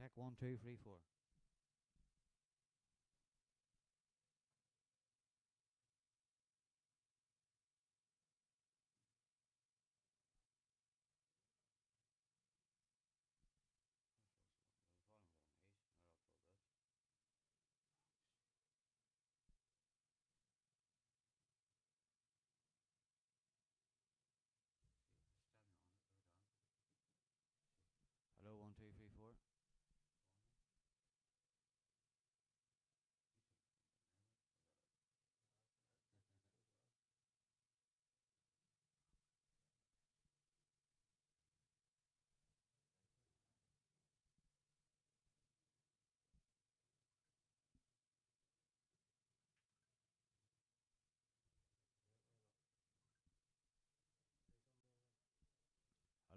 Check 1 2 3 4. Hello, 1 2 3 4.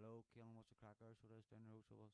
Hello, Keelan, what's the cracker? So there's down the road, so us.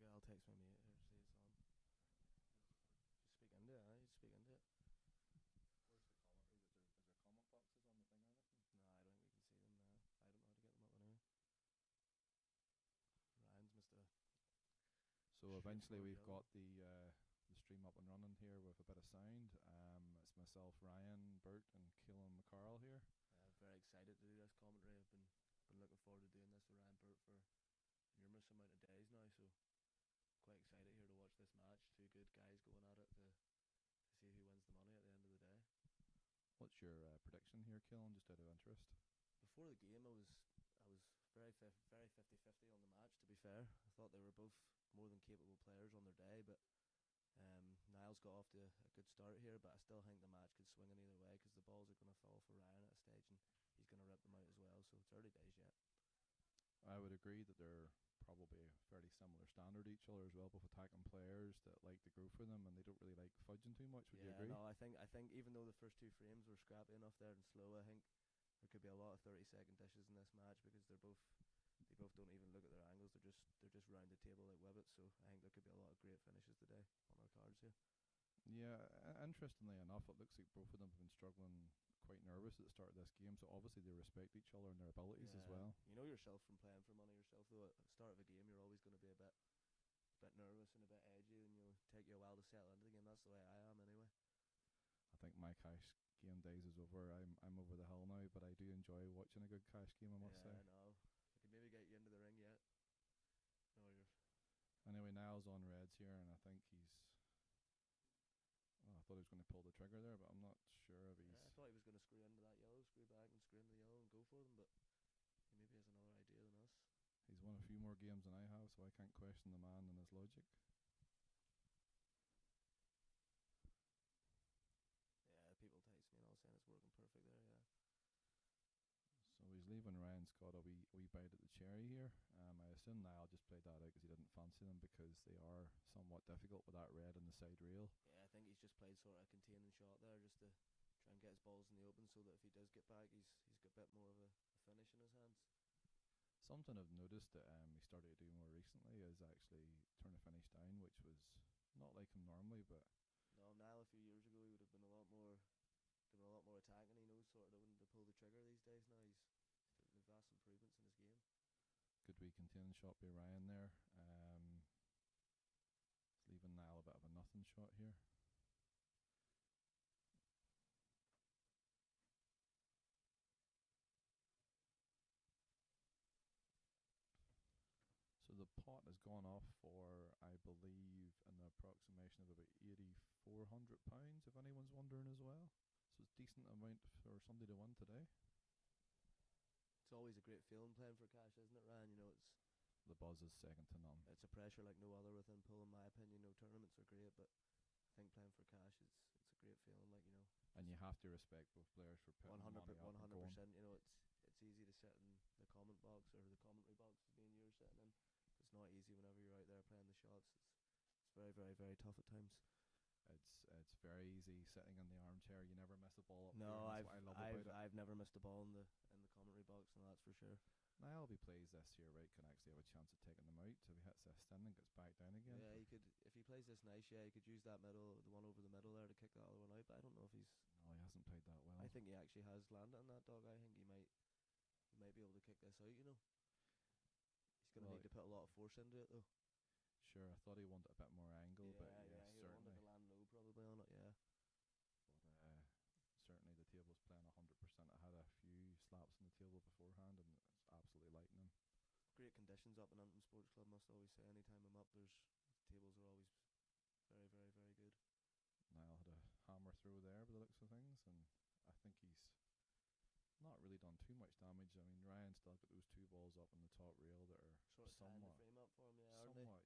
I'll text my mate here to see it's on. Just speak into it, you speak into it. Where's the commentary? Is there comment boxes on the thing or anything? No, I don't think we can see them now. I don't know how to get them up anyway. Ryan's must have. So eventually we've got the stream up and running here with a bit of sound. It's myself, Ryan, Bert, and Keelan McCarl here. Very excited to do this commentary. I've been looking forward to doing this with Ryan Burt for a numerous amount of days now, so quite excited here to watch this match. Two good guys going at it to see who wins the money at the end of the day. What's your prediction here, Keelan, just out of interest? Before the game, I was very 50-50 on the match, to be fair. I thought they were both more than capable players on their day, but Niall's got off to a good start here, but I still think the match could swing in either way because the balls are going to fall for Ryan at a stage and he's going to rip them out as well, so it's early days yet. I would agree that they're probably a fairly similar standard to each other as well, both attacking players that like to go for them and they don't really like fudging too much. Would you agree? No, I think even though the first two frames were scrappy enough there and slow, I think there could be a lot of 30-second dishes in this match because they both don't even look at their angles. They're just round the table like Wibbit. So I think there could be a lot of great finishes today on our cards here. Yeah, interestingly enough, it looks like both of them have been struggling, quite nervous at the start of this game. So obviously they respect each other and their abilities as well. You know yourself from playing for money yourself, though. At the start of a game, you're always going to be a bit nervous and a bit edgy, and you'll take you a while to settle into the game. That's the way I am, anyway. I think my cash game days is over. I'm over the hill now, but I do enjoy watching a good cash game, I must say. Yeah, I know. I could maybe get you into the ring yet. No, you're. Anyway, Niall's on reds here, and I think he's. Well, I thought he was going to pull the trigger there, but I'm not sure if he's. I thought he was going to screw into that yellow, screw back and screw into the yellow and go for them, but he maybe has another idea than us. He's won a few more games than I have, so I can't question the man and his logic. Yeah, people text me and all saying it's working perfect there, yeah. So he's leaving Ryan Scott a wee bite at the cherry here. I assume Niall just played that out because he didn't fancy them because they are somewhat difficult with that red in the side rail. Yeah, I think he's just played sort of a containing shot there just to try and get his balls in the open so that if he does get back, he's got a bit more of a finish in his hands. Something I've noticed that he started to do more recently is actually turn the finish down, which was not like him normally, but... No, Niall a few years ago he would have been a lot more attacking. He knows sort of when to pull the trigger these days now. He's made vast improvements in his game. Good wee containing shot by Ryan there. It's leaving Niall a bit of a nothing shot here. So the pot has gone off for, I believe, an approximation of about £8,400, if anyone's wondering as well. So it's a decent amount for somebody to win today. It's always a great feeling playing for cash, isn't it, Ryan? You know, The buzz is second to none. it's a pressure like no other within pool, in my opinion. You know, tournaments are great, but I think playing for cash, it's a great feeling. Like, you know, And you have to respect both players for putting money up and going. 100%. You know, it's easy to sit in the comment box or the commentary box, as being you're sitting in. It's not easy whenever you're out there playing the shots. It's very, very, very tough at times. It's very easy sitting in the armchair. You never miss a ball up No, there. That's what I love about it. I've never missed a ball in the commentary box, and that's for sure. Niall, if he plays this here right, can actually have a chance of taking them out. If he hits this in and gets back down again. Yeah, he could, if he plays this nice. Yeah, he could use that middle, the one over the middle there, to kick that other one out. But I don't know if he's. No, he hasn't played that well. I think he actually has landed on that dog. I think he might be able to kick this out. You know, he's gonna need to put a lot of force into it though. Sure, I thought he wanted a bit more angle, but yeah, he certainly. wanted to land low probably on it. Yeah. But certainly the table's playing 100%. I had a few slaps on the table beforehand, and it's absolutely lighting him. Great conditions up in Antrim Sports Club. Must always say, anytime I'm up, the tables are always very, very, very good. Niall had a hammer throw there by the looks of things, and I think he's not really done too much damage. I mean, Ryan's still got those two balls up on the top rail that are Sort of tying the frame up for him, yeah, aren't they? yeah.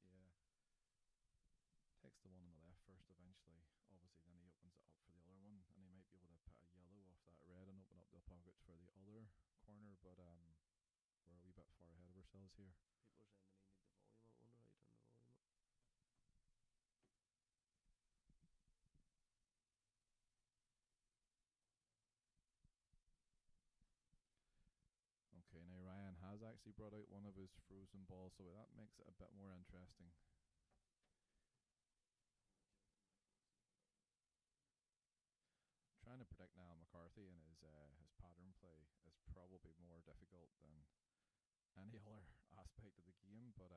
Takes the one on the left first eventually. Obviously, then he opens it up for the other one, and he might be able to put a yellow off that red and open up the pocket for the other corner. But we're a wee bit far ahead of ourselves here. People are saying to me, need the volume up. I wonder how you turn the volume up. Okay, now Ryan has actually brought out one of his frozen balls, so that makes it a bit more interesting. Trying to predict Niall McCarthy and his pattern play is probably more difficult than any other aspect of the game, but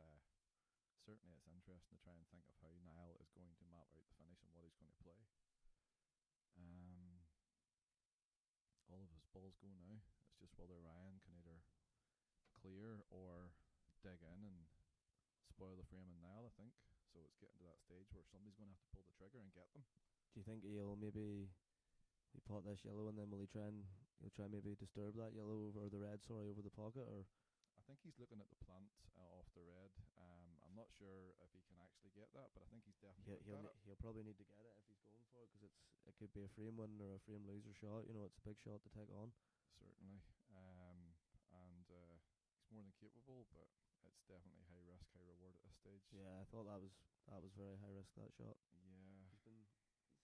certainly it's interesting to try and think of how Niall is going to map out the finish and what he's going to play. All of his balls go now. It's just whether Ryan can either clear or dig in and spoil the frame in Niall, I think. So it's getting to that stage where somebody's going to have to pull the trigger and get them. Do you think he'll maybe pot this yellow, and then he'll try maybe disturb that yellow or the red, over the pocket? Or I think he's looking at the plant off the red. I'm not sure if he can actually get that, but I think he's definitely he'll probably need to get it if he's going for it, because it could be a frame win or a frame loser shot. You know, it's a big shot to take on. Certainly, and he's more than capable, but it's definitely high risk, high reward at this stage. Yeah, I thought that was very high risk, that shot. Yeah, he's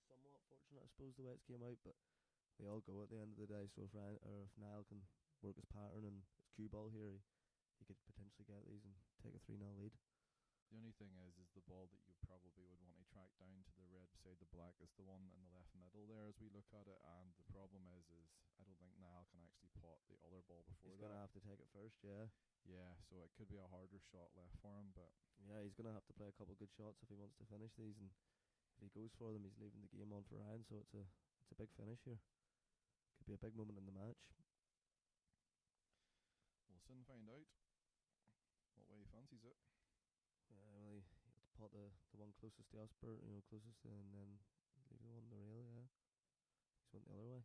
somewhat fortunate, I suppose, the way it's came out, but they all go at the end of the day. So if Niall can work his pattern and his cue ball here, he could potentially get these and take a 3-0 lead. The only thing is the ball that you probably would want to track down to the red beside the black is the one in the left middle there as we look at it, and the problem is I don't think Niall can actually pot the other ball before he's that. He's going to have to take it first, yeah. Yeah, so it could be a harder shot left for him, but yeah, he's going to have to play a couple of good shots if he wants to finish these, and if he goes for them, he's leaving the game on for Ryan, so it's a big finish here. Could be a big moment in the match. We'll soon find out what way he fancies it. Yeah, well, you have to pot the one closest to Osper, closest, and then leave the one on the rail, yeah. He's went the other way.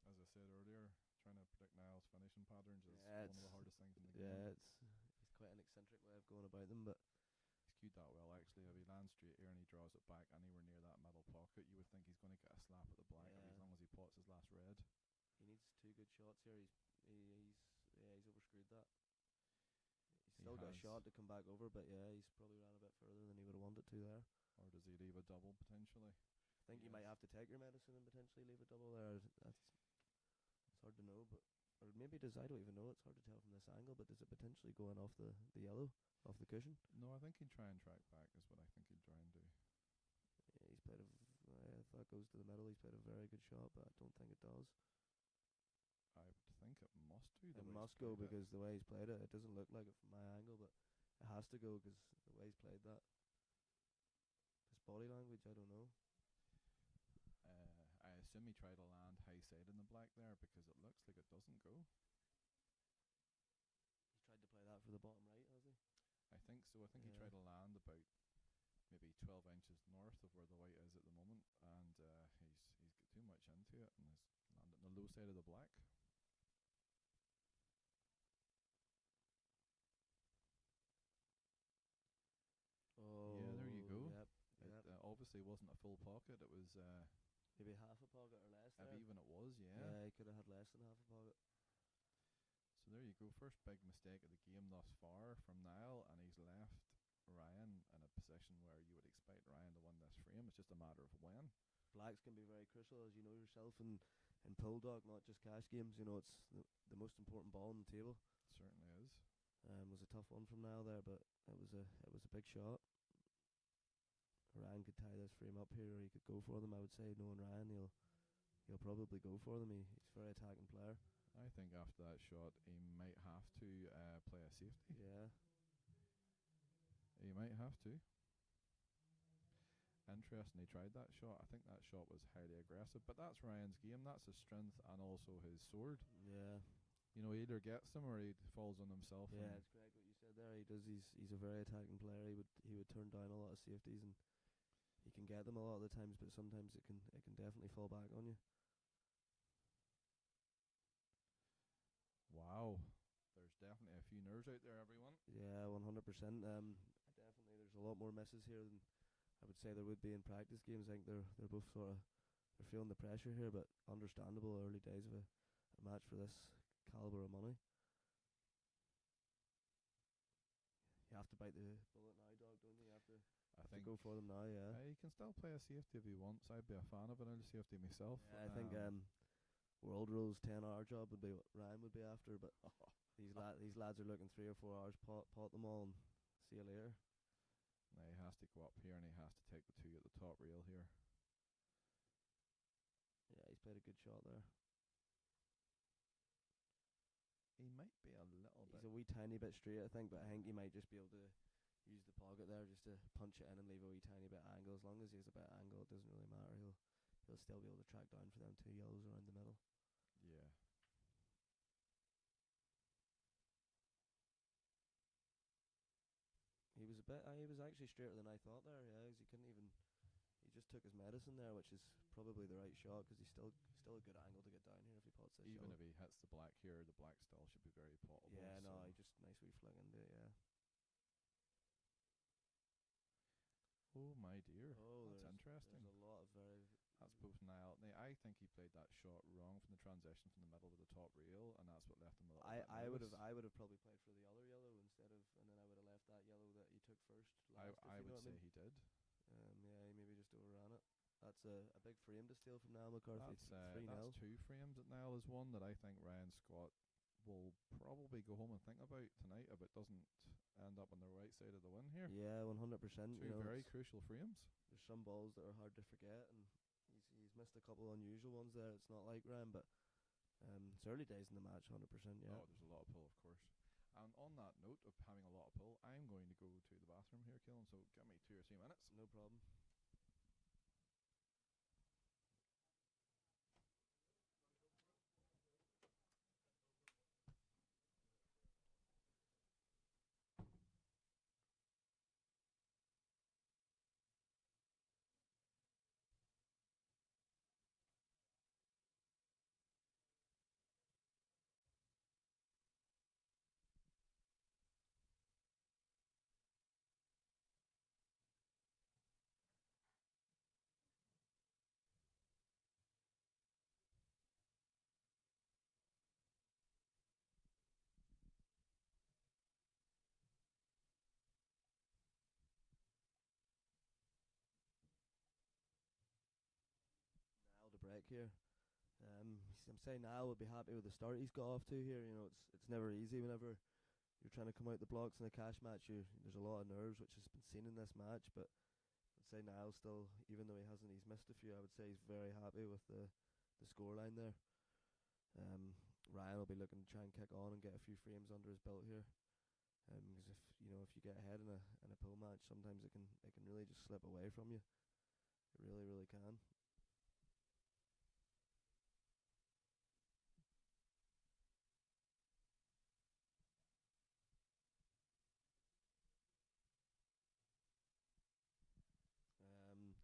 As I said earlier, trying to predict Niall's finishing patterns is one of the hardest things in the game. Yeah, he's quite an eccentric way of going about them, but he's cued that well, actually. If he lands straight here and he draws it back anywhere near that middle pocket, you would think he's going to get a slap at the black, as long as he pots his last red. He needs 2 good shots here. He's overscrewed that. He's still got a shot to come back over, but yeah, he's probably ran a bit further than he would have wanted to there. Or does he leave a double potentially? I think you might have to take your medicine and potentially leave a double there. It's hard to know, but or maybe does. I don't even know. It's hard to tell from this angle, but does it potentially go in off the yellow, off the cushion? No, I think he'd try and track back is what I think he'd try and do. Yeah, he's played if that goes to the middle, he's played a very good shot, but I don't think it does. I would think it must do. It must go because the way he's played it, it doesn't look like it from my angle, but it has to go because the way he's played that. His body language, I don't know. I assume he tried to land high side in the black there because it looks like it doesn't go. He's tried to play that for the bottom right, has he? I think so. I think he tried to land about maybe 12 inches north of where the white is at the moment, and he's got too much into it and has landed on the low side of the black. Oh, yeah, there you go. Yep. It obviously wasn't a full pocket. It was maybe half a pocket or less. if There. even it was, yeah. Yeah, he could have had less than half a pocket. So there you go. First big mistake of the game thus far from Niall, and he's left Ryan in a position where you would expect Ryan to win this frame. It's just a matter of when. Blacks can be very crucial, as you know yourself, in pull dog, not just cash games. You know, it's the most important ball on the table. It certainly is. It was a tough one from Niall there, but it was a big shot. Ryan could tie this frame up here, or he could go for them. I would say, knowing Ryan, he'll probably go for them. He's a very attacking player. I think after that shot, he might have to play a safety. Yeah. He might have to. Interesting, he tried that shot. I think that shot was highly aggressive, but that's Ryan's game. That's his strength and also his sword. Yeah. You know, he either gets them or he falls on himself. Yeah, it's correct what you said there. He does. He's a very attacking player. He would turn down a lot of safeties, and he can get them a lot of the times, but sometimes it can definitely fall back on you. Wow. There's definitely a few nerves out there, everyone. Yeah, 100%. Definitely, there's a lot more misses here than I would say there would be in practice games. I think they're both they're feeling the pressure here, but understandable early days of a match for this caliber of money. You have to bite the bullet now, dog, don't you? You have to go for them now, yeah. He can still play a safety if he wants. I'd be a fan of an safety myself. Yeah, I think world rules 10-hour job would be what Ryan would be after, but these lads are looking 3 or 4 hours, pot them all and see you later. Now he has to go up here and he has to take the 2 at the top rail here. Yeah, he's played a good shot there. He might be a little bit. He's a wee tiny bit straight, I think, but I think he might just be able to use the pocket there just to punch it in and leave a wee tiny bit of angle. As long as he has a bit of angle, it doesn't really matter. He'll still be able to track down for them 2 yellows around the middle. Yeah. He was actually straighter than I thought there. Yeah, 'cause he just took his medicine there, which is probably the right shot because he's still a good angle to get down here if he pots this. Even if he hits the black here, the black still should be very potable. Yeah, no, he just nice wee fling into it. Yeah. Oh my dear. Oh, that's interesting. There's a lot of very. That's both Niall. Now, I think he played that shot wrong from the transition from the middle to the top rail, and that's what left him a little bit nervous. I would have probably played for the other yellow instead of, and then I would have left that yellow that he took first. Last, I would say he did. Yeah, he maybe just overran it. That's a big frame to steal from Niall McCarthy. That's 2 frames that Niall has won that I think Ryan Scott will probably go home and think about tonight if it doesn't end up on the right side of the win here. Yeah, 100%. 2 very crucial frames. There's some balls that are hard to forget, and he's missed a couple unusual ones there. It's not like Ryan, but it's early days in the match, 100%. Yeah. Oh, there's a lot of pull, of course. And on that note of having a lot of pull, I'm going to go to the bathroom here, Killen, so give me 2 or 3 minutes. No problem. To break here. I'm saying Niall would be happy with the start he's got off to here. You know, it's never easy whenever you're trying to come out the blocks in a cash match. There's a lot of nerves, which has been seen in this match. But I'd say Niall still, even though he's missed a few, I would say he's very happy with the scoreline there. Ryan will be looking to try and kick on and get a few frames under his belt here. Because if you get ahead in a pull match, sometimes it can really just slip away from you. It really really can. Um,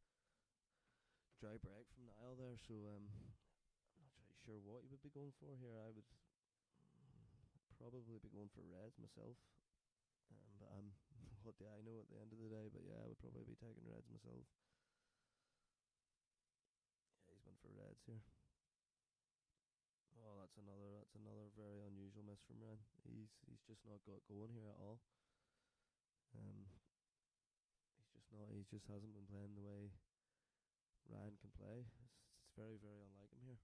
Dry break from Niall there, so I'm not really sure what you would be going for here. I would probably be going for reds myself. But what do I know at the end of the day? But yeah, I would probably be taking reds myself. Yeah, he's went for reds here. Oh, that's another very unusual miss from Ryan. He's just not got going here at all. Um, he just hasn't been playing the way Ryan can play. It's very very unlike him here.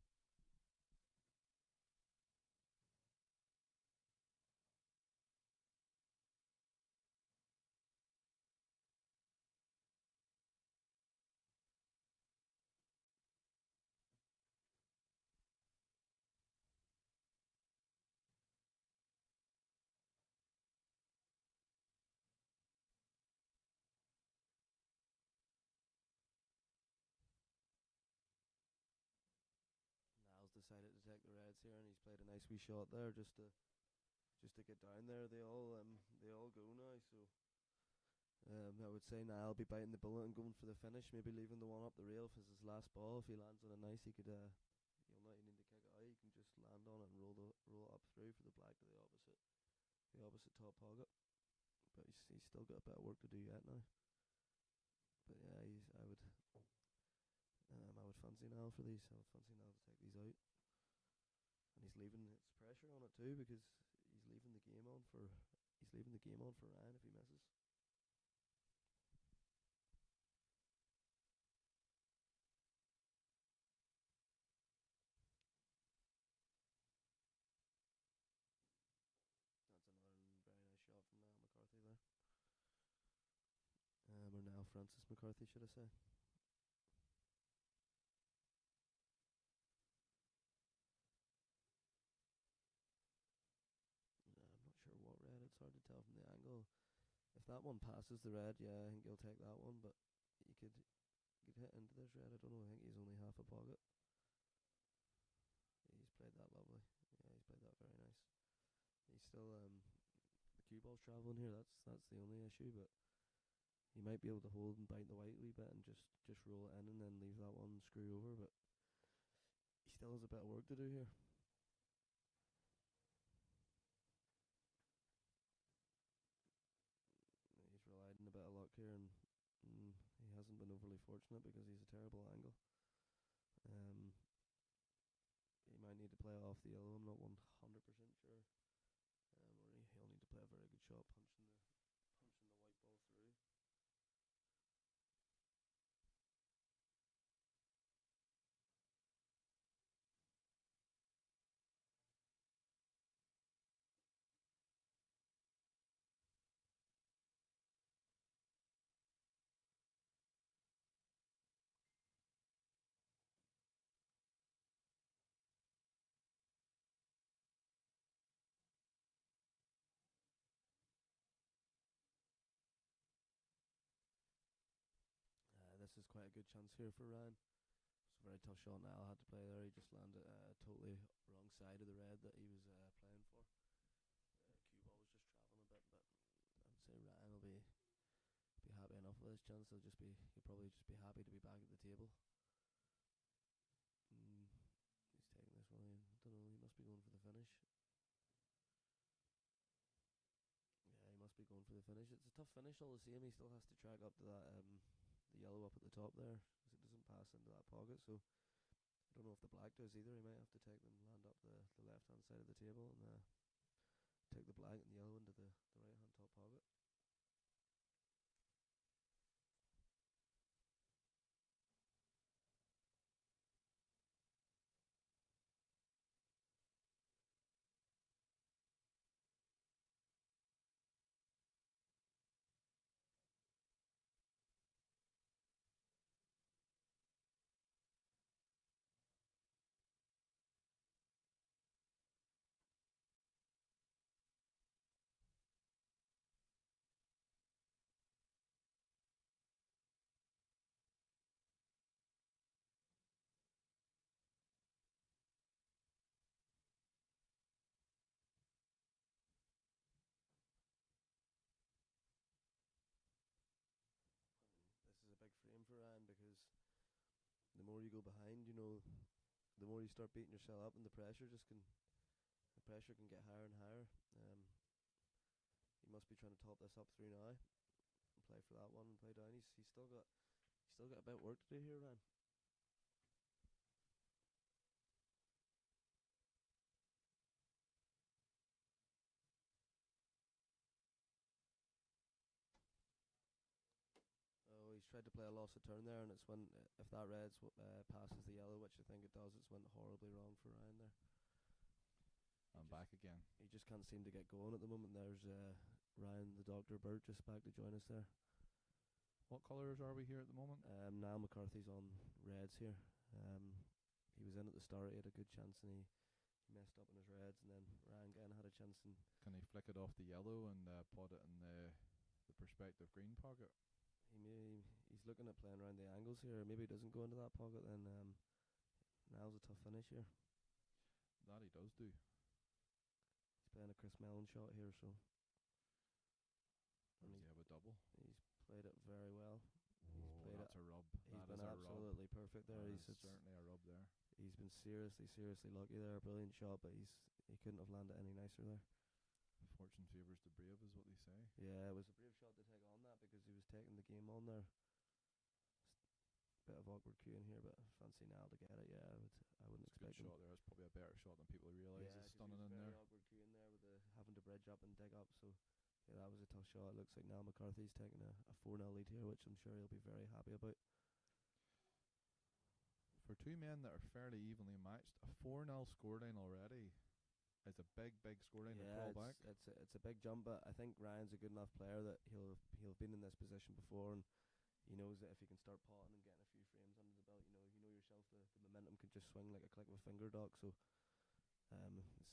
Niall's decided to take the reds here, and he's played a nice wee shot there just to get down there. They all go now, so I would say Niall will be biting the bullet and going for the finish, maybe leaving the one up the rail if it's his last ball. If he lands on it nice, he could. You'll not even need to kick it out. You can just land on it and roll it up through for the black to the opposite top pocket. But he's still got a bit of work to do yet now. But yeah, I would fancy Niall for these. I would fancy Niall to take these out, and he's leaving its pressure on it too because he's leaving the game on for Ryan if he misses. That's another very nice shot from Niall McCarthy there. Or now Francis McCarthy, should I say? I'm not sure what red. It's hard to tell from the angle. If that one passes the red, yeah, I think he'll take that one. But you could hit into this red. I don't know. I think he's only half a pocket. He's played that lovely. Yeah, he's played that very nice. He's still the cue ball's travelling here. That's the only issue. But he might be able to hold and bite the white a wee bit and just roll it in and then leave that one screw over. But he still has a bit of work to do here. He's relied on a bit of luck here, and he hasn't been overly fortunate because he's a terrible angle. Um, he might need to play off the yellow. I'm not 100% sure. Or he'll need to play a very good shot, punching the white ball through. This is quite a good chance here for Ryan. It's a very tough shot Niall had to play there. He just landed totally wrong side of the red that he was playing for. Cue ball was just travelling a bit, but I'd say Ryan will be happy enough with this chance. He'll probably just be happy to be back at the table. He's taking this one in. I don't know. He must be going for the finish. Yeah, he must be going for the finish. It's a tough finish all the same. He still has to track up to that the yellow up at the top there, because it doesn't pass into that pocket. So I don't know if the black does either. He might have to take them, land up the left hand side of the table, and take the black and the yellow into the right hand top pocket. more you go behind, the more you start beating yourself up, and the pressure can get higher and higher. He must be trying to top this up through now and play for that one and play down. He's still got a bit of work to do here, Ryan. Oh, he's tried to play a loss of turn there, and it's when if that red passes the yellow, which I think it does, it's went horribly wrong for Ryan there. I'm back again. He just can't seem to get going at the moment. There's Ryan, the Dr. Burt, just back to join us there. What colours are we here at the moment? Niall McCarthy's on reds here. He was in at the start, he had a good chance, and he messed up in his reds, and then Ryan again had a chance. And can he flick it off the yellow and put it in the perspective green pocket? He's looking at playing around the angles here. Maybe he doesn't go into that pocket, then Niall's a tough finish here. That he does do. He's playing a Chris Mellon shot here, so. Or does he have a double? He's played it very well. Oh, that's a rub. He's been absolutely perfect there. He's certainly a rub there. He's been seriously lucky there. Brilliant shot, but he couldn't have landed any nicer there. Fortune favours the brave, is what they say. Yeah, it was a brave shot to take on that because he was taking the game on there. Bit of awkward queuing here, but fancy Niall to get it. Yeah, I wouldn't expect it. Good shot there. It's probably a better shot than people realise. Yeah, it's stunning in there. Very awkward queuing there with having to bridge up and dig up. So yeah, that was a tough shot. It looks like Niall McCarthy's taking a 4-0 lead here, which I'm sure he'll be very happy about. For two men that are fairly evenly matched, a 4-0 scoreline already is a big scoreline to crawl back. It's a big jump, but I think Ryan's a good enough player that he'll have been in this position before, and he knows that if he can start potting and getting a few frames under the belt, you know yourself, the momentum can just swing like a click of a finger, Doc. So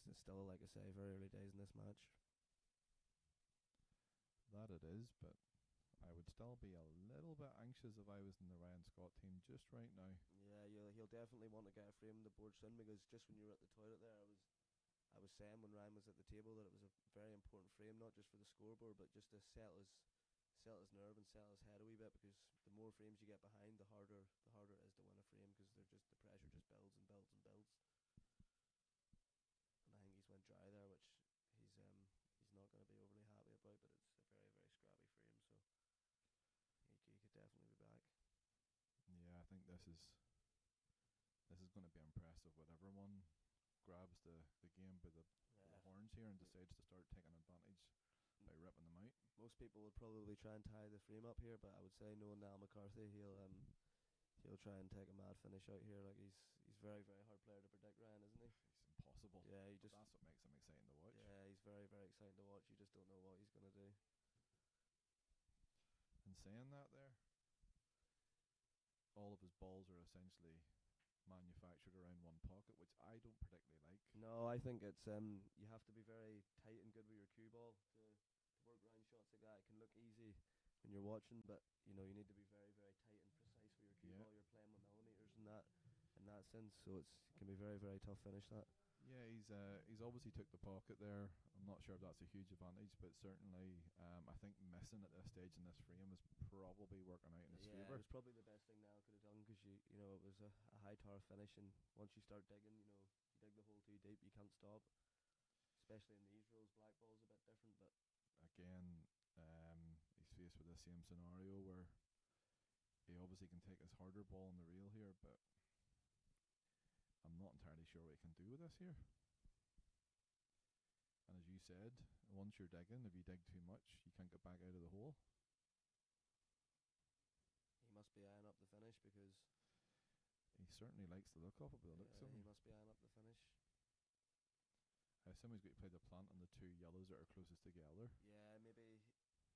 it's still, like I say, very early days in this match. That it is, but I would still be a little bit anxious if I was in the Ryan Scott team just right now. Yeah, he'll definitely want to get a frame on the board soon, because just when you were at the toilet there, I was saying when Ryan was at the table that it was a very important frame, not just for the scoreboard, but just to settle his nerve and settle his head a wee bit, because the more frames you get behind, the harder it is to win a frame, because the pressure just builds and builds and builds. And I think he's went dry there, which he's not going to be overly happy about, but it's a very, very scrappy frame, so he could definitely be back. Yeah, I think this is going to be impressive. Whatever one grabs the game by the horns here and decides to start taking advantage by ripping them out. Most people would probably try and tie the frame up here, but I would say knowing Niall McCarthy, he'll try and take a mad finish out here. Like he's very, very hard player to predict, Ryan, isn't he? It's impossible. Yeah, that's what makes him exciting to watch. Yeah, he's very, very exciting to watch. You just don't know what he's gonna do. And saying that, there, all of his balls are essentially manufactured around one pocket, which I don't particularly like. No, I think it's you have to be very tight and good with your cue ball to work round shots like that. It can look easy when you're watching, but you need to be very, very tight and precise with your cue ball. You're playing with millimeters in that sense, so it can be very, very tough finish that. Yeah, he's obviously took the pocket there. I'm not sure if that's a huge advantage, but certainly I think missing at this stage in this frame is probably working out in his favour. It was probably the best thing Niall could have done, because it was a high tower finish, and once you start digging, you dig the hole too deep, you can't stop. Especially in these rules, black ball's a bit different, but again, he's faced with the same scenario where he obviously can take his harder ball on the reel here, but I'm not entirely sure what he can do with this here. And as you said, once you're digging, if you dig too much, you can't get back out of the hole. He must be eyeing up the finish, because he certainly likes the look of it, but the looks of him. He must be eyeing up the finish. I assume he's got to play the plant on the two yellows that are closest together. Yeah, maybe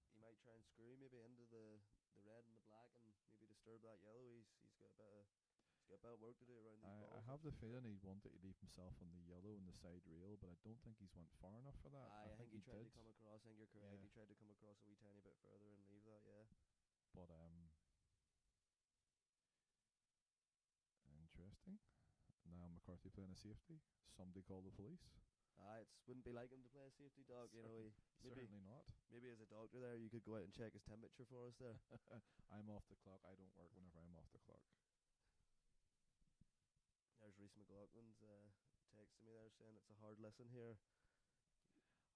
he might try and screw maybe into the red and the black, and maybe disturb that yellow. He's got a bit of work to do around these balls. I have the feeling he wanted to leave himself on the yellow and the side rail, but I don't think he's went far enough for that. I think he tried to come across. I think you're correct. Yeah. He tried to come across a wee tiny bit further and leave that. Yeah. But interesting. Now McCarthy playing a safety. Somebody call the police. It wouldn't be like him to play a safety, dog. Certainly not. Maybe as a doctor there, you could go out and check his temperature for us there. I'm off the clock. I don't work whenever I'm off the clock. Reese McLaughlin's texting me there saying it's a hard lesson here.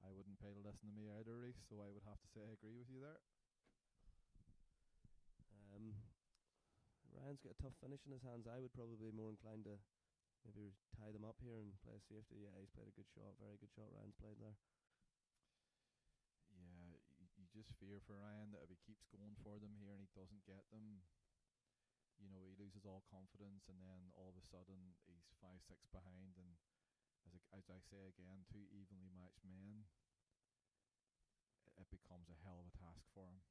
I wouldn't pay to listen to me either, Reese, so I would have to say I agree with you there. Ryan's got a tough finish in his hands. I would probably be more inclined to maybe tie them up here and play a safety. Yeah, he's played a good shot, very good shot. Ryan's played there. Yeah, you just fear for Ryan that if he keeps going for them here and he doesn't get them, he loses all confidence, and then all of a sudden he's 5-6 behind, and as I say again, two evenly matched men, it becomes a hell of a task for him.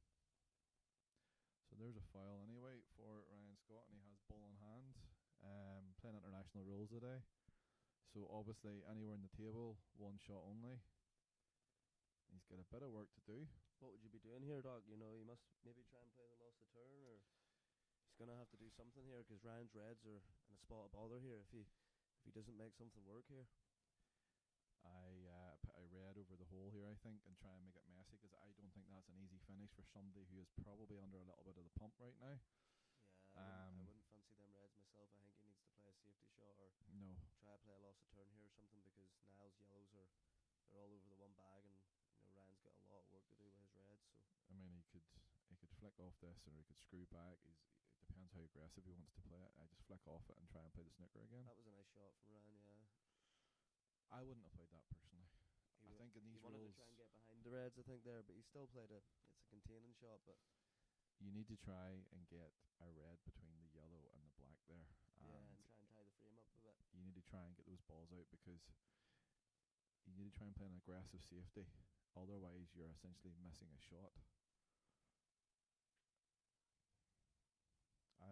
So there's a foul anyway for Ryan Scott, and he has ball in hand. Playing international rules today, so obviously anywhere in the table, one shot only. He's got a bit of work to do. What would you be doing here, Doc? You must maybe try and play the loss of turn, or he's gonna have to do something here because Ryan's Reds are in a spot of bother here if he doesn't make something work here. I put a red over the hole here, I think, and try and make it messy, because I don't think that's an easy finish for somebody who is probably under a little bit of the pump right now. Yeah, I wouldn't fancy them Reds myself. I think he needs to play a safety shot or try to play a loss of turn here or something, because Niall's yellows they're all over the one bag, and Ryan's got a lot of work to do with his Reds. So I mean, he could flick off this, or he could screw back. It depends how aggressive he wants to play it. I just flick off it and try and play the snooker again. That was a nice shot from Ryan. Yeah, I wouldn't have played that personally. I think in these he wanted rules, to try and get behind the Reds, I think there, but he still played it's a containing shot. But you need to try and get a red between the yellow and the black there. And try and tie the frame up a bit. You need to try and get those balls out, because you need to try and play an aggressive safety. Otherwise, you're essentially missing a shot.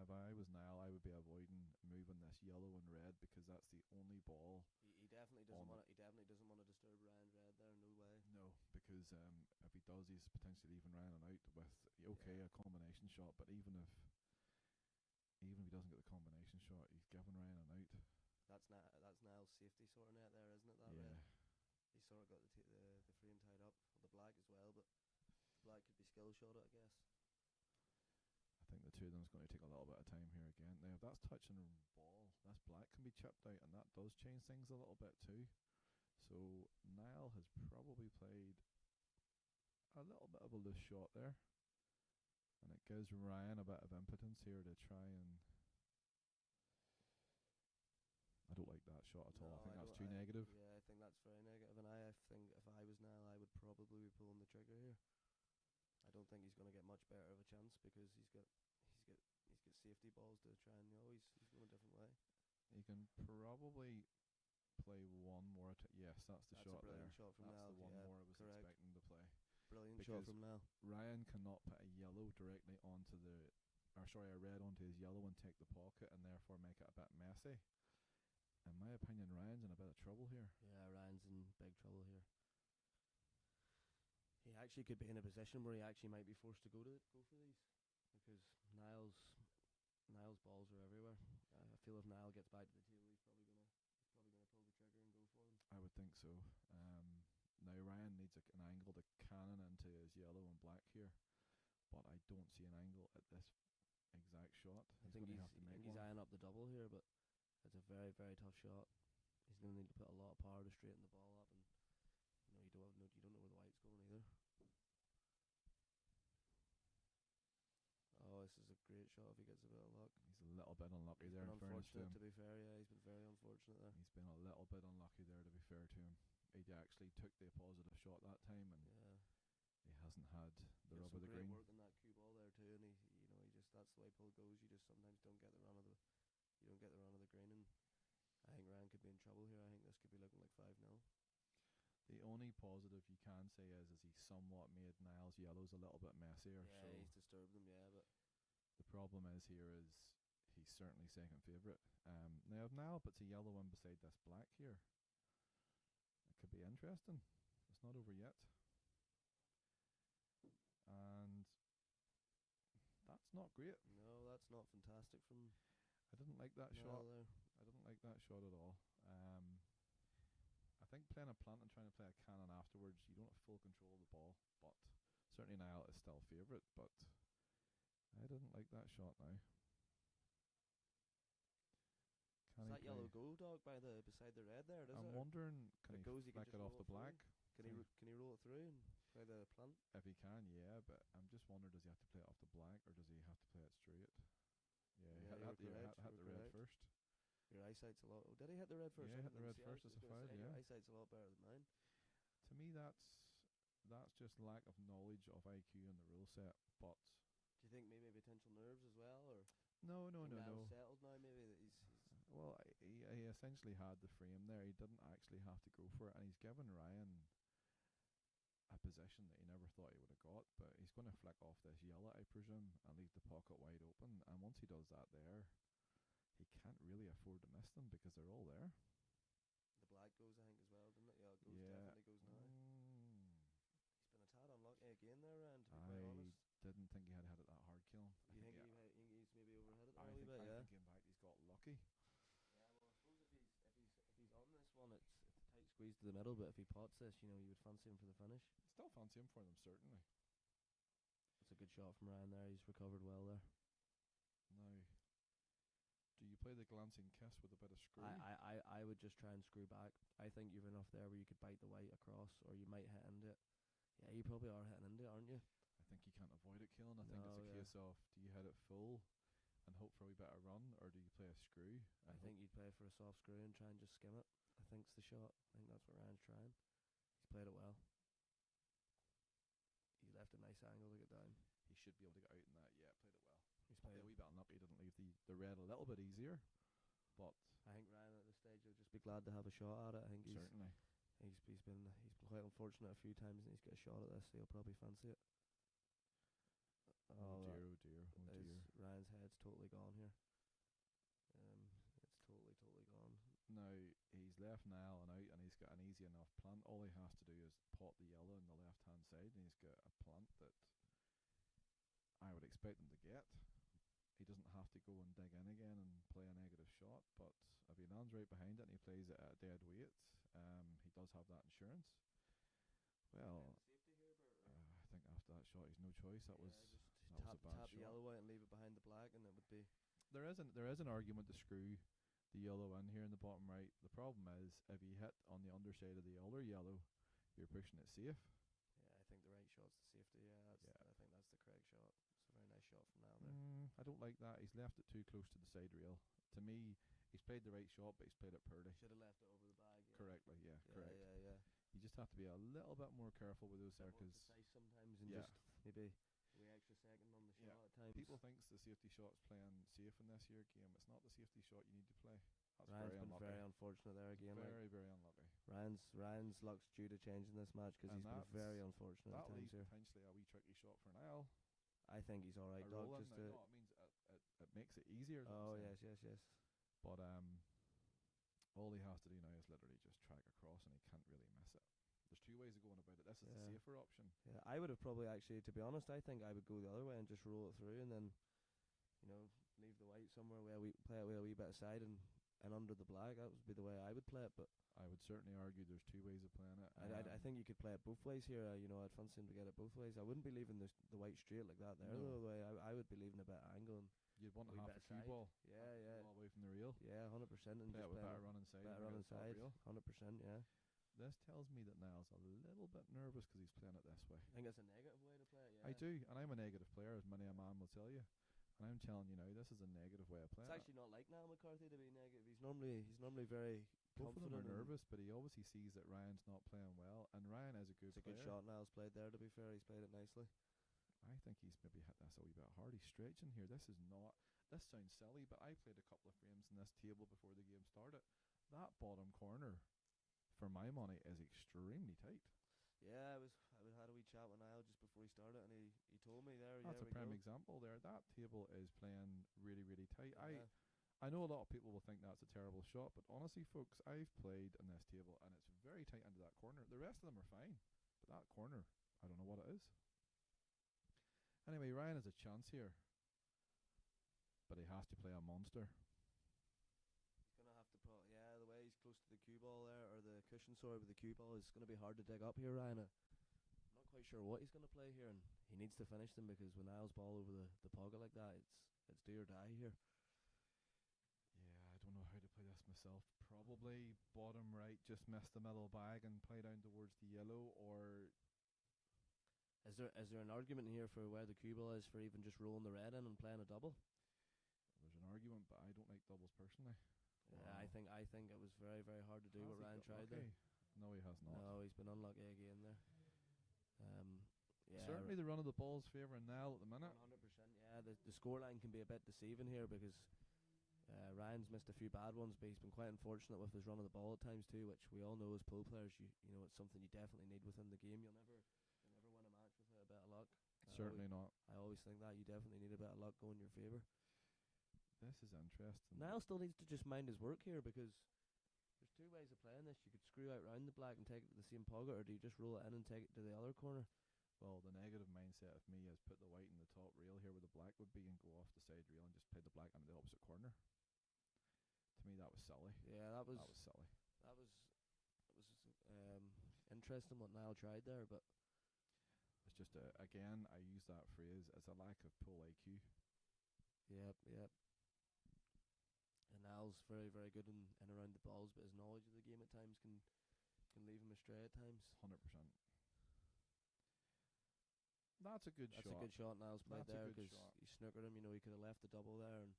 If I was Niall, I would be avoiding moving this yellow and red, because that's the only ball. He definitely doesn't want. He definitely doesn't want to disturb Ryan's Red there. No way. No, because if he does, he's potentially leaving Ryan out with a combination shot. But even if he doesn't get the combination shot, he's giving Ryan an out. That's Niall's safety sort of net there, isn't it? That yeah. Red. He sort of got the frame tied up. The black as well, but the black could be skill shot it, I guess. I think the two of them is going to take a little bit of time here again. Now, if that's touching ball, this black can be chipped out, and that does change things a little bit too. So Niall has probably played a little bit of a loose shot there, and it gives Ryan a bit of impotence here to try and. I don't like that shot at all. I think that's too negative. Yeah, I think that's very negative, and I think if I was Niall, I would probably be pulling the trigger here. I don't think he's going to get much better of a chance, because he's got safety balls to try and he's going a different way. He can probably play one more. Yes, that's the shot there. That's a brilliant shot from Niall. That's the one more I was correct. expecting to play. Brilliant shot from Niall. Ryan cannot put a yellow directly onto a red onto his yellow and take the pocket, and therefore make it a bit messy. In my opinion, Ryan's in a bit of trouble here. Yeah, Ryan's in big trouble here. He actually could be in a position where he actually might be forced to go for these, because Niall's balls are everywhere. I feel if Niall gets back to the table, he's probably gonna pull the trigger and go for them. I would think so. Now Ryan needs an angle to cannon into his yellow and black here, but I don't see an angle at this exact shot. I think he's eyeing up the double here, but it's a very, very tough shot. He's going to need to put a lot of power to straighten the ball up, and you don't know where the white's going either. Oh, this is a great shot if he gets a bit of luck. He's a little bit unlucky there. In fairness to him, to be fair, yeah, he's been very unfortunate there. He's been a little bit unlucky there, to be fair to him. He actually took the positive shot that time, and he hasn't had the rub of the green. Great work on that cue ball there too, and he just that's the way pull goes. You just sometimes don't get the run of the green, and I think Ryan could be in trouble here. I think this could be looking like 5-0. The only positive you can say is he somewhat made Niall's yellows a little bit messier. Yeah, so he's disturbed them. Yeah, but the problem is he's certainly second favourite. Now if Niall puts a yellow one beside this black here, it could be interesting. It's not over yet, and that's not great. No, that's not fantastic from. I didn't like that shot. There. I didn't like that shot at all. I think playing a plant and trying to play a cannon afterwards, you don't have full control of the ball. But certainly Niall is still favourite. But I didn't like that shot now. Can Is he that yellow play? goal dog beside the red there? Does I'm it? wondering, If can it he goes, you can flick just it off roll the it through. black? Can he roll it through and play the plant? If he can, yeah, but I'm just wondering, does he have to play it off the black or does he have to play it straight? Yeah, he Yeah, hit you were the red correct. first. Your eyesight's a lot. Oh, did he hit the red first? Yeah, I hit the didn't red see. first I as was a gonna foul, say, yeah. your eyesight's a lot better than mine. To me, that's just lack of knowledge of IQ in the rule set. But Do you think maybe potential nerves as well, or no. Niall's settled now? Maybe that he's Well, he essentially had the frame there. He didn't actually have to go for it, and he's given Ryan a position that he never thought he would have got. But he's going to flick off this yellow, I presume, and leave the pocket wide open. And once he does that there, he can't really afford to miss them because they're all there. the black goes, I think, as well, didn't it? Yeah, it goes, Yeah. definitely goes now. He's been a tad unlucky again there, Ryan. To be quite I honest, didn't think he had had it that hard, Killen. you think he's maybe overhit it there I a wee think bit? Yeah. thinking back, he's got lucky. Yeah, well, I suppose if he's on this one, it's a tight squeeze to the middle. But if he pots this, you would fancy him for the finish. Still fancy him for them, certainly. That's a good shot from Ryan there. He's recovered well there. Now, do you play the glancing kiss with a bit of screw? I would just try and screw back. I think you've enough there where you could bite the white across, or you might hit into it. Yeah, you probably are hitting into it, aren't you? I think you can't avoid it, Killen. I think No, it's a yeah. case of, do you hit it full and hope for a wee bit of run, or do you play a screw? I think you'd play for a soft screw and try and just skim it. I think's the shot. I think that's what Ryan's trying. He's played it well. He's left a nice angle to get down. he should be able to get out in that. Yeah, played it well. He's Probably played. a wee bit unlucky. He didn't leave the red a little bit easier, but I think Ryan at this stage will just be glad to have a shot at it. I think certainly. he's been quite unfortunate a few times, and he's got a shot at this, so he'll probably fancy it. Oh dear, Ryan's head's totally gone here. It's totally gone. Now, he's left Niall and out, and he's got an easy enough plant. All he has to do is pot the yellow on the left-hand side, and he's got a plant that I would expect him to get. He doesn't have to go and dig in again and play a negative shot, but if he lands right behind it and he plays it at a dead weight, he does have that insurance. Well, I think after that shot, he's no choice. That was a bad tap shot. the yellow out and leave it behind the black, and it would be. There is an argument to screw the yellow in here in the bottom right. The problem is if you hit on the underside of the other yellow, you're pushing it safe. Yeah, I think the right shot's the safety. Yeah, I think that's the correct shot. It's a very nice shot from Niall there. I don't like that. He's left it too close to the side rail. To me, he's played the right shot, but he's played it poorly. Should have left it over the bag. Yeah. Correctly, yeah, correct. Yeah. You just have to be a little bit more careful with those there, because precise sometimes, and yeah. just maybe wee extra second on the shot at times. people thinks the safety shot's playing safe in this year game. It's not the safety shot you need to play. That's Ryan's very been unlucky. very unfortunate there again. Very unlucky. Ryan's luck's due to change in this match because And he's been very unfortunate at That times leaves here. potentially a wee tricky shot for Niall. I think he's all right, A dog. roll in, Just no, to. it means it makes it easier. is what Oh I'm saying. yes. But all he has to do now is literally just track across, and he can't really miss it. There's two ways of going about it. This is the Yeah. safer option. Yeah, I would have probably actually, to be honest, I think I would go the other way and just roll it through, and then, leave the white somewhere where we play it with a wee bit aside and under the black. That would be the way I would play it. But I would certainly argue there's two ways of playing it. I think you could play it both ways here. I'd fancy him to get it both ways. I wouldn't be leaving the white straight like that there. No. Though, the way I would be leaving a bit of angle. And You'd want to wee have bit a cue aside. ball. Yeah. All the way from the reel. Yeah, 100%. And Play it just with play better run inside. better run inside. 100%. Yeah. This tells me that Niall's a little bit nervous because he's playing it this way. I think it's a negative way to play it. Yeah. I do, and I'm a negative player, as many a man will tell you. And I'm telling you now, this is a negative way of It's playing. actually not like Niall McCarthy to be negative. He's normally very Both of them confident are and nervous, but he obviously sees that Ryan's not playing well, and Ryan is a good It's a player. good shot Niall's played there, to be fair. He's played it nicely. I think he's maybe hit this a wee bit hard. He's stretching here. This sounds silly, but I played a couple of frames in this table before the game started. That bottom corner, for my money, is extremely tight. Yeah, I had a wee chat with Niall just before he started, and he told me there. That's yeah, a prime example there. That table is playing really tight. Yeah. I know a lot of people will think that's a terrible shot, but honestly, folks, I've played in this table, and it's very tight into that corner. The rest of them are fine, but that corner, I don't know what it is. Anyway, Ryan has a chance here, but he has to play a monster. He's gonna have to the way he's close to the cue ball there, or the cushion, sorry, with the cue ball, is gonna be hard to dig up here, Ryan. I'm not quite sure what he's gonna play here, and he needs to finish them because when Niall's ball over the pocket like that, it's do or die here. Yeah, I don't know how to play this myself. Probably bottom right, just missed the middle bag and play down towards the yellow, or Is there an argument here for where the cue ball is for even just rolling the red in and playing a double? there's an argument, but I don't like doubles personally. Yeah, I think it was very very hard to do Has what he Ryan got tried there. lucky? No, he has not. No, he's been unlucky again there. Yeah, Certainly the run of the ball's favouring Niall at the minute. 100%. Yeah, the scoreline can be a bit deceiving here because Ryan's missed a few bad ones, but he's been quite unfortunate with his run of the ball at times too, which we all know as pool players, you know, it's something you definitely need within the game. You'll never win a match without a bit of luck. Certainly not. I always think that you definitely need a bit of luck going in your favour. This is interesting. Niall still needs to just mind his work here because there's two ways of playing this. You could screw out round the black and take it to the same pocket, or do you just roll it in and take it to the other corner? Well, the negative mindset of me is put the white in the top rail here where the black would be and go off the side rail and just play the black into the opposite corner. To me, that was silly. Yeah, that was silly. That was interesting what Niall tried there, but It's just again, I use that phrase as a lack of pool IQ. yep. And Niall's very very good in around the balls, but his knowledge of the game at times can leave him astray at times. 100%. That's a good That's shot. a good shot Niall's played That's a there good because shot. he snookered him. You know, he could have left the double there, and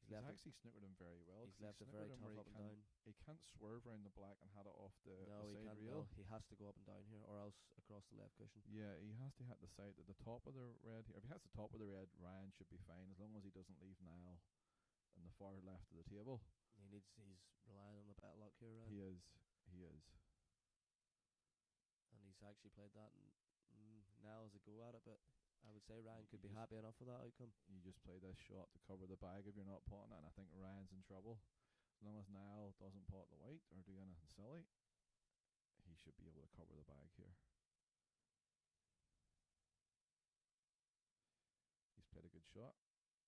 He's actually snookered him very well. he's 'cause left he it very snookered him tough where up and down. he can't swerve around the black and had it off the No, he side can't. rail. No, he has to go up and down here, or else across the left cushion. Yeah, he has to hit the side at the top of the red here. If he hits the top of the red, Ryan should be fine as long as he doesn't leave Niall in the far left of the table. He's relying on a bit of luck here, Ryan. He is. And he's actually played that, and Niall has a go at it, but I would say Ryan could be Yes. happy enough with that outcome. You just play this shot to cover the bag if you're not potting it, and I think Ryan's in trouble. As long as Niall doesn't pot the white or do anything silly, he should be able to cover the bag here. He's played a good shot.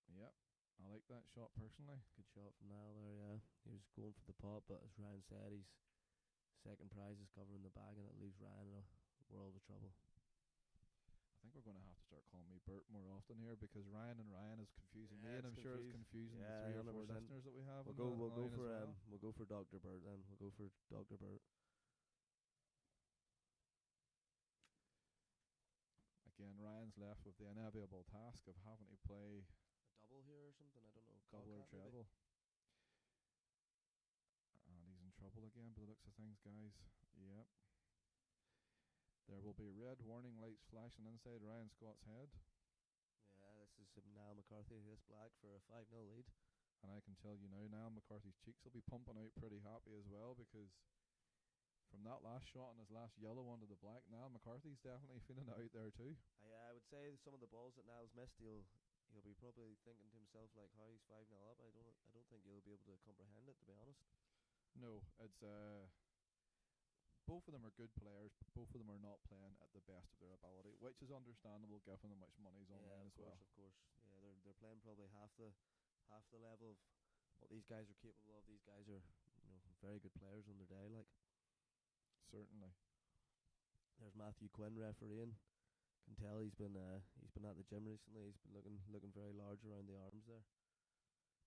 Yep, I like that shot personally. Good shot from Niall there, yeah. He was going for the pot, but as Ryan said, his second prize is covering the bag, and it leaves Ryan in a world of trouble. I think we're going to have to start calling me Bert more often here because Ryan is confusing me, Yeah, and I'm it's sure it's confused. confusing Yeah, the 3 or 4 100%. listeners that we have. We'll on go the line as well. we'll go for Dr. Bert then. We'll go for Dr. Bert. Again, Ryan's left with the inevitable task of having to play A double here or something, I don't know. double or Cockhat maybe? treble. And he's in trouble again by the looks of things, guys. Yep. There will be red warning lights flashing inside Ryan Scott's head. Yeah, this is Niall McCarthy, this black for a 5-0 lead. And I can tell you now, Niall McCarthy's cheeks will be pumping out pretty happy as well because from that last shot and his last yellow onto the black, Niall McCarthy's definitely feeling it out there too. I would say some of the balls that Niall's missed, he'll be probably thinking to himself like, how he's 5-0 up. I don't think he'll be able to comprehend it, to be honest. No, it's both of them are good players, but both of them are not playing at the best of their ability, which is understandable given how much money's on line as well. Of course. Yeah, they're playing probably half the level of what these guys are capable of. These guys are, very good players on their day. Like, certainly. there's Matthew Quinn refereeing. Can tell he's been at the gym recently. He's been looking very large around the arms there.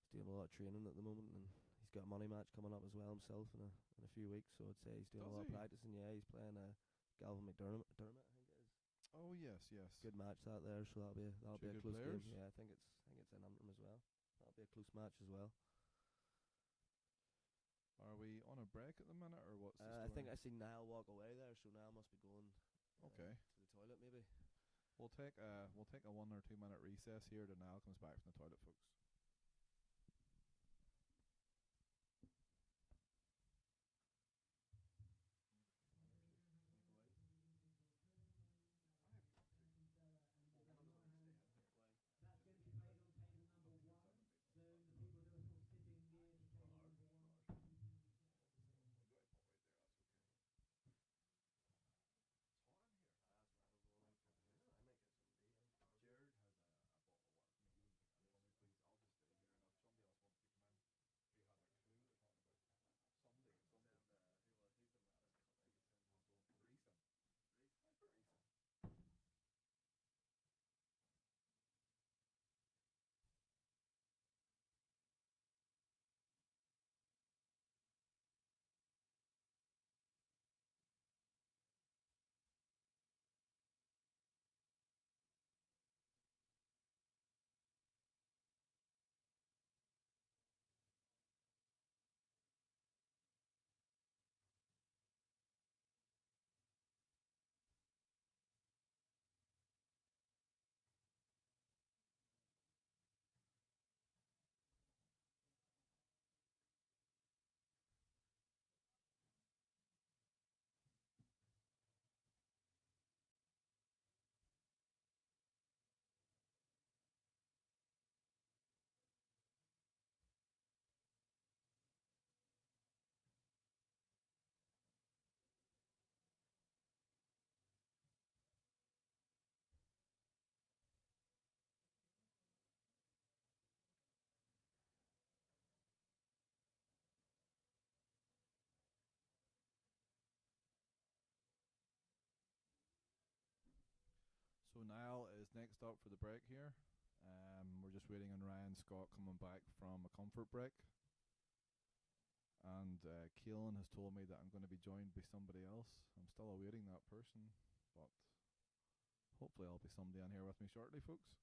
He's doing a lot of training at the moment, and he's got a money match coming up as well himself in a few weeks. So I'd say he's doing a lot of practicing. Yeah, he's playing Galvin McDermott, I think it is. Oh yes. Good match that there. So that'll be a Two good close players. game. Yeah, I think it's in Antrim as well. That'll be a close match as well. Are we on a break at the minute, or what's the I story? think I see Niall walk away there, so Niall must be going Okay. to the toilet maybe. We'll take a 1 or 2 minute recess here till Niall comes back from the toilet, folks. Niall is next up for the break here. We're just waiting on Ryan Scott coming back from a comfort break. And Keelan has told me that I'm going to be joined by somebody else. I'm still awaiting that person, but hopefully I'll be somebody on here with me shortly, folks.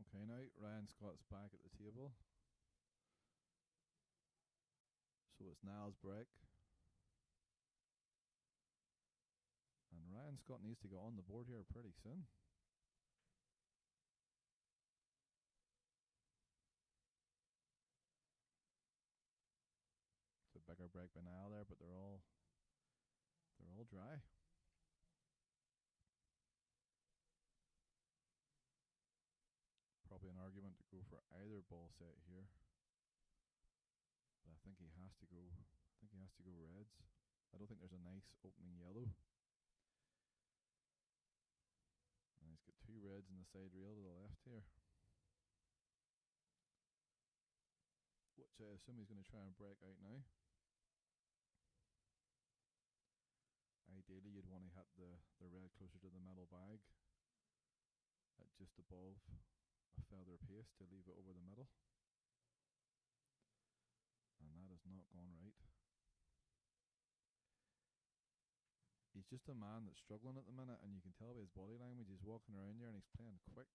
Okay, now Ryan Scott's back at the table. So it's Niall's break. And Ryan Scott needs to get on the board here pretty soon. It's a bigger break by Niall there, but they're all dry. Probably an argument to go for either ball set here. But I think he has to go. I think he has to go reds. I don't think there's a nice opening yellow. And he's got two reds in the side rail to the left here, which I assume he's going to try and break out now. Ideally, you'd want to hit the red closer to the middle bag at just above a feather pace to leave it over the middle. And that has not gone right. He's just a man that's struggling at the minute, and you can tell by his body language. He's walking around there and he's playing quick.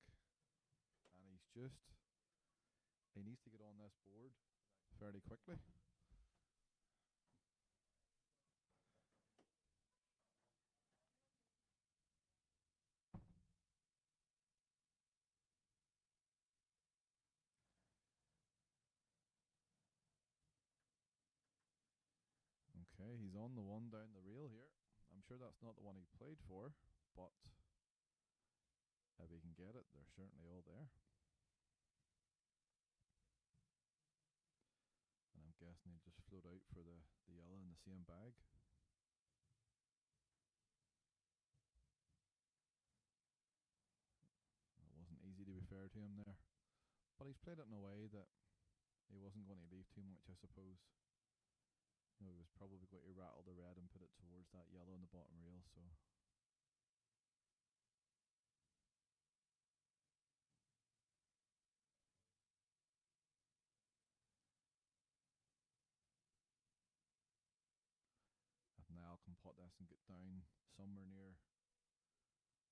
And he needs to get on this board fairly quickly. Okay, he's on the one down the rail here. I'm sure that's not the one he played for, but if he can get it, they're certainly all there. And I'm guessing he'll just float out for the yellow in the same bag. It wasn't easy, to be fair to him there. But he's played it in a way that he wasn't going to leave too much, I suppose. He was probably going to rattle the red and put it towards that yellow in the bottom rail, so. If Niall can pot this and get down somewhere near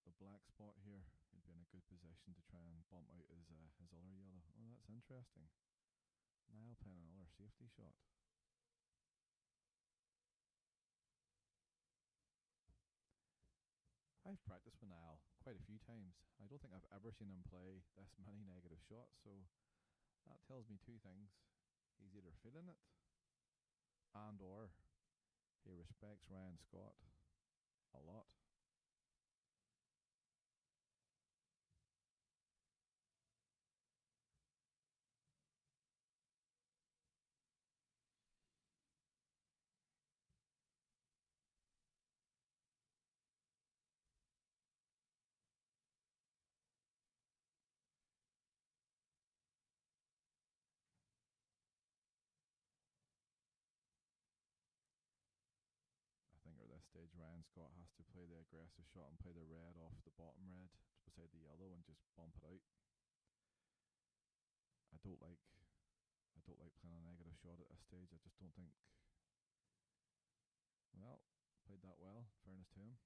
the black spot here, he'd be in a good position to try and bump out his other yellow. Oh, that's interesting. Niall playing another safety shot. I've practiced with Niall quite a few times. I don't think I've ever seen him play this many negative shots, so that tells me two things. He's either feeling it, and or he respects Ryan Scott a lot. I think at this stage Ryan Scott has to play the aggressive shot and play the red off the bottom red beside the yellow and just bump it out. I don't like playing a negative shot at this stage. I just don't think. Well, played that well. Fairness to him.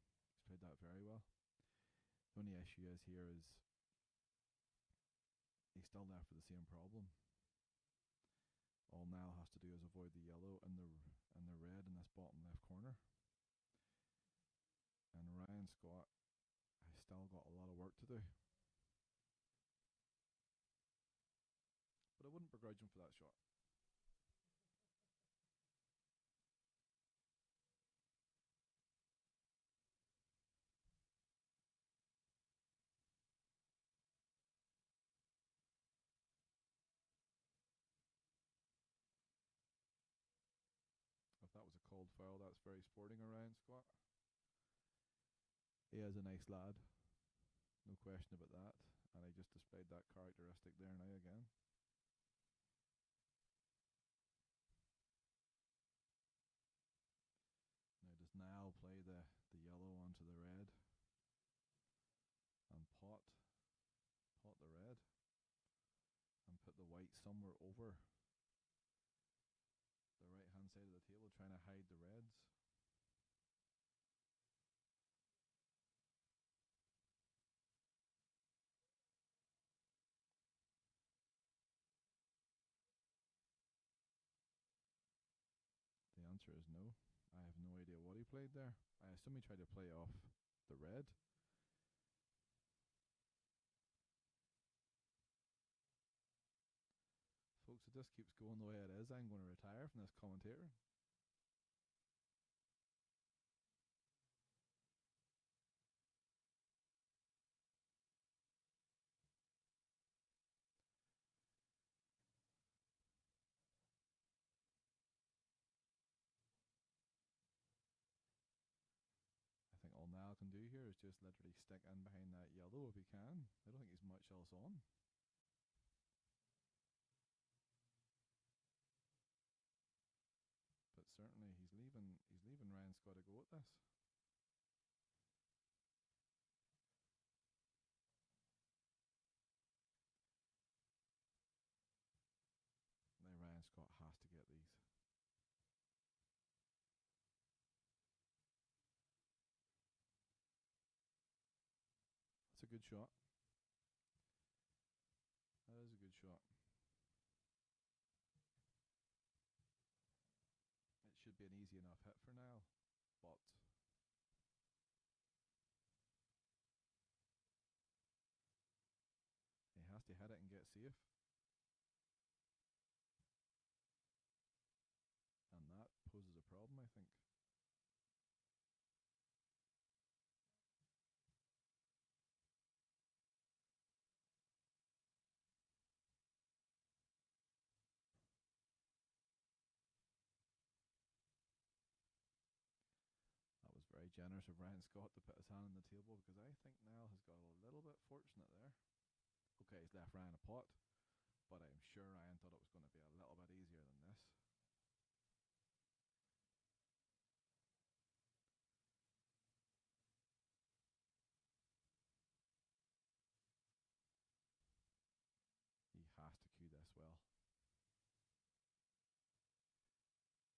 played that very well. The only issue is here is he's still left with the same problem. All Niall has to do is avoid the yellow and the red in this bottom left corner. And Ryan Scott has still got a lot of work to do. But I wouldn't begrudge him for that shot. If that was a cold foul, that's very sporting of Ryan Scott. He is a nice lad, no question about that, and he just displayed that characteristic there now again. Now does Niall play the yellow onto the red and pot the red and put the white somewhere over the right hand side of the table, trying to hide the reds? The answer is no. I have no idea what he played there. I assume he tried to play off the red. Folks, if this keeps going the way it is, I'm going to retire from this commentator. I think all Niall can do here is just literally stick in behind that yellow if he can. I don't think he's much else on. But certainly he's leaving Ryan Scott to go at this. Now Ryan Scott has to get these. That's a good shot. That is a good shot. It should be an easy enough hit for Niall, but he has to hit it and get safe. And that poses a problem, I think. That was very generous of Ryan Scott to put his hand on the table, because I think Niall has got a little bit fortunate there. Okay, he's left Ryan a pot, but I'm sure Ryan thought it was going to be a little bit easier than this. He has to cue this well.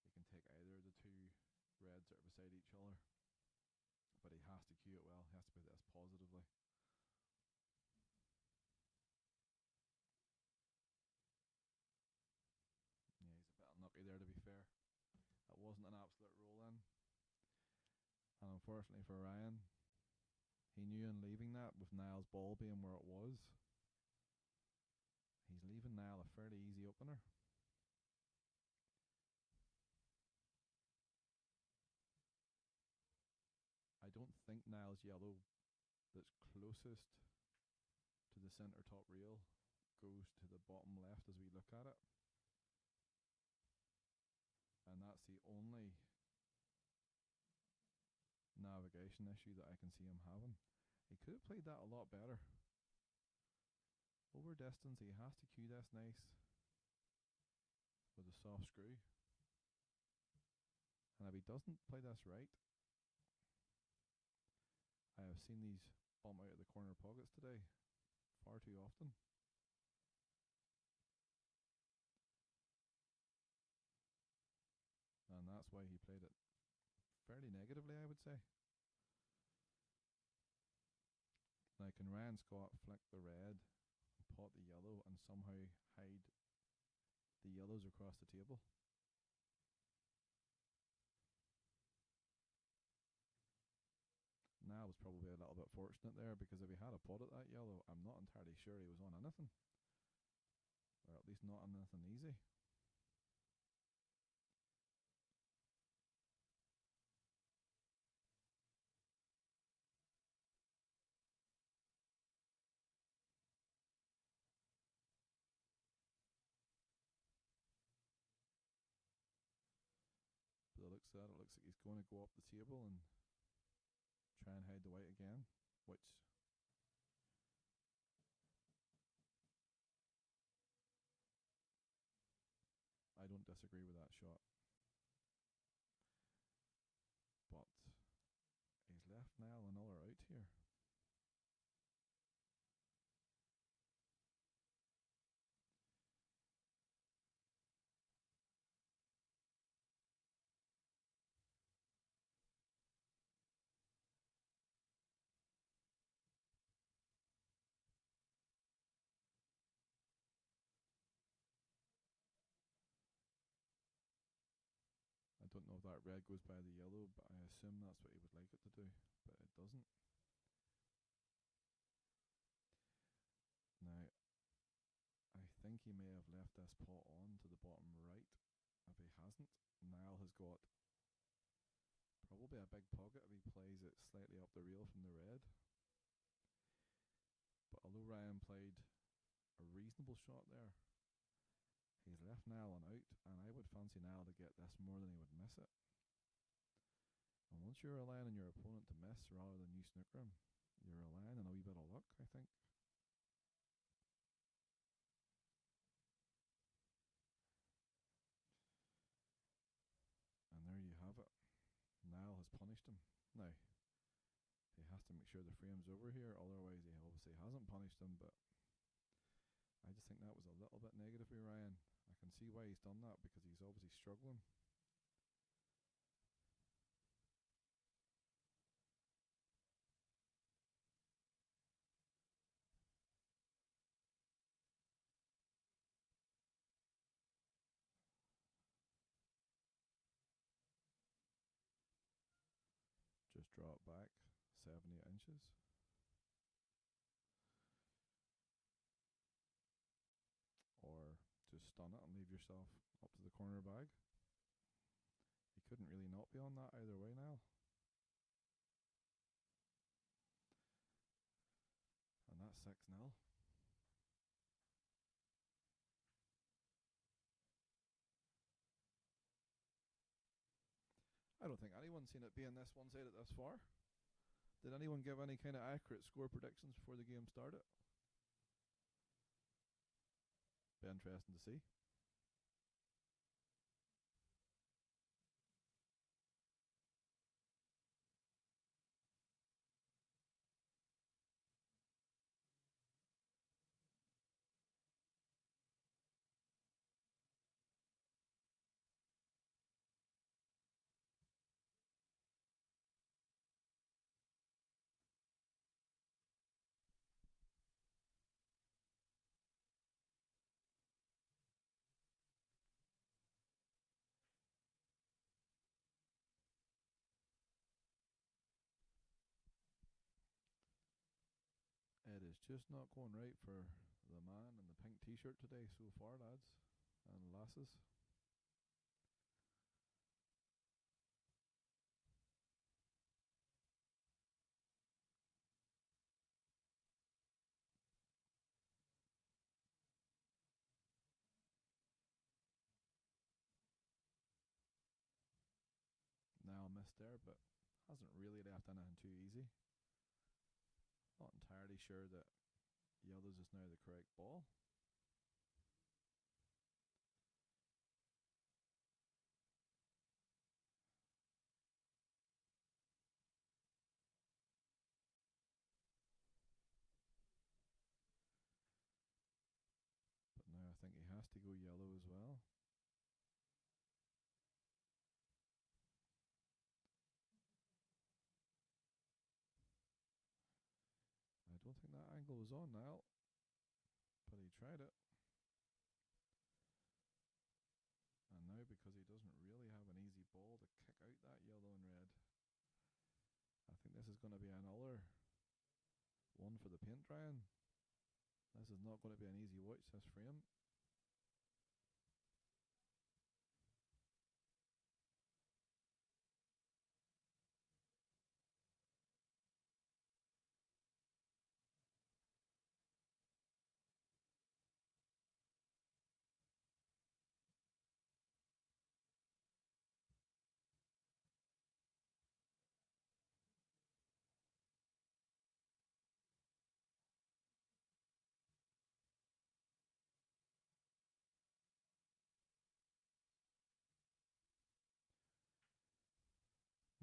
He can take either of the two reds that are beside each other, but he has to cue it well. He has to put this positively. Yeah, he's a bit unlucky there, to be fair. That wasn't an absolute roll-in. And unfortunately for Ryan, he knew in leaving that, with Niall's ball being where it was, he's leaving Niall a fairly easy opener. I don't think Niall's yellow that's closest to the centre top rail goes to the bottom left as we look at it. And that's the only navigation issue that I can see him having. He could have played that a lot better. Over distance, he has to cue this nice with a soft screw. And if he doesn't play this right, I have seen these bump out of the corner pockets today far too often. And that's why he played it fairly negatively, I would say. Now, can Ryan Scott flick the red and pot the yellow and somehow hide the yellows across the table? Niall was probably a little bit fortunate there, because if he had a pot at that yellow, I'm not entirely sure he was on anything. Or at least not on anything easy. But it looks like he's going to go up the table and try and hide the white again, which I don't disagree with that shot. But he's left Niall another out here. I don't know if that red goes by the yellow, but I assume that's what he would like it to do, but it doesn't. Now, I think he may have left this pot on to the bottom right. If he hasn't, Niall has got probably a big pocket if he plays it slightly up the reel from the red. But although Ryan played a reasonable shot there, he's left Niall on out, and I would fancy Niall to get this more than he would miss it. And once you're relying on your opponent to miss rather than you snooker him, you're relying on a wee bit of luck, I think. And there you have it. Niall has punished him. Now, he has to make sure the frame's over here, otherwise he obviously hasn't punished him, but I just think that was a little bit negative with Ryan. I can see why he's done that, because he's obviously struggling. Just draw it back 7-8 inches. Or just stun it and leave yourself up to the corner bag. You couldn't really not be on that either way now. And that's 6-0. I don't think anyone's seen it being this one-sided this far. Did anyone give any kind of accurate score predictions before the game started? Be interesting to see. It is just not going right for the man in the pink t-shirt today so far, lads and lasses. Now missed there, but hasn't really left anything too easy. Not entirely sure that yellows is now the correct ball. But now I think he has to go yellow as well. I don't angle was on Niall, but he tried it. And now, because he doesn't really have an easy ball to kick out that yellow and red, I think this is going to be another one for the paint drying. This is not going to be an easy watch, this frame.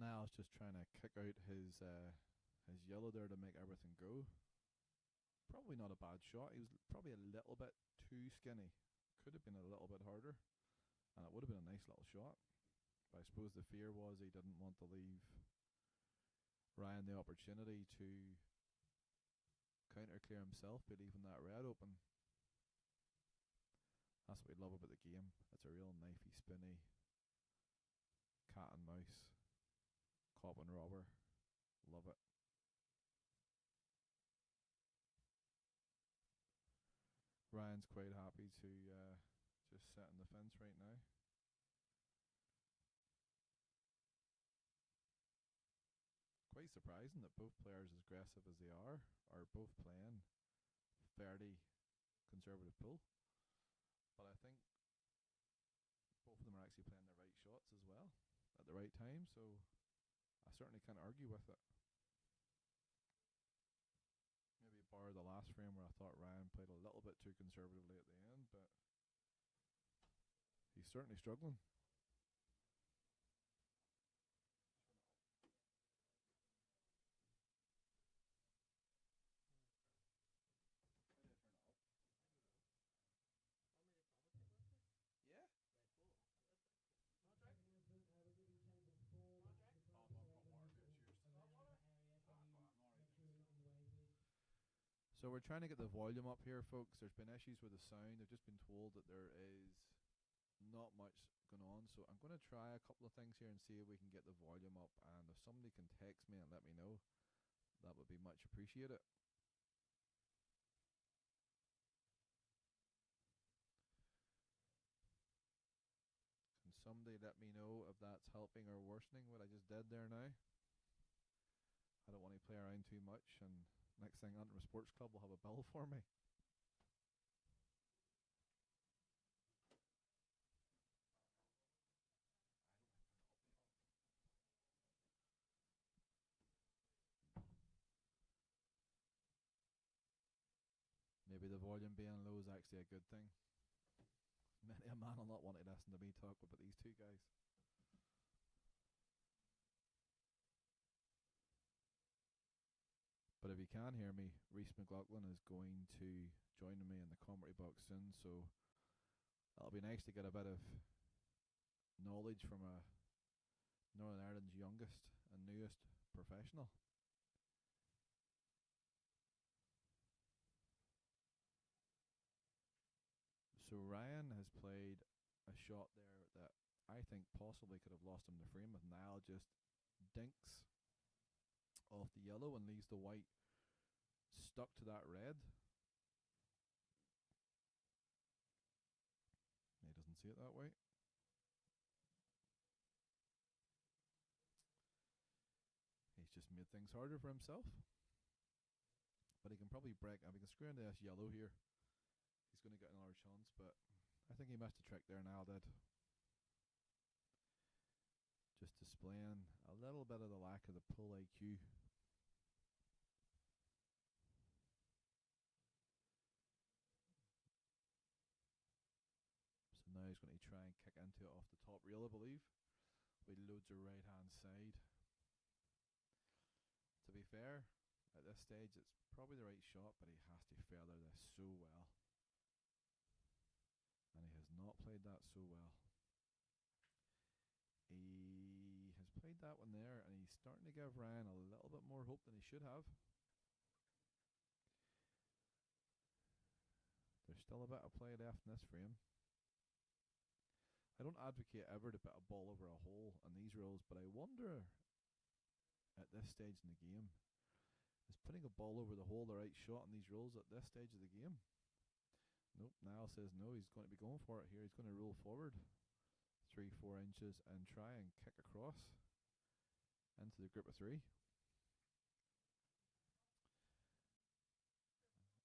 Niall's just trying to kick out his yellow there to make everything go. Probably not a bad shot. He was probably a little bit too skinny. Could have been a little bit harder, and it would have been a nice little shot. But I suppose the fear was he didn't want to leave Ryan the opportunity to counter clear himself by leaving that red open. That's what we love about the game. It's a real knifey, spinny cat and mouse, cop and robber. Love it. Ryan's quite happy to just sit in the fence right now. Quite surprising that both players, as aggressive as they are both playing fairly conservative pull. But I think both of them are actually playing the right shots as well at the right time, so I certainly can't argue with it. Maybe bar the last frame where I thought Ryan played a little bit too conservatively at the end, but he's certainly struggling. Yeah. So we're trying to get the volume up here, folks. There's been issues with the sound. I've just been told that there is not much going on. So I'm going to try a couple of things here and see if we can get the volume up. And if somebody can text me and let me know, that would be much appreciated. Can somebody let me know if that's helping or worsening what I just did there now? I don't want to play around too much, and next thing, Antrim Sports Club will have a bill for me. Maybe the volume being low is actually a good thing. Many a man will not want to listen to me talk about these two guys. But if you can hear me, Reese McLaughlin is going to join me in the commentary box soon, so it'll be nice to get a bit of knowledge from a Northern Ireland's youngest and newest professional. So Ryan has played a shot there that I think possibly could have lost him the frame, with Niall just dinks off the yellow and leaves the white stuck to that red. He doesn't see it that way. He's just made things harder for himself. But he can probably break. If he can screw into this yellow here, he's going to get another chance. But I think he missed a trick there, Niall did. Just displaying a little bit of the lack of the pull IQ. So now he's going to try and kick into it off the top rail, I believe, with loads of right hand side. To be fair, at this stage it's probably the right shot, but he has to feather this so well. And he has not played that so well. He has played that one there, and he's starting to give Ryan a little bit more hope than he should have. still a bit of play left in this frame. I don't advocate ever to put a ball over a hole on these rules, but I wonder at this stage in the game, is putting a ball over the hole the right shot on these rules at this stage of the game? Nope, Niall says no, he's going to be going for it here. He's going to roll forward 3-4 inches and try and kick across into the group of three.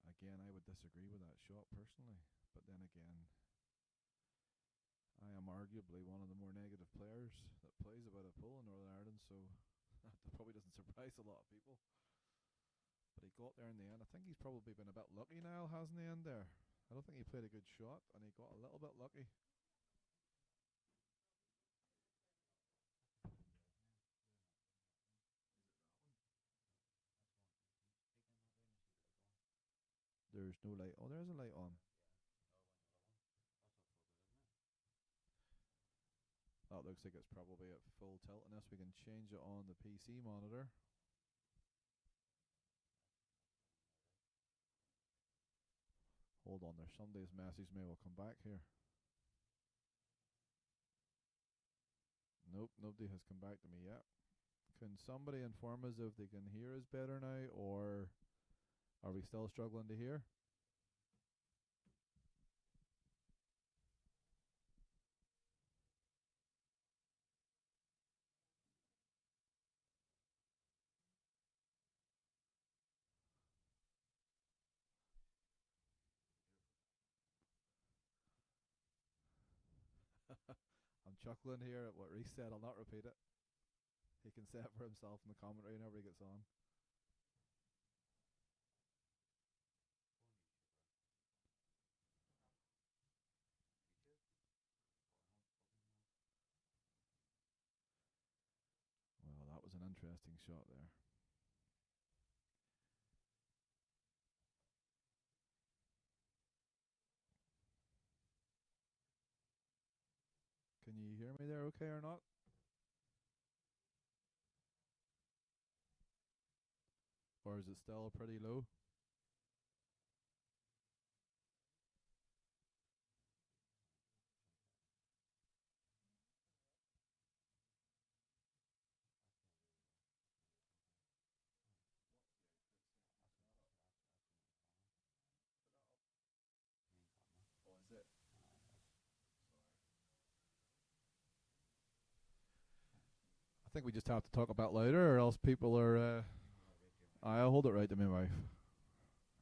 Again, I would disagree with that shot personally, but then again, I am arguably one of the more negative players that plays about a pull in Northern Ireland, so that probably doesn't surprise a lot of people. But he got there in the end. I think he's probably been a bit lucky, Niall has in the end there. I don't think he played a good shot, and he got a little bit lucky. There's no light. Oh, there's a light on. That looks like it's probably at full tilt, unless we can change it on the PC monitor. Hold on, there's somebody's message me. We'll come back here. Nope, nobody has come back to me yet. Can somebody inform us if they can hear us better now, or are we still struggling to hear? I'm chuckling here at what Reese said. I'll not repeat it. He can say it for himself in the commentary whenever he gets on. Well, that was an interesting shot there. Can you hear me there okay or not? Or is it still pretty low? Oh, is it? I think we just have to talk about louder, or else people are. I'll hold it right to my mouth.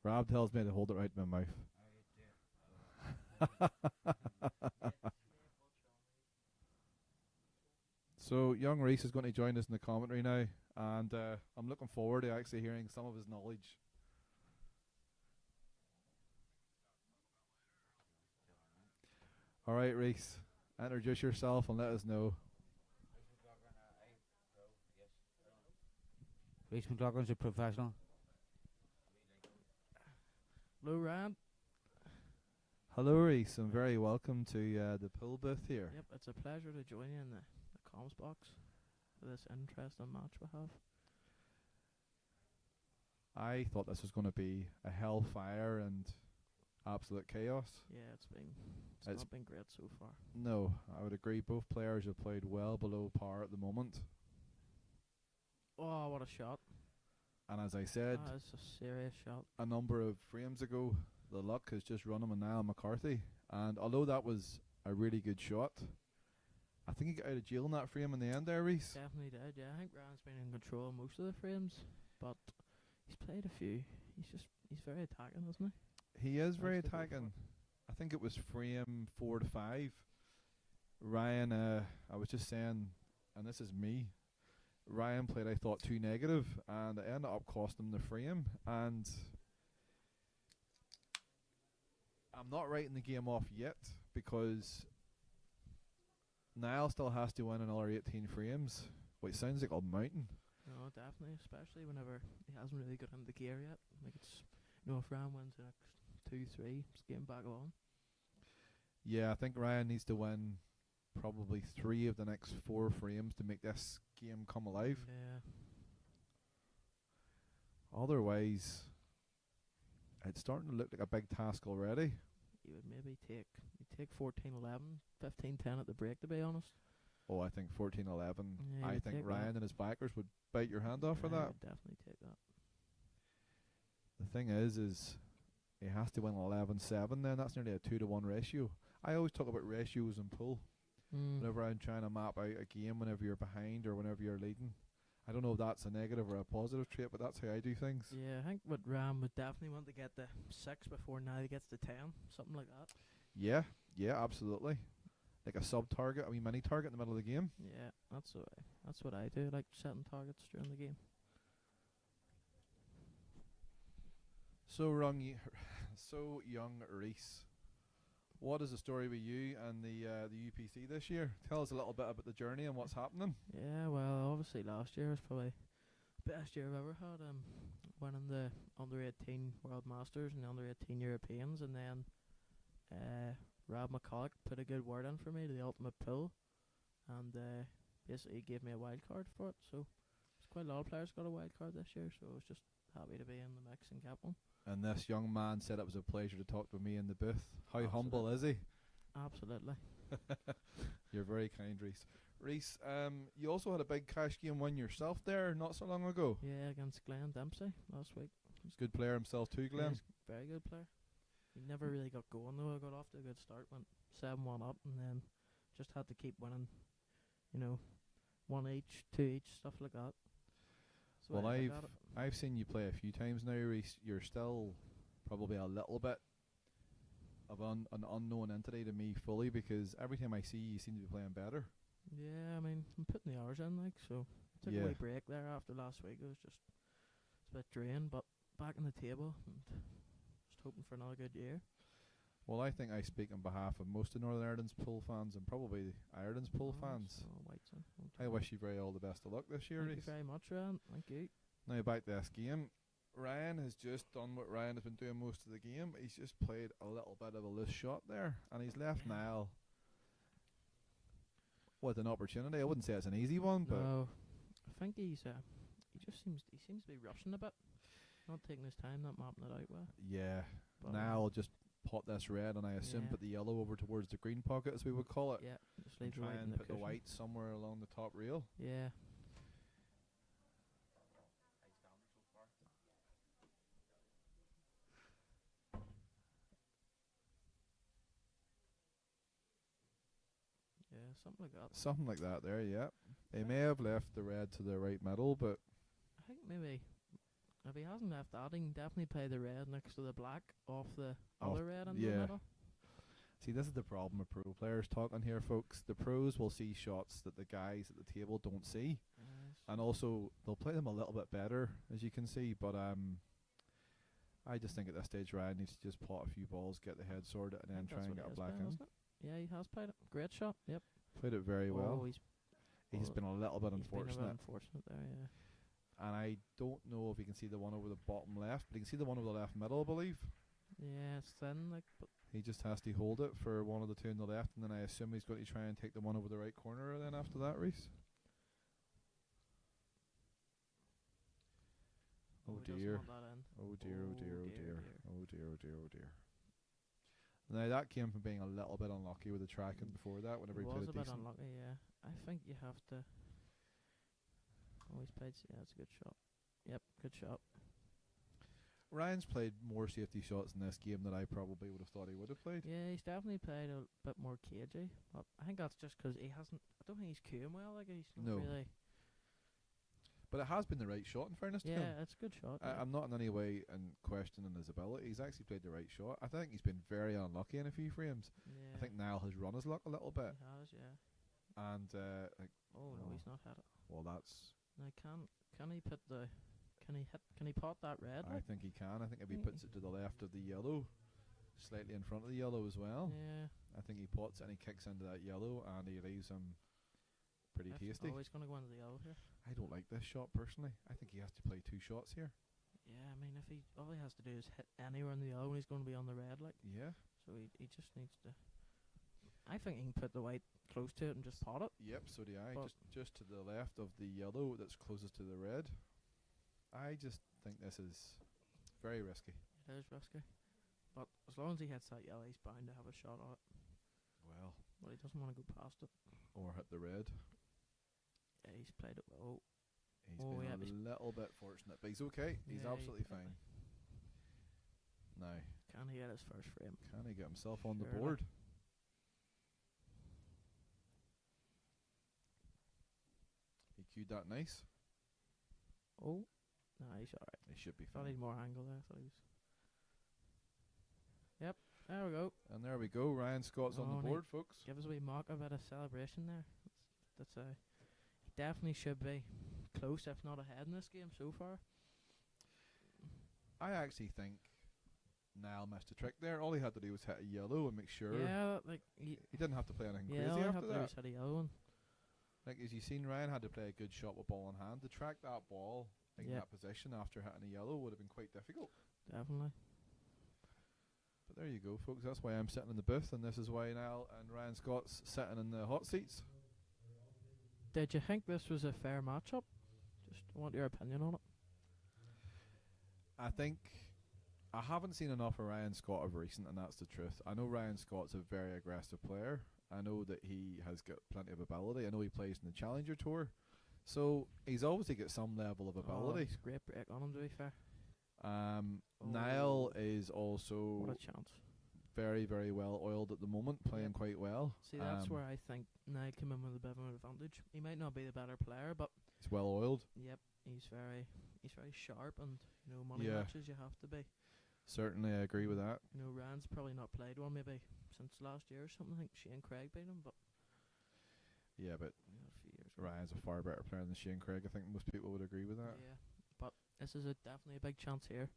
Rob tells me to hold it right to my mouth. So young Reese is going to join us in the commentary now, and I'm looking forward to actually hearing some of his knowledge. All right, Reese, introduce yourself and let us know. Reese McLaughlin's a professional. Hello, Ryan. Hello, Reese, and very welcome to the pool booth here. Yep, it's a pleasure to join you in the comms box for this interesting match we have. I thought this was going to be a hellfire and absolute chaos. Yeah, it's not been great so far. No, I would agree. Both players have played well below par at the moment. Oh, what a shot. And as I said, it's a serious shot. A number of frames ago, the luck has just run him with Niall McCarthy. And although that was a really good shot, I think he got out of jail in that frame in the end there, Reese. Definitely did, yeah. I think Ryan's been in control of most of the frames, but he's played a few. He's very attacking, isn't he? He is very attacking. I think it was frame 4 to 5. Ryan, I was just saying, and this is me, Ryan played, I thought, too negative, and it ended up costing him the frame. And I'm not writing the game off yet, because Niall still has to win another 18 frames, which sounds like a mountain. No, definitely, especially whenever he hasn't really got into gear yet. Like, it's, if Ryan wins the next 2-3, it's game back on. Yeah, I think Ryan needs to win probably 3 of the next 4 frames to make this game come alive. Yeah. Otherwise, it's starting to look like a big task already. he would maybe take 14-11, 15-10 at the break, to be honest. Oh, I think 14-11. Yeah, I he'd think take Ryan and his backers would bite your hand off for Yeah, that. he'd definitely take that. The thing is he has to win 11-7 then. That's nearly a 2-to-1 ratio. I always talk about ratios in pool. Whenever I'm trying to map out a game, whenever you're behind or whenever you're leading. I don't know if that's a negative or a positive trait, but that's how I do things. Yeah, I think what Ram would definitely want to get the 6 before Niall gets to 10, something like that. Yeah, absolutely. Like a sub-target, a wee mini-target in the middle of the game. Yeah, that's what I do, like setting targets during the game. So young Reese. What is the story with you and the UPC this year? Tell us a little bit about the journey and what's happening. Yeah, well, obviously last year was probably the best year I've ever had. Winning the under-18 World Masters and the under-18 Europeans, and then Rob McCulloch put a good word in for me to the ultimate pool, and basically gave me a wild card for it. So it's quite a lot of players got a wild card this year, so I was just happy to be in the mix and get one. And this young man said it was a pleasure to talk to me in the booth. How Absolutely. humble is he? Absolutely. You're very kind, Reese. Reese, you also had a big cash game win yourself there not so long ago. Yeah, against Glenn Dempsey last week. He's a good player himself too, Yeah, Glenn. he's a very good player. He never really got going though. I got off to a good start, went 7-1 up, and then just had to keep winning. 1 each, 2 each, stuff like that. That's the Well, way I look at it. I've seen you play a few times now, Reese. You're still probably a little bit of an unknown entity to me fully, because every time I see you, you seem to be playing better. Yeah, I mean, I'm putting the hours in, like, so I took Yeah. a wee break there after last week. It was just a bit drained, but back on the table and just hoping for another good year. Well, I think I speak on behalf of most of Northern Ireland's pool fans and probably Ireland's pool fans. I wish you all the best of luck this year, Thank you Reese. very much, Ryan. Thank you. Now back to this game. Ryan has just done what Ryan has been doing most of the game. He's just played a little bit of a loose shot there, and he's left Yeah. Niall with an opportunity. I wouldn't say it's an easy one, but No, I think he seems to be rushing a bit, not taking his time, not mapping it out well. yeah, But, Niall just pot this red, and I assume Yeah. put the yellow over towards the green pocket, as we would call it. Yeah, just And leave the try white in and the put the cushion. white somewhere along the top rail. Yeah. Yeah, something like that. Something like that there, yeah. They may have left the red to the right middle, but I think maybe if he hasn't left that, he can definitely play the red next to the black off the other red in the yeah. middle. see, this is the problem with pro players talking here, folks. The pros will see shots that the guys at the table don't see, and also they'll play them a little bit better, as you can see. But I just think at this stage Ryan needs to just pot a few balls, get the head sorted, and then try and get a black in. Yeah, he has played it. Great shot. Yep. Played it very well. Oh, He's been a little bit he's been a unfortunate. bit unfortunate there, yeah. And I don't know if you can see the one over the bottom left, but you can see the one over the left middle, I believe. Yeah, it's thin, like, but He just has to hold it for one of the two on the left, and then I assume he's going to try and take the one over the right corner then after that, Reese. Oh he doesn't dear. want that in. Oh dear, oh dear, oh dear, dear. dear. Oh dear, oh dear, oh dear. Now that came from being a little bit unlucky with the tracking before that, whenever he He was played a bit decent. unlucky, yeah. I think you have to. Oh, he's played. Yeah, it's a good shot. Yep, good shot. Ryan's played more safety shots in this game than I probably would have thought he would have played. Yeah, he's definitely played a bit more cagey. But I think that's just 'cause he hasn't. I don't think he's cueing well. Like he's not No. really. But it has been the right shot, in fairness to him. Yeah, it's a good shot. yeah. I'm not in any way in questioning his ability. He's actually played the right shot. I think he's been very unlucky in a few frames. Yeah, I think Niall has run his luck a little bit. he has. Yeah. And, Oh no, Oh. he's not had it. well, that's... Now can he put the? Can he pot that red? I like? think he can. I think if he Mm. puts it to the left of the yellow, slightly in front of the yellow as well, Yeah. I think he pots it and he kicks into that yellow and he leaves him pretty tasty. Oh, he's gonna go into the yellow here. I don't like this shot personally. I think he has to play two shots here. Yeah, I mean, if he all he has to do is hit anywhere in the yellow, and he's going to be on the red. Like, Yeah. so he just needs to. I think he can put the white close to it and just pot it. Yep, so do I. But- Just to the left of the yellow that's closest to the red. I just think this is very risky. It is risky. But as long as he hits that yellow, he's bound to have a shot on it. Well, But he doesn't want to go past it. or hit the red. Yeah, he's played it well. He's Oh, been yeah, a he's- little bit fortunate, but he's okay. He's Yeah, absolutely played fine. Now, Can he get his first frame? can he get himself on the Surely. board? He cued that nice. Oh, nah, he's alright. He should be Thought he fine. had more angle there. Thought he was. Yep, there we go. And there we go. Ryan Scott's on Oh, the and he board, folks. Give us a wee mock a bit of celebration there. That's he definitely should be close, if not ahead in this game so far. I actually think Niall missed a trick there. All he had to do was hit a yellow and make sure. Yeah, like He didn't have to play anything yeah, all crazy I after have to do that. is hit a yellow one. Like, as you seen, Ryan had to play a good shot with ball in hand. To track that ball in Yep. that position after hitting a yellow would have been quite difficult. Definitely. But there you go, folks. That's why I'm sitting in the booth, and this is why Niall and Ryan Scott's sitting in the hot seats. Did you think this was a fair matchup? Just want your opinion on it. I think I haven't seen enough of Ryan Scott of recent, and that's the truth. I know Ryan Scott's a very aggressive player. I know that he has got plenty of ability. I know he plays in the Challenger Tour, so he's obviously got some level of Oh, ability. it's a great break on him, to be fair. Niall Oh. is What also a chance. very, very well oiled at the moment, playing Yep. quite well. See, that's Um, where I think Niall came in with a bit of an advantage. He might not be the better player, but He's well oiled. yep, he's very sharp, and money Yeah. matches you have to be. Certainly, I agree with that. Rand's probably not played one maybe since last year or something. I think Shane Craig beat him, but Yeah, but a few years ago. Ryan's a far better player than Shane Craig. I think most people would agree with that. Yeah, but this is definitely a big chance here.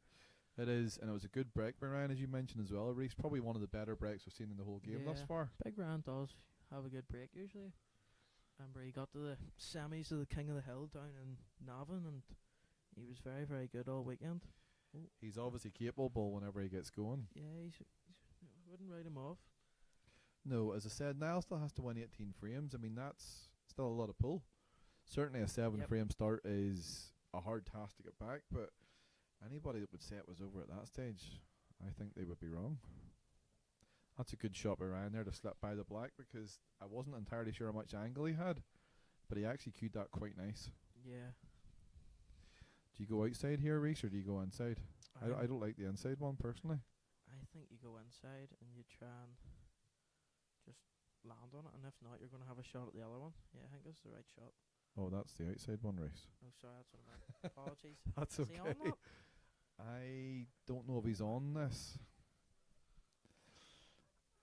It is, and it was a good break by Ryan, as you mentioned as well, Reece. Probably one of the better breaks we've seen in the whole game thus Yeah. far. Big Rand does have a good break usually. Remember, he got to the semis of the King of the Hill down in Navan, and he was very, very good all weekend. He's obviously capable whenever he gets going. Yeah, he's wouldn't write him off. No, as I said, Niall still has to win 18 frames. I mean, that's still a lot of pull. Certainly a 7-frame start is a hard task to get back, but anybody that would say it was over at that stage, I think they would be wrong. That's a good shot by Ryan there to slip by the black, because I wasn't entirely sure how much angle he had, but he actually cued that quite nice. Yeah. Do you go outside here, Reece, or do you go inside? I don't like the inside one personally. I think you go inside and you try and just land on it, and if not, you're going to have a shot at the other one. Yeah, I think this is the right shot. Oh, that's the outside one, Reece. Oh, sorry, that's what I meant. Apologies. That's Is he on that? I don't know if he's on this.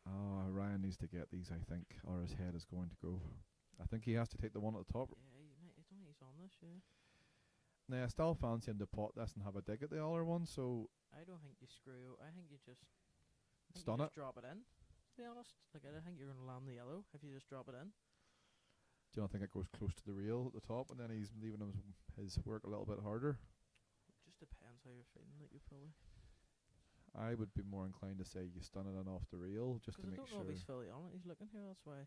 Oh, Ryan needs to get these, I think, or his head is going to go. I think he has to take the one at the top. Yeah, I don't think he's on this, yeah. Now, I still fancy him to pot this and have a dig at the other one, so I don't think you screw. I think you just Stun it. drop it in. To be honest, like I don't think you're going to land the yellow if you just drop it in. do you not think it goes close to the rail at the top, and then he's leaving his work a little bit harder? It just depends how you're feeling. Like you probably. I would be more inclined to say you stun it in off the rail just to Because I make don't know sure. if he's fully on it. He's looking here. That's why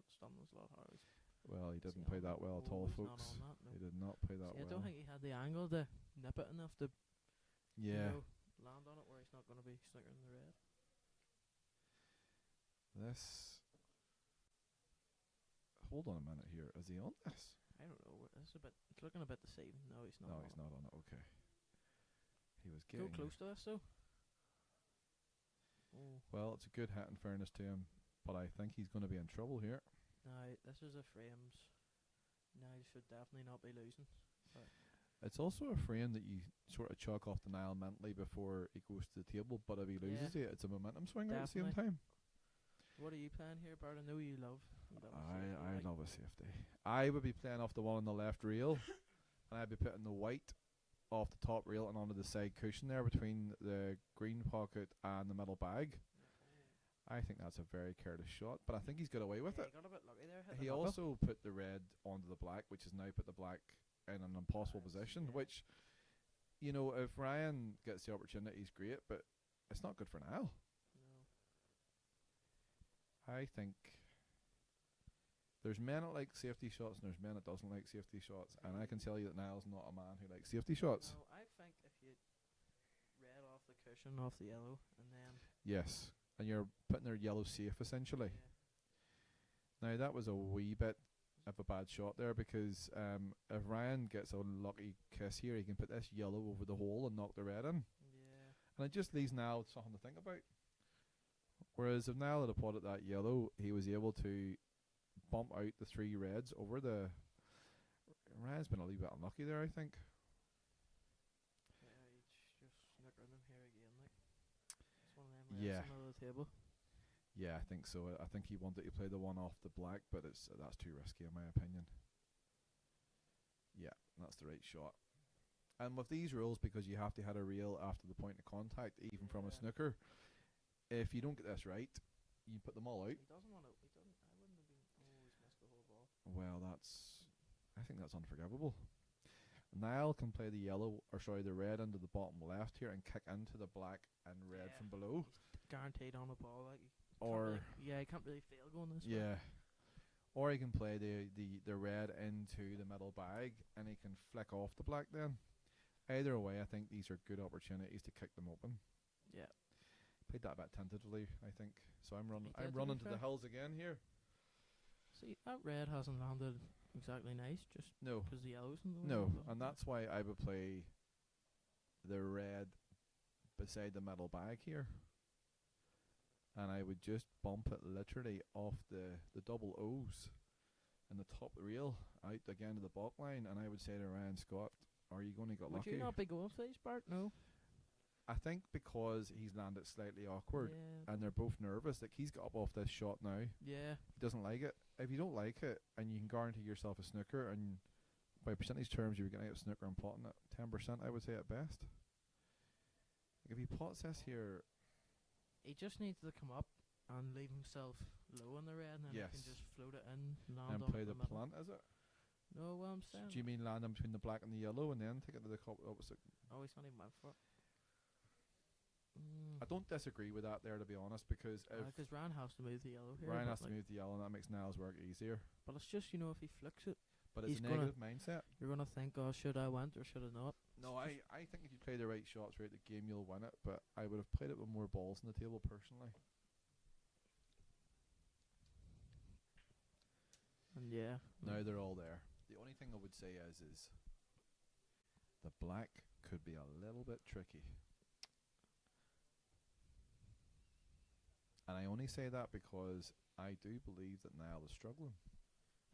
stun was a lot harder. Well, he Is didn't he play on that well at all, he's folks. Not on that, no. He did not play that See, I well. don't think he had the angle to nip it enough to Yeah. land on it where he's not going to be snickering the red. This. Hold on a minute here. Is he on this? I don't know. It's looking a bit deceiving. No, he's not. No, on he's it. not on it. Okay. He was Go getting. close to this though. Oh, Well, it's a good hit in fairness to him, but I think he's going to be in trouble here. now this is a frames. Now you should definitely not be losing. It's also a frame that you sort of chalk off the Niall mentally before he goes to the table, but if he loses it, it's a momentum swinger at the same time. What are you playing here, Bart? I know you love. I love a safety. I would be playing off the one on the left reel, and I'd be putting the white off the top reel and onto the side cushion there between the green pocket and the middle bag. I think that's a very careless shot, but I think he's got away with it. He got a bit lucky there. He also put the red onto the black, which has now put the black in an impossible position, which, if Ryan gets the opportunity, he's great, but it's not good for Niall. No. I think there's men that like safety shots and there's men that doesn't like safety shots, and I can tell you that Niall's not a man who likes safety shots. No, I think if you read off the cushion off the yellow, and then Yes, and you're putting their yellow safe essentially. Now that was a wee bit of a bad shot there because if Ryan gets a lucky kiss here, he can put this yellow over the hole and knock the red in, and it just leaves Niall with something to think about. Whereas if Niall had potted that yellow, he was able to bump out the 3 reds over the. Ryan's been a little bit unlucky there, I think. Yeah, he's just snickering them here again, like. It's one of them Yeah. reds under the table. Yeah, I think so. I think he wanted to play the one off the black, but that's too risky in my opinion. Yeah, that's the right shot. And with these rules, because you have to have a reel after the point of contact, even from a Yeah. snooker, if you don't get this right, you put them all out. He doesn't want to. He doesn't. I wouldn't have been. Oh, he's missed the whole ball. Well, I think that's unforgivable. Niall can play the the red into the bottom left here and kick into the black and red Yeah. from below. He's guaranteed on the ball, like. Or He can't really fail going this way. yeah. Or he can play the red into the middle bag and he can flick off the black then. Either way, I think these are good opportunities to kick them open. Yeah. Played that a bit tentatively, I think. So I'm He running did, to be running to the fair. hills again here. See, that red hasn't landed exactly nice, just No. because the yellow's in the way. No, but- and that's why I would play the red beside the middle bag here. And I would just bump it literally off the double O's in the top reel out again to the back line, and I would say to Ryan Scott, are you going to get Would lucky? you not be going for these, Bart? No. I think because he's landed slightly awkward Yeah. and they're both nervous, like he's got up off this shot now. Yeah. He doesn't like it. If you don't like it and you can guarantee yourself a snooker, and by percentage terms you were getting out of snooker and potting at 10%, I would say at best. Like if he pots this here, He just needs to come up and leave himself low in the red, and then he Yes. can just float it in, land and on play the the middle. plant, is it? No, what I'm saying. Do you mean land in between the black and the yellow and then take it to the opposite? Oh, he's not even went for it. I don't disagree with that there, to be honest, because if Because Ryan has to move the yellow here. Ryan but has to like- move the yellow, and that makes Niall's work easier. But it's just, if he flicks it, But it's He's a gonna- negative mindset. you're going to think, oh, should I went or should I not? No, I think if you play the right shots throughout the game, you'll win it. But I would have played it with more balls on the table personally. And yeah. Now they're all there. The only thing I would say is the black could be a little bit tricky. And I only say that because I do believe that Niall is struggling.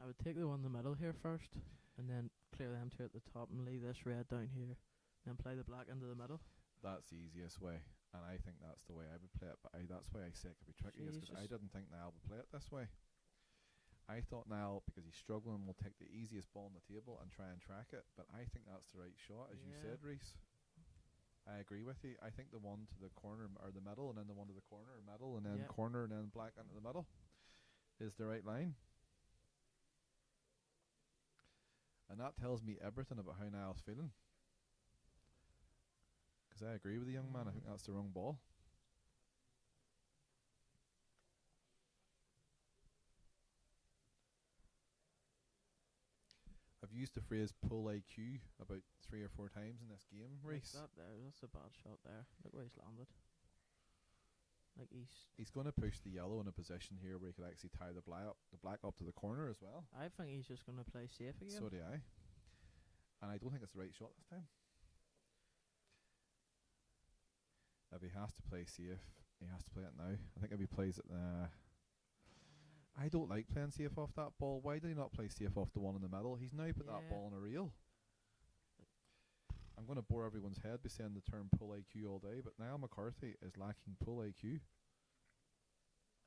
I would take the one in the middle here first, and then clear them two at the top and leave this red down here, then play the black into the middle. That's the easiest way, and I think that's the way I would play it. But that's why I say it could be tricky, is 'cause I Jesus. didn't think Niall would play it this way. I thought Niall, because he's struggling, will take the easiest ball on the table and try and track it. But I think that's the right shot, as you Yeah. said, Reese. I agree with you. I think the one to the corner or the middle, and then the one to the corner or middle, and then Yep. corner and then black into the middle is the right line. And that tells me everything about how Niall's feeling. Because I agree with the young man. I think that's the wrong ball. I've used the phrase pull IQ about 3 or 4 times in this game, Like Reese. that there, that's a bad shot there. Look where he's landed. Like He's going to push the yellow in a position here where he could actually tie the black up to the corner as well. I think he's just going to play safe again. So do I. And I don't think it's the right shot this time. If he has to play safe, he has to play it now. I think if he plays it, I don't like playing safe off that ball. Why did he not play safe off the one in the middle? He's now put that Yeah. ball on a reel. I'm going to bore everyone's head by saying the term pull IQ all day, but Niall McCarthy is lacking pull IQ.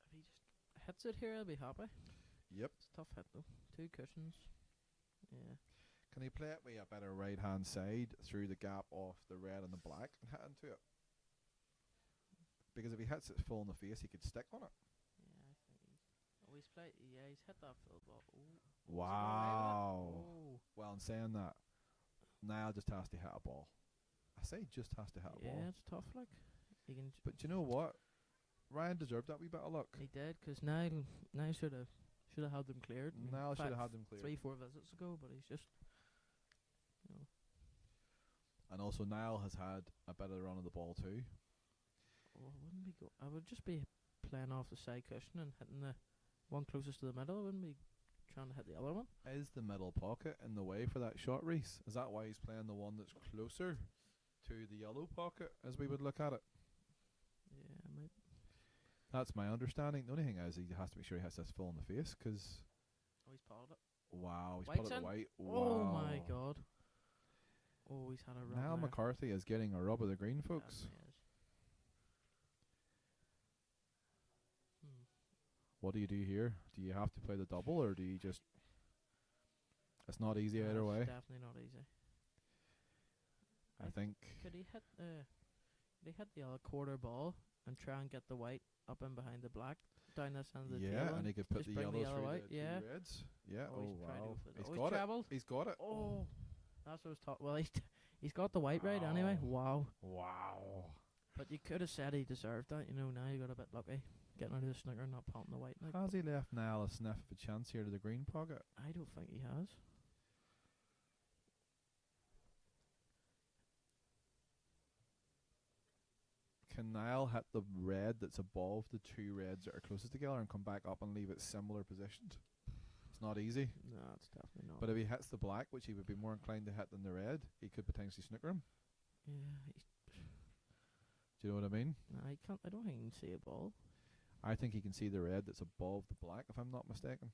If he just hits it here, I'll be happy. Yep. It's a tough hit though. 2 cushions. Yeah. Can he play it with a better right hand side through the gap off the red and the black and hit into it? Because if he hits it full in the face, he could stick on it. Yeah, I think he's played. Yeah, he's hit that full ball. Ooh. Wow. Oh. Well, in saying that, Niall just has to hit a ball. I say just has to hit a Yeah, ball. it's tough. Like he can. But do you know what? Ryan deserved that wee bit of luck. He did, because Niall should have had them cleared. Niall should have had them cleared. 3-4 visits ago, but he's just. And also Niall has had a bit of the run of the ball too. Oh, I wouldn't be I would just be playing off the side cushion and hitting the one closest to the middle. I wouldn't be trying to hit the other one. Is the middle pocket in the way for that shot, Reese? Is that why he's playing the one that's closer to the yellow pocket, as we would look at it? Yeah, might. That's my understanding. The only thing is he has to make sure he has this full in the face, because Oh, he's potted it. wow, he's White's put it in. white. Oh Wow. my god. Oh, he's had a rub. Niall there. McCarthy is getting a rub of the green, Yeah, folks. he is. What do you do here? Do you have to play the double, or do you just... It's not easy No, either it's way. definitely not easy. I think... Could he hit the other quarter ball and try and get the white up in behind the black down this end of the Yeah, table? and he could put just the bring the yellow yellow through out, the yeah. two reds. Yeah, Oh, oh, he's tried to wow. go for it. He's Oh, he's got it. travelled. He's got it. Oh, that's what I was talking. Well, he's got the white right anyway. Wow. Wow. Wow. But you could have said he deserved that. You know, now you got a bit lucky getting out of the snooker and not popping the white. Like, Has he left Niall a sniff of a chance here to the green pocket? I don't think he has. Can Niall hit the red that's above the two reds that are closest together and come back up and leave it similar positioned? It's not easy. No, it's definitely not. But if he hits the black, which he would be more inclined to hit than the red, he could potentially snooker him. yeah, Do you know what I mean? no, he can't. I don't think he can see a ball. I think he can see the red that's above the black, if I'm not mistaken.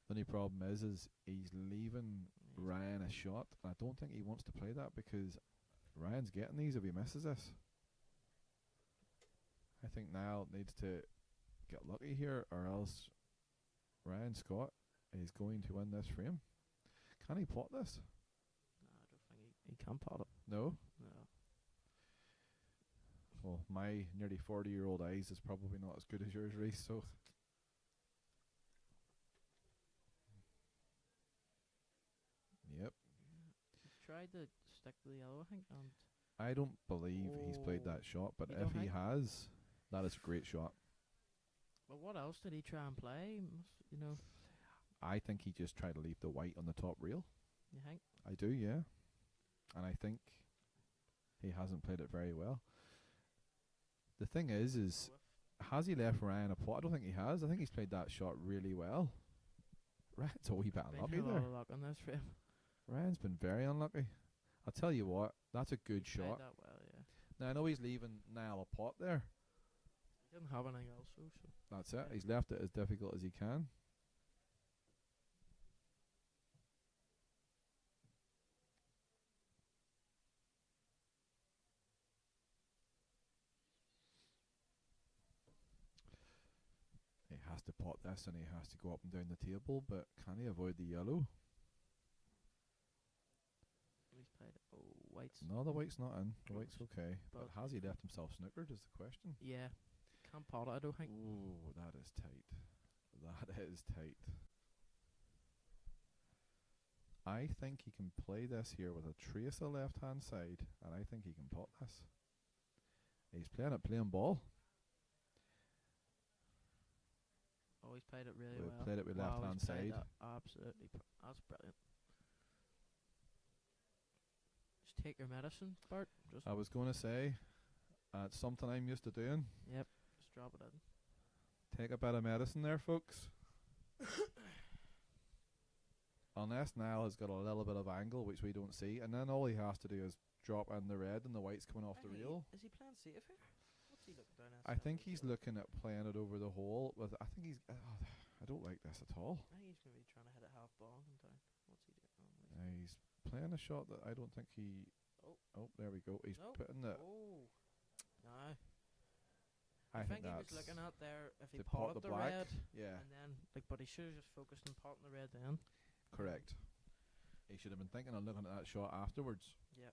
The only problem is he's leaving Ryan a shot, and I don't think he wants to play that because Ryan's getting these if he misses this. I think Niall needs to get lucky here, or else Ryan Scott is going to win this frame. Can he pot this? No, I don't think he can pot it. No? No. Well, my nearly 40-year-old eyes is probably not as good as yours, Reese, so... Yep. He's tried to stick to the yellow, I think, and I don't believe he's played that Oh. shot, but You if don't he think? has, that is a great shot. but what else did he try and play? You know, I think he just tried to leave the white on the top reel. you think? I do, yeah. And I think he hasn't played it very well. The thing is has he left Ryan a pot? I don't think he has. I think he's played that shot really well. Ryan's a wee bit unlucky Been a lot there. of luck on this frame. Ryan's been very unlucky. I'll tell you what, that's a good Played shot. that well, yeah. Now, I know he's leaving Niall a pot there. He didn't have anything else, so. That's it. Yeah. He's left it as difficult as he can. He has to pot this and he has to go up and down the table, but can he avoid the yellow? He's played it. Oh, white's. No, the white's not in. The white's okay. But But- has he left himself snookered is the question. Yeah. Can't pot it, I don't think. Ooh, that is tight. That is tight. I think he can play this here with a trace of left hand side, and I think he can pot this. He's playing it plain ball. Oh, he's played it really We well. played it with Wow, left-hand he's played side. that absolutely. That's brilliant. Just take your medicine, Bart. Just I was going to say, it's something I'm used to doing. just drop it in. Take a bit of medicine there, folks. Unless Niall has got a little bit of angle, which we don't see, and then all he has to do is drop in the red and the white's coming off the reel. Is he playing safe here? What's he looking down at? I think he's looking at playing it over the hole. With I think he's... I don't like this at all. I think he's maybe trying to hit it half ball and down. What's he doing? Oh, He's playing a shot that I don't think he... Oh. Oh, there we go. He's Nope. putting the... Oh. No. I think he that's... was looking at there if he to pot potted the the black. red Yeah, and then but he should have just focused on potting the red then. correct. He should have been thinking of looking at that shot afterwards. Yep.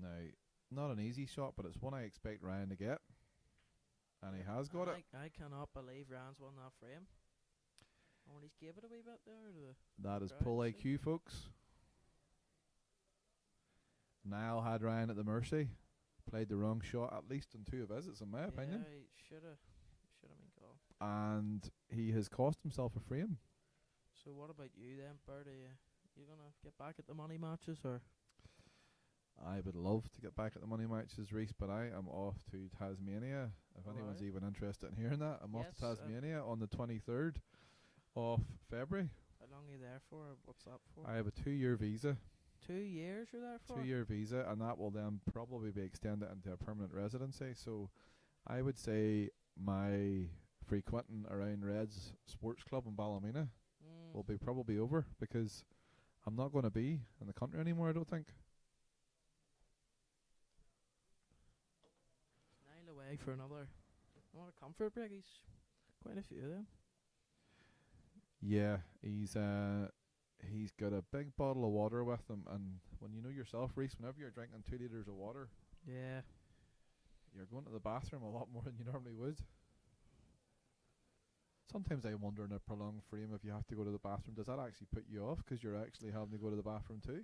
Now, not an easy shot, but it's one I expect Ryan to get. And he has got it. I cannot believe Ryan's won that frame. Oh, and he's gave it a wee bit there. That is Right, pull see. IQ, folks. Niall had Ryan at the mercy. Played the wrong shot at least in two of his, in my opinion. Yeah, he should have been called. And he has cost himself a frame. So what about you then, Bert? Are you gonna get back at the money matches or? I would love to get back at the money matches, Reese, but I am off to Tasmania. If anyone's Alright. even interested in hearing that, I'm off to Yes, Tasmania on the 23rd of February. How long are you there for? Or what's that for? I have a 2-year visa. 2 years you're there for? 2-year visa, and that will then probably be extended into a permanent residency. So I would say my frequenting around Reds Sports Club in Ballymena will be probably over, because I'm not going to be in the country anymore, I don't think. Niall away for another comfort break. He's quite a few of them. Yeah, he's got a big bottle of water with him, and when you know yourself, Reese, whenever you're drinking 2 litres of water, Yeah. you're going to the bathroom a lot more than you normally would. Sometimes I wonder in a prolonged frame, if you have to go to the bathroom, does that actually put you off because you're actually having to go to the bathroom too?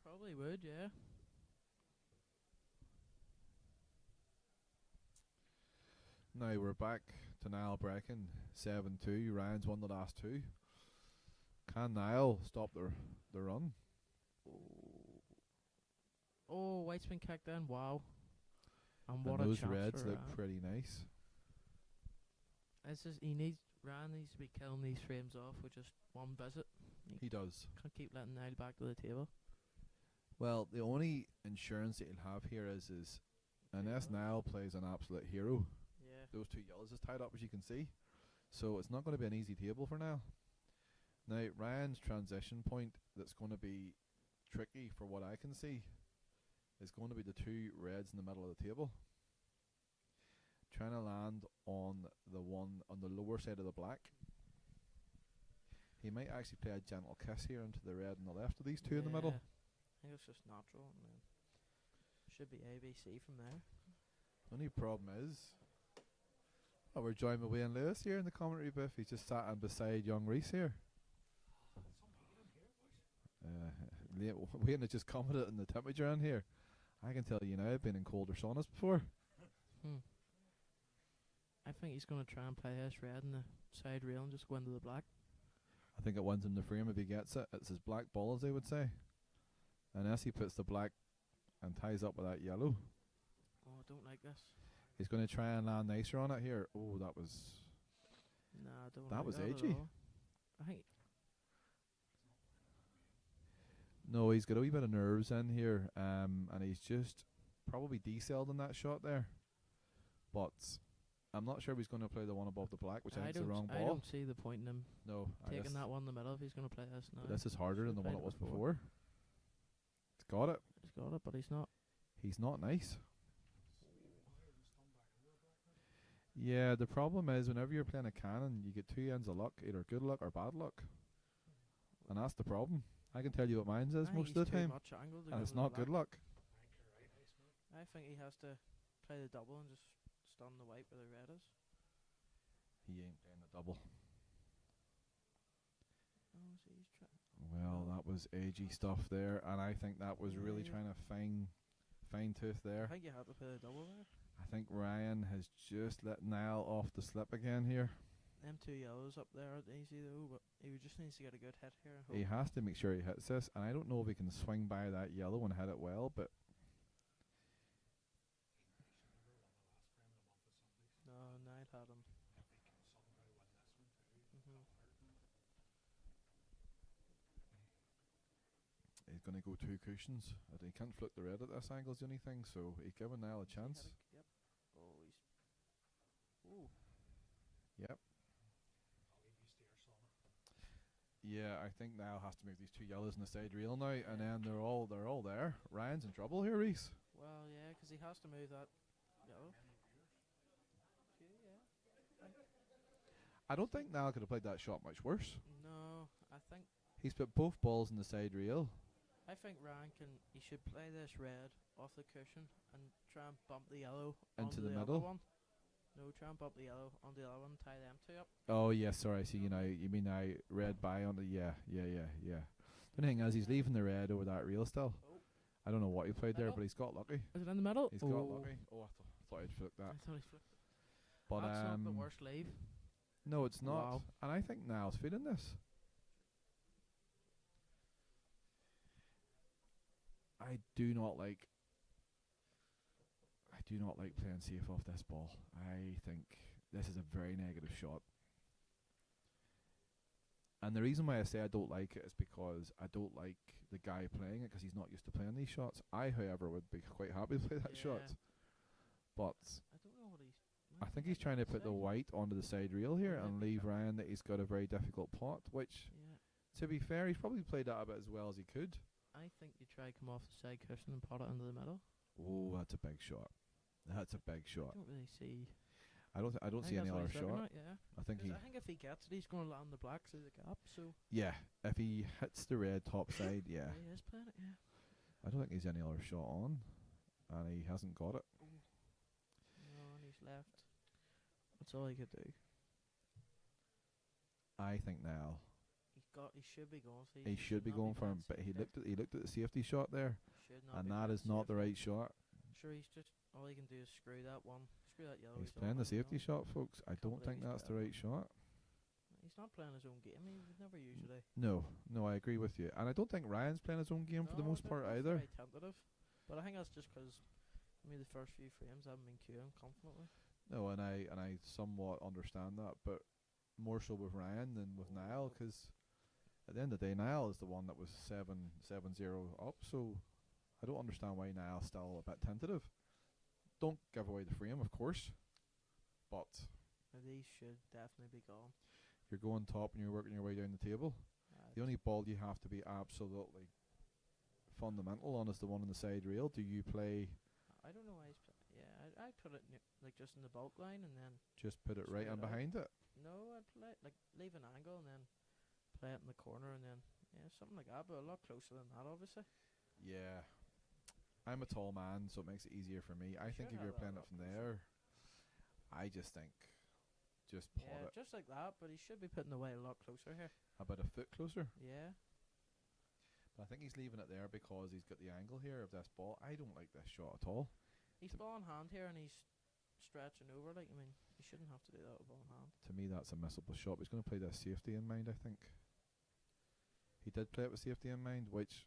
Probably would, yeah. Now we're back to Niall breaking 7-2. Ryan's won the last 2. Can Niall stop the run? Oh, White's been kicked in. Wow. And And what a those chance Reds for look Ryan. pretty nice. It's just Ryan needs to be killing these frames off with just one visit. He does. Can't keep letting Niall back to the table. Well, the only insurance that he'll have here is unless Niall plays an absolute hero, Yeah. those 2 yellows is tied up, as you can see. So it's not going to be an easy table for Niall. Now, Ryan's transition point that's going to be tricky for what I can see is going to be the 2 Reds in the middle of the table. Trying to land on the one on the lower side of the black. He might actually play a gentle kiss here into the red on the left of these 2 in the middle. Yeah. I think it's just natural. And then should be ABC from there. Only problem is, we're joined by Wayne Lewis here in the commentary booth. He's just sat in beside young Reese here. Wayne has just commented on the temperature in here. I can tell you now, I've been in colder saunas before. I think he's going to try and play this red in the side rail and just go into the black. I think it wins him the frame if he gets it. It's his black ball, as they would say. Unless he puts the black and ties up with that yellow. Oh, I don't like this. He's going to try and land nicer on it here. Oh, that was... Nah, I don't That like was that at edgy. all. I think No, he's got a wee bit of nerves in here, and he's just probably decelled in that shot there. But I'm not sure if he's going to play the one above the black, which I think's the wrong I ball. don't see the point in him No, taking that one in the middle if he's going to play this now. but this is harder than the one played it it was before. before. He's got it. He's got it, but he's not. He's not nice. Yeah, the problem is whenever you're playing a cannon, you get 2 ends of luck, either good luck or bad luck. And that's the problem. I can tell you what mine is I think most he's of the too time, much angled to and go it's to the not good black. luck. I think he has to play the double and just stun the white where the red is. He ain't playing the double. Oh, see, he's trying. Well, that was edgy stuff there, and I think that was really Yeah. trying to fine tooth I there. think you had to play the double there. I think Ryan has just let Niall off the slip again here. Them 2 yellows up there aren't easy though, but he just needs to get a good hit here. And He hope. has to make sure he hits this, and I don't know if he can swing by that yellow and hit it well, but No, Niall had him. he's going to go 2 cushions. He can't flick the red at this angle is the only thing, so he's giving Niall a chance. Yep. Oh, he's. Ooh. Yep. Yeah, I think Niall has to move these 2 yellows in the side rail now, and then they're all there. Ryan's in trouble here, Reese. Well, yeah, 'cause he has to move that yellow. Yeah. I don't think Niall could have played that shot much worse. No, I think He's put both balls in the side rail. Ryan he should play this red off the cushion and try and bump the yellow Into onto the the middle? other one. No, try and bump the yellow onto the other one, tie them 2 up. Oh, yes, sorry, I see you now. You mean I red by on the... Yeah. The thing is, he's leaving the red over that rail still. Oh. I don't know what he played there, Middle? but he's got lucky. Is it in the middle? He's got lucky. Oh, I thought I'd flick I that. thought he flipped it. But That's not the worst leave. no, it's not. Wow. And I think Niall's feeling this. I do not like. I do not like playing safe off this ball. I think this is a very negative shot. And the reason why I say I don't like it is because I don't like the guy playing it because he's not used to playing these shots. I, however, would be quite happy to play that shot. But I don't know what I think he's trying to put the white onto the side rail here and leave Ryan that he's got a very difficult pot, which, to be fair, he's probably played that a bit as well as he could. I think you try come off the side cushion and pot it into the middle. Oh, that's a big shot. That's a big shot. I don't really see. I don't see any other shot. Yeah. I think I think if he gets it, he's going to land the black through the gap. So yeah, if he hits the red top side, yeah. he is playing it. Yeah. I don't think he's any other shot on, and he hasn't got it. No, and he's left. That's all he could do. I think now He should be going. he should be going for him, but he looked at the safety shot there, and that is not the right shot. Sure, he's just all he can do is screw that one. Screw that yellow. He's playing the safety shot, folks. I don't think that's the right shot. He's not playing his own game. He would never usually. No, I agree with you, and I don't think Ryan's playing his own game for the most part either. Very tentative, but I think that's just because the first few frames haven't been queuing confidently. No, and I somewhat understand that, but more so with Ryan than with Niall, because at the end of the day, Niall is the one that was 7-0 up, so I don't understand why Niall's still a bit tentative. Don't give away the frame, of course, but these should definitely be gone. You're going top and you're working your way down the table. The only ball you have to be absolutely fundamental on is the one on the side rail. Do you play? I don't know why he's I put it like just in the bulk line and then just put it right on behind it. No, I'd play like leave an angle and then play it in the corner and then something like that, but a lot closer than that, obviously. Yeah, I'm a tall man, so it makes it easier for me. I think if you're playing it from there, I just think just pot it. Just like that, but he should be putting the weight a lot closer here. About a foot closer. Yeah. But I think he's leaving it there because he's got the angle here of this ball. I don't like this shot at all. He's ball in hand here and he's stretching over. Like, he shouldn't have to do that with ball in hand. To me, that's a missable shot. He's going to play this safety in mind, I think. He did play it with safety in mind, which...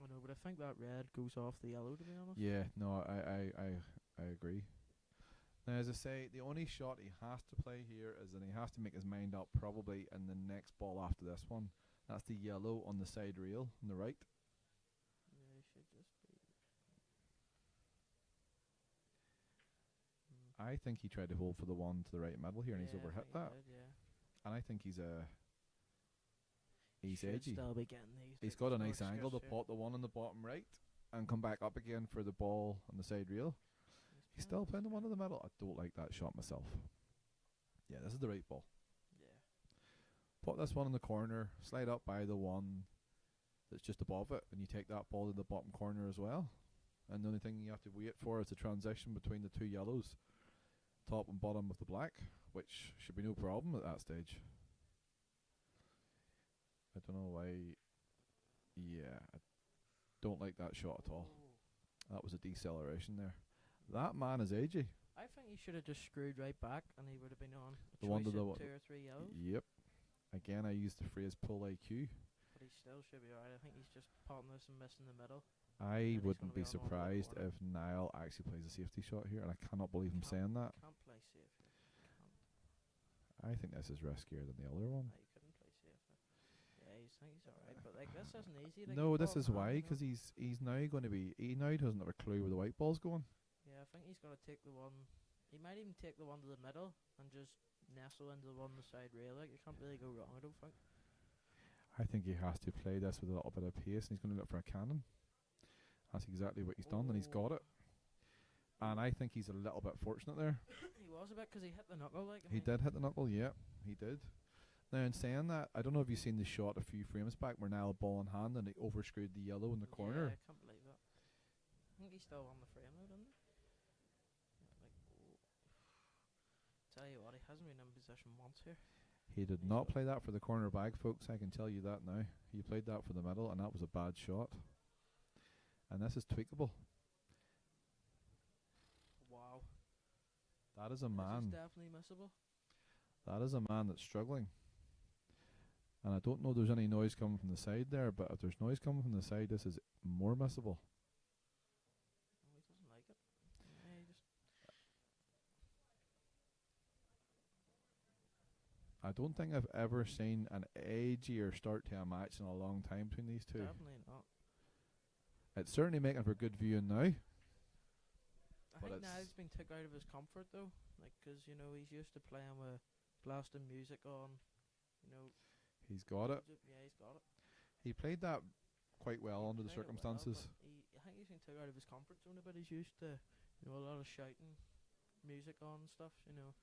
I know, but I think that red goes off the yellow, to be honest. Yeah, no, I agree. Now, as I say, the only shot he has to play here is that he has to make his mind up probably in the next ball after this one. That's the yellow on the side rail on the right. Yeah, he should just be... I think he tried to hold for the one to the right middle here, and he's overhit that. And I think he's edgy. Still be getting these. He's got a nice angle to pot the one on the bottom right and come back up again for the ball on the side rail. He's still playing the one in the middle. I don't like that shot myself. Yeah, this is the right ball. Yeah. Pot this one in the corner, slide up by the one that's just above it, and you take that ball to the bottom corner as well. And the only thing you have to wait for is the transition between the two yellows, top and bottom of the black, which should be no problem at that stage. I don't know why. Yeah, I don't like that shot at all. That was a deceleration there. That man is edgy. I think he should have just screwed right back and he would have been on the one to the 2 or 3 yellows. Yep. Again, I used the phrase pull IQ. But he still should be alright. I think he's just potting this and missing the middle. I wouldn't be surprised if Niall actually plays a safety shot here, and I cannot believe him saying that. Can't play safe here. Can't. I think this is riskier than the other one. No, you couldn't play safe. Yeah, he's alright, but like this isn't easy. Like, no, this is why, because he's now going to be. He now doesn't have a clue where the white ball's going. Yeah, I think he's going to take the one. He might even take the one to the middle and just nestle into the one on the side rail. Like, you can't really go wrong, I don't think. I think he has to play this with a little bit of pace, and he's going to look for a cannon. That's exactly what he's done, and he's got it. And I think he's a little bit fortunate there. He was a bit because he hit the knuckle. Like, he did hit the knuckle, yeah, he did. Now, in saying that, I don't know if you've seen the shot a few frames back where Niall ball in hand and he overscrewed the yellow in the corner. Yeah, I can't believe that. I think he's still on the frame now, doesn't he? Tell you what, he hasn't been in position once here. He did not play that for the corner bag, folks. I can tell you that now. He played that for the middle, and that was a bad shot. And this is tweakable. Wow. That is a man. This is definitely missable. That is a man that's struggling. And I don't know if there's any noise coming from the side there, but if there's noise coming from the side, this is more missable. Oh, he doesn't like it. Yeah, he just I don't think I've ever seen an edgier start to a match in a long time between these two. definitely not. It's certainly making for good viewing now. I But think it's- Niall's been took out of his comfort though, like 'cause you know he's used to playing with blasting music on, you know. He's got it. Yeah, he's got it. He played that quite well under the Played it well, circumstances. but I think he's been took out of his comfort zone a bit. He's used to, you know, a lot of shouting, music on and stuff. You know.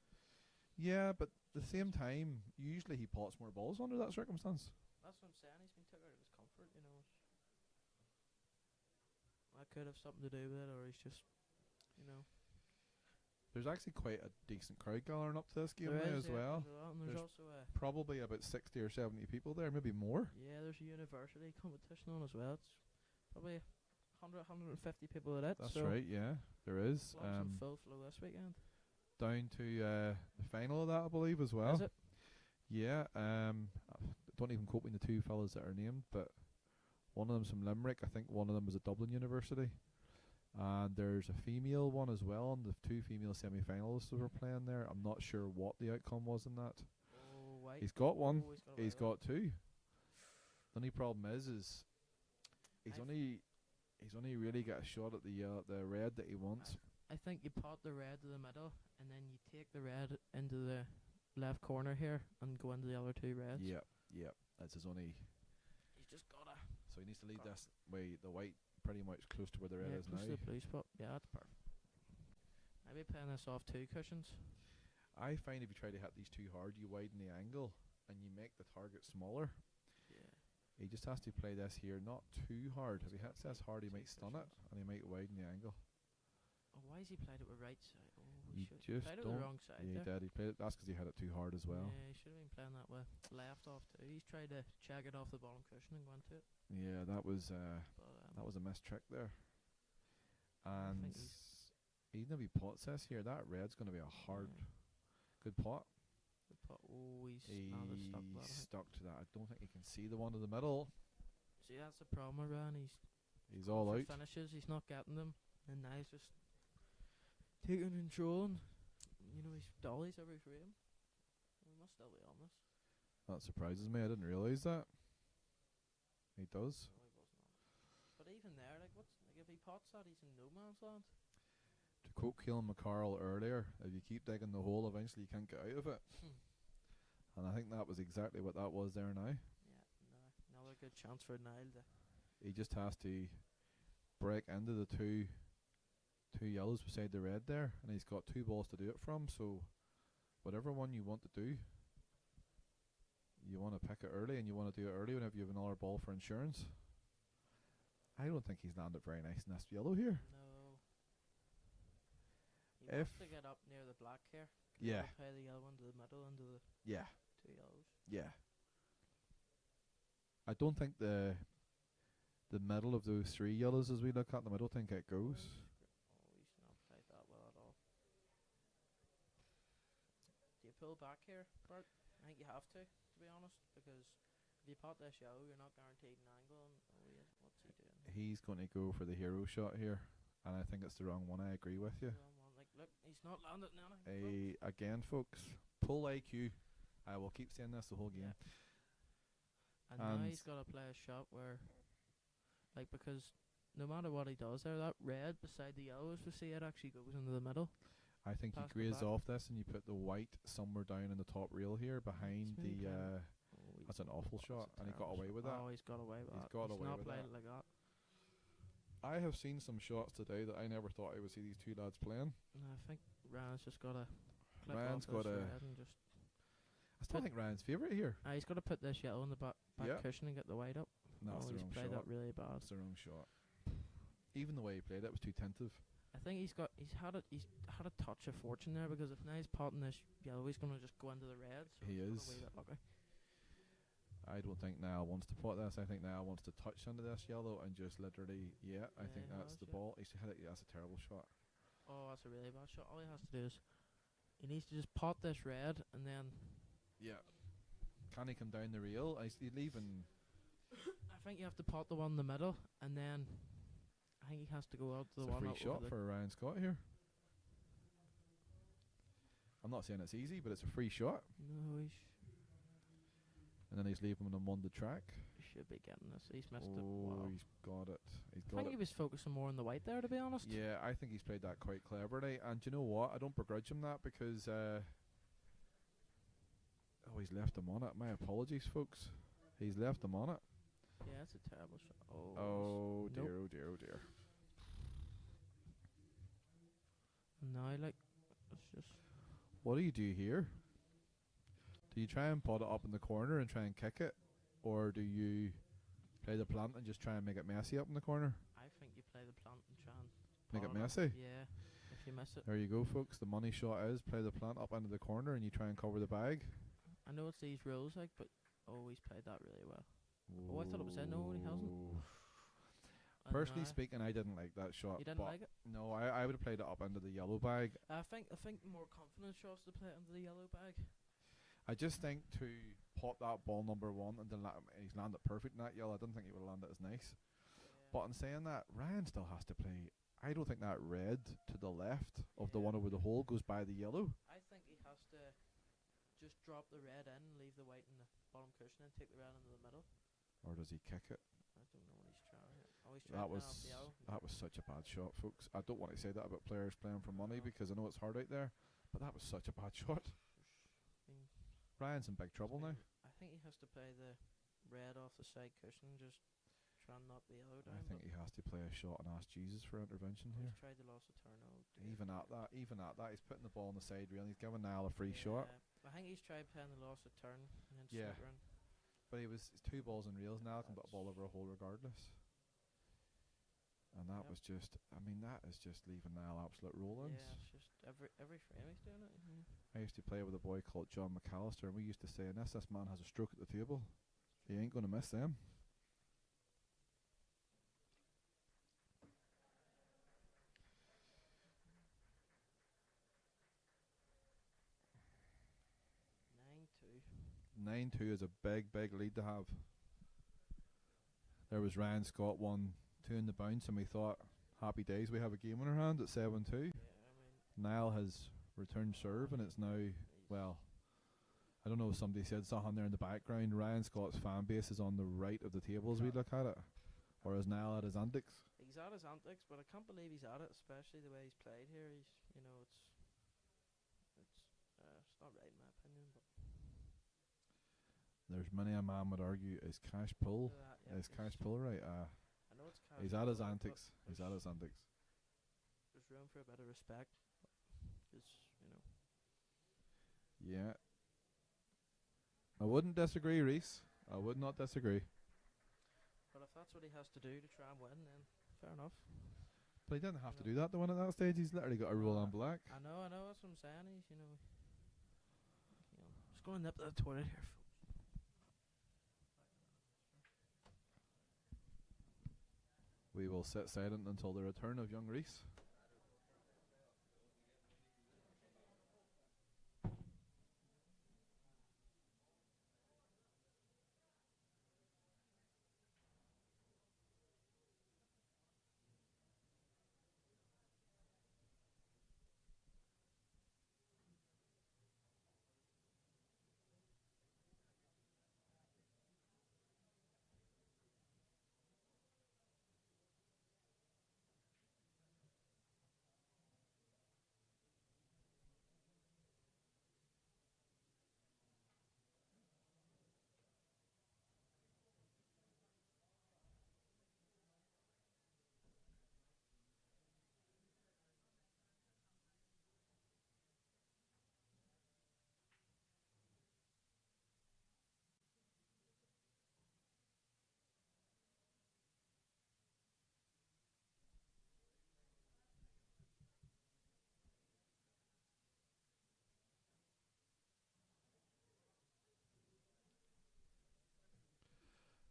Yeah, but at the same time, usually he pots more balls under that circumstance. That's what I'm saying. He's been took out of his comfort. You know. That could have something to do with it, or he's just, you know. There's actually quite a decent crowd gathering up to this game There now is, as yeah, well. there's a lot, and there's There's also a Probably about 60 or 70 people there, maybe more. yeah, there's a university competition on as well. It's probably 100, 150 people at it. That's so right, yeah, there is. clubs in full flow this weekend. Down to the final of that, I believe, as well. Is it? Yeah, I don't even quote me the two fellas that are named, but one of them's from Limerick. I think one of them was a Dublin University. And there's a female one as well, and the two female semi-finalists that were playing there. I'm not sure what the outcome was in that. Oh, white. He's got one. Oh, He's a white got two. The only problem is he's I've- only really got a shot at the red that he wants. I think you pot the red to the middle, and then you take the red into the left corner here and go into the other two reds. Yeah, yeah. That's his only. He's just gotta. So he needs to leave this way, the white pretty much close to where the red Yeah, is close now. to the blue spot. Yeah, that's perfect. I'll be playing this off two cushions. I find if you try to hit these too hard, you widen the angle and you make the target smaller. Yeah. He just has to play this here not too hard. If he hits this hard, he Two might stun it cushions. and he might widen the angle. Oh, why has he played it with right side? Oh, You he should just played it with don't- the wrong side Yeah, he there. did. He played it. That's 'cause he hit it too hard as well. Yeah, he should have been playing that with left off too. He's tried to check it off the bottom cushion and go into it. Yeah, that was But a missed trick there. I And think even if he pots this here, that red's going to be a hard, yeah. good pot. Oh, he's He's stuck that. I think. stuck to that. I don't think he can see the one in the middle. See, that's the problem with Ryan. He's all for out. finishes, he's not getting them, and now he's just taking control. And you know, he's dollies every frame. We must still be on this. That surprises me. I didn't realise that. He does. No, he wasn't on. But even there, like, if he pots that, he's in no man's land. To quote Keelan McCarl earlier, if you keep digging the hole, eventually you can't get out of it. And I think that was exactly what that was there now. Yeah, another good chance for Niall to. He just has to break into the two yellows beside the red there, and he's got two balls to do it from. So whatever one you want to do, you want to pick it early, and you want to do it early whenever you have another ball for insurance. I don't think he's landed very nice in this yellow here. No. He If- wants to get up near the black here. 'Cause Yeah. he'll play the yellow into the middle, into the Yeah, two yellows. yeah. I don't think the middle of those three yellows as we look at them, I don't think it goes. Oh, he's not played that well at all. Do you pull back here, Bert? I think you have to be honest, because if you pot this yellow, you're not guaranteed an angle. And oh yeah, what's he doing? He's going to go for the hero shot here, and I think it's the wrong one. I agree with you. Wrong one. Like, look, he's not landed anything. Again, folks, pull IQ. I will keep saying this the whole game. And now And- he's got to play a shot where, like, because no matter what he does there, that red beside the yellow, as we see, it actually goes into the middle. I think you Pass the graze back. off this and you put the white somewhere down in the top rail here behind maybe the. playing- That's an awful that's shot, a and he got terrible away shot. with that. Oh, he's got away with He's that. got He's away not with played that. it like that. I have seen some shots today that I never thought I would see these two lads playing. And I think Ryan's just got to clip Ryan's off this gotta- red and just. I still think Ryan's favourite here. He's got to put this yellow in the back Yeah. cushion and get the white up. No, it's the he's wrong played shot. that really bad. That's the wrong shot. Even the way he played it was too tentative. I think he's had a touch of fortune there, because if now he's potting this yellow, he's gonna just go into the red. So He he's got a is. wee bit lucky. I don't think Niall wants to pot this. I think Niall wants to touch into this yellow and just literally, I Yeah, think he that's has, the yeah. ball. He's hit it. That's a terrible shot. Oh, that's a really bad shot. All he has to do is he needs to just pot this red, and then Yeah. Can he come down the rail? He's leaving. I think you have to pot the one in the middle, and then I think he has to go out to the It's a one free out shot over the for Ryan Scott here. I'm not saying it's easy, but it's a free shot. No, And then he's leaving him on the track. he should be getting this. He's missed it. Oh, Wow. he's got it. He's I got think it. he was focusing more on the white there, to be honest. Yeah, I think he's played that quite cleverly. And do you know what? I don't begrudge him that because he's left him on it. My apologies, folks. He's left him on it. Yeah, it's a terrible shot. Oh dear, nope. oh dear, oh dear. No, like, it's just. What do you do here? Do you try and pot it up in the corner and try and kick it? Or do you play the plant and just try and make it messy up in the corner? I think you play the plant and try and Make pot it up. messy? Yeah, if you miss it. There you go, folks. The money shot is play the plant up into the corner and you try and cover the bag. I know it's these rules, like, but he's played that really well. Oh, I thought it was in. No, he hasn't. Personally speaking, I didn't like that shot. You didn't but like it? No, I would have played it up into the yellow bag. I think more confident shots to play it into the yellow bag. I just think to pot that ball number one and then he's landed perfect in that yellow. I didn't think he would have landed as nice. Yeah. But in saying that, Ryan still has to play. I don't think that red to the left of the one over the hole goes by the yellow. I think he has to just drop the red in, leave the white in the bottom cushion, and take the red into the middle. Or does he kick it? I don't know what he's trying here. Oh, he's That trying was off the yellow. that was such a bad shot, folks. I don't want to say that about players playing for money No. because I know it's hard out there, but that was such a bad shot. Ryan's in big trouble now. I think he has to play the red off the side cushion, just try and knock the yellow down. I think he has to play a shot and ask Jesus for intervention here. He's tried the loss of turn. Even at that, he's putting the ball on the side rail. He's giving Niall a free shot. I think he's tried playing the loss of turn and then Yeah. snooker in. But it's 2 balls and reels. Niall can put a ball over a hole regardless. And that was just, that is just leaving Niall absolute rollings. Yeah, it's just every frame he's doing it. I used to play with a boy called John McAllister, and we used to say, unless this man has a stroke at the table, he ain't going to miss them. Nine 9-2 is a big, big lead to have. There was Ryan Scott 1-2 in the bounce, and we thought, happy days, we have a game in our hand at 7-2. Niall has returned serve, and it's now, well, I don't know if somebody said something there in the background. Ryan Scott's fan base is on the right of the table as we look at it. Or is Niall at his antics? He's at his antics, but I can't believe he's at it, especially the way he's played here. He's, it's not right in my opinion, but There's many a man would argue, is Cash pull? Is Cash pull right? I know it's Cash He's at his pull, but antics. He's at his antics. There's room for a bit of respect. It's, Yeah. I wouldn't disagree, Reese. I would not disagree. But if that's what he has to do to try and win, then fair enough. But he didn't have to do that to win at that stage. He's literally got a rule on black. I know, that's what I'm saying. He's, just going to nip to the toilet here, folks. We will sit silent until the return of young Reese.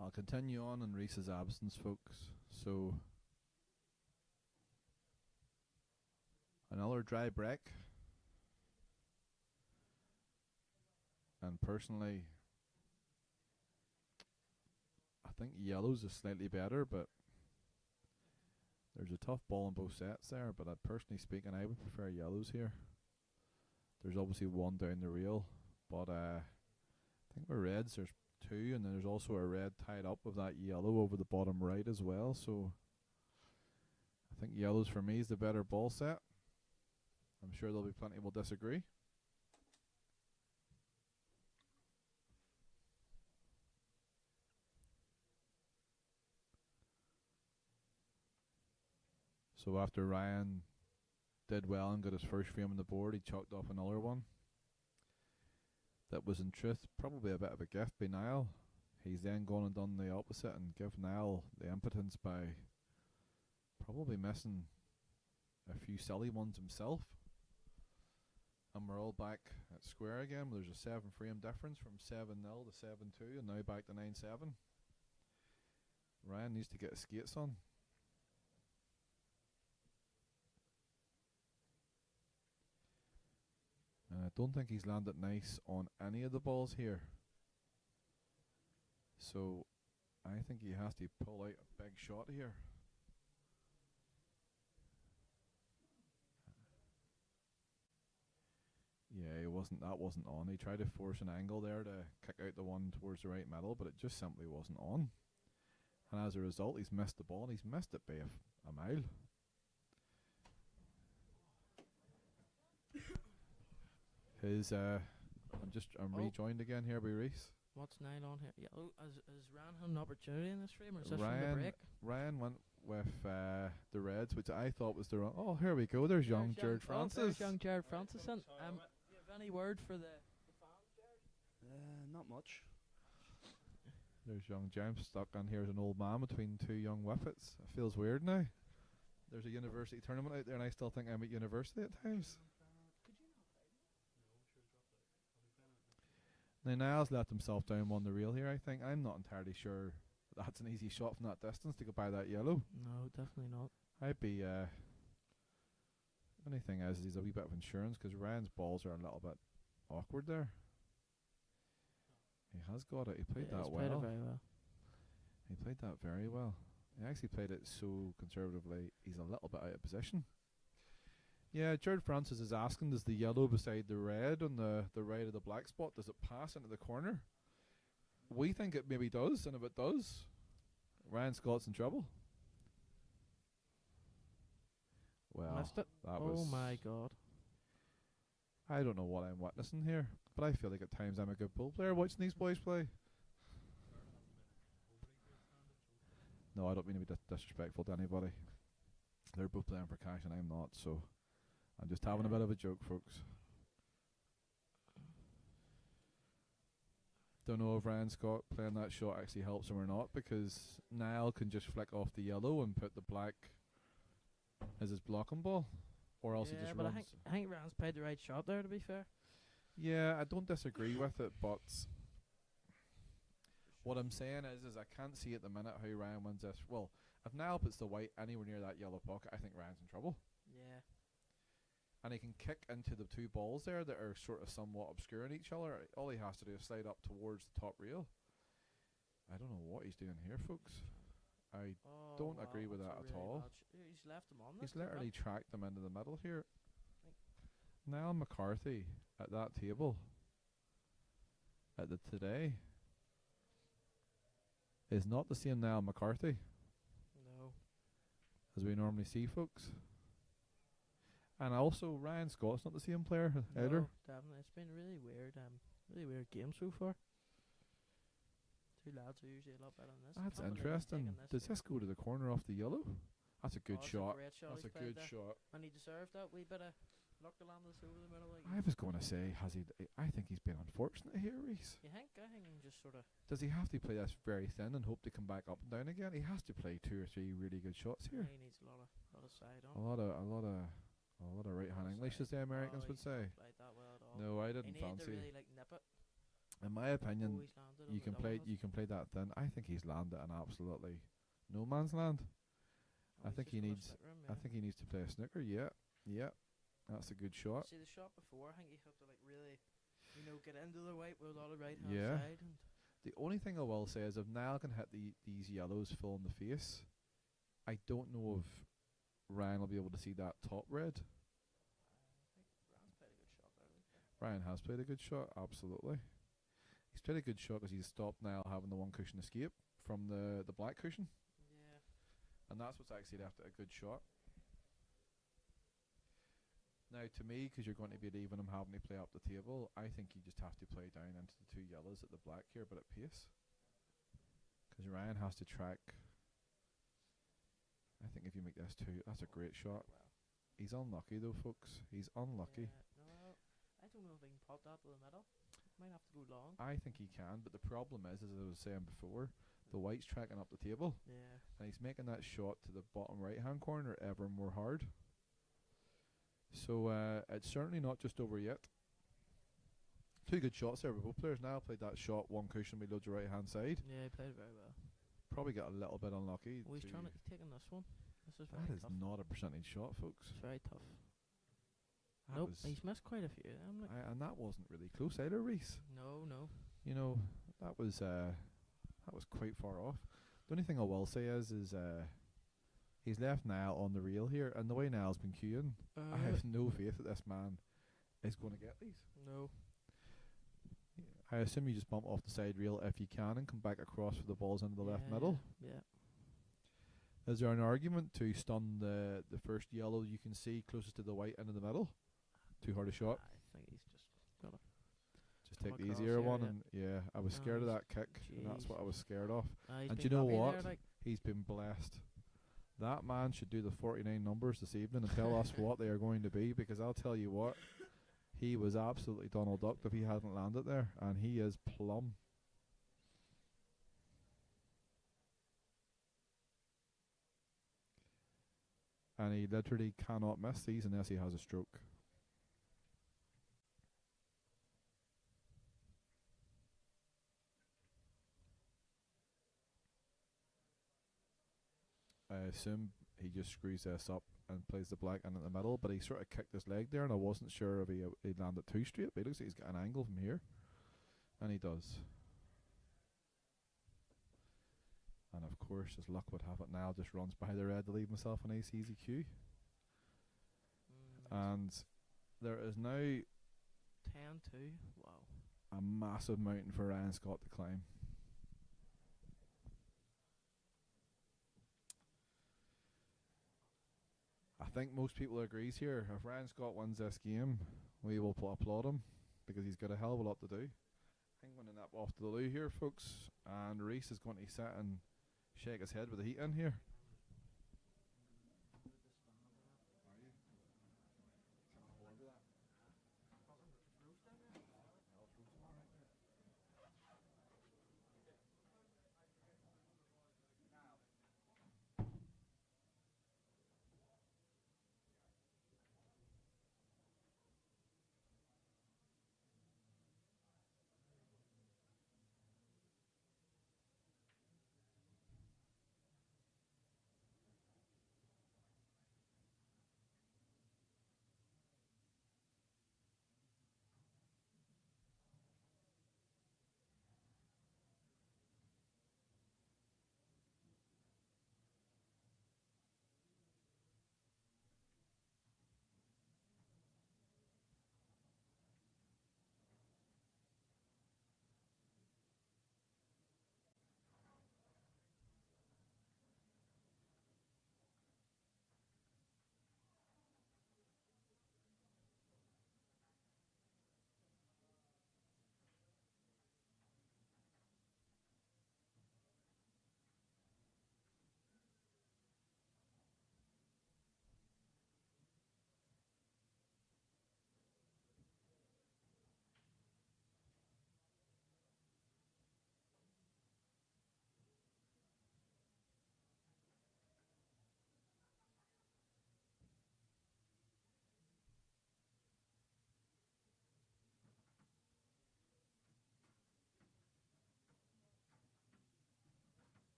I'll continue on in Reese's absence, folks. So, another dry break. And personally, think yellows is slightly better, but there's a tough ball in both sets there. But personally speaking, I would prefer yellows here. There's obviously one down the rail, but I think with reds there's two, and then there's also a red tied up with that yellow over the bottom right as well. So I think yellows for me is the better ball set. I'm sure there'll be plenty will disagree. So after Ryan did well and got his first frame on the board, he chalked off another one. That was in truth probably a bit of a gift by Niall. He's then gone and done the opposite and give Niall the impotence by probably missing a few silly ones himself. And we're all back at square again. There's a 7 frame difference from 7-0 to 7-2 and now back to 9-7. Ryan needs to get his skates on. And I don't think he's landed nice on any of the balls here. So I think he has to pull out a big shot here. Yeah, that wasn't on. He tried to force an angle there to kick out the one towards the right middle, but it just simply wasn't on. And as a result, he's missed the ball, and he's missed it by a mile. I'm rejoined again here by Reese. What's Niall on here? Yeah, has Ryan had an opportunity in this frame, or is this from the break? Ryan went with the Reds, which I thought was the wrong. Oh, here we go. There's young Jared Francis. There's young Jared Francis. Do you have any word for the fans, Jared? Not much. There's young James stuck on here as an old man between two young whippets. It feels weird now. There's a university tournament out there, and I still think I'm at university at times. Now Niall's let himself down on the reel here, I think. I'm not entirely sure that's an easy shot from that distance to go by that yellow. No, definitely not. I'd be only thing is he's a wee bit of insurance because Ryan's balls are a little bit awkward there. He has got it. He played that well. Played it very well. He played that very well. He actually played it so conservatively he's a little bit out of position. Yeah, Jared Francis is asking, does the yellow beside the red on the right of the black spot, does it pass into the corner? We think it maybe does, and if it does, Ryan Scott's in trouble. Well, missed it. That was... Oh my God. I don't know what I'm witnessing here, but I feel like at times I'm a good pool player watching these boys play. No, I don't mean to be disrespectful to anybody. They're both playing for cash and I'm not, so... I'm just having a bit of a joke, folks. Don't know if Ryan Scott playing that shot actually helps him or not, because Niall can just flick off the yellow and put the black as his blocking ball, or else he just runs. I think Ryan's played the right shot there, to be fair. Yeah, I don't disagree with it, but what I'm saying is I can't see at the minute how Ryan wins this. Well, if Niall puts the white anywhere near that yellow pocket, I think Ryan's in trouble. Yeah. And he can kick into the two balls there that are sort of somewhat obscuring each other. All he has to do is slide up towards the top rail. I don't know what he's doing here, folks. I don't agree with that at all. He's left him on. He's literally tracked them into the middle here. Niall McCarthy at that table at the today is not the same Niall McCarthy. No. As we normally see, folks. And also, Ryan Scott's not the same player either. No, definitely. It's been really weird game so far. Two lads are usually a lot better than this. That's interesting. Does this go to the corner off the yellow? That's a good shot. That's a good shot. And he deserved that wee bit of luck to land this over the middle. I was going to say, I think he's been unfortunate here, Reese. You think? I think he just sort of... Does he have to play this very thin and hope to come back up and down again? He has to play 2 or 3 really good shots here. He needs a lot of side on. A lot of right hand English, as the Americans would say. That well at all. No, I didn't fancy. He needed to really nip it. In my opinion, you can play that thin. I think he's landed in absolutely no man's land. I think he needs to play a snooker. Yeah, that's a good shot. See the shot before. I think he had to really, get into the white with a lot of right hand side. And The only thing I will say is if Niall can hit these yellows full in the face, I don't know if Ryan will be able to see that top red. Ryan has played a good shot, absolutely. He's played a good shot because he's stopped Niall having the one cushion escape from the black cushion. Yeah. And that's what's actually left it a good shot. Now, to me, because you're going to be leaving him having to play up the table, I think you just have to play down into the two yellows at the black here, but at pace. Because Ryan has to track. I think if you make this two, that's a great shot. He's unlucky though, folks. He's unlucky. Yeah, no, I don't know if he can pop that to the middle. Might have to go long. I think he can, but the problem is, as I was saying before, the white's tracking up the table. Yeah. And he's making that shot to the bottom right hand corner ever more hard. So it's certainly not just over yet. Two good shots there with both players. Now played that shot, one cushion, we loads the right hand side. Yeah, he played very well. Probably got a little bit unlucky. Oh, he's trying to taking this one. This is very That is tough. not a percentage shot, folks. It's very tough. That Nope, was he's missed quite a few. I'm like, and that wasn't really close either, Reese. no. You know, that was quite far off. The only thing I will say is he's left Niall on the reel here, and the way Niall's been queuing, I have no faith that this man is going to get these. No. I assume you just bump off the side rail if you can and come back across for the balls into the left middle. Yeah. Is there an argument to stun the first yellow you can see closest to the white into the middle? Too hard a shot. I think he's just gonna Just come take the across easier here, one, yeah. and yeah, I was No, scared of he's- that kick, and that's what I was scared of. he's And been do you know lucky what? there, like, He's been blessed. That man should do the 49 numbers this evening and tell us what they are going to be, because I'll tell you what, he was absolutely Donald Ducked if he hadn't landed there, and he is plumb. And he literally cannot miss these unless he has a stroke. I assume he just screws this up and plays the black in the middle, but he sort of kicked his leg there, and I wasn't sure if he landed too straight, but he looks like he's got an angle from here, and he does. And of course, as luck would have it, now just runs by the red to leave himself a nice easy cue. And there is now 10-2. Wow. a massive mountain for Ryan Scott to climb. I think most people agrees here. If Ryan Scott wins this game, we will applaud him, because he's got a hell of a lot to do. I think winning that off to the loo here, folks, and Reese is going to sit and shake his head with the heat in here.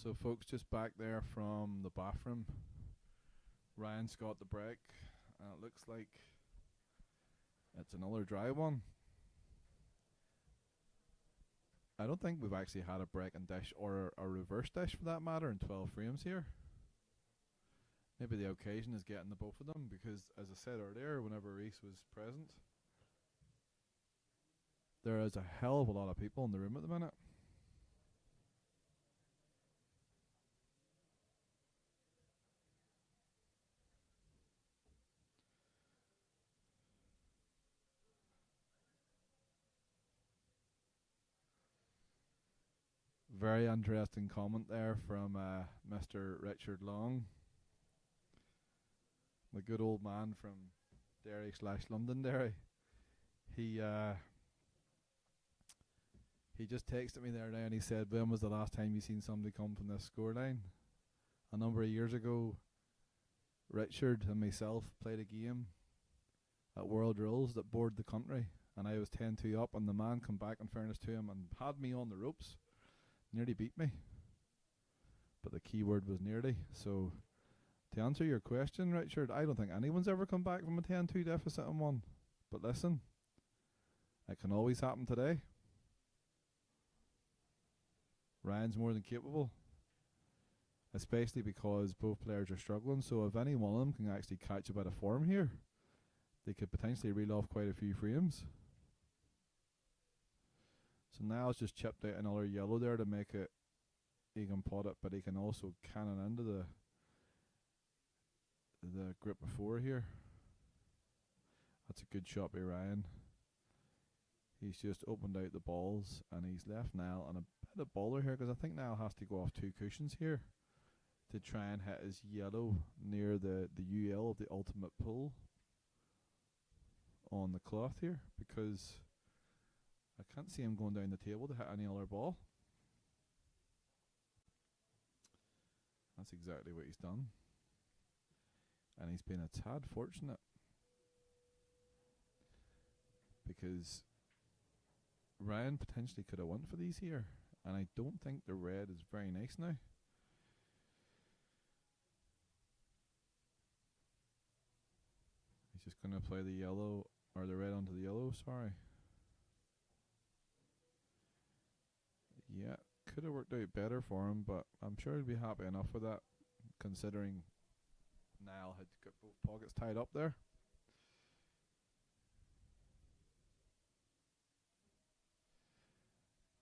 So, folks, just back there from the bathroom. Ryan's got the break. It looks like it's another dry one. I don't think we've actually had a break and dish or a reverse dish for that matter in 12 frames here. Maybe the occasion is getting the both of them because, as I said earlier, whenever Reese was present, there is a hell of a lot of people in the room at the minute. Very interesting comment there from Mr. Richard Long, the good old man from Derry/Londonderry. He just texted me there now and he said, when was the last time you seen somebody come from this scoreline? A number of years ago, Richard and myself played a game at World Rules that bored the country, and I was 10-2 up, and the man come back, in fairness to him, and had me on the ropes. Nearly beat me. But the key word was nearly. So, to answer your question, Richard, I don't think anyone's ever come back from a 10-2 deficit and won. But listen, it can always happen today. Ryan's more than capable, especially because both players are struggling. So if any one of them can actually catch a bit of form here, they could potentially reel off quite a few frames. So Niall's just chipped out another yellow there to make it, he can pot it, but he can also cannon into the grip before here. That's a good shot by Ryan. He's just opened out the balls and he's left Niall on a bit of bowler here, because I think Niall has to go off 2 cushions here to try and hit his yellow near the UL of the ultimate pull on the cloth here, because I can't see him going down the table to hit any other ball. That's exactly what he's done. And he's been a tad fortunate, because Ryan potentially could have won for these here, and I don't think the red is very nice now. He's just going to play the yellow, or the red onto the yellow, sorry. Yeah, could have worked out better for him, but I'm sure he'd be happy enough with that, considering Niall had got both pockets tied up there.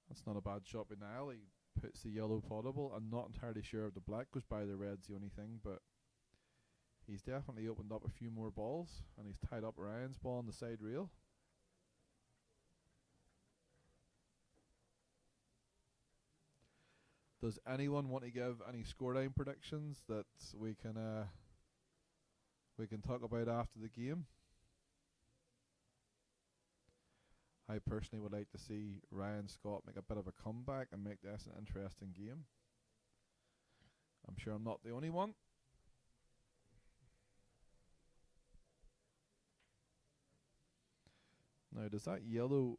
That's not a bad shot by Niall. He puts the yellow potable. I'm not entirely sure if the black goes by the red's the only thing, but he's definitely opened up a few more balls, and he's tied up Ryan's ball on the side rail. Does anyone want to give any scoreline predictions that we can talk about after the game? I personally would like to see Ryan Scott make a bit of a comeback and make this an interesting game. I'm sure I'm not the only one. Now, does that yellow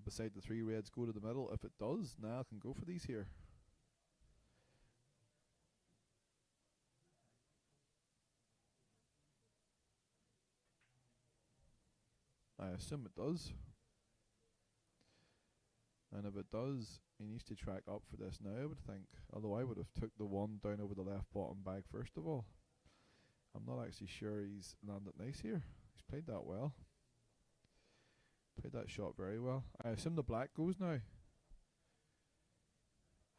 beside the 3 reds go to the middle? If it does, Niall can go for these here. I assume it does. And if it does, he needs to track up for this now, I would think. Although I would have took the 1 down over the left bottom bag first of all. I'm not actually sure he's landed nice here. He's played that well. Played that shot very well. I assume the black goes now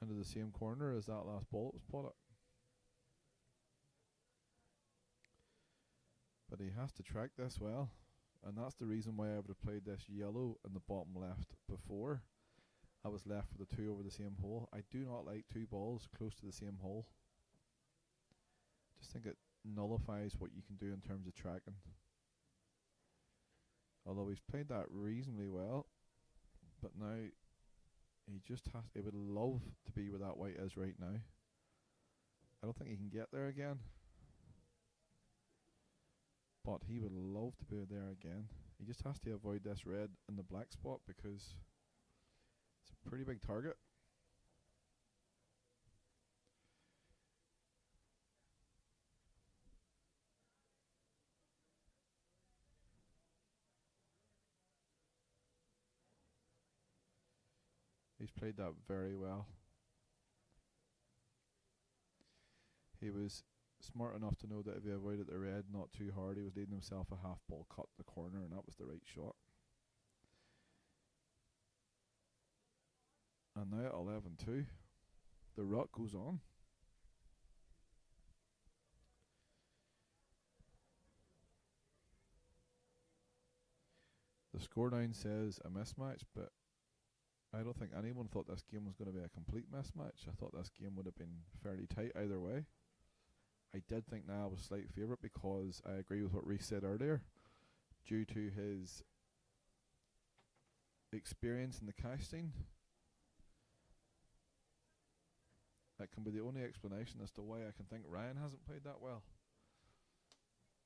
into the same corner as that last ball that was potted. But he has to track this well. And that's the reason why I would have played this yellow in the bottom left before I was left with the 2 over the same hole. I do not like 2 balls close to the same hole. Just think it nullifies what you can do in terms of tracking. Although he's played that reasonably well, but now he just has. He would love to be where that white is right now. I don't think he can get there again, but he would love to be there again. He just has to avoid this red in the black spot because it's a pretty big target. He's played that very well. He was smart enough to know that if he avoided the red not too hard, he was leading himself a half ball cut the corner, and that was the right shot. And now at 11-2, the rut goes on. The scoreline says a mismatch, but I don't think anyone thought this game was going to be a complete mismatch. I thought this game would have been fairly tight either way. I did think Niall was a slight favourite because I agree with what Reece said earlier. Due to his experience in the cash scene, that can be the only explanation as to why I can think Ryan hasn't played that well.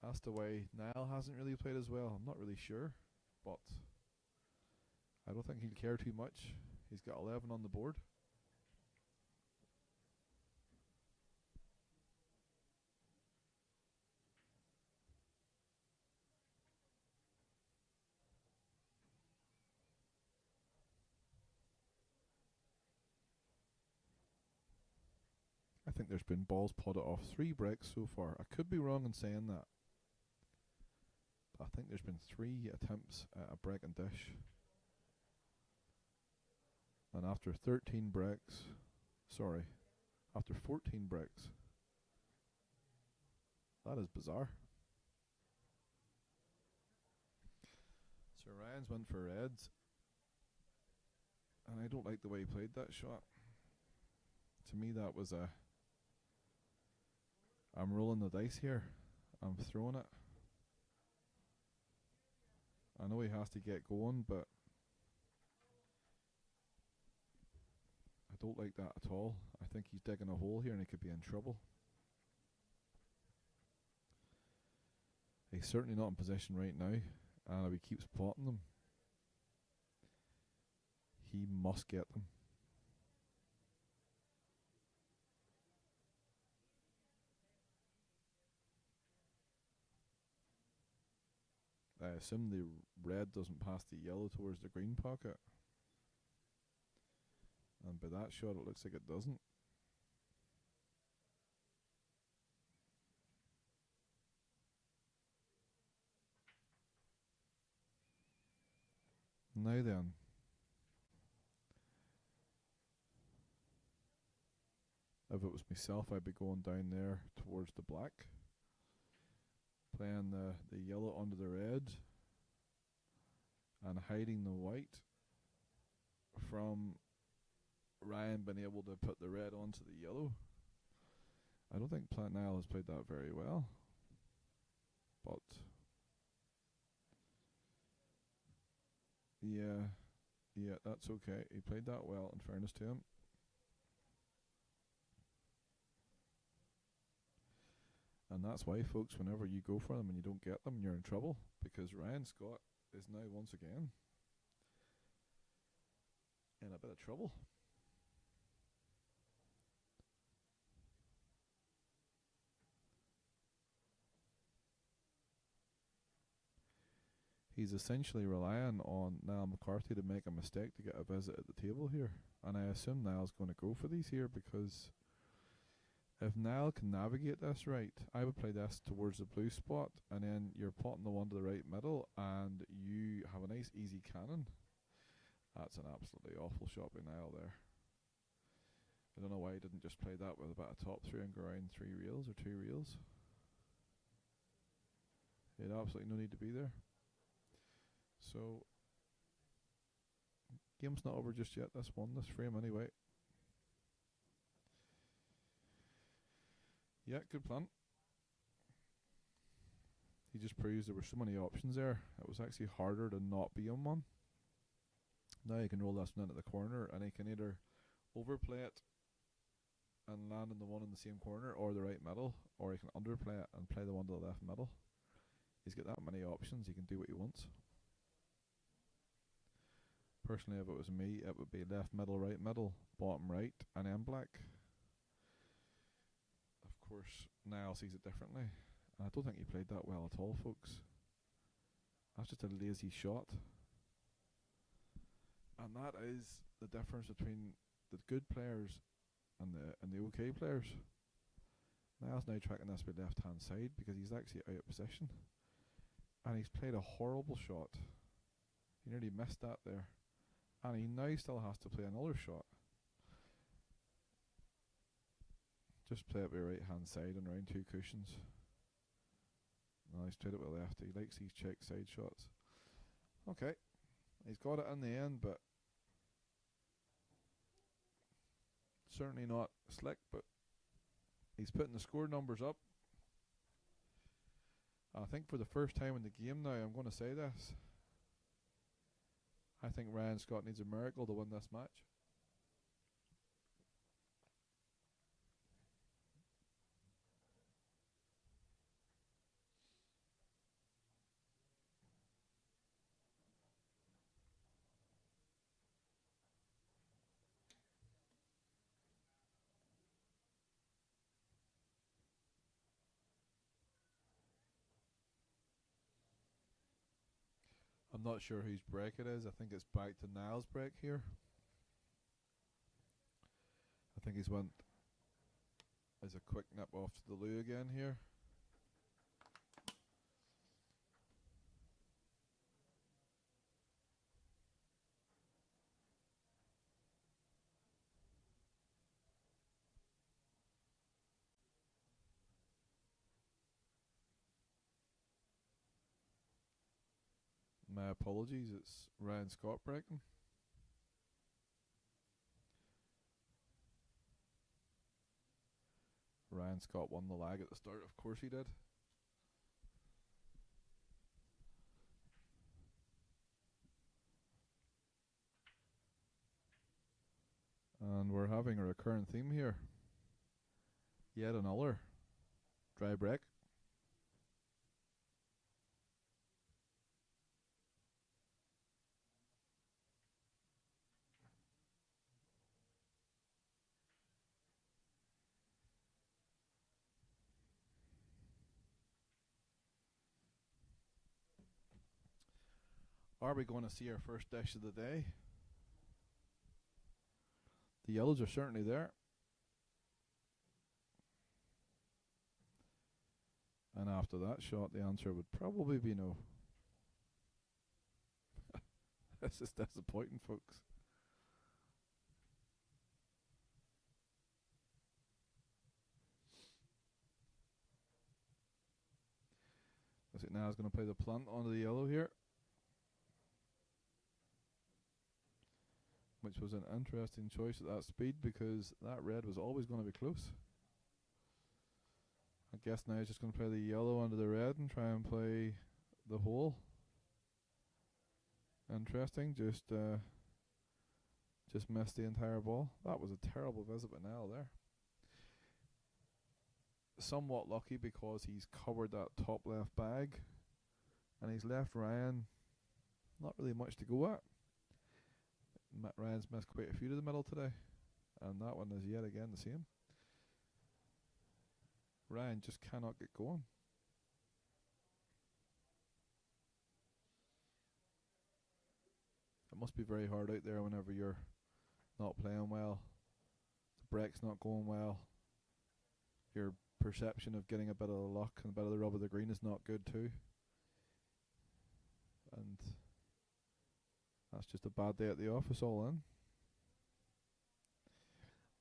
As to why Niall hasn't really played as well, I'm not really sure. But I don't think he'll care too much. He's got 11 on the board. I think there's been balls potted off 3 breaks so far. I could be wrong in saying that. But I think there's been 3 attempts at a break and dish. And after 13 breaks, after 14 breaks, that is bizarre. So Ryan's went for reds, and I don't like the way he played that shot. To me, that was I'm rolling the dice here. I'm throwing it. I know he has to get going, but I don't like that at all. I think he's digging a hole here and he could be in trouble. He's certainly not in position right now, and if he keeps potting them, he must get them. I assume the red doesn't pass the yellow towards the green pocket. And by that shot it looks like it doesn't. Now then. If it was myself, I'd be going down there towards the black. Playing the yellow onto the red. And hiding the white from Ryan being able to put the red onto the yellow. I don't think Niall has played that very well. But yeah, that's okay. He played that well, in fairness to him. And that's why, folks, whenever you go for them and you don't get them, you're in trouble. Because Ryan Scott is now once again in a bit of trouble. He's essentially relying on Niall McCarthy to make a mistake to get a visit at the table here. And I assume Niall's going to go for these here, because if Niall can navigate this right, I would play this towards the blue spot, and then you're potting the one to the right middle, and you have a nice easy cannon. That's an absolutely awful shot by Niall there. I don't know why he didn't just play that with about a top 3 and go around 3 reels or 2 reels. He had absolutely no need to be there. So, game's not over just yet. That's won this frame anyway. Yeah, good plan. He just proves there were so many options there. It was actually harder to not be on one. Now he can roll this one into the corner, and he can either overplay it and land in the one in the same corner or the right middle, or he can underplay it and play the one to the left middle. He's got that many options. He can do what he wants. Personally, if it was me, it would be left middle, right middle, bottom right, and then black. Of course, Niall sees it differently. I don't think he played that well at all, folks. That's just a lazy shot. And that is the difference between the good players and the okay players. Niall's now tracking this with left hand side because he's actually out of position. And he's played a horrible shot. He nearly missed that there. And he now still has to play another shot. Just play it with right hand side and round 2 cushions. No, he's played it with left. He likes these check side shots. Okay. He's got it in the end, but certainly not slick, but he's putting the score numbers up. I think for the first time in the game now, I'm going to say this. I think Ryan Scott needs a miracle to win this match. I'm not sure whose break it is. I think it's back to Niall's break here. I think he's went as a quick nip off to the loo again here. My apologies, it's Ryan Scott breaking. Ryan Scott won the lag at the start, of course he did. And we're having a recurrent theme here. Yet another dry break. Are we going to see our first dish of the day? The yellows are certainly there. And after that shot, the answer would probably be no. This is disappointing, folks. I think now is going to play the plant onto the yellow here, which was an interesting choice at that speed because that red was always going to be close. I guess now he's just going to play the yellow onto the red and try and play the hole. Interesting, just missed the entire ball. That was a terrible visit by Niall there. Somewhat lucky because he's covered that top left bag and he's left Ryan not really much to go at. Ryan's missed quite a few to the middle today, and that one is yet again the same. Ryan just cannot get going. It must be very hard out there whenever you're not playing well, the break's not going well, your perception of getting a bit of the luck and a bit of the rub of the green is not good too, and that's just a bad day at the office all in.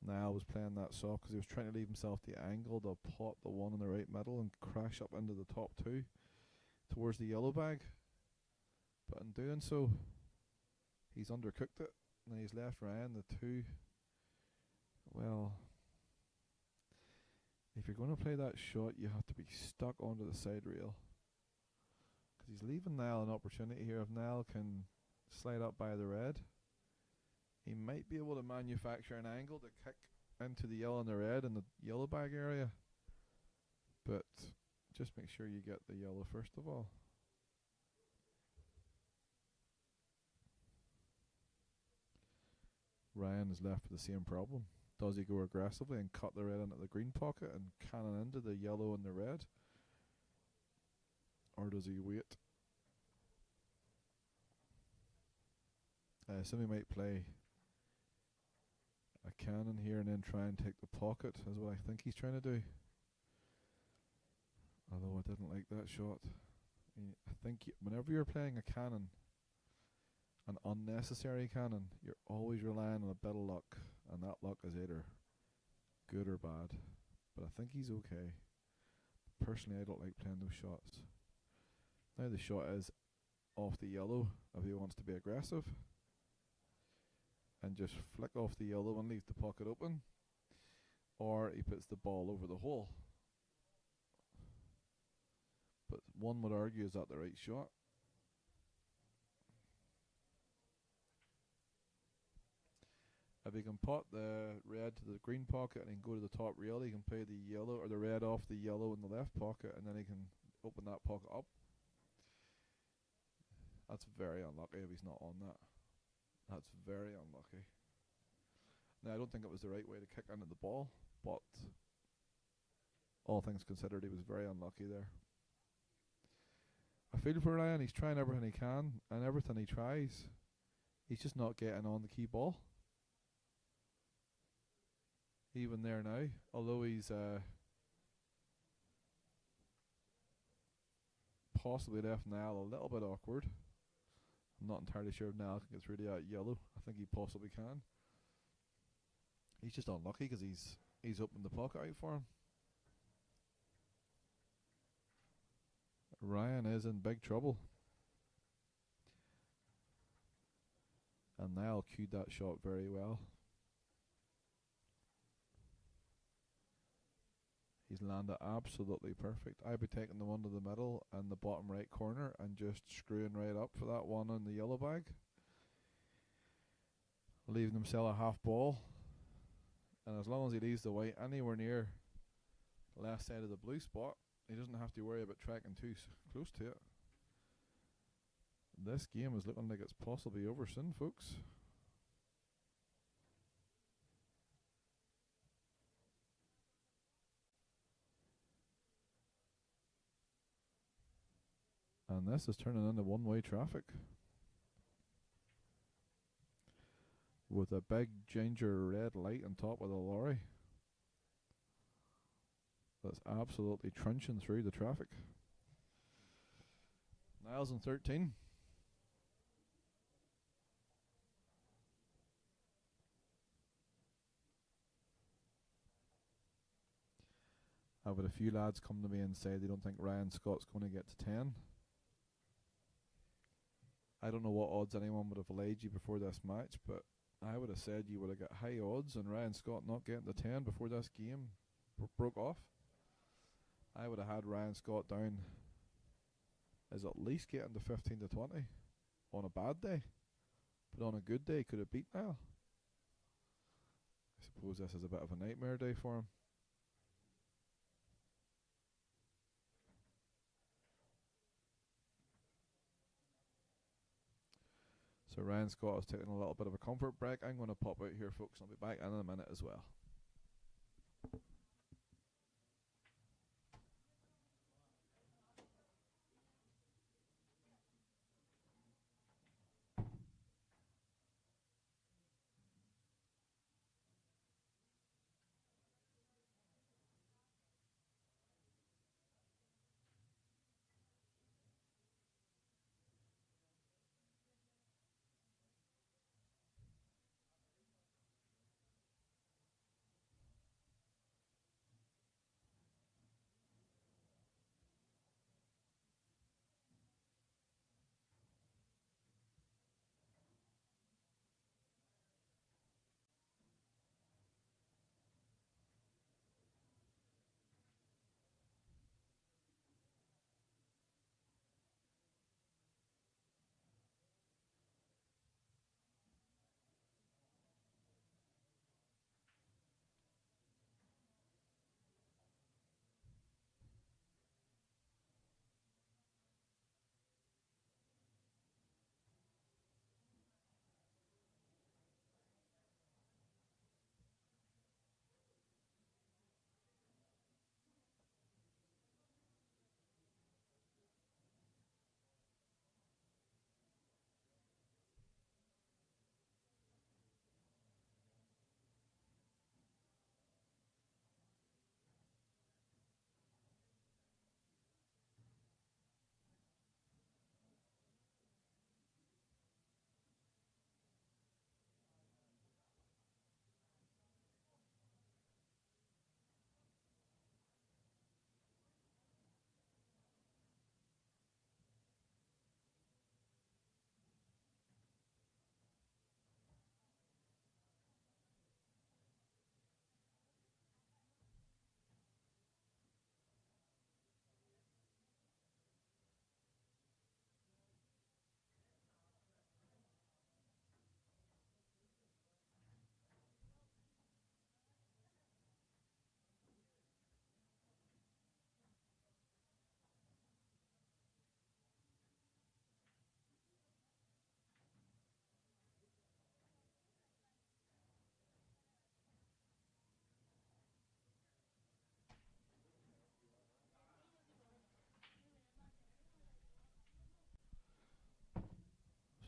Niall was playing that soft because he was trying to leave himself the angle to pot the one in the right middle and crash up into the top 2 towards the yellow bag. But in doing so, he's undercooked it. And he's left Ryan the 2. Well, if you're going to play that shot, you have to be stuck onto the side rail. Because he's leaving Niall an opportunity here. If Niall can slide up by the red, he might be able to manufacture an angle to kick into the yellow and the red in the yellow bag area. But just make sure you get the yellow first of all. Ryan is left with the same problem. Does he go aggressively and cut the red into the green pocket and cannon into the yellow and the red? Or does he wait? Somebody might play a cannon here and then try and take the pocket, is what I think he's trying to do. Although I didn't like that shot. I think whenever you're playing a cannon, an unnecessary cannon, you're always relying on a bit of luck, and that luck is either good or bad. But I think he's okay. Personally, I don't like playing those shots. Now the shot is off the yellow if he wants to be aggressive, and just flick off the yellow and leave the pocket open, or he puts the ball over the hole. But one would argue, is that the right shot? If he can pot the red to the green pocket and he can go to the top rail, he can play the yellow or the red off the yellow in the left pocket, and then he can open that pocket up. That's very unlucky if he's not on that. That's very unlucky. Now, I don't think it was the right way to kick into the ball, but all things considered, he was very unlucky there. I feel for Ryan. He's trying everything he can, and everything he tries, he's just not getting on the key ball. Even there now, although he's possibly left Niall a little bit awkward. I'm not entirely sure if Niall can get through to that yellow. I think he possibly can. He's just unlucky because he's opened the pocket out for him. Ryan is in big trouble. And Niall cued that shot very well. He's landed absolutely perfect. I'd be taking the one to the middle and the bottom right corner and just screwing right up for that one on the yellow bag, leaving himself a half ball. And as long as he leaves the white anywhere near the left side of the blue spot, he doesn't have to worry about tracking too close to it. This game is looking like it's possibly over soon, folks. And this is turning into one-way traffic, with a big ginger red light on top of the lorry that's absolutely trunching through the traffic. Niall's in 13. I've had a few lads come to me and say they don't think Ryan Scott's going to get to 10. I don't know what odds anyone would have laid you before this match, but I would have said you would have got high odds on Ryan Scott not getting to 10 before this game broke off. I would have had Ryan Scott down as at least getting to 15 to 20 on a bad day, but on a good day could have beat Niall. I suppose this is a bit of a nightmare day for him. So Ryan Scott is taking a little bit of a comfort break. I'm going to pop out here, folks. I'll be back in a minute as well.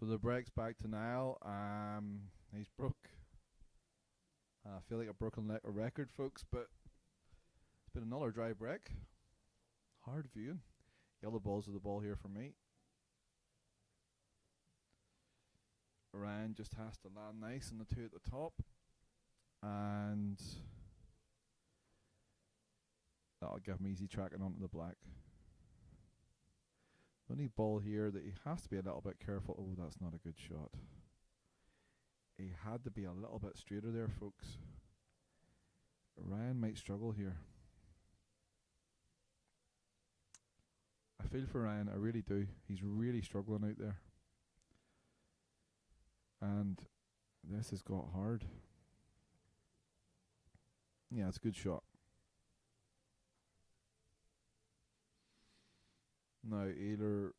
So the break's back to Niall. He's broke. I feel like I've broken a record, folks, but it's been another dry break. Hard viewing. Yellow balls of the ball here for me. Ryan just has to land nice on the two at the top. And that'll give him easy tracking onto the black. Only ball here that he has to be a little bit careful. Oh, that's not a good shot. He had to be a little bit straighter there, folks. Ryan might struggle here. I feel for Ryan, I really do. He's really struggling out there. And this has got hard. Yeah, it's a good shot. Now, either,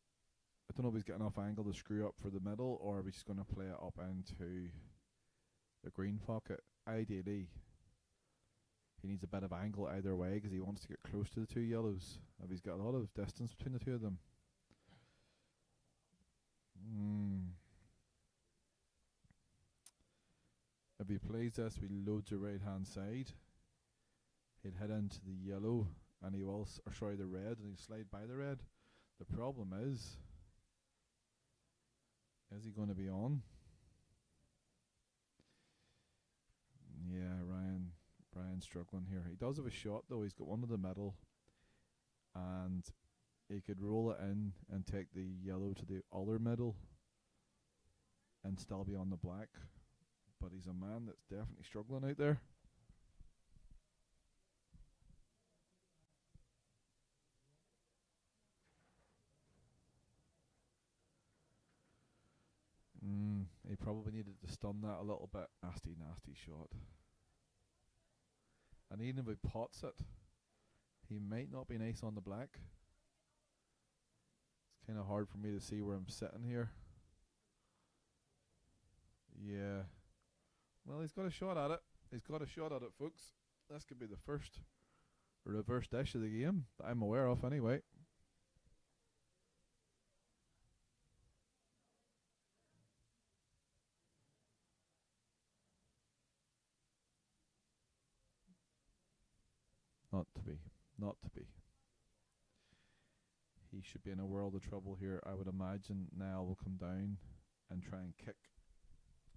I don't know if he's getting enough angle to screw up for the middle, or if he's just going to play it up into the green pocket. Ideally, he needs a bit of angle either way because he wants to get close to the two yellows. If he's got a lot of distance between the two of them. If he plays this with loads of right hand side, he'd head into the yellow and he will, or sorry, the red, and he'll slide by the red. The problem is he going to be on? Yeah, Ryan's struggling here. He does have a shot though. He's got one to the middle, and he could roll it in and take the yellow to the other middle and still be on the black. But he's a man that's definitely struggling out there. He probably needed to stun that a little bit. Nasty shot. And even if he pots it, he might not be nice on the black. It's kind of hard for me to see where I'm sitting here. Yeah. Well, he's got a shot at it. He's got a shot at it, folks. This could be the first reverse dish of the game that I'm aware of anyway. Not to be. He should be in a world of trouble here. I would imagine Niall will come down and try and kick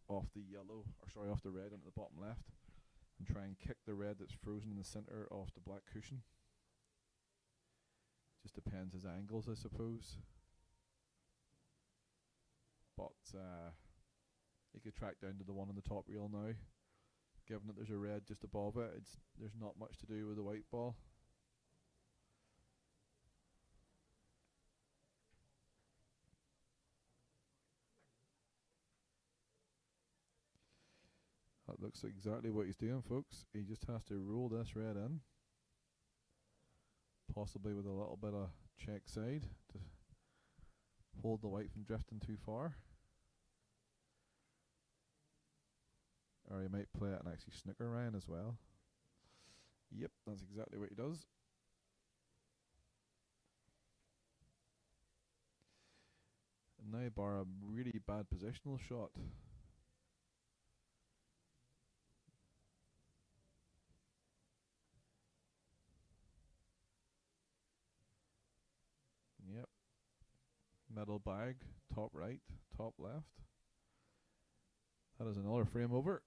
off the yellow, or sorry, off the red onto the bottom left, and try and kick the red that's frozen in the centre off the black cushion. Just depends his angles, I suppose. But he could track down to the one on the top reel now. Given that there's a red just above it, there's not much to do with the white ball. That looks exactly what he's doing, folks. He just has to roll this red in, possibly with a little bit of check side to hold the white from drifting too far. Or he might play it and actually snooker Ryan as well. Yep, that's exactly what he does. And now bar a really bad positional shot. Yep. Middle bag, top right, top left. That is another frame over.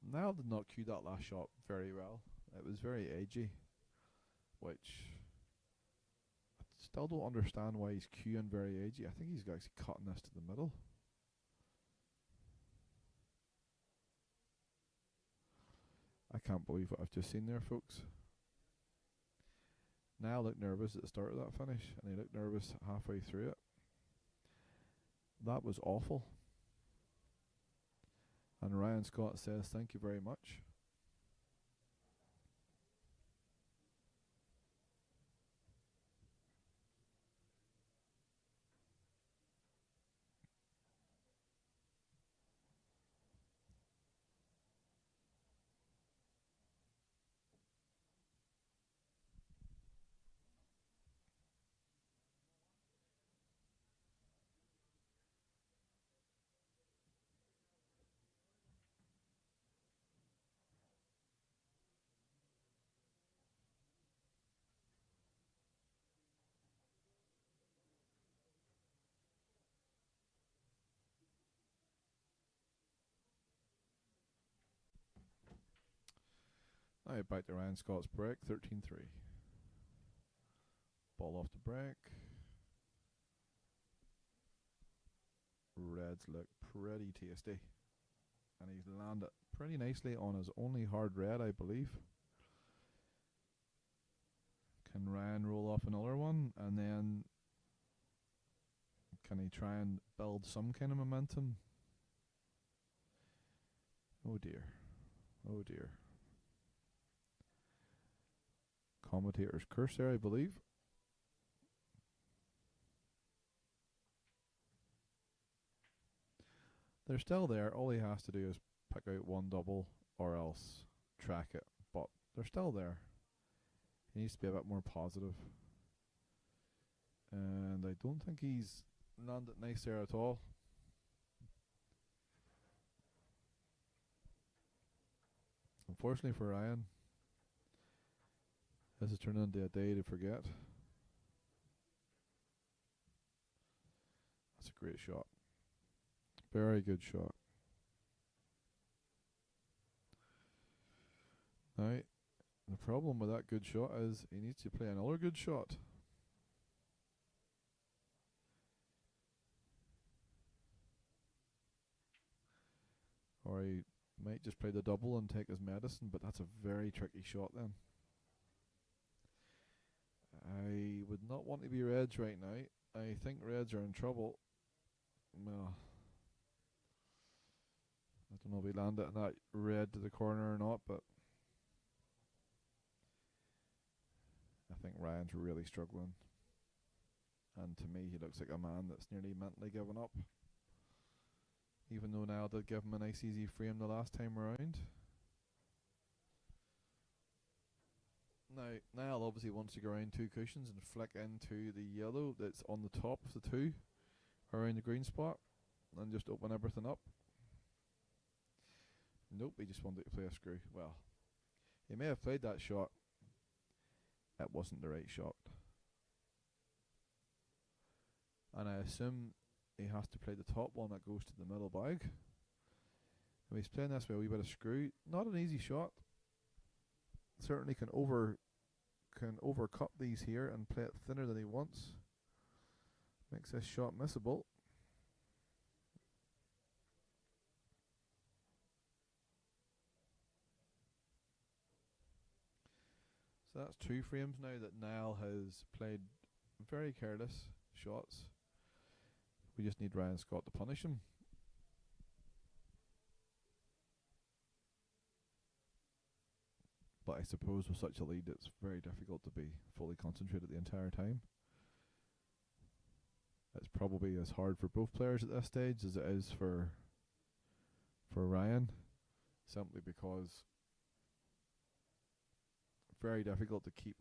Niall did not cue that last shot very well. It was very edgy, which I still don't understand why he's cueing very edgy. I think he's actually cutting this to the middle. I can't believe what I've just seen there, folks. Niall looked nervous at the start of that finish, and he looked nervous halfway through it. That was awful. And Ryan Scott says, "Thank you very much." Now back to Ryan Scott's break, 13-3. Ball off the break. Reds look pretty tasty. And he's landed pretty nicely on his only hard red, I believe. Can Ryan roll off another one? And then can he try and build some kind of momentum? Oh dear. Oh dear. Commentator's curse there, I believe. They're still there. All he has to do is pick out one double or else track it. But they're still there. He needs to be a bit more positive. And I don't think he's landed nice there at all. Unfortunately for Ryan, this has turned into a day to forget. That's a great shot. Very good shot. Now, the problem with that good shot is he needs to play another good shot. Or he might just play the double and take his medicine, but that's a very tricky shot then. I would not want to be Reds right now. I think Reds are in trouble. Well, I don't know if he landed in that red to the corner or not, but I think Ryan's really struggling. And to me, he looks like a man that's nearly mentally given up. Even though Niall did give him a nice easy frame the last time around. Now, Niall obviously wants to go around two cushions and flick into the yellow that's on the top of the two around the green spot and just open everything up. Nope, he just wanted to play a screw. Well, he may have played that shot. It wasn't the right shot. And I assume he has to play the top one that goes to the middle bag. If he's playing this with a wee bit of screw, not an easy shot. Certainly can overcut these here and play it thinner than he wants. Makes this shot missable. So that's two frames now that Niall has played very careless shots. We just need Ryan Scott to punish him. But I suppose with such a lead, it's very difficult to be fully concentrated the entire time. It's probably as hard for both players at this stage as it is for Ryan, simply because very difficult to keep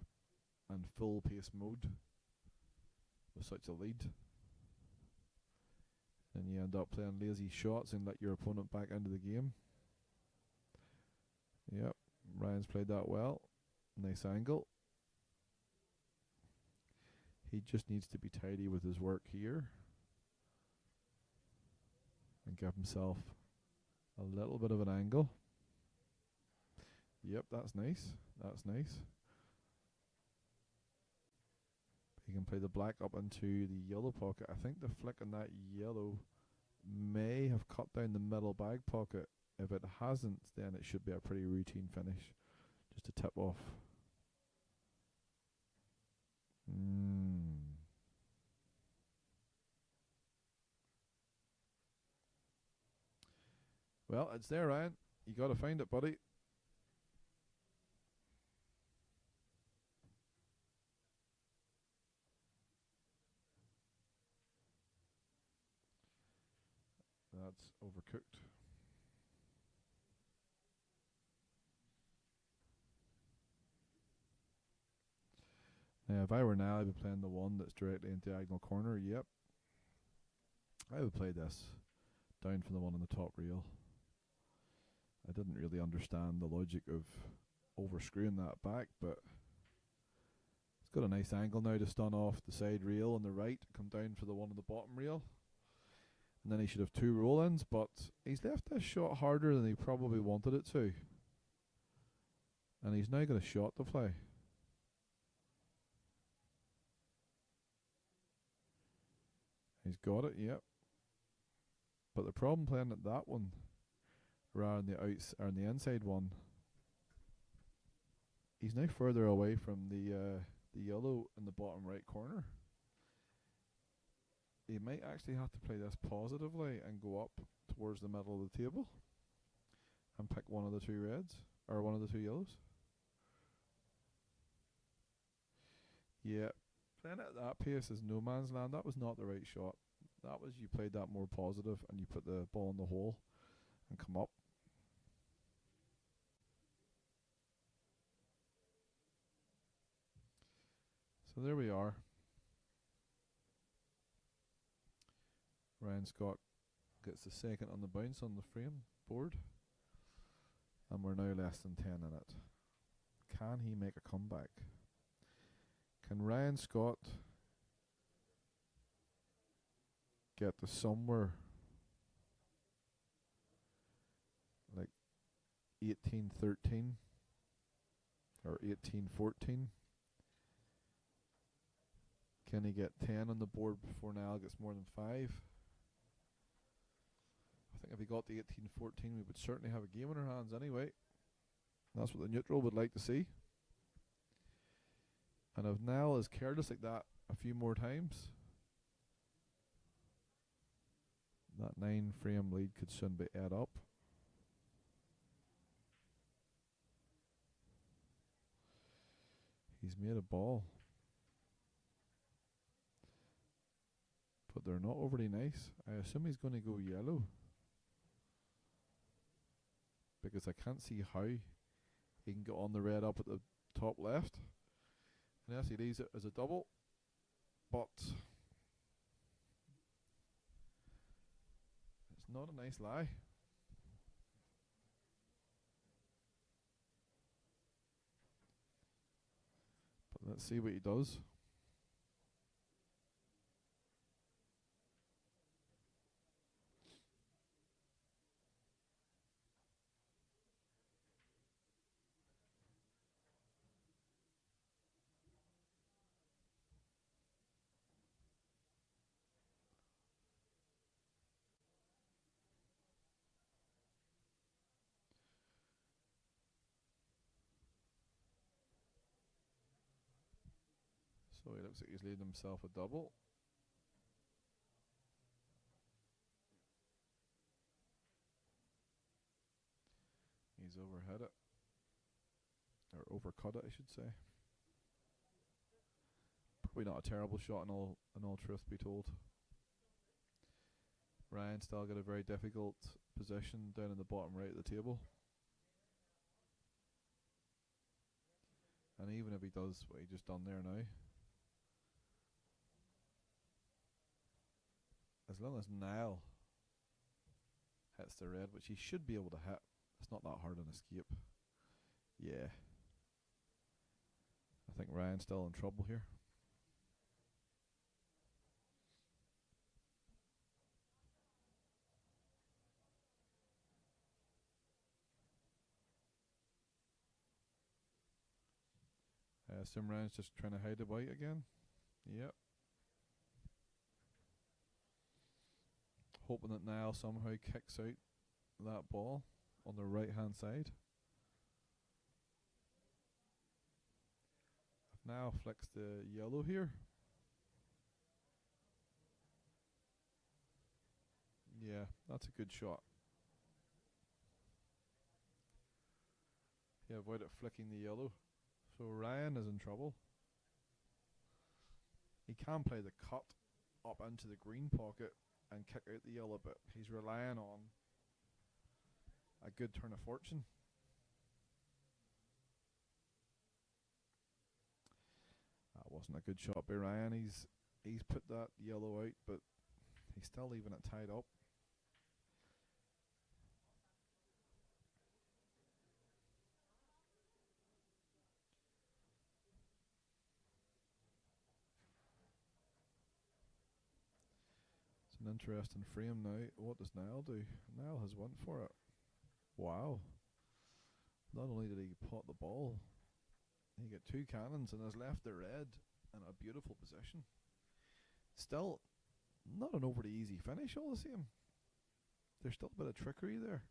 in full pace mode with such a lead. And you end up playing lazy shots and let your opponent back into the game. Yep, Ryan's played that well. Nice angle. He just needs to be tidy with his work here and give himself a little bit of an angle. Yep, that's nice. That's nice. He can play the black up into the yellow pocket. I think the flick on that yellow may have cut down the middle bag pocket. If it hasn't, then it should be a pretty routine finish. Just a tip off. Well, it's there, Ryan. You got to find it, buddy. That's overcooked. Now, if I were now, I'd be playing the one that's directly in diagonal corner. Yep. I would play this down from the one on the top reel. I didn't really understand the logic of overscrewing that back, but it's got a nice angle now to stun off the side reel on the right, come down for the one on the bottom reel. And then he should have two roll-ins, but he's left this shot harder than he probably wanted it to. And he's now got a shot to play. He's got it, yep. But the problem playing at that one, rather than the outs or the inside one, he's now further away from the yellow in the bottom right corner. He might actually have to play this positively and go up towards the middle of the table and pick one of the two reds or one of the two yellows. Yeah, playing at that pace is no man's land. That was not the right shot. That was, you played that more positive and you put the ball in the hole and come up. So there we are. Ryan Scott gets the second on the bounce on the frame board. And we're now less than 10 in it. Can he make a comeback? Can Ryan Scott get to somewhere like 18-13 or 18-14? Can he get 10 on the board before Niall gets more than 5? I think if he got to 18-14, we would certainly have a game in our hands anyway. That's what the neutral would like to see. And if Niall is careless like that a few more times, that 9-frame lead could soon be ate up. He's made a ball. But they're not overly nice. I assume he's going to go yellow, because I can't see how he can get on the red up at the top left. Unless he leaves it as a double. But it's not a nice lie. But let's see what he does. So he looks like he's leading himself a double. He's overhit it. Or overcut it, I should say. Probably not a terrible shot in all truth be told. Ryan still got a very difficult position down in the bottom right of the table. And even if he does what he just done there now, as long as Niall hits the red, which he should be able to hit, it's not that hard an escape. Yeah. I think Ryan's still in trouble here. I assume Ryan's just trying to hide away again. Yep. Hoping that Niall somehow kicks out that ball on the right hand side. If Niall flicks the yellow here, yeah, that's a good shot. He avoided flicking the yellow. So Ryan is in trouble. He can play the cut up into the green pocket and kick out the yellow, but he's relying on a good turn of fortune. That wasn't a good shot by Ryan. He's put that yellow out, but he's still leaving it tied up. It's an interesting frame now. What does Niall do? Niall has went for it. Wow. not only did he pot the ball, he got 2 cannons and has left the red in a beautiful position. Still, not an overly easy finish all the same. There's still a bit of trickery there.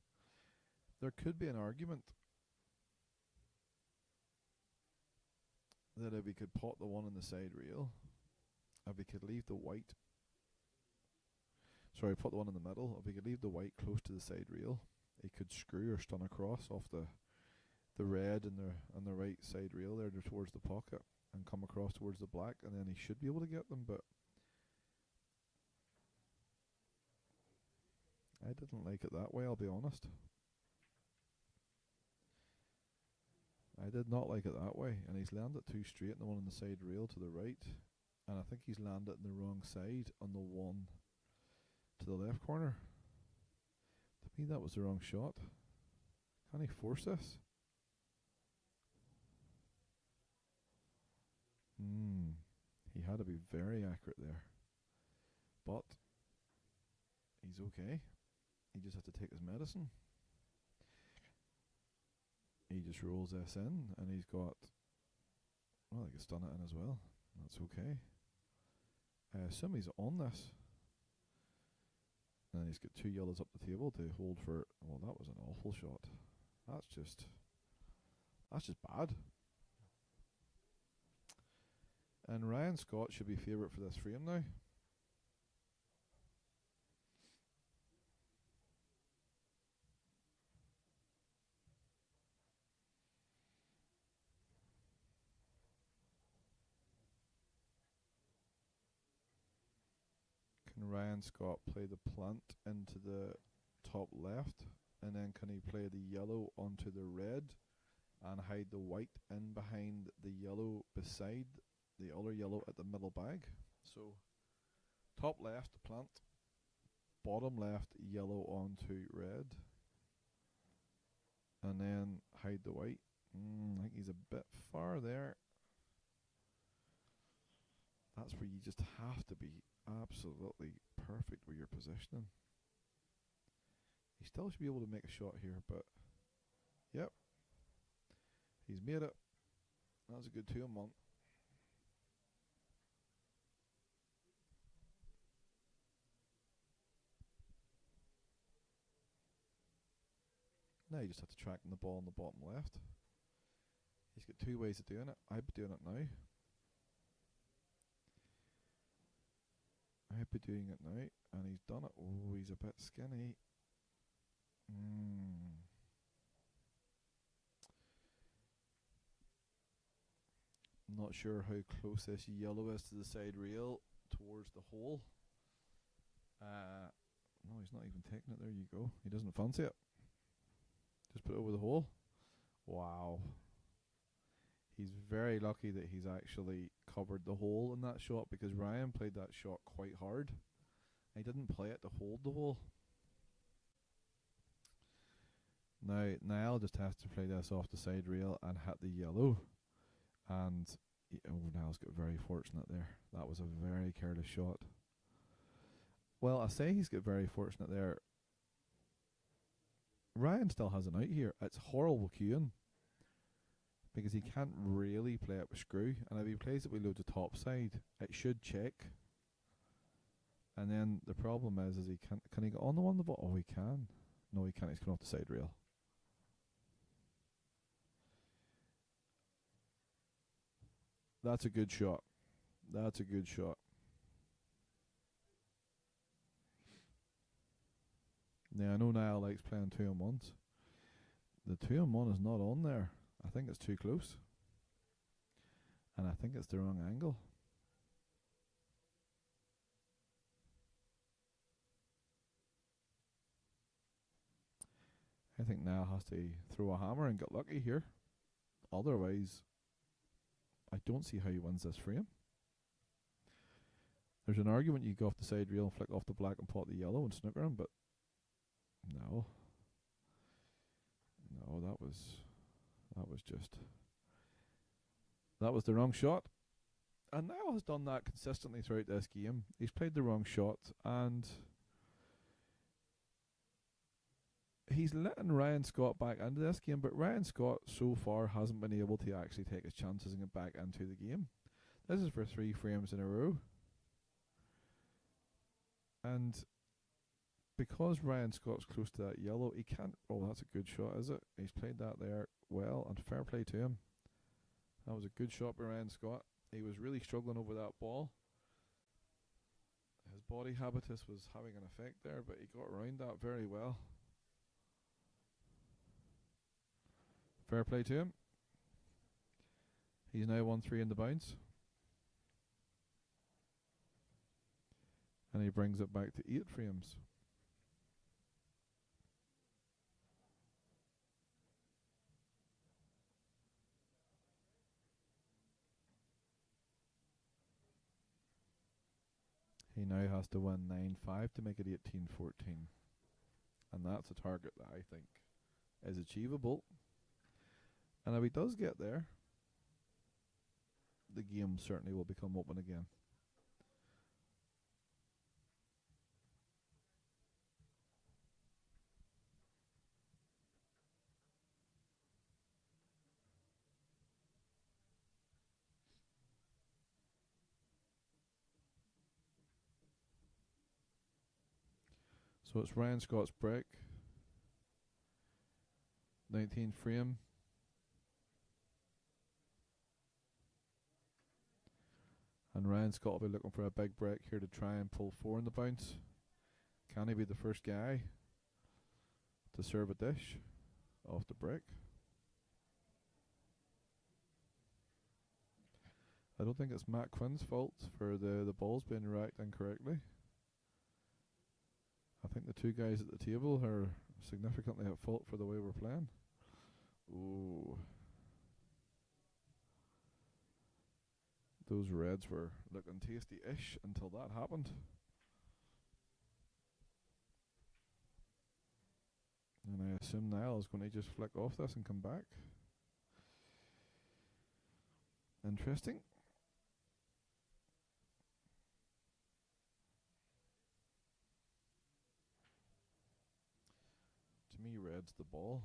There could be an argument that if he could pot the one on the side rail, if he could leave the white, pot the one in the middle, if he could leave the white close to the side rail, he could screw or stun across off the red and the right side rail there towards the pocket and come across towards the black, and then he should be able to get them, but I didn't like it that way, I'll be honest. I did not like it that way, and he's landed too straight, the one on the side rail to the right, and I think he's landed in the wrong side on the one to the left corner. To me, that was the wrong shot. Can he force this? He had to be very accurate there, but he's okay. He just has to take his medicine. He just rolls this in, and he's got, well, he can stun it in as well. That's okay. I assume he's on this. And he's got 2 yellows up the table to hold for, well, that was an awful shot. That's just bad. And Ryan Scott should be favourite for this frame now. Can Ryan Scott play the plant into the top left, and then can he play the yellow onto the red and hide the white in behind the yellow beside the other yellow at the middle bag? So top left plant, bottom left yellow onto red, and then hide the white. I think he's a bit far there. That's where you just have to be absolutely perfect with your positioning. He still should be able to make a shot here, but yep, he's made it. That was a good 2-on-1. Now you just have to track the ball in the bottom left. He's got 2 ways of doing it. I'd be doing it now. I'd be doing it now, and he's done it. Oh, he's a bit skinny. Not sure how close this yellow is to the side rail towards the hole. No, he's not even taking it. There you go. He doesn't fancy it. Just put it over the hole. Wow. He's very lucky that he's actually covered the hole in that shot, because Ryan played that shot quite hard. He didn't play it to hold the hole. Now Niall just has to play this off the side rail and hit the yellow. And Niall's got very fortunate there. That was a very careless shot. Well, I say he's got very fortunate there. Ryan still has an out here. It's horrible cueing, because he can't really play it with screw, and if he plays it with loads of top side, it should check. And then the problem is he can he get on the one on the bottom? Oh, he can. No, he can't. He's coming off the side rail. That's a good shot. That's a good shot. Now, I know Niall likes playing 2-on-1s. The 2-on-1 is not on there. I think it's too close. And I think it's the wrong angle. I think Niall has to throw a hammer and get lucky here. Otherwise, I don't see how he wins this frame. There's an argument you go off the side rail and flick off the black and pot the yellow and snooker him, but no. No, that was the wrong shot. And Niall has done that consistently throughout this game. He's played the wrong shot, and he's letting Ryan Scott back into this game, but Ryan Scott so far hasn't been able to actually take his chances and get back into the game. This is for 3 frames in a row. And because Ryan Scott's close to that yellow, he can't... Oh, that's a good shot, is it? He's played that there well, and fair play to him. That was a good shot by Ryan Scott. He was really struggling over that ball. His body habitus was having an effect there, but he got around that very well. Fair play to him. He's now 1-3 in the bounce. And he brings it back to 8 frames. He now has to win 9-5 to make it 18-14. And that's a target that I think is achievable. And if he does get there, the game certainly will become open again. So it's Ryan Scott's break. 19 frame. And Ryan Scott will be looking for a big break here to try and pull 4 in the bounce. Can he be the first guy to serve a dish off the break? I don't think it's Matt Quinn's fault for the balls being racked incorrectly. I think the 2 guys at the table are significantly at fault for the way we're playing. Ooh. Those reds were looking tasty-ish until that happened. And I assume Niall is going to just flick off this and come back. Interesting. To me, red's the ball.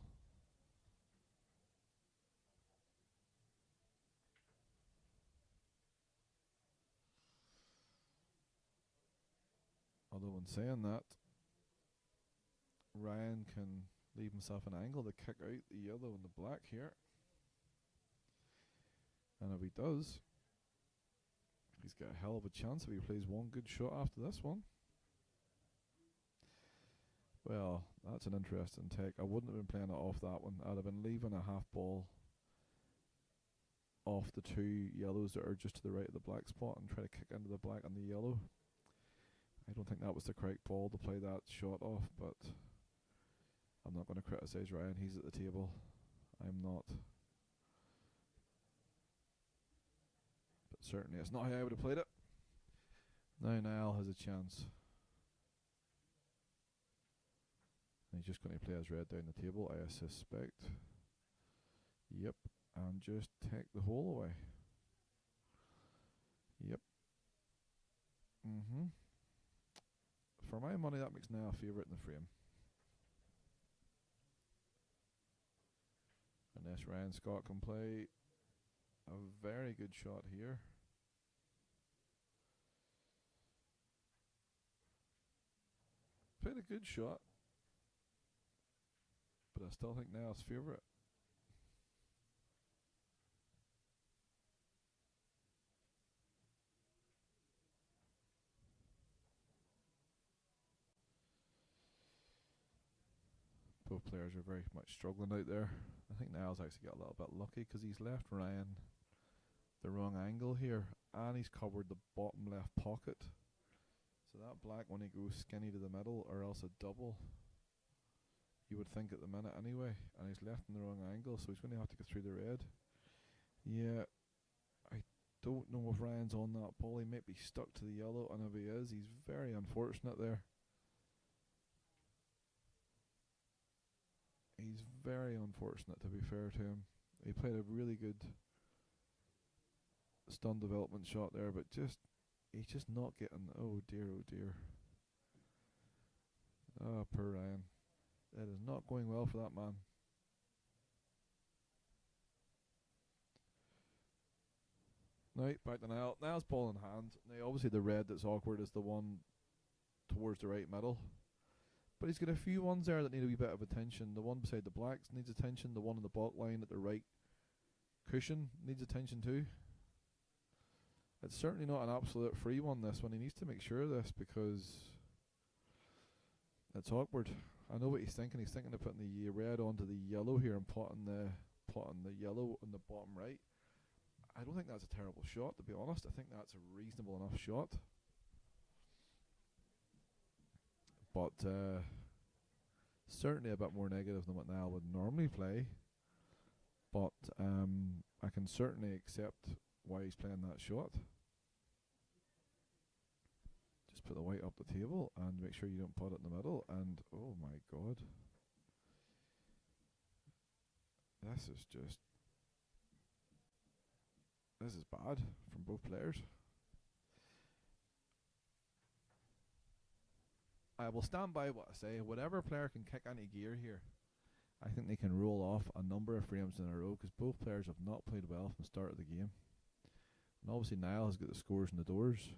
Although in saying that, Ryan can leave himself an angle to kick out the yellow and the black here. And if he does, he's got a hell of a chance if he plays one good shot after this one. Well, that's an interesting take. I wouldn't have been playing it off that one. I'd have been leaving a half ball off the 2 yellows that are just to the right of the black spot and try to kick into the black and the yellow. I don't think that was the correct ball to play that shot off, but I'm not going to criticise Ryan. He's at the table. I'm not. But certainly it's not how I would have played it. Now Niall has a chance. And he's just going to play his red down the table, I suspect. Yep. And just take the hole away. Yep. For my money, that makes Niall a favourite in the frame. Unless Ryan Scott can play a very good shot here. Played a good shot. But I still think Niall's favourite. Both players are very much struggling out there. I think Niall's actually got a little bit lucky because he's left Ryan the wrong angle here, and he's covered the bottom left pocket. So that black, when he goes skinny to the middle or else a double, you would think at the minute anyway, and he's left in the wrong angle, so he's going to have to go through the red. Yeah, I don't know if Ryan's on that ball. He might be stuck to the yellow, and if he is, he's very unfortunate there. He's very unfortunate, to be fair to him. He played a really good stun development shot there, but he's just not getting... Oh dear, oh dear. Ah, poor Ryan. It is not going well for that man. Right, back to Niall. Niall's ball in hand. Now, obviously, the red that's awkward is the one towards the right middle. But he's got a few ones there that need a wee bit of attention. The one beside the blacks needs attention. The one on the back line at the right cushion needs attention too. It's certainly not an absolute free one, this one. He needs to make sure of this because it's awkward. I know what he's thinking. He's thinking of putting the red onto the yellow here and putting the yellow on the bottom right. I don't think that's a terrible shot, to be honest. I think that's a reasonable enough shot. But certainly a bit more negative than what Niall would normally play. But I can certainly accept why he's playing that shot. Just put the white up the table and make sure you don't put it in the middle. And oh my god, this is bad from both players. I will stand by what I say. Whatever player can kick any gear here, I think they can roll off a number of frames in a row because both players have not played well from the start of the game. And obviously Niall has got the scores and the doors.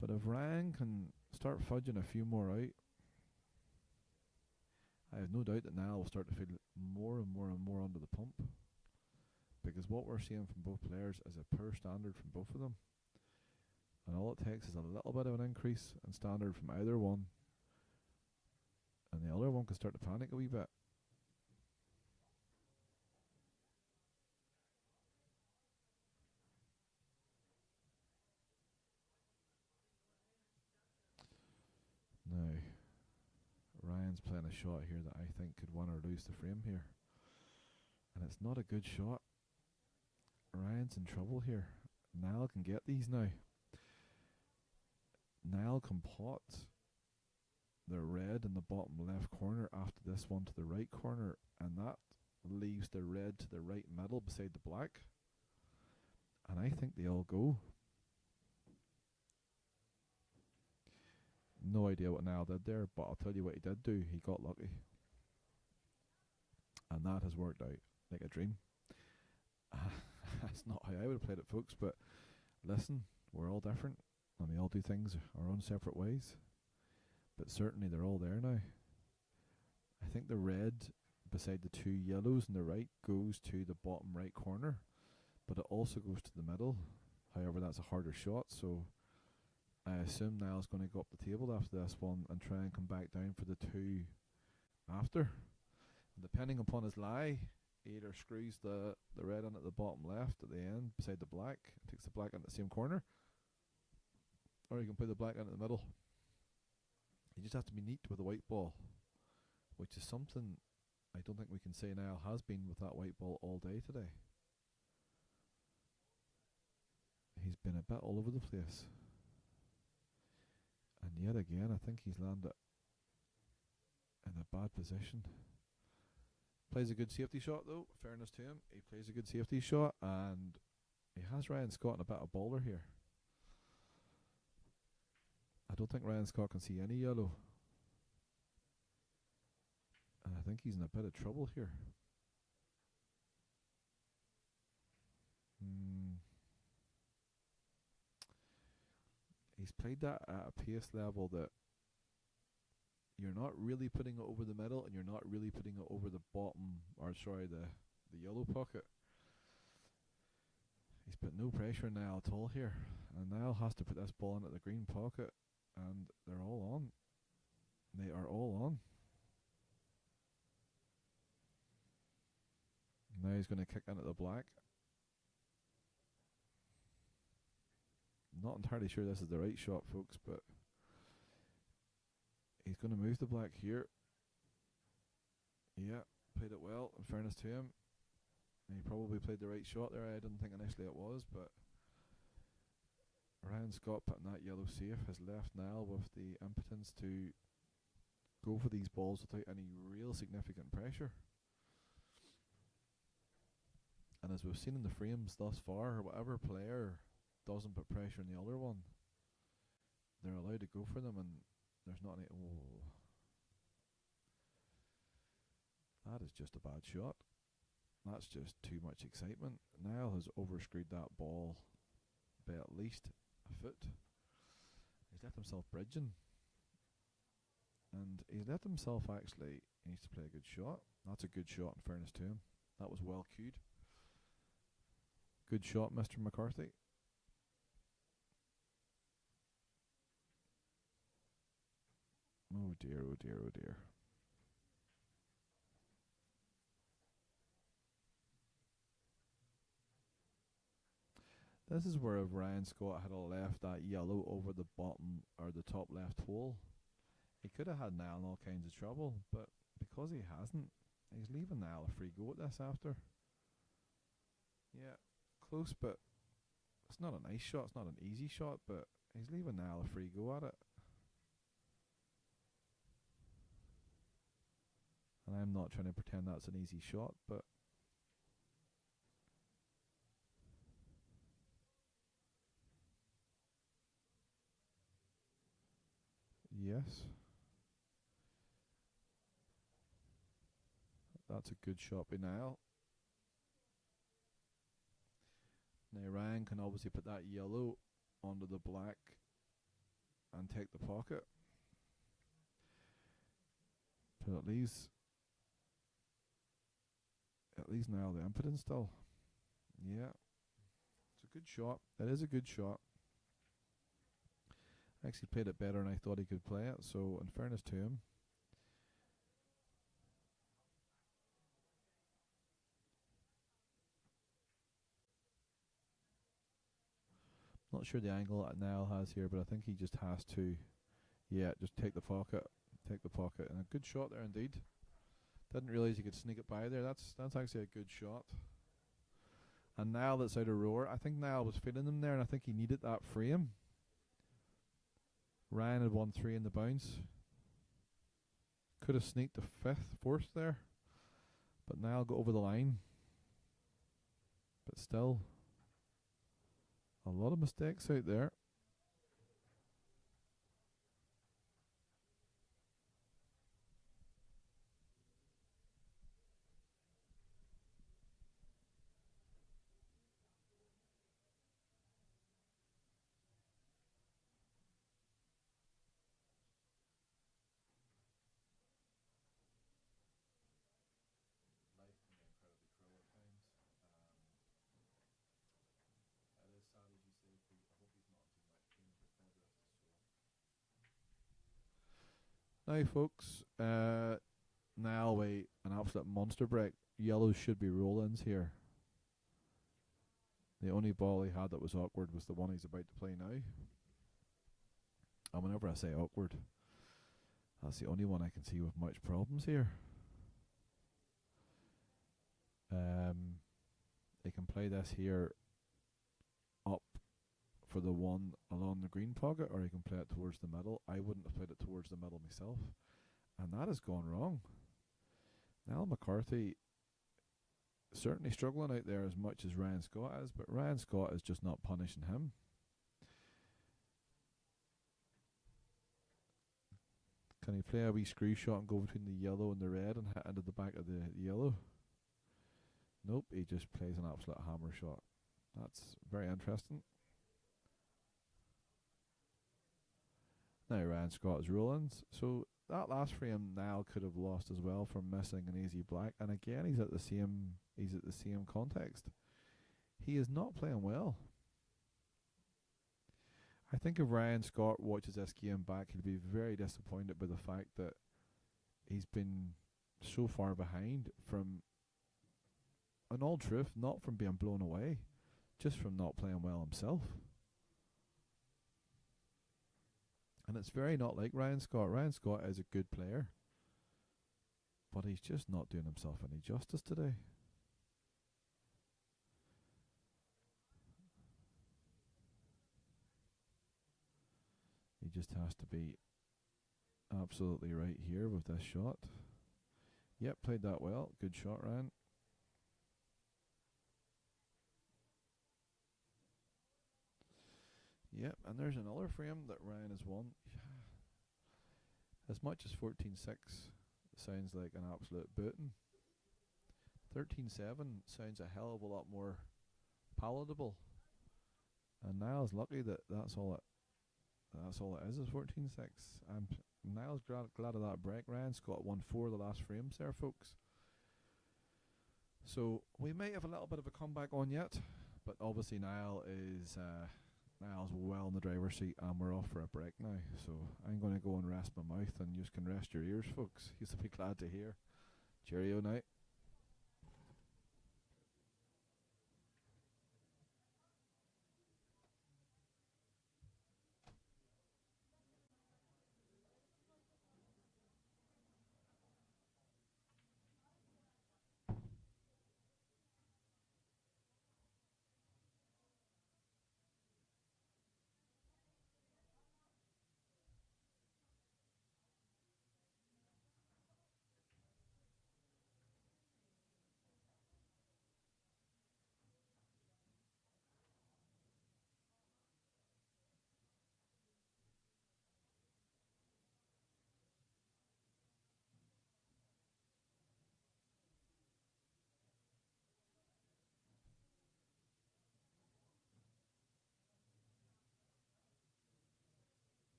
But if Ryan can start fudging a few more out, I have no doubt that Niall will start to feel more and more and more under the pump. Because what we're seeing from both players is a poor standard from both of them. And all it takes is a little bit of an increase in standard from either one. And the other one can start to panic a wee bit. Now, Ryan's playing a shot here that I think could win or lose the frame here. And it's not a good shot. Ryan's in trouble here. Niall can get these now. Niall can pot the red in the bottom left corner after this one to the right corner, and that leaves the red to the right middle beside the black. And I think they all go. No idea what Niall did there, but I'll tell you what he did do. He got lucky. And that has worked out like a dream. That's not how I would have played it, folks, but listen, we're all different, and we all do things our own separate ways. But certainly they're all there now. I think the red beside the two yellows on the right goes to the bottom right corner, but it also goes to the middle. However, that's a harder shot, so I assume Niall's going to go up the table after this one and try and come back down for the two after. And depending upon his lie, he either screws the red in at the bottom left at the end beside the black, takes the black in the same corner, or you can play the black in the middle. You just have to be neat with the white ball, which is something I don't think we can say Niall has been with that white ball all day today. He's been a bit all over the place. And yet again, I think he's landed in a bad position. Plays a good safety shot though, fairness to him. He plays a good safety shot, and he has Ryan Scott in a bit of baller here. I don't think Ryan Scott can see any yellow. And I think he's in a bit of trouble here. He's played that at a pace level that you're not really putting it over the middle, and you're not really putting it over the bottom, or sorry, the yellow pocket. He's put no pressure on Niall at all here, and Niall has to put this ball into the green pocket, and they're all on. They are all on. Now he's going to kick into the black. Not entirely sure this is the right shot, folks, but he's going to move the black here. Yeah, played it well, in fairness to him. He probably played the right shot there. I didn't think initially it was, but Ryan Scott putting that yellow safe has left Niall with the impotence to go for these balls without any real significant pressure. And as we've seen in the frames thus far, whatever player doesn't put pressure on the other one, they're allowed to go for them, and there's not any. Oh. That is just a bad shot. That's just too much excitement. Niall has overscrewed that ball by at least a foot. He's let himself bridging. And he's let himself actually, he needs to play a good shot. That's a good shot in fairness to him. That was well cued. Good shot, Mr. McCarthy. Oh dear, oh dear, oh dear. This is where if Ryan Scott had left that yellow over the bottom or the top left hole, he could have had Niall in all kinds of trouble, but because he hasn't, he's leaving Niall a free go at this after. Yeah, close, but it's not a nice shot, it's not an easy shot, but he's leaving Niall a free go at it. And I'm not trying to pretend that's an easy shot, but yes. That's a good shot by Niall. Now Ryan can obviously put that yellow onto the black and take the pocket. But at least Niall the impotence still. Yeah. It's a good shot. It is a good shot. Actually played it better than I thought he could play it, so in fairness to him. Not sure the angle that Niall has here, but I think he just has to, yeah, just take the pocket, and a good shot there indeed. Didn't realise he could sneak it by there. That's actually a good shot. And Niall that's out of roar. I think Niall was feeling him there, and I think he needed that frame. Ryan had won 3 in the bounce. Could have sneaked the fourth there, but Niall got over the line. But still, a lot of mistakes out there. Now, folks, now wait, an absolute monster break. Yellows should be roll-ins here. The only ball he had that was awkward was the one he's about to play now. And whenever I say awkward, that's the only one I can see with much problems here. They can play this here up for the one along the green pocket, or he can play it towards the middle. I wouldn't have played it towards the middle myself, and that has gone wrong. Niall McCarthy certainly struggling out there as much as Ryan Scott is, but Ryan Scott is just not punishing him. Can he play a wee screw shot and go between the yellow and the red and hit into the back of the yellow? Nope, he just plays an absolute hammer shot. That's very interesting. Now Ryan Scott is rollins, so that last frame Niall could have lost as well from missing an easy black. And again, he's at the same context. He is not playing well. I think if Ryan Scott watches this game back, he'll be very disappointed by the fact that he's been so far behind from, in all truth, not from being blown away, just from not playing well himself. And it's very not like Ryan Scott. Ryan Scott is a good player, but he's just not doing himself any justice today. He just has to be absolutely right here with this shot. Yep, played that well. Good shot, Ryan. Yep, and there's another frame that Ryan has won. As much as 14-6 sounds like an absolute booting, 13-7 sounds a hell of a lot more palatable. And Niall's lucky that that's all it is 14-6. Niall's glad of that break. Ryan's got 1-4 the last frames there, folks. So we might have a little bit of a comeback on yet, but obviously Niall's well in the driver's seat, and we're off for a break now. So I'm going to go and rest my mouth, and you can rest your ears, folks. You'll be glad to hear. Cheerio night.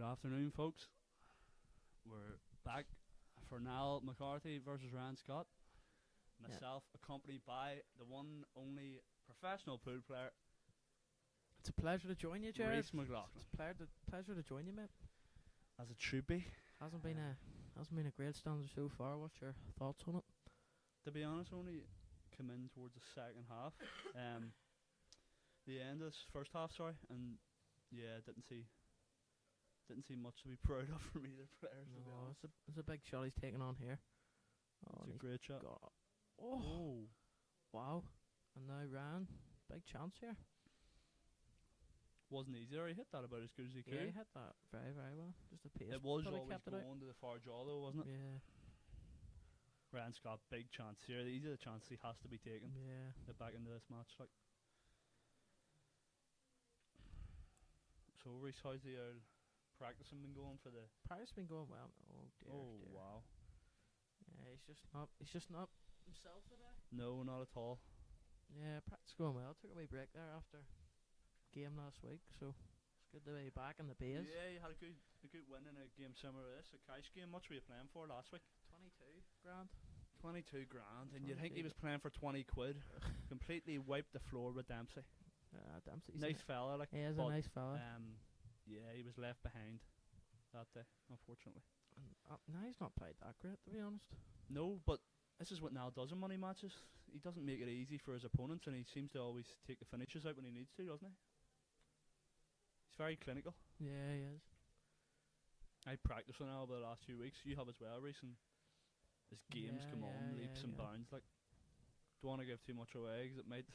Good afternoon, folks. We're back for Niall McCarthy versus Ryan Scott. Myself, accompanied by the one only professional pool player, It's a pleasure to join you, Jared. Reece McLaughlin. It's a pleasure to join you, mate. As it should be. Hasn't been a great standard so far. What's your thoughts on it? To be honest, only come in towards the second half. The end of this first half, sorry, and yeah, didn't see much to be proud of from either players. To be No, honest. it's a big shot he's taking on here. Oh, It's and a great shot. he's got- oh, wow. And now Ryan, big chance here. Wasn't easy. He hit that about as good as he could. Yeah, he hit that very, very well. Just the pace. It was probably always kept it out. going to the far jaw though, wasn't it? Yeah, Ryan Scott, big chance here. These are the chances he has to be taking. yeah. Get back into this match, like. So Reece, how's the practicing been going for the? Practice been going well. Oh dear, dear. Wow. Yeah, he's just not himself today. No, not at all. Yeah, practice going well. Took a wee break there after game last week, so it's good to be back in the base. Yeah, you had a good win in a game similar to this, a cash game. Much were you playing for last week? 22 grand. 22 grand, and you'd think 22. he was playing for 20 quid. Completely wiped the floor with Dempsey. Dempsey's Nice fella, like. He is a but, nice fella. Yeah, he was left behind that day, unfortunately. And, now he's not played that great, to be honest. No, but this is what Niall does in money matches. He doesn't make it easy for his opponents, and he seems to always take the finishes out when he needs to, doesn't he? He's very clinical. Yeah, he is. I practiced with Niall over the last few weeks. You have as well, Reece, and his games Yeah, come on, yeah, leaps yeah, and yeah. bounds. Like, don't want to give too much away because it might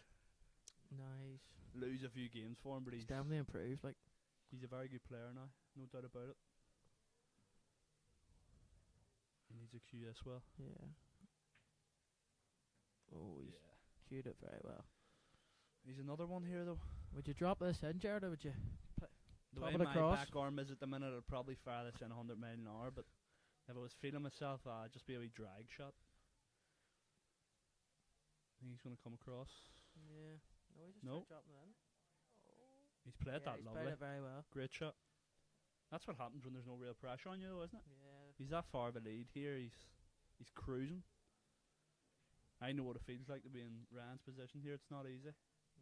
Nice. lose a few games for him, but He's he's definitely improved. Like, a very good player now, no doubt about it. He needs a cue as well. yeah. Oh, he's Yeah. cued it very well. He's another one here though. Would you drop this in, Jared, or would you? The Top way of the my cross. back arm is at the minute, I'd probably fire this in 100 mile an hour, but if I was feeling myself, I'd just be a wee drag shot. I think he's going to come across. Yeah. No, he just No. tried dropping it in. He's played Yeah, that he's lovely. played it very well. Great shot. That's what happens when there's no real pressure on you, though, isn't it? Yeah. He's that far of a lead here. He's cruising. I know what it feels like to be in Ryan's position here. It's not easy.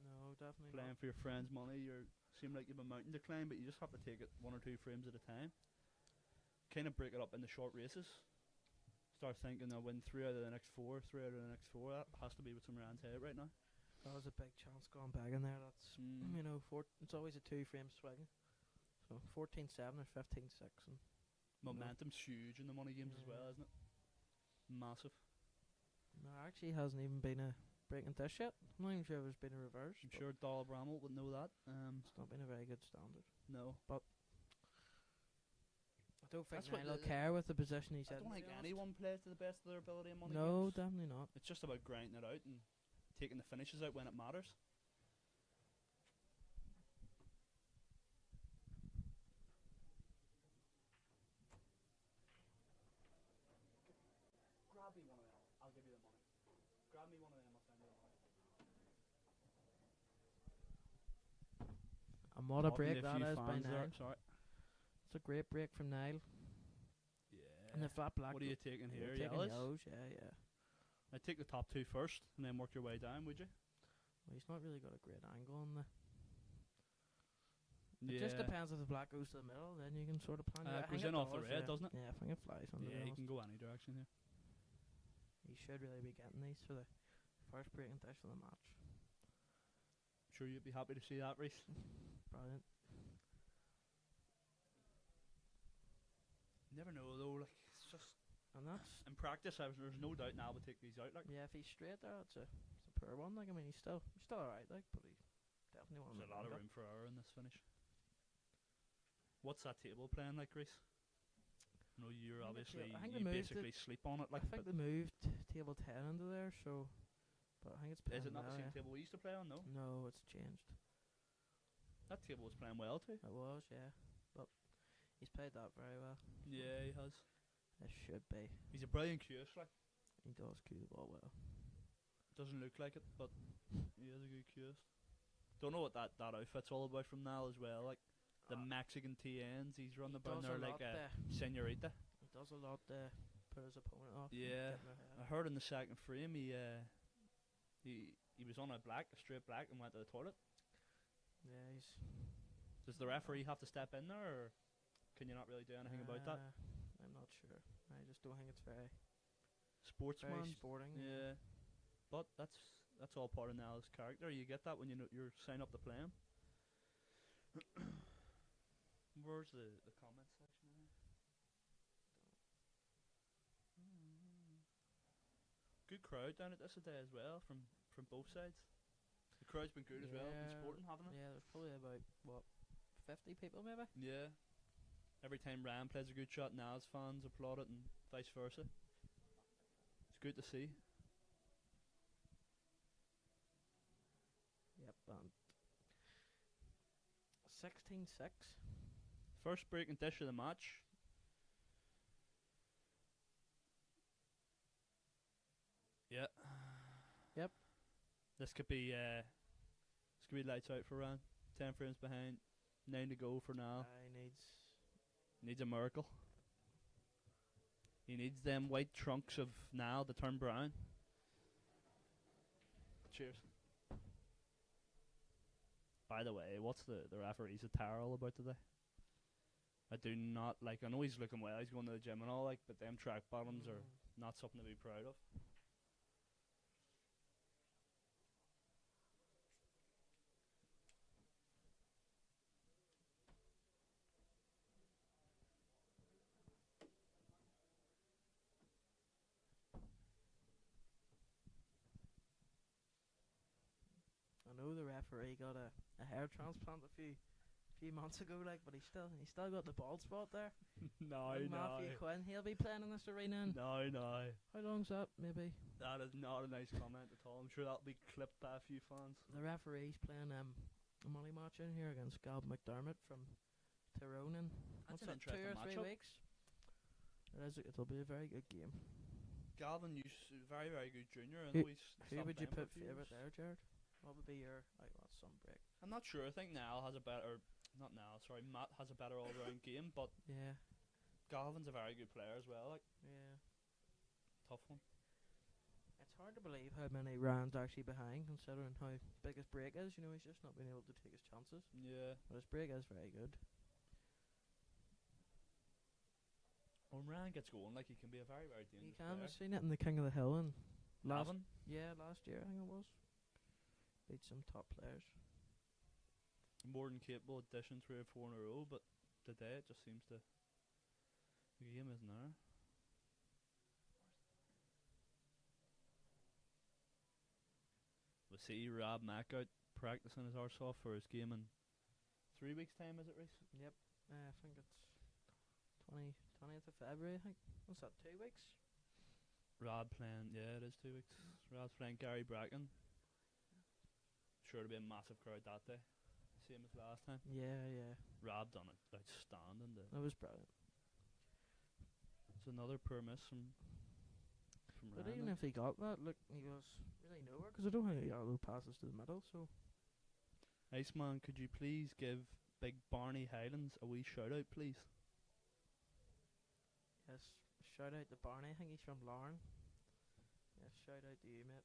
No, definitely Playing not. for your friend's money, you seem like you've a mountain to climb, but you just have to take it 1 or 2 frames at a time. Kind of break it up into short races. Start thinking I'll win 3 out of the next 4, 3 out of the next 4. That has to be what's in Ryan's head right now. That was a big chance gone back in there. That's you know, it's always a 2-frame swing. So 14-7 or 15-6, and Momentum's huge in the money games as Yeah. well, isn't it? Massive. no, actually hasn't even been a breaking this yet. I'm not even sure if there's been a reverse. I'm but sure Donald Bramall would know that. it's not been a very good standard. No. I don't think That's what Niall will the- care with the position he's I in. don't to think be honest. anyone plays to the best of their ability in money No, games. definitely not. It's just about grinding it out and taking the finishes out when it matters. Grab me one of them. I'll give you the money. Grab me one of them. I'll send you the money. And what a Talking break to that few is by fans there. Niall. Sorry. It's a great break from Niall. Yeah. And the flat black. What are you taking here? Taking Yellows? yellows, yeah. I'd take the top 2 first and then work your way down, would you? Well, he's not really got a great angle on the. It just depends if the black goes to the middle, then you can sort of plan. It I think goes in off the does, red, yeah. doesn't it? Yeah, I think it flies on the Yeah, you rails. can go any direction here. He should really be getting these for the first breaking dish of the match. Sure you'd be happy to see that, Reece. Brilliant. You never know though, like it's just And that's in practice there's no doubt now we'll take these out like yeah. If he's straight there, it's a poor one. Like I mean, he's still alright. Like, but he definitely one there's of a lot of room for error in this finish. What's that table playing like, Reece? No, you're I think obviously I think you they moved basically sleep on it I like think but they moved table 10 into there, so. But I think it's is playing it not the well, same yeah. table we used to play on? No. No, it's changed. That table was playing well too. It was, yeah. But he's played that very well. Yeah, he has. It should be. He's a brilliant cueist, like He does cue the ball well. doesn't look like it, but he is a good cueist. Don't know what that outfit's all about from Niall as well. Like the Mexican TNs. He's running He about does there a like lot a there. senorita. He does a lot to put his opponent off. and Yeah, get in their head. I heard in the second frame he was on a straight black, and went to the toilet. Yeah, he's. Does the referee have to step in there, or can you not really do anything about that? I'm not sure. I just don't think it's very Sportsman. sporting. Yeah, but that's all part of Niall's character. You get that when you're sign up to play him. Where's the comment section there? Good crowd down at this today as well from both sides. The crowd's been good as well. Been sporting, haven't it? Yeah, there's probably about 50 people maybe. Yeah. Every time Ryan plays a good shot, Niall's fans applaud it, and vice versa. It's good to see. Yep, and 16-6. First breaking dish of the match. Yeah. Yep. This could be lights out for Ryan. 10 frames behind. 9 to go for now. Needs a miracle. He needs them white trunks of Niall to turn brown. Cheers. By the way, what's the referee's attire all about today? I do not like. I know he's looking well. He's going to the gym and all, like, but them track bottoms are not something to be proud of. I know the referee got a hair transplant a few months ago, like, but he still got the bald spot there. No. Matthew Quinn, he'll be playing in this arena. No. How long's that? Maybe. That is not a nice comment at all. I'm sure that'll be clipped by a few fans. The referee's playing a money match in here against Gab McDermott from Tyrone in That's what's an that, 2 or interesting 3 matchup. weeks. It'll be a very good game. Galvin, very, very good junior. I Who- know he's Who stopped would you playing for put a few favourite years. there, Jared? What would be your what's some break? I'm not sure. I think Niall has a better, not Niall, sorry, Matt has a better all-round game, but Yeah, Galvin's a very good player as well. Like, yeah. tough one. It's hard to believe how many rounds actually behind, considering how big his break is. You know, he's just not been able to take his chances. Yeah. But his break is very good. When Ryan gets going, like, he can be a very, very dangerous You can player. have seen it in the King of the Hill and Gavin? last year I think it was. Beat some top players. More than capable of dishing 3 or 4 in a row, but today it just seems to. The game isn't there. We see Rob Mack out practicing his arse off for his game in 3 weeks' time, is it, Reece? Yep. I think it's 20th of February, I think. What's that, 2 weeks? Rob playing, yeah, it is 2 weeks. Rob's playing Gary Bracken. Sure to be a massive crowd that day. Same as last time. Yeah. Rob done it outstanding. That was brilliant. It's another poor miss from But Ryan. even if he got that, look, he was really nowhere, because I don't think he got no passes to the middle, so. Iceman, could you please give Big Barney Highlands a wee shout out, please? Yes, shout out to Barney, I think he's from Lauren. Yes, shout out to you, mate.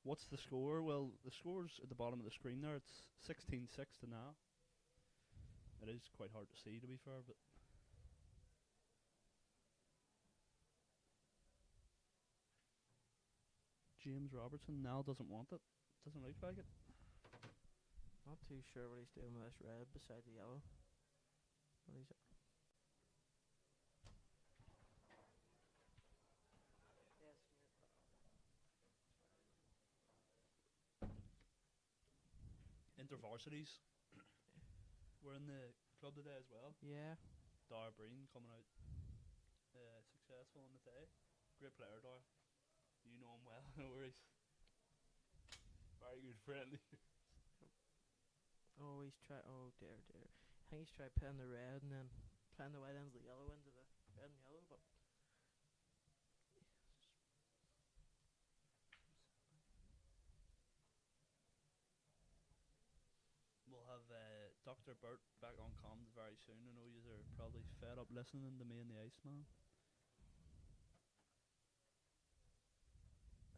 What's the score? Well, the score's at the bottom of the screen there. It's 16-6 to now. It is quite hard to see, to be fair, but James Robertson now doesn't want it. Doesn't look like it. Not too sure what he's doing with this red beside the yellow. What he's Intervarsities. We're in the club today as well. Yeah. Dara Breen coming out successful on the day. Great player, Dara. You know him well. No worries. Very good friendly. Oh, dear. I think he's tried playing the red and then playing the white ends of the yellow into the red and yellow, but We'll have Dr. Dr. Bert back on comms very soon. I know you are probably fed up listening to me and the Iceman.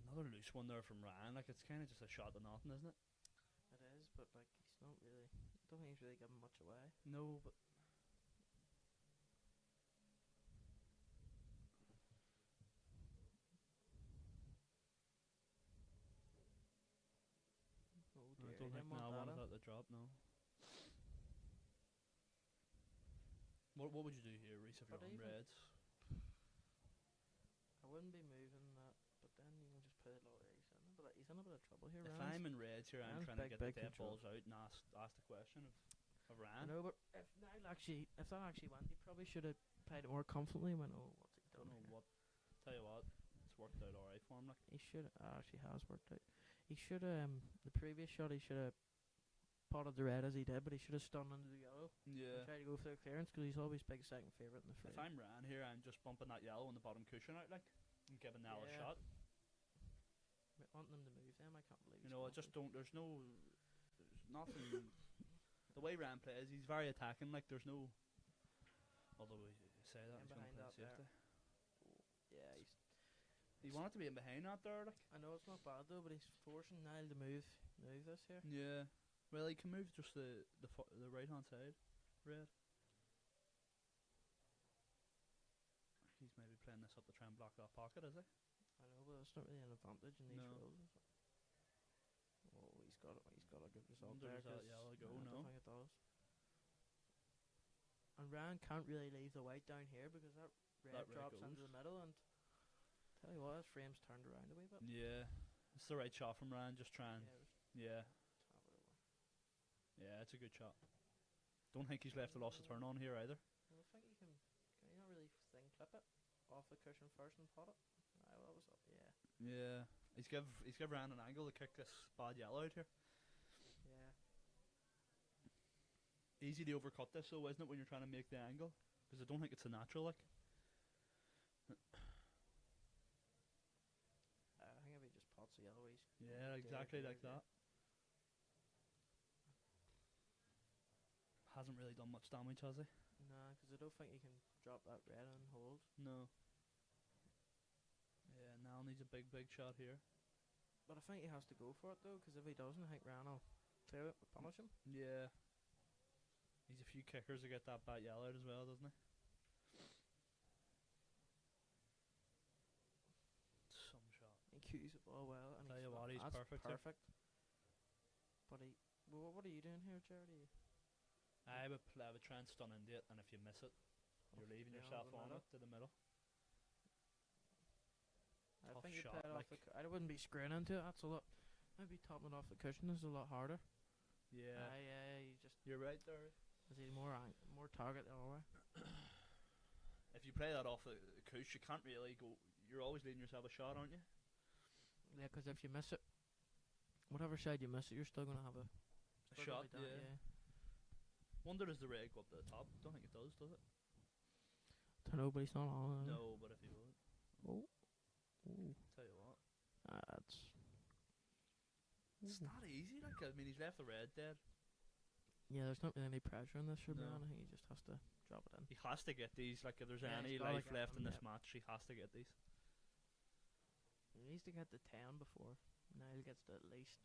Another loose one there from Ryan. Like, it's kind of just a shot to nothing, isn't it? It is, but like he's not really. I don't think he's really giving much away. No, but Oh I dear, don't he think didn't want Niall that wanted in. that to drop. No. What would you do here, Reese, if you're But on even- Reds? I wouldn't be moving that, but then you can just put a lot of eggs in. But like, he's in a bit of trouble here. If Ryan's- I'm in Reds here, I'm Ryan's trying to big, get the big dead control. balls out and ask the question of I Ryan. know, but if that actually went, he probably should have played it more confidently. And went, oh, what's he Don't done know here? what. Tell you what, it's worked out alright for him. Like, He should. Actually, has worked out. He should have. The previous shot, he should have potted the red as he did, but he should have stunned into the yellow yeah. and tried to go for the clearance because he's always big second favourite in the If frame. I'm Ryan here, I'm just bumping that yellow on the bottom cushion out, like, and giving Niall a Yeah. shot. Wanting them to move them, I can't believe. You know, I just don't. There's nothing. The way Ryan plays, he's very attacking. Like, there's no. Although we say that, And he's going to behind play that safety. Yeah, He wanted to be in behind that there, like. I know it's not bad though, but he's forcing Niall to move this here. Yeah. Well, he can move just the right hand side. Red. He's maybe playing this up to try and block that pocket, is he? I know, but it's not really an advantage in these No. rules. Is it? Oh, he's got a good result Wonder there. does that 'Cause yellow go, I no? don't think it does. And Ryan can't really leave the white down here because that red That red drops goes. into the middle. And tell you what, his frame's turned around a wee bit. Yeah. It's the right shot from Ryan. Just trying. Yeah, Yeah. just tap it over. Yeah, it's a good shot. Don't think he's left a loss to turn on here either. Well, I think you can you not really clip it off the cushion first and pot it? Aye, well, that was up, yeah. Yeah. He's give Ryan an angle to kick this bad yellow out here. Yeah. Easy to overcut this, though, isn't it, when you're trying to make the angle? Because I don't think it's a natural, like. I think if he just pots the yellow, he's Yeah, dead exactly here, like yeah. that. Hasn't really done much damage, has he? Nah, because I don't think you can drop that red and hold. No. Yeah, Niall needs a big shot here. But I think he has to go for it though, because if he doesn't, I think Ryan will clear it, punish him. Yeah. He's a few kickers to get that bat yellow out as well, doesn't he? Some shot. He cues the ball well, and Tell he's you what, he's that's perfect here. perfect. But what are you doing here, Jared? I would try and stun into it, and if you miss it, you're leaving yeah, yourself the on middle. it to the middle. I Tough think you shot, play it off like. I wouldn't be screwing into it. That's a lot. Maybe topping it off the cushion is a lot harder. Yeah. You just You're right there. is he more target the other way. If you play that off the couch, you can't really go. You're always leaving yourself a shot, aren't you? Yeah, because if you miss it, whatever side you miss it, you're still gonna have a A shot, yeah. Wonder does the red go up to the top? Don't think it does it? Don't know, but he's not on. is he? No, but if he would. Oh. Ooh. Tell you what. That's. It's not easy, like, I mean, he's left the red dead. Yeah, there's not really any pressure on this for No. Brian. I think he just has to drop it in. He has to get these, like, if there's Yeah, any he's gotta life get left in them, this yeah. match, he has to get these. He needs to get to 10 before Niall gets to at least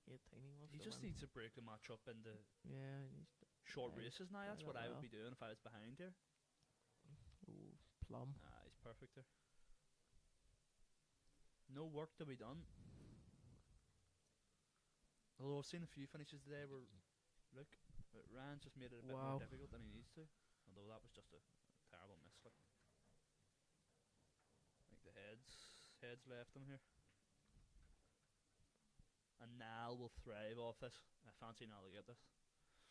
18. He wants He to just win. needs to break the match up into Yeah, he needs to. short Yeah, races now. play That's that what I would well. be doing if I was behind here. Ooh, plum. He's perfect there. No work to be done. Although I've seen a few finishes today where, look, Ryan's just made it a bit more Wow. difficult than he needs to. Although that was just a terrible miss. Like. I think the heads left him here. And Niall will thrive off this. I fancy Niall to get this.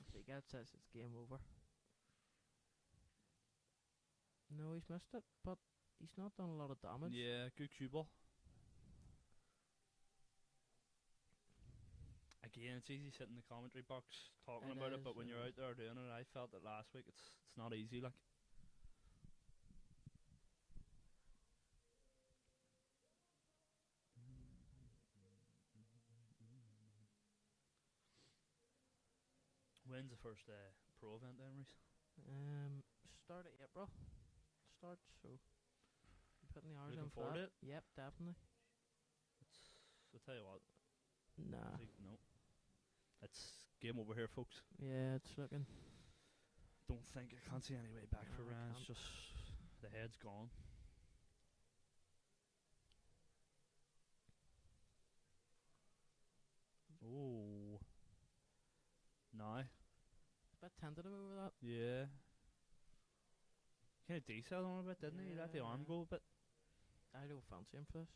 If he gets this, it's game over. No, he's missed it, but he's not done a lot of damage. Yeah, good cue ball. Again, it's easy sitting in the commentary box talking It about it, is, but when it you're is. out there doing it, I felt it last week. It's not easy, like. When's the first pro event then, Reese? Start of April. Start, so I'm putting the hours Looking in for forward to that. it? Yep, definitely. I'll tell you what. Nah. No. It's game over here, folks. Yeah, it's looking. Don't think I can't see any way back for No, I Ryan. It's can't. just the head's gone. Oh. No. Bit tentative over that. Yeah. Kind of decel on a bit, didn't he? He let the arm Yeah. go a bit. I don't fancy him for this.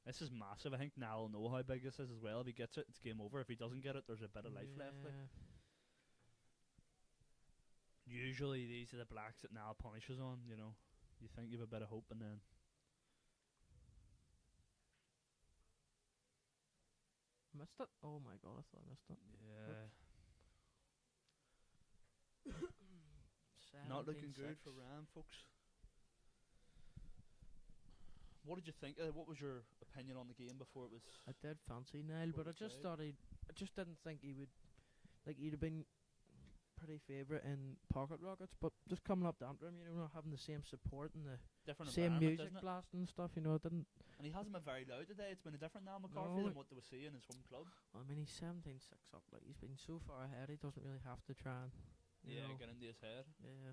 This is massive. I think Niall will know how big this is as well. If he gets it, it's game over. If he doesn't get it, there's a bit of life left. Like. Yeah. Usually these are the blacks that Niall punishes on, you know. You think you have a bit of hope and then... Missed it? Oh my god, I thought I missed it. Yeah. Not looking good for 17-6. Ram, folks. What did you think? What was your opinion on the game before it was... I did fancy Niall, Before but I we just played. thought I just didn't think he would. Like, he'd have been pretty favourite in Pocket Rockets, but just coming up to Antrim, you know, not having the same support and the Different same environment, music isn't it? blasting and stuff, you know, it didn't. And he hasn't been very loud today. It's been a different Niall McCarthy No, than what they were seeing in his home club. I mean, he's 17-6 up. Like, he's been so far ahead, he doesn't really have to try and. You know, Get into his head. yeah.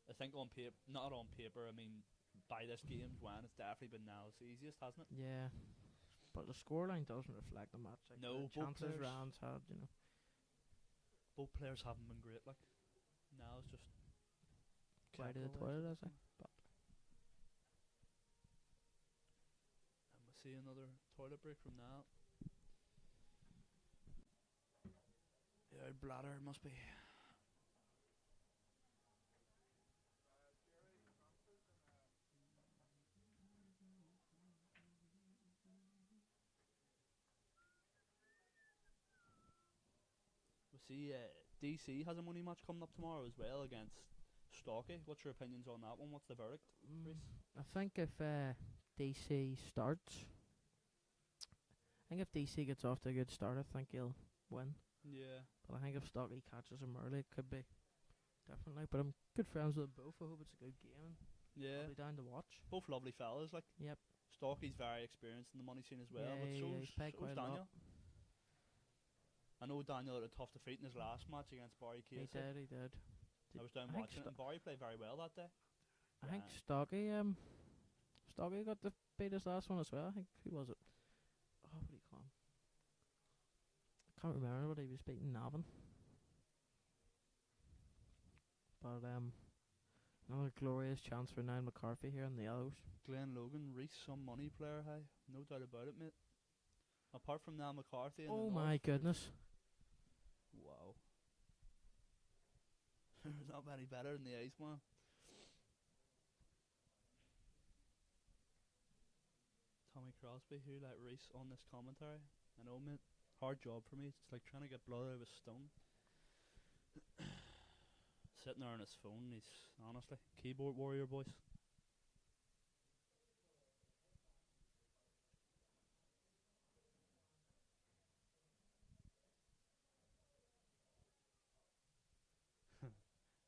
I think on paper, not on paper, I mean, by this game's win, it's definitely been Niall's easiest, hasn't it? Yeah. But the scoreline doesn't reflect the match. Like, No, the both chances players- Rans had, you know. Both players haven't been great, like. Niall's just... Why to the kept toilet, away. as I. But And we see another toilet break from Niall. Yeah, bladder must be... We see DC has a money match coming up tomorrow as well against Stocky. What's your opinions on that one? What's the verdict? Reece? I think if DC starts, DC gets off to a good start, I think he'll win. Yeah. But I think if Stocky catches him early, it could be definitely. But I'm good friends with them both. I hope it's a good game. Yeah. I'll be down to watch. Both lovely fellas. Like, Yep. Stocky's very experienced in the money scene as well, Yeah, but yeah, so's, he's played so's quite a lot. Daniel. I know Daniel had a tough defeat in his last match against Barry He Casey. did. I was down I think watching it, and Barry played very well that day. I think Right. Stocky got to beat his last one as well. I think, who was it? Oh, what do you call him? I can't remember, but he was beating Navin. But another glorious chance for Niall McCarthy here in the Yellows. Glenn Logan, Reese, some money player, hey, no doubt about it, mate. Apart from Niall McCarthy. In Oh the my north, there's- goodness! Wow. There's not many better than the Iceman. Tommy Crosby, who let Reese on this commentary? I know, mate. Hard job for me. It's like trying to get blood out of a stone. Sitting there on his phone, he's honestly keyboard warrior, boys.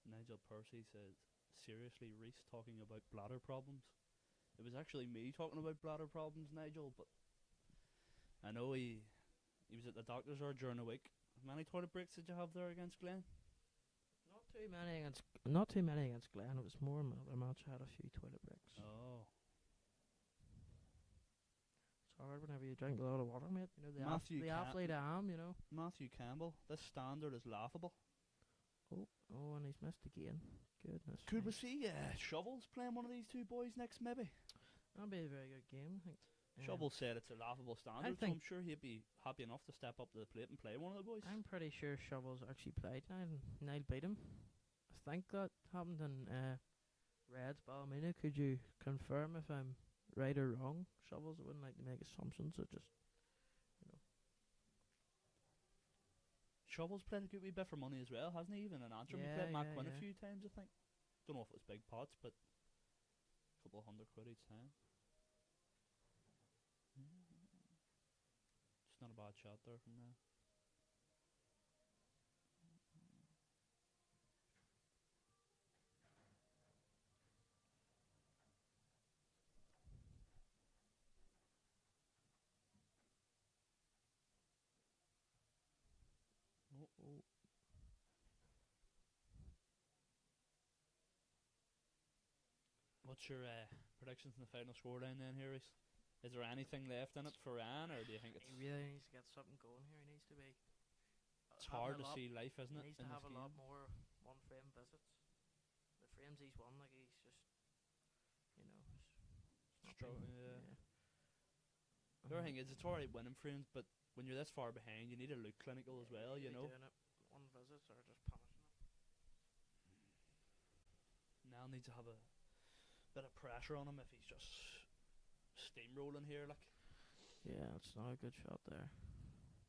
Nigel Percy said, seriously, Reese talking about bladder problems? It was actually me talking about bladder problems, Nigel, but I know he was at the doctor's or during the week. How many toilet breaks did you have there against Glenn? Not too many against Glenn. It was more in my other match. I had a few toilet breaks. Oh. It's hard whenever you drink a lot of water, mate. You know the Matthew the Ca- athlete I am. You know. Matthew Campbell, this standard is laughable. Oh, and he's missed again. Goodness. Could we me. see Shovels playing one of these two boys next, maybe? That'll be a very good game. I think. Shovels said it's a laughable standard, so think- I'm sure he'd be happy enough to step up to the plate and play one of the boys. I'm pretty sure Shovels actually played Niall and Niall beat him. I think that happened in Reds Ballymena. Could you confirm if I'm right or wrong? Shovels, I wouldn't like to make assumptions. So just Shovels played a good wee bit for money as well, hasn't he? Even in Antrim, he Yeah, played Mac yeah, Quinn a yeah. few times, I think. Don't know if it was big pots, but a couple of £100 each time. Just not a bad shot there from there. Oh, What's your predictions in the final scoreline then, here? Is there anything left in it for Ryan, or do you think it's he really needs to get something going here. He needs to be. it's hard to see life, isn't He it? needs In to this have a game? lot more one frame visits. The frames he's won, like he's just, you know, it's nothing. Yeah. Yeah. The other thing is, it's alright winning frames, but when you're this far behind, you need to look clinical as well. You know, doing it one visits or just punishing it. Niall needs to have a bit of pressure on him if he's just steamrolling here. Like, Yeah, it's not a good shot there,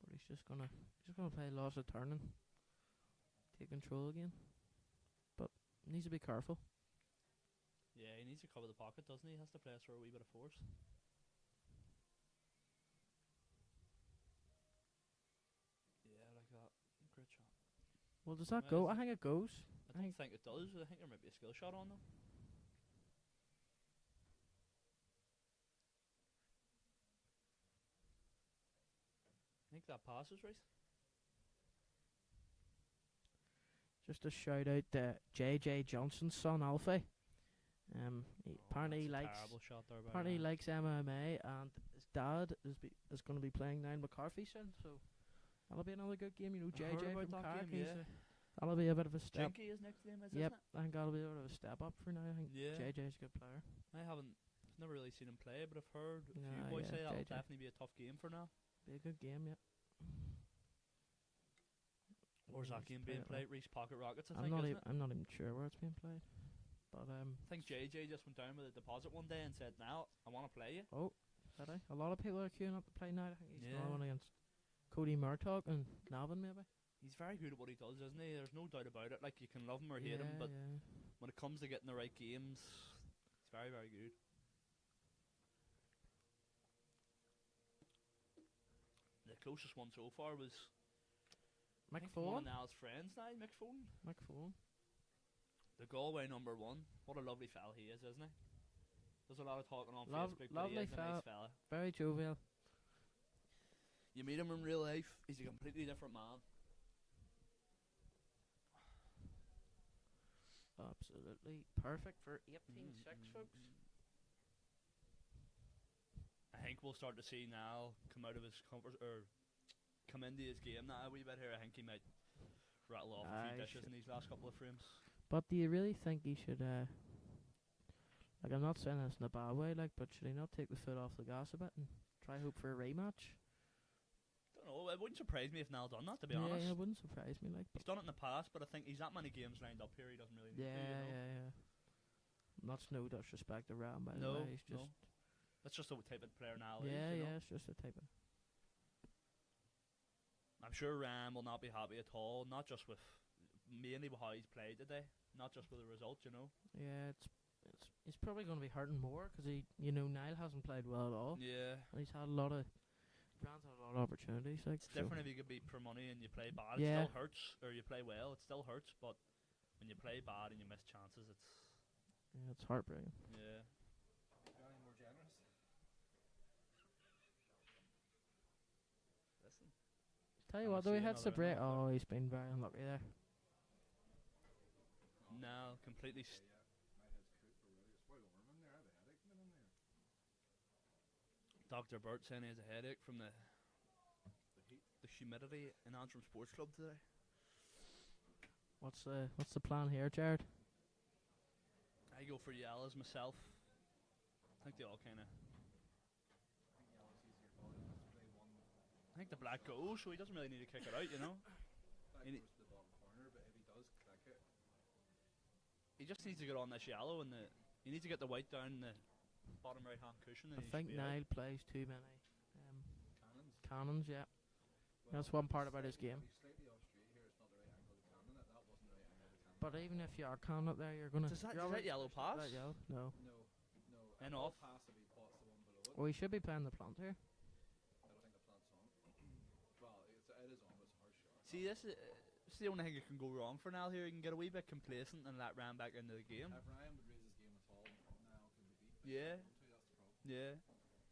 but he's just gonna play lots of turning, take control again, but needs to be careful. yeah, he needs to cover the pocket, doesn't he? He has to play us for a wee bit of force. Yeah, like that. Great shot. Well, does that Well, go? I think it goes. I don't think it does. I think there might be a skill shot on them. I think that passes, right? Just a shout out to JJ Johnson's son Alfie. Apparently he That's a likes terrible shot there by apparently he Ryan. likes MMA, and his dad is going to be playing Niall McCarthy soon. So that'll be another good game. You know, I heard JJ about from that Carrick. game, yeah. That'll be a bit of a step. Jinky is next name, is Yep, isn't it? I think that'll be a bit of a step up for now. I think Yeah. JJ's a good player. I've never really seen him play, but I've heard a few Nah, boys yeah, say that'll JJ. definitely be a tough game for now. Be a good game, yeah. Where's that game being played? Reese Pocket Rockets, I think, isn't it? I'm not even sure where it's being played, but I think JJ just went down with a deposit one day and said, "Now I want to play you." did I? A lot of people are queuing up to play now. I think he's Yeah. going against Cody Murtagh and Navin maybe. He's very good at what he does, isn't he? There's no doubt about it. Like, you can love him or hate him, but yeah. when it comes to getting the right games, he's very, very good. The closest one so far was I think one of McFolan. Niall's friends now, McFolan. the Galway number 1. What a lovely fella he is, isn't he? There's a lot of talking on Facebook, but he lovely is a nice fella. Very jovial. You meet him in real life, he's a completely different man. Absolutely perfect for 18-6, folks. I think we'll start to see Niall come out of his comfort, or come into his game now a wee bit here. I think he might rattle off a few dishes in these last couple of frames. But do you really think he should, like, I'm not saying this in a bad way, like, but should he not take the foot off the gas a bit and try hope for a rematch? Don't know, it wouldn't surprise me if Niall done that, to be yeah, honest. it wouldn't surprise me, like. He's done it in the past, but I think he's that many games lined up here, he doesn't really need to, you know? Yeah. That's no disrespect to Ram, by the No, way. He's just, no. That's just the type of player Niall is, yeah, you know? it's just a type of. I'm sure Ram will not be happy at all, not just with, mainly with how he's played today, not just with the result, you know? Yeah, he's probably going to be hurting more because Niall hasn't played well at all. Yeah. And he's had a lot of. Rand's had a lot of opportunities. Like, It's so. different if you get beat for money and you play bad. Yeah. It still hurts, or you play well, it still hurts. But when you play bad and you miss chances, Yeah, it's heartbreaking. yeah. Johnny more generous. Listen, Tell you Wanna what, though, he see hits the another break. knock Oh, he's been very unlucky there. now completely. Yeah, my head's cooked, but really, it's quite warm in there. I have a headache coming in there. Dr. Burt saying he has a headache from the The heat. humidity in Antrim Sports Club today. What's the plan here, Jared? I go for Yellows myself. I think they all kind of. I think Alex easier ball yesterday. One I think the black goes, so he doesn't really need to kick it out, you know. back He ne- goes to the bottom corner, but if he does click it, He just needs to get on this yellow and he needs to get the white down the bottom right hand cushion. And I think Niall plays too many cannons. cannons. Yeah, Well, that's one if part he's about his slightly- game. if he's slightly off straight here, it's not the right angle to cannon it. That wasn't the right angle to cannon But it. even if you are cannon up there, you're gonna. Does that you're already- yellow pass? That yellow? No. No. And a off. pass if he pots the one below it. Well, he should be playing the plant here. I don't think the plant's on. Well, it is on, but it's a harsh shot. See, this is the only thing that can go wrong for Niall here. He can get a wee bit complacent and let Ram back into the game. If Ryan would raise his game at all, now could be beat. Yeah. That's the problem. Yeah.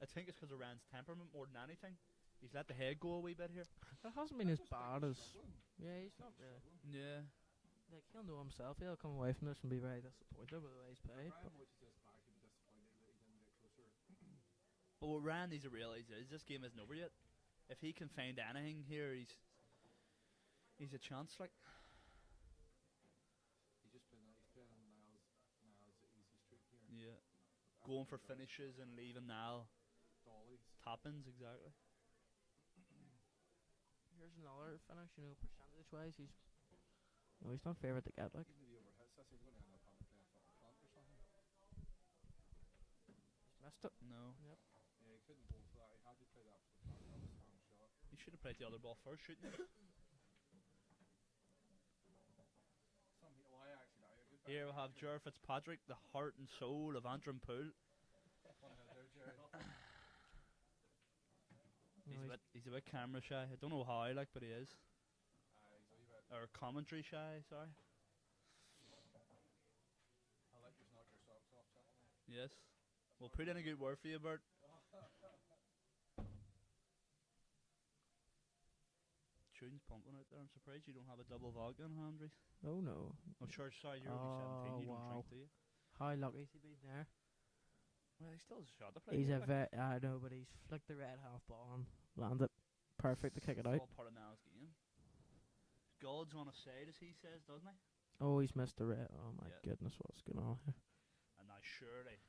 I think it's because of Rand's temperament more than anything. He's let the head go a wee bit here. It hasn't been as bad as. Yeah, he's not really. Yeah. Like, he'll know himself. He'll come away from this and be very disappointed with the way he's played. But But what Ryan needs to realise is this game isn't over yet. If he can find anything here, he's a chance. Like, yeah, going for finishes and leaving Niall tap-ins, exactly. here's another finish, you know, percentage-wise, he's not favourite to get, like. He's missed it. No, Yep. he should have played the other ball first, shouldn't he? Here we have Ger Fitzpatrick, the heart and soul of Antrim Pool. He's a bit camera shy. I don't know how, like, but he is. Or commentary shy, sorry. Yes. We'll put in a good word for you, Bert. Tune's pumping out there. I'm surprised you don't have a double vodka in hand, Reece. Oh no. I'm sure, sorry, you're only 17. You don't wow. drink, do you? How lucky is he been there? Well, he still has a shot to play. He's a like. I know, but he's flicked the red half ball and landed perfect to kick it out. It's all part of Niall's game. God's on his side, as he says, doesn't he? Oh, he's missed the red. Oh my Yeah. goodness, what's going on here? And now surely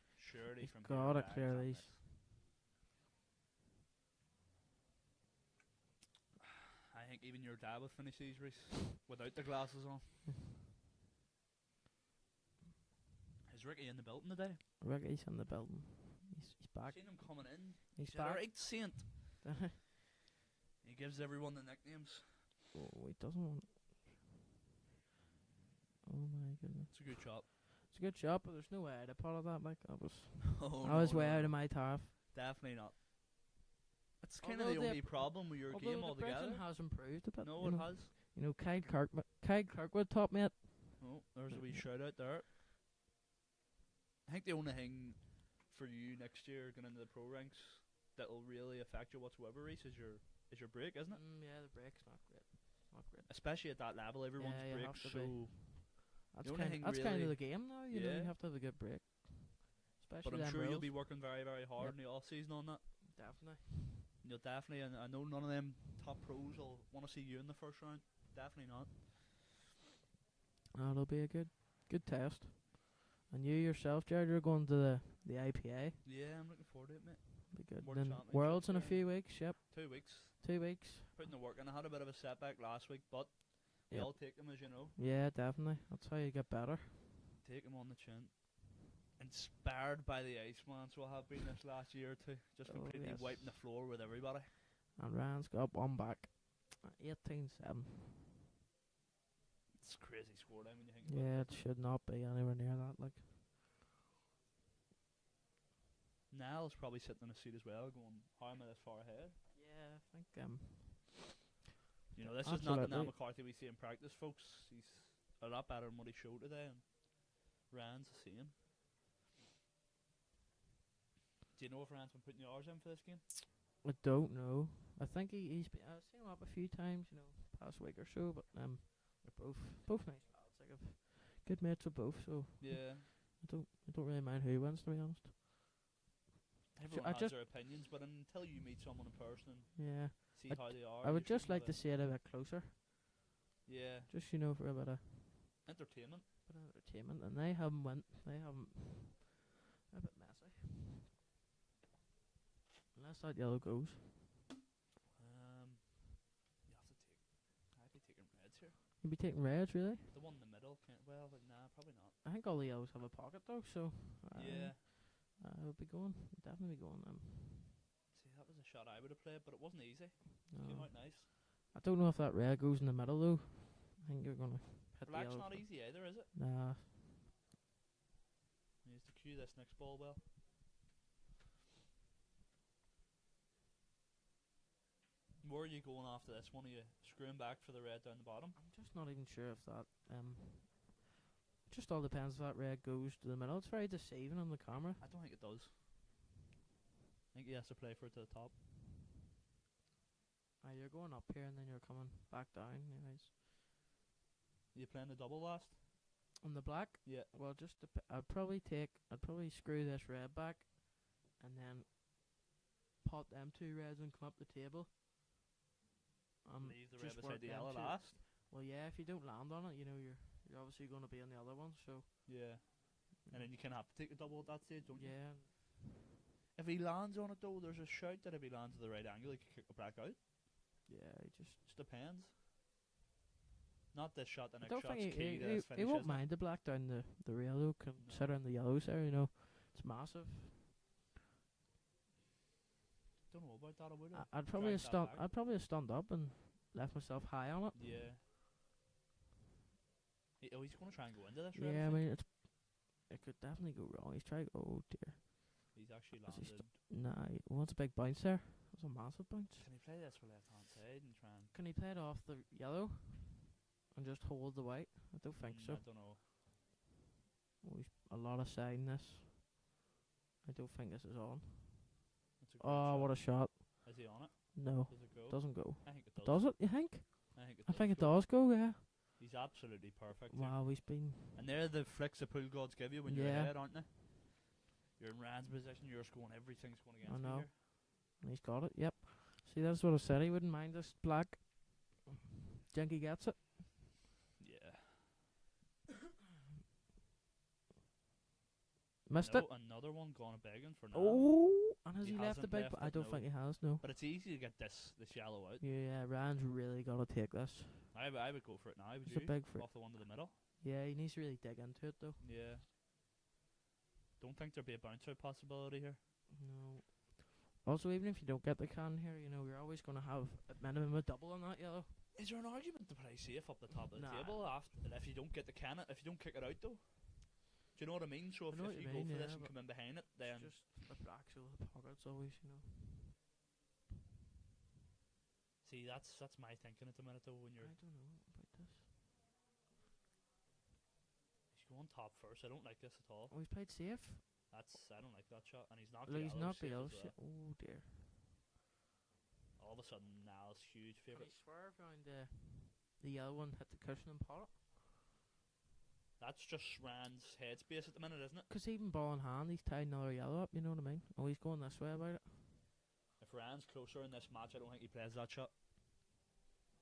He's from gotta here clear back, these. I think even your dad would finish these, Reece, without the glasses on. Is Ricky in the building today? Ricky's in the building. He's back. Seen him coming in. He's a back. right saint. He gives everyone the nicknames. Oh, he doesn't want. Oh my goodness. It's a good shot. It's a good shot, but there's no way I'd have part of that. Like I was No, way out of my turf. Definitely not. That's kind of Although the only problem with your game the altogether. pressing has improved a bit. No, you it know. has. You know, Kyle Kirkwood taught me it. Oh, there's a wee shout out there. I think the only thing for you next year going into the pro ranks that'll really affect you whatsoever, Reece, is your break, isn't it? Yeah, the break's not great. Not great. Especially at that level, everyone's Yeah, you break's have to be. so. That's only kind thing of really- the game now. You know, Yeah. you have to have a good break. Especially But I'm them sure you'll rules. be working very, very hard Yep. in the off season on that. Definitely. You'll definitely, and I know none of them top pros will want to see you in the first round. Definitely not. It'll be a good test. And you yourself, Jared, you're going to the IPA. Yeah, I'm looking forward to it, mate. Be good. World Then Championship, Worlds in a yeah. few weeks. Yep, 2 weeks. 2 weeks. Putting the work in. I had a bit of a setback last week, but we Yep. all take them, as you know. Yeah, definitely. That's how you get better. Take them on the chin. Inspired by the Iceman, so I have been this last year or two. Just Oh, completely yes. wiping the floor with everybody. And Ryan's got one back. 18-7. It's a crazy scoreline when you think about Yeah, it. it should not be anywhere near that. Like, Niall's probably sitting in a seat as well, going, how am I this far ahead? yeah, I think You know, this is not the Niall Absolutely. McCarthy we see in practice, folks. He's a lot better than what he showed today, and Ryan's the same. Do you know if Ryan's been putting the hours in for this game? I don't know. I think he's been. I've seen him up a few times, you know, past week or so. But they're both nice lads. Like I've good mates with both, so Yeah. I don't really mind who wins, to be honest. Everyone I has just- their opinions, but until you meet someone in person and Yeah, see I'd- how they are, I would you just shouldn't like to have see it a bit closer, yeah, just you know, for a bit of entertainment. entertainment. And they haven't went. They haven't. A bit messy. Unless that yellow goes. You have to take. I'd be taking reds here. You'd be taking reds, really? The one in the middle can't. Well, but nah, probably not. I think all the yellows have a pocket though, so Yeah. I would be going. Definitely be going. See, that was a shot I would have played, but it wasn't easy. No. Came out nice. I don't know if that red goes in the middle though. I think you're gonna hit Black's the yellow. not easy either, is it? Nah. He needs to cue this next ball well. Where are you going after this one? Are you screwing back for the red down the bottom? I'm just not even sure if that just all depends if that red goes to the middle. It's very deceiving on the camera. I don't think it does. I think he has to play for it to the top. You're going up here and then you're coming back down. Anyways, You playing the double last? on the black. Yeah. Well, I'd probably screw this red back, and then pot them two reds and come up the table. Leave the red just beside work the them yellow two. last. Well, yeah, if you don't land on it, you're obviously going to be on the other one. So Yeah. And then you can have to take the double at that stage, don't you? yeah, If he lands on it though, there's a shout that if he lands at the right angle, he can kick it back out. yeah, Just depends. Not this shot, the I next don't shot's think key to this he finish, won't isn't it? mind the black down the rail though, considering the yellows there. It's massive. Don't know about that, I would I'd probably have drag that back. I'd probably have stunned up and left myself high on it. Yeah. He's going to try and go into this. Yeah, I mean it could definitely go wrong. He's trying. Oh dear. He's actually Is he landed. Nah, he wants a big bounce there. That's a massive bounce. Can he play this for left hand side and try and? Can he play it off the yellow and just hold the white? I don't think so. I don't know. Oh, he's a lot of side in this. I don't think this is on. That's a great Oh, shot. what a shot! Is he on it? No, Does it go? doesn't go. I think it does. Does it? You think? I think It does go. Yeah. He's absolutely perfect. here. Wow, he's been. And they're the flicks the pool gods give you when you're Yeah. ahead, aren't they? You're in Rand's position, you're scoring, everything's going against know. you here. And he's got it. Yep. See, that's what I said. He wouldn't mind this black. Jenky gets it. Yeah. Missed No, it. another one gone a begging for now. Oh, and has He he left the hasn't big? left I it, don't no. think he has. No. But it's easy to get this shallow out. Yeah, Rand's really got to take this. I would go for it now, would It's you? a big for. Off the one to the middle. Yeah, he needs to really dig into it though. Yeah. Don't think there'd be a bounce out possibility here. No. Also, even if you don't get the can here, you're always going to have at minimum a double on that yellow. Is there an argument to play safe up the top of the Nah. table if you don't get the can, if you don't kick it out though? Do you know what I mean? So I know what if you you go mean, for yeah, this and but come in behind it, then It's just the actual pockets always. see that's my thinking at the minute though. When I you're don't know about this. he's going top first, I don't like this at all. Oh, he's played safe. I don't like that shot, and he's knocked Look, the he's yellow knocked the safe yellow as well. shit. Oh dear. All of a sudden, Niall's huge Can favourite. he swerve around the yellow one, hit the cushion and pot it? That's just Rand's headspace at the minute, isn't it? Because even ball in hand, he's tied another yellow up. You know what I mean? Oh, he's going this way about it. If Rand's closer in this match, I don't think he plays that shot.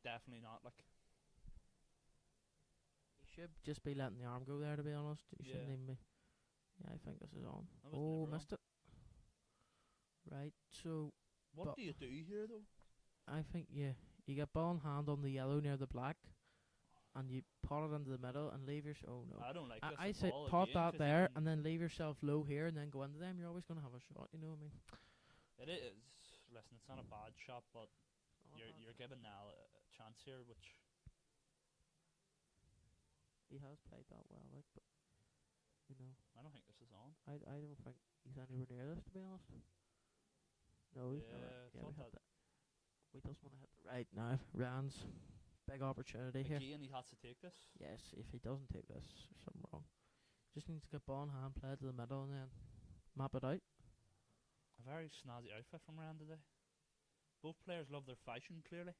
Definitely not. Like, He should just be letting the arm go there. To be honest, he shouldn't Yeah. even be. Yeah, I think this is on. That was Oh, never missed it. Right. So what But- do you do here though? I think you get ball in hand on the yellow near the black, and you pot it into the middle and leave your. Oh no. I don't like this I at say all pot again, that 'cause there you can- and then leave yourself low here and then go into them. You're always going to have a shot. You know what I mean? It is. Listen, it's not a bad shot, but you're giving Niall a chance here, which He has played that well, like, but I don't think this is on. I don't think he's anywhere near this, to be honest. No, he's never. Yeah, Yeah, thought we hit that- we just want to hit the right now. Rand's big opportunity here. Again, he has to take this. Yes, if he doesn't take this, there's something wrong. Just needs to get ball in hand, play it to the middle, and then map it out. A very snazzy outfit from Rand today. Both players love their fashion, clearly.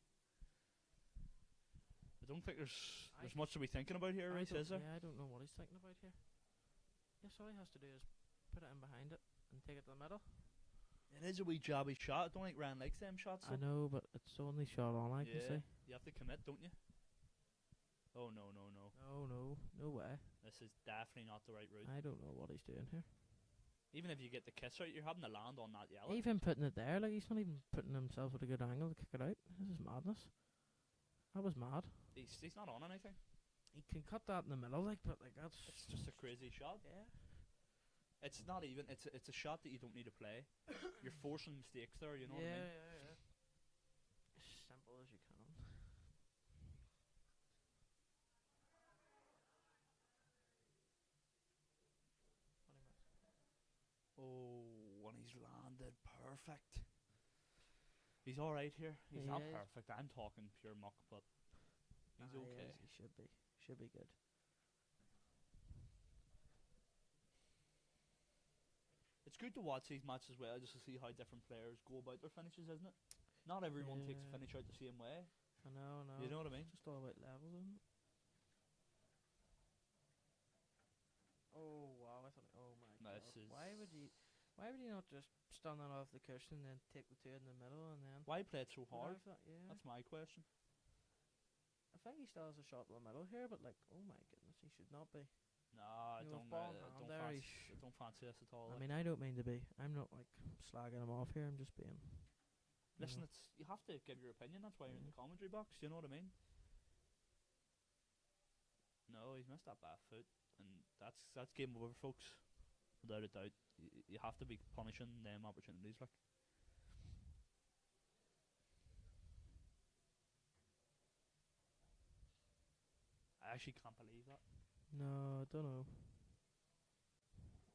I don't think there's much to be thinking about here, I Reece, don't- is there? Yeah, I don't know what he's thinking about here. Yes, all he has to do is put it in behind it and take it to the middle. It is a wee jobby shot. I don't think Rand likes them shots. I know, but it's only shot on, I can see. You have to commit, don't you? Oh, no. No way. This is definitely not the right route. I don't know what he's doing here. Even if you get the kiss out, you're having to land on that yellow. Even putting it there, like, he's not even putting himself at a good angle to kick it out. This is madness. That was mad. He's not on anything. He can cut that in the middle, like, but like that's It's just a crazy shot. yeah. It's not even. It's a shot that you don't need to play. You're forcing mistakes there. You know what I mean? Yeah. As simple as you can. Oh, and he's landed perfect. He's all right here. He's He not is. perfect. I'm talking pure muck, but he's okay. He should be. Should be good. It's good to watch these matches as well, just to see how different players go about their finishes, isn't it? Not everyone takes a Yeah. finish out the same way. I know, I know. You know what I mean? It's just all about levels, isn't it? Oh wow! I thought. Oh my god! This is Why would you? Why would you not just stand that off the cushion and then take the two in the middle and then? why play it so But hard? I thought, yeah. That's my question. I think he still has a shot in the middle here, but like, oh my goodness, he should not be. Nah, I You know, don't. ball I in hand don't there, fancy. he I don't fancy this at all. I like. mean, I don't mean to be. I'm not like slagging him off here. I'm just being. Listen, know. it's you have to give your opinion. That's why you're in the commentary box. Do you know what I mean? No, he's missed that back foot, and that's game over, folks. Without a doubt, you have to be punishing them opportunities. Like, I actually can't believe that. No, I don't know.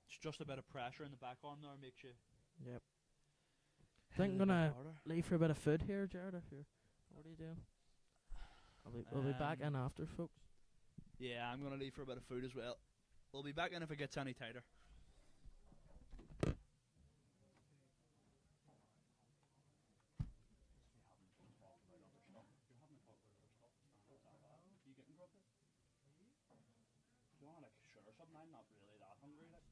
It's just a bit of pressure in the back arm there makes you. Yep. hit Think it a bit gonna harder. leave for a bit of food here, Jared. If you're, what are you doing? We'll be back in after, folks. Yeah, I'm gonna leave for a bit of food as well. We'll be back in if it gets any tighter. Do you want like sugar or something? I'm not really that hungry. Like.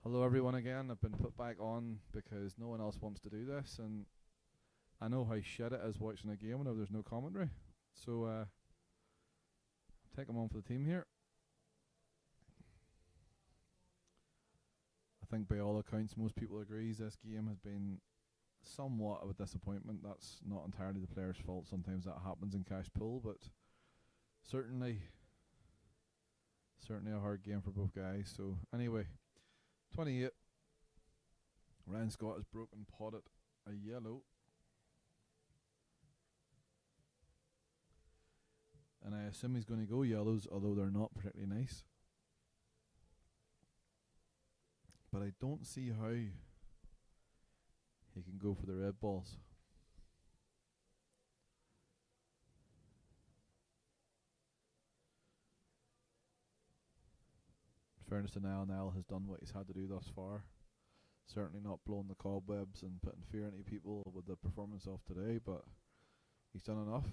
Hello everyone again. I've been put back on because no one else wants to do this, and I know how shit it is watching a game whenever there's no commentary. So take them on for the team here. I think by all accounts most people agrees this game has been somewhat of a disappointment. That's not entirely the players' fault. Sometimes that happens in cash pool, but certainly a hard game for both guys. So anyway, 28. Ryan Scott has broken potted a yellow. And I assume he's going to go yellows, although they're not particularly nice. But I don't see how he can go for the red balls. In fairness to Niall has done what he's had to do thus far. Certainly not blowing the cobwebs and putting fear into people with the performance of today, but he's done enough.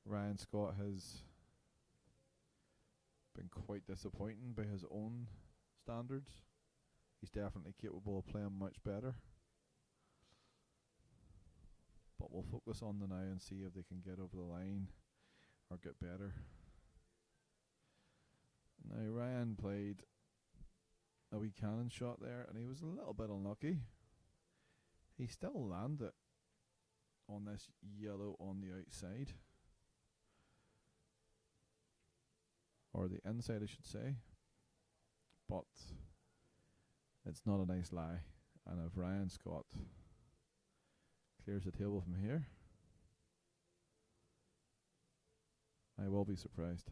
Ryan Scott has been quite disappointing by his own standards. He's definitely capable of playing much better. But we'll focus on the now and see if they can get over the line or get better. Now Ryan played a wee cannon shot there and he was a little bit unlucky. He still landed on this yellow on the outside. Or the inside I should say. But it's not a nice lie. And if Ryan Scott clears the table from here, I will be surprised.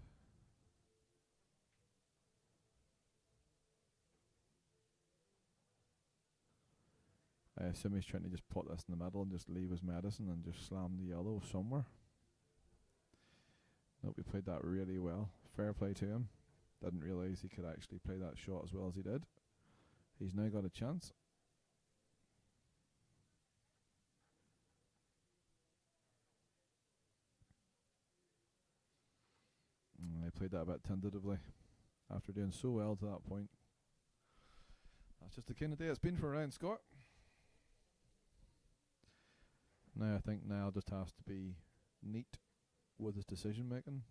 I assume he's trying to just put this in the middle and just leave his medicine and just slam the yellow somewhere. Nope, he played that really well. Fair play to him. Didn't realise he could actually play that shot as well as he did. He's now got a chance. I played that a bit tentatively after doing so well to that point. That's just the kind of day it's been for Ryan Scott. Now I think Niall just has to be neat with his decision making,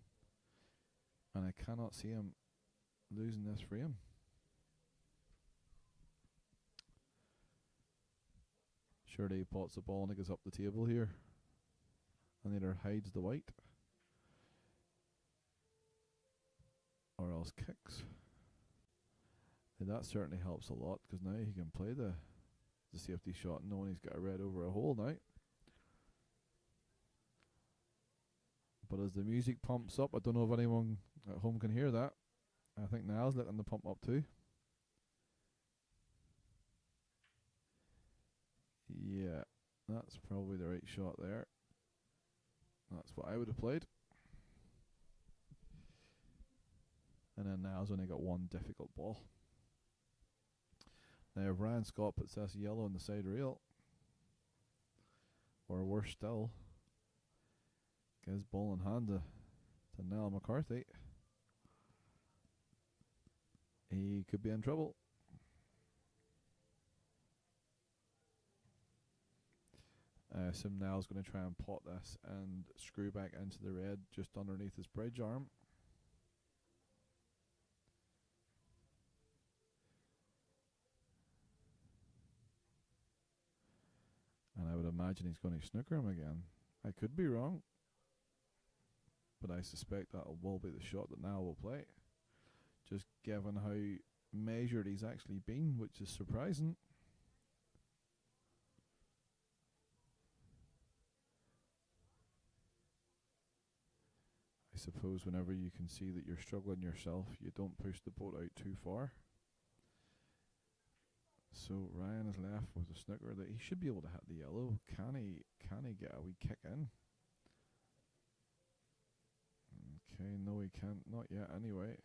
and I cannot see him losing this frame. Surely he pots the ball and it goes up the table here and either hides the white or else kicks. And that certainly helps a lot because now he can play the safety shot knowing he's got a red over a hole now. But as the music pumps up, I don't know if anyone at home can hear that. I think Niall's letting the pump up too. Yeah, that's probably the right shot there. That's what I would have played. And then Niall's only got one difficult ball. Now if Ryan Scott puts this yellow on the side rail, or worse still, gives ball in hand to Niall McCarthy, he could be in trouble. I assume Niall's going to try and pot this and screw back into the red just underneath his bridge arm. And I would imagine he's going to snooker him again. I could be wrong, but I suspect that will be the shot that Niall will play, just given how measured he's actually been, which is surprising. I suppose whenever you can see that you're struggling yourself, you don't push the boat out too far. So Ryan is left with a snooker that he should be able to hit the yellow. Can he get a wee kick in? Okay, no he can't, not yet anyway.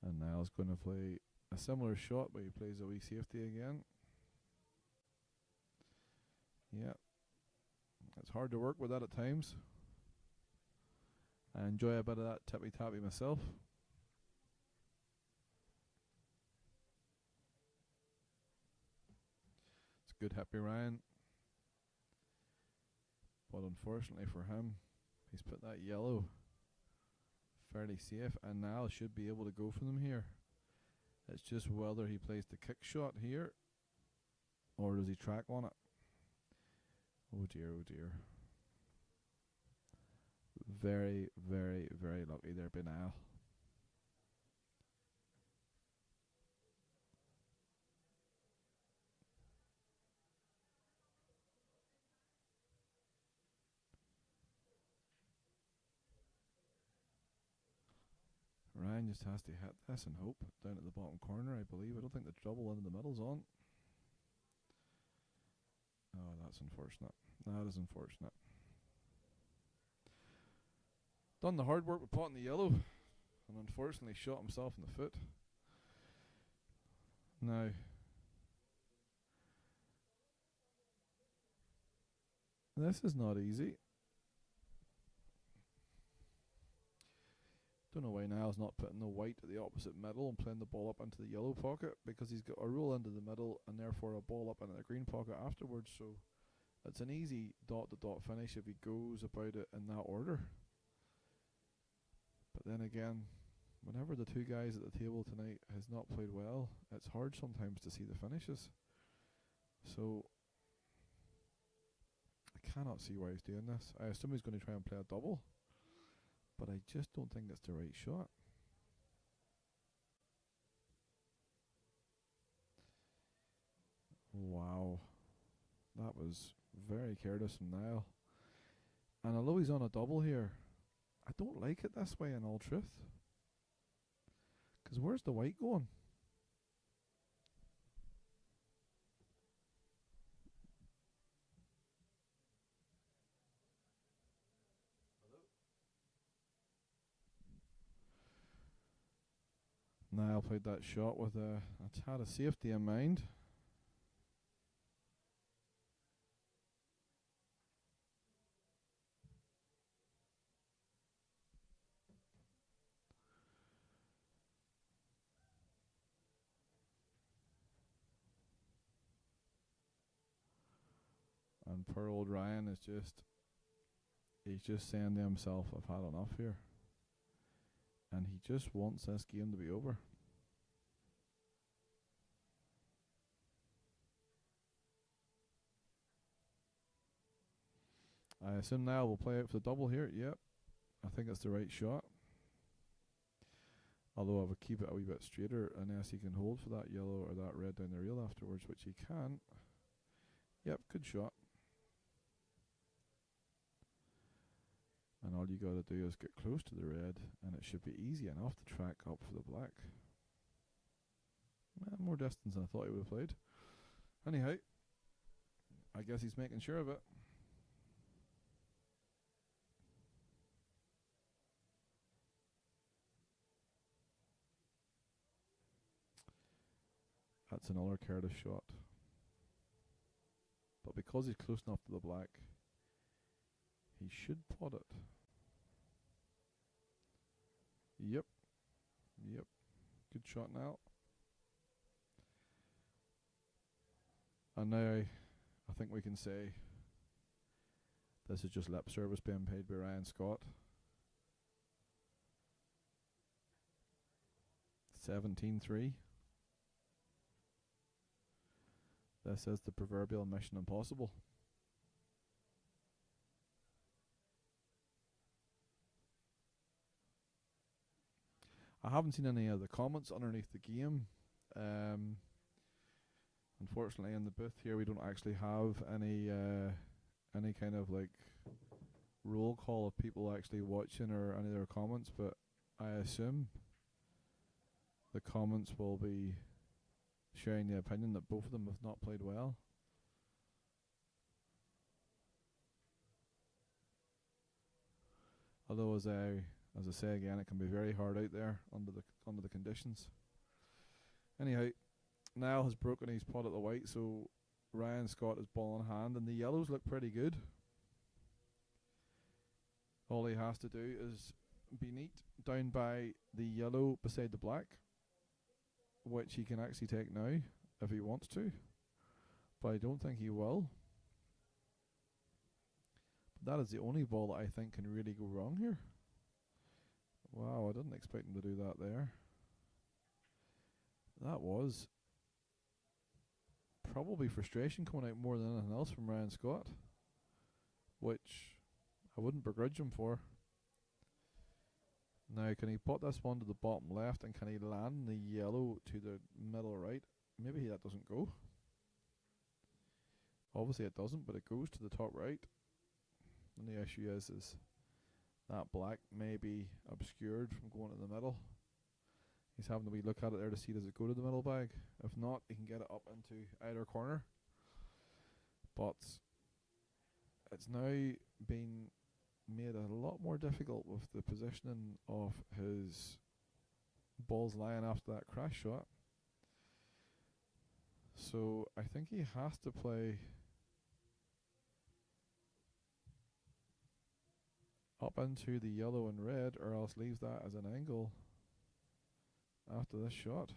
And Niall's going to play a similar shot, but he plays a wee safety again. Yeah, it's hard to work with that at times. I enjoy a bit of that tippy-tappy myself. It's good, happy Ryan. But unfortunately for him, he's put that yellow fairly safe, and Niall should be able to go for them here. It's just whether he plays the kick shot here or does he track on it. Oh dear, oh dear. Very, very, very lucky there by Niall. Ryan just has to hit this and hope. Down at the bottom corner, I believe. I don't think the double into the middle's on. Oh, that's unfortunate. That is unfortunate. Done the hard work with potting the yellow, and unfortunately shot himself in the foot. Now, this is not easy. Don't know why Niall's not putting the white at the opposite middle and playing the ball up into the yellow pocket, because he's got a roll into the middle and therefore a ball up into the green pocket afterwards. So it's an easy dot-to-dot finish if he goes about it in that order. But then again, whenever the two guys at the table tonight has not played well, it's hard sometimes to see the finishes. So I cannot see why he's doing this. I assume he's going to try and play a double, but I just don't think it's the right shot. Wow. That was very careless from Niall. And although he's on a double here, I don't like it this way in all truth. Because where's the white going? Niall played that shot with a tad of safety in mind. And poor old Ryan is he's just saying to himself, I've had enough here. And he just wants this game to be over. I assume Niall will play out for the double here. Yep. I think it's the right shot. Although I would keep it a wee bit straighter unless he can hold for that yellow or that red down the rail afterwards, which he can. Yep, good shot. And all you got to do is get close to the red, and it should be easy enough to track up for the black. More distance than I thought he would have played. Anyhow, I guess he's making sure of it. That's another careless shot. But because he's close enough to the black, he should pot it. Yep. Yep. Good shot now. And now I think we can say this is just lip service being paid by Ryan Scott. 17-3. This is the proverbial mission impossible. I haven't seen any of the comments underneath the game. Unfortunately, in the booth here, we don't actually have any kind of like roll call of people actually watching or any of their comments. But I assume the comments will be sharing the opinion that both of them have not played well. Although, as I say again, it can be very hard out there under the conditions. Anyhow, Niall has broken his pot at the white, so Ryan Scott is ball in hand, and the yellows look pretty good. All he has to do is be neat down by the yellow beside the black, which he can actually take now if he wants to, but I don't think he will. But that is the only ball that I think can really go wrong here. Wow, I didn't expect him to do that there. That was probably frustration coming out more than anything else from Ryan Scott, which I wouldn't begrudge him for. Now, can he put this one to the bottom left, and can he land the yellow to the middle right? Maybe that doesn't go. Obviously it doesn't, but it goes to the top right. And the issue is that black may be obscured from going to the middle. He's having a wee look at it there to see does it go to the middle bag. If not, he can get it up into either corner. But it's now been made a lot more difficult with the positioning of his balls lying after that crash shot. So I think he has to play up into the yellow and red, or else leaves that as an angle after this shot.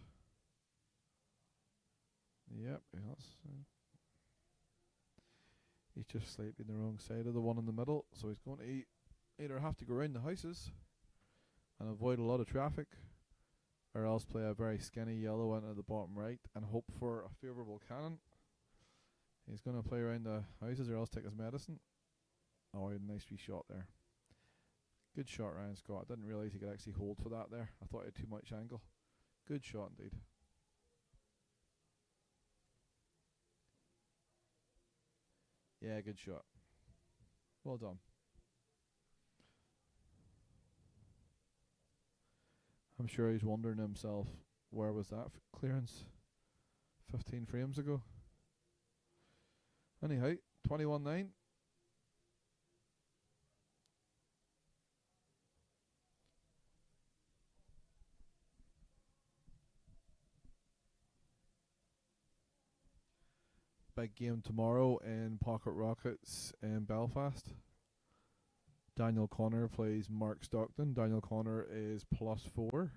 Yep, he's just slightly the wrong side of the one in the middle, so he's going to either have to go around the houses and avoid a lot of traffic, or else play a very skinny yellow into the bottom right and hope for a favourable cannon. He's going to play around the houses, or else take his medicine. Oh, nice wee shot there. Good shot, Ryan Scott. I didn't realise he could actually hold for that there. I thought he had too much angle. Good shot indeed. Yeah, good shot. Well done. I'm sure he's wondering himself, where was that clearance 15 frames ago? Anyhow, 21-9. Big game tomorrow in Pocket Rockets in Belfast. Daniel Connor plays Mark Stockton. Daniel Connor is +4.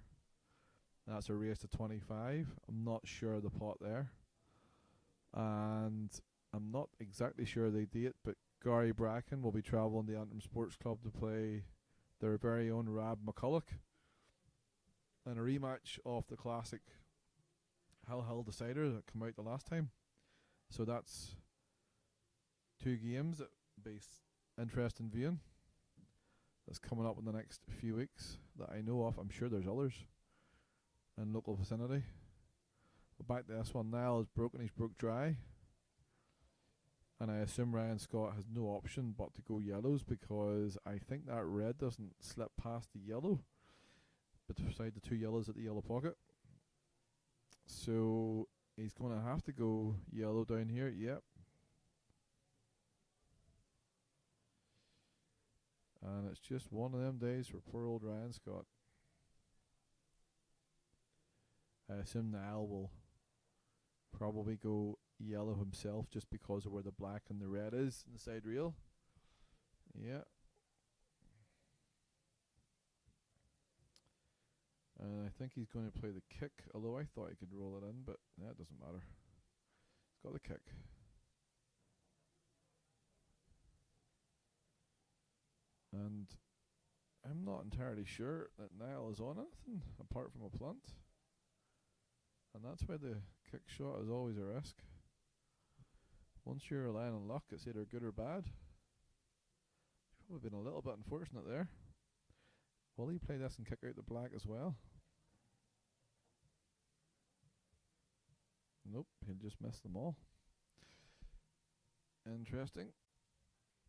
That's a race to 25. I'm not sure of the pot there. And I'm not exactly sure the date, but Gary Bracken will be travelling the Antrim Sports Club to play their very own Rab McCulloch in a rematch of the classic Hull Hill Decider that came out the last time. So that's 2 games that be interesting viewing. That's coming up in the next few weeks that I know of. I'm sure there's others in local vicinity. But back to this one, Niall has broken his brook dry. And I assume Ryan Scott has no option but to go yellows, because I think that red doesn't slip past the yellow, but beside the 2 yellows at the yellow pocket. So he's going to have to go yellow down here. Yep. And it's just one of them days for poor old Ryan Scott. I assume Niall will probably go yellow himself just because of where the black and the red is in the side reel. Yeah. And I think he's going to play the kick, although I thought he could roll it in, but that doesn't matter. He's got the kick. And I'm not entirely sure that Niall is on anything apart from a punt. And that's why the kick shot is always a risk. Once you're relying on luck, it's either good or bad. He's probably been a little bit unfortunate there. Will he play this and kick out the black as well? Nope, he'll just miss them all. Interesting.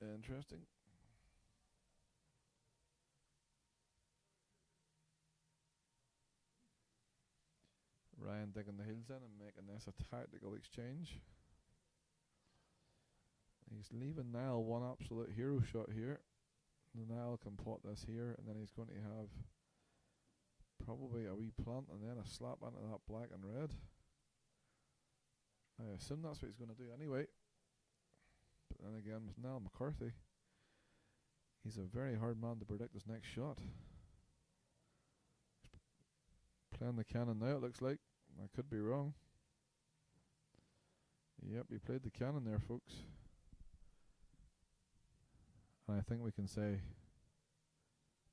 Interesting. Ryan digging the heels in and making this a tactical exchange. He's leaving Niall one absolute hero shot here. Niall can pot this here, and then he's going to have probably a wee plant and then a slap into that black and red. I assume that's what he's going to do anyway. But then again, with Niall McCarthy, he's a very hard man to predict his next shot. playing the cannon now, it looks like. I could be wrong. Yep, he played the cannon there, folks. And I think we can say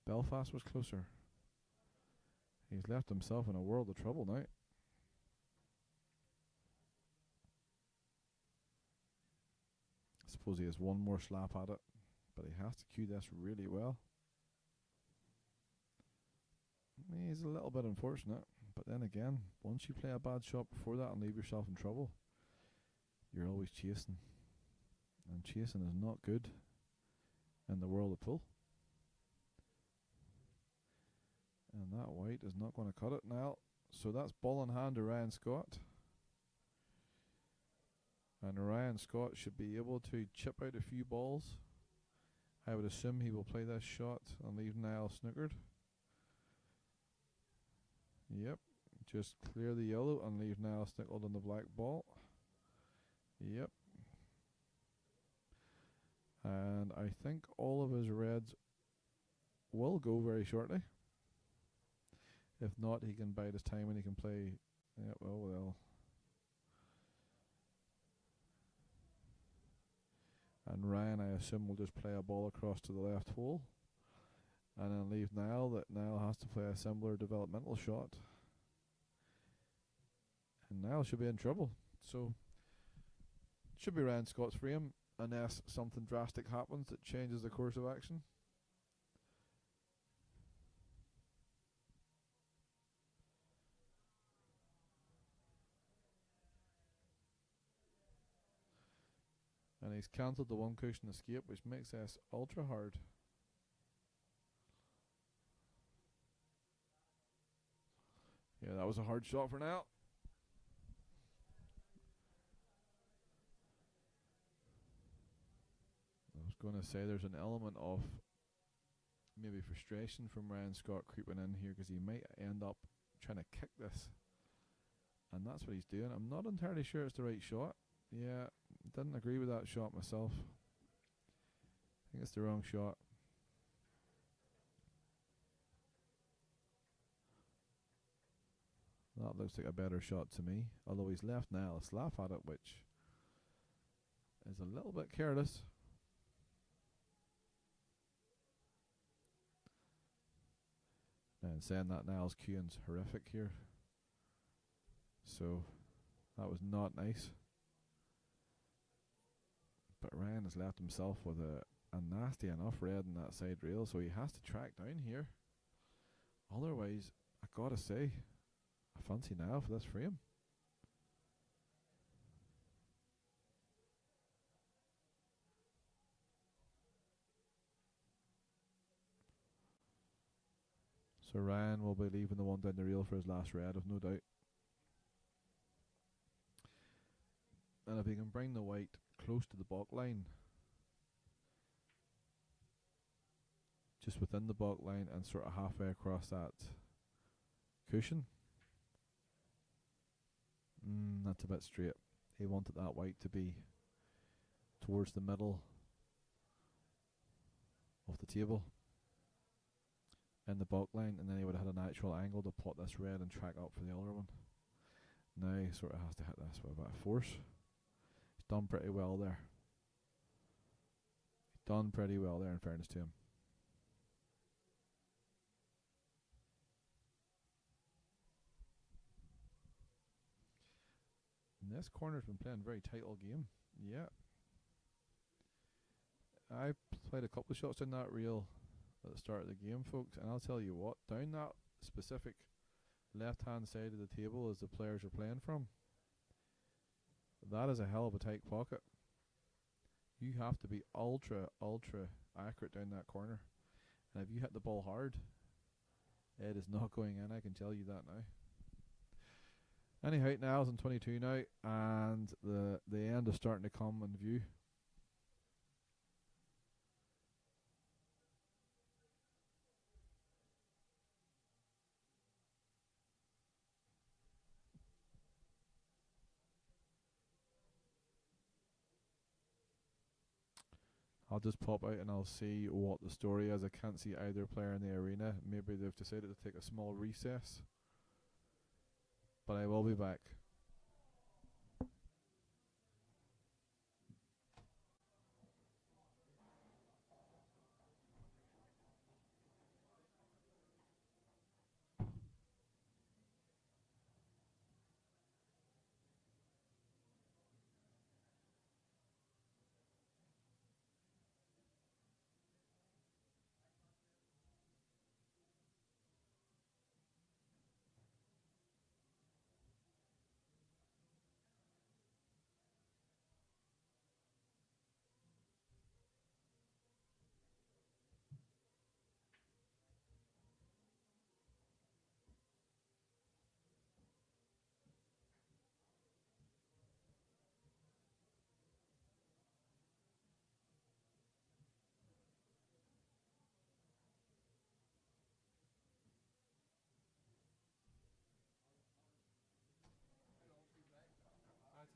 Belfast was closer. He's left himself in a world of trouble now. I suppose he has one more slap at it, but he has to cue this really well. He's a little bit unfortunate, but then again, once you play a bad shot before that and leave yourself in trouble, you're always chasing. And chasing is not good in the world of pool. And that white is not going to cut it now. So that's ball in hand to Ryan Scott. And Ryan Scott should be able to chip out a few balls. I would assume he will play this shot and leave Niall snookered. Yep, just clear the yellow and leave Niall stickled on the black ball. Yep. And I think all of his reds will go very shortly. If not, he can bide his time and he can play. Yeah, well. And Ryan, I assume, will just play a ball across to the left hole. And then leave Niall, that Niall has to play a similar developmental shot. And Niall should be in trouble. So, should be Ryan Scott's frame, unless something drastic happens that changes the course of action. And he's cancelled the one cushion escape, which makes this ultra hard. Yeah, that was a hard shot for Niall. I was going to say there's an element of maybe frustration from Ryan Scott creeping in here, because he might end up trying to kick this. And that's what he's doing. I'm not entirely sure it's the right shot. Yeah, didn't agree with that shot myself. I think it's the wrong shot. That looks like a better shot to me. Although he's left Niall a slap at it, which is a little bit careless. And saying that, Niall's cueing's horrific here. So that was not nice. But Ryan has left himself with a nasty enough red in that side rail, so he has to track down here. Otherwise, I gotta say, I fancy Niall for this frame. So Ryan will be leaving the one down the rail for his last red, I've no doubt. And if he can bring the white close to the baulk line, just within the baulk line and sort of halfway across that cushion, that's a bit straight. He wanted that white to be towards the middle of the table in the baulk line, and then he would have had a natural angle to plot this red and track up for the other one. Now he sort of has to hit this with a bit of force. He's done pretty well there. He's done pretty well there, in fairness to him. And this corner's been playing a very tight all game. Yeah. I played a couple of shots in that reel at the start of the game, folks, and I'll tell you what, down that specific left hand side of the table as the players are playing from, that is a hell of a tight pocket. You have to be ultra accurate down that corner, and if you hit the ball hard, it is not going in, I can tell you that now. Anyhow, Niall's in 22 now, and the end is starting to come in view. I'll just pop out and I'll see what the story is. I can't see either player in the arena. Maybe they've decided to take a small recess. but I will be back.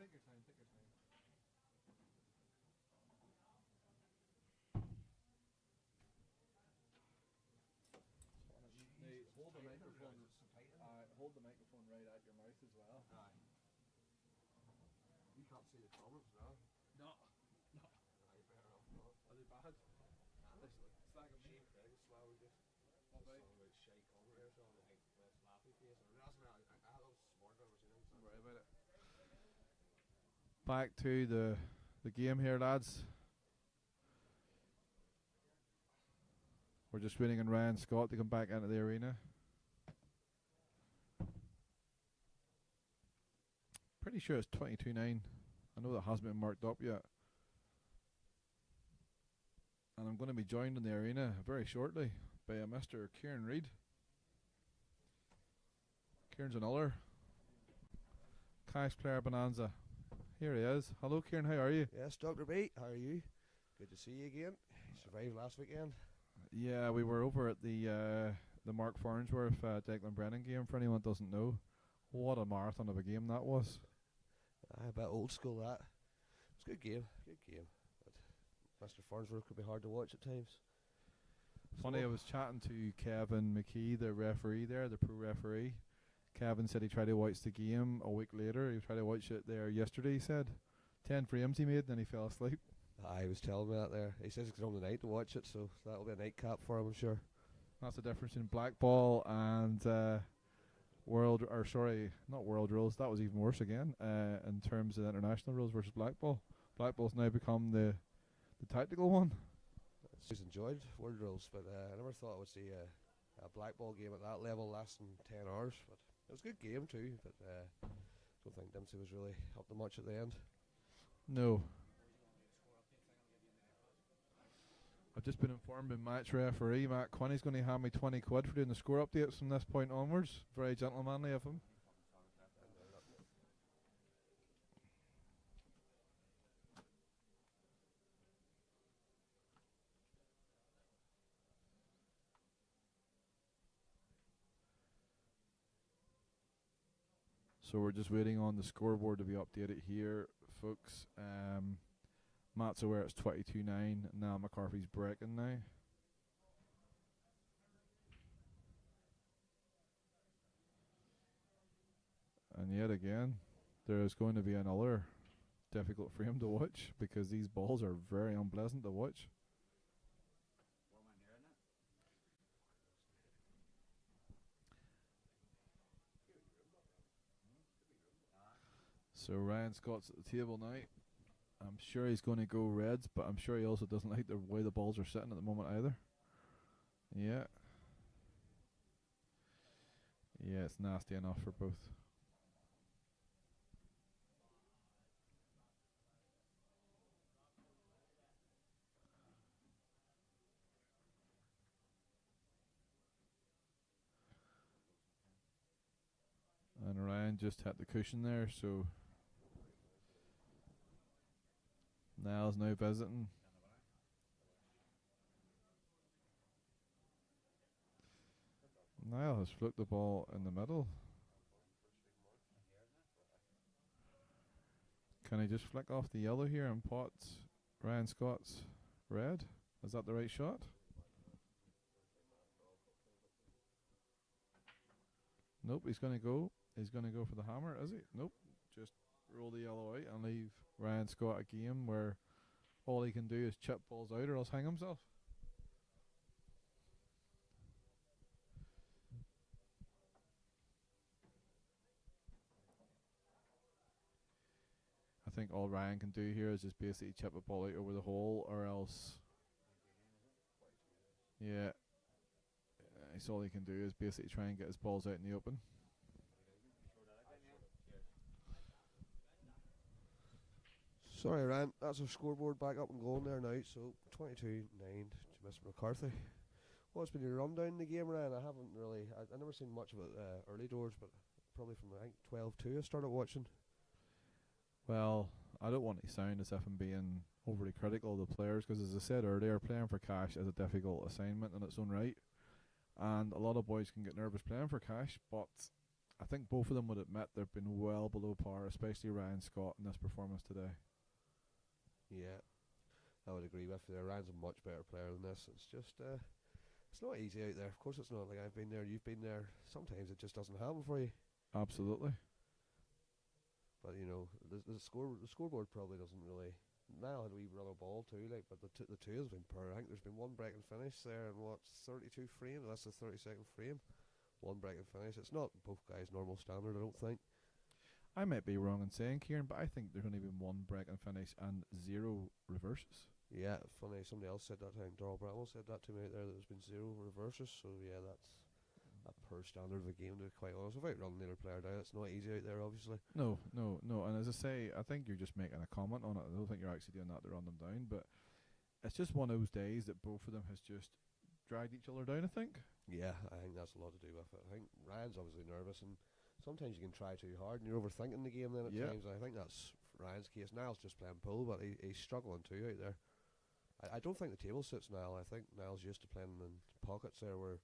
Take your time, take your time. Hold the microphone right at your mouth as well. Aye. You can't see the comments now. No. Aye, fair enough. No. Are they bad? It's like a Shane Craig's swell with this. What Song about? about Shay Connery or something, like with Laughy Face. Or that's me. I love sport. I've never seen him. Don't worry about it. Back to the game here, lads. We're just waiting on Ryan Scott to come back into the arena. Pretty sure it's 22-9. I know that hasn't been marked up yet. And I'm going to be joined in the arena very shortly by a Mr. Kieran Reid. Kieran's another Cash Player Bonanza. Here he is. Hello, Kieran. How are you? Yes, Dr. B. How are you? Good to see you again. Survived last weekend. Yeah, we were over at the Mark Farnsworth Declan Brennan game. For anyone that doesn't know, what a marathon of a game that was. A bit old school that. It's a good game. Good game. But Mr. Farnsworth could be hard to watch at times. Funny, I was chatting to Kevin McKee, the referee there, the pro referee. Kevin said he tried to watch the game a week later. He tried to watch it there yesterday, he said. 10 frames he made, then he fell asleep. I was telling me that there. He says it's on the night to watch it, so that'll be a nightcap for him, I'm sure. That's the difference in black ball and world, or sorry, not world rules. That was even worse again in terms of international rules versus black ball. Black ball's now become the tactical one. I've enjoyed world rules, but I never thought I would see a black ball game at that level lasting 10 hours. But it was a good game too, but don't think Dempsey was really up to much at the end. No. I've just been informed by match referee Matt Quinney's going to hand me 20 quid for doing the score updates from this point onwards. Very gentlemanly of him. So we're just waiting on the scoreboard to be updated here, folks. Matt's aware it's 22-9. Now McCarthy's breaking now. And yet again, there is going to be another difficult frame to watch because these balls are very unpleasant to watch. So Ryan Scott's at the table now. I'm sure he's going to go Reds, but I'm sure he also doesn't like the way the balls are sitting at the moment either. Yeah. Yeah, it's nasty enough for both. And Ryan just hit the cushion there, so Niall's now visiting. Niall has flicked the ball in the middle. Can he just flick off the yellow here and pot Ryan Scott's red? Is that the right shot? Nope, he's going to go. He's going to go for the hammer, is he? Nope. Just roll the yellow out and leave Ryan Scott a game where all he can do is chip balls out or else hang himself. I think all Ryan can do here is just basically chip a ball out over the hole or else. Yeah. That's all he can do is basically try and get his balls out in the open. Sorry, Ryan. That's our scoreboard back up and going there now. So 22-9 to Mr. McCarthy. What's been your rundown in the game, Ryan? I haven't really. I never seen much of it early doors, but probably from I think 12-2 I started watching. Well, I don't want to sound as if I'm being overly critical of the players because, as I said earlier, playing for cash is a difficult assignment in its own right. And a lot of boys can get nervous playing for cash, but I think both of them would admit they've been well below par, especially Ryan Scott in this performance today. Yeah, I would agree with you. Ryan's a much better player than this. It's just, it's not easy out there. Of course it's not. Like, I've been there, you've been there. Sometimes it just doesn't happen for you. Absolutely. But, you know, the scoreboard probably doesn't really. Niall had a wee run of ball too, like, but the two has been poor. I think there's been one break and finish there, and what's 32 frames? That's the 32nd frame. One break and finish. It's not both guys' normal standard, I don't think. I might be wrong in saying, Kieran, but I think there's only been one break and finish and 0 reverses. Yeah, funny. Somebody else said that time. Darrell Bramwell said that to me out there. That there's been 0 reverses. So yeah, that's a poor standard of a game, to be quite honest. Without running the other player down, it's not easy out there, obviously. No. And as I say, I think you're just making a comment on it. I don't think you're actually doing that to run them down, but it's just one of those days that both of them has just dragged each other down, I think. Yeah, I think that's a lot to do with it. I think Ryan's obviously nervous, and sometimes you can try too hard and you're overthinking the game then at times. I think that's Ryan's case. Niall's just playing pool, but he's struggling too out there. I don't think the table suits Niall. I think Niall's used to playing in pockets there where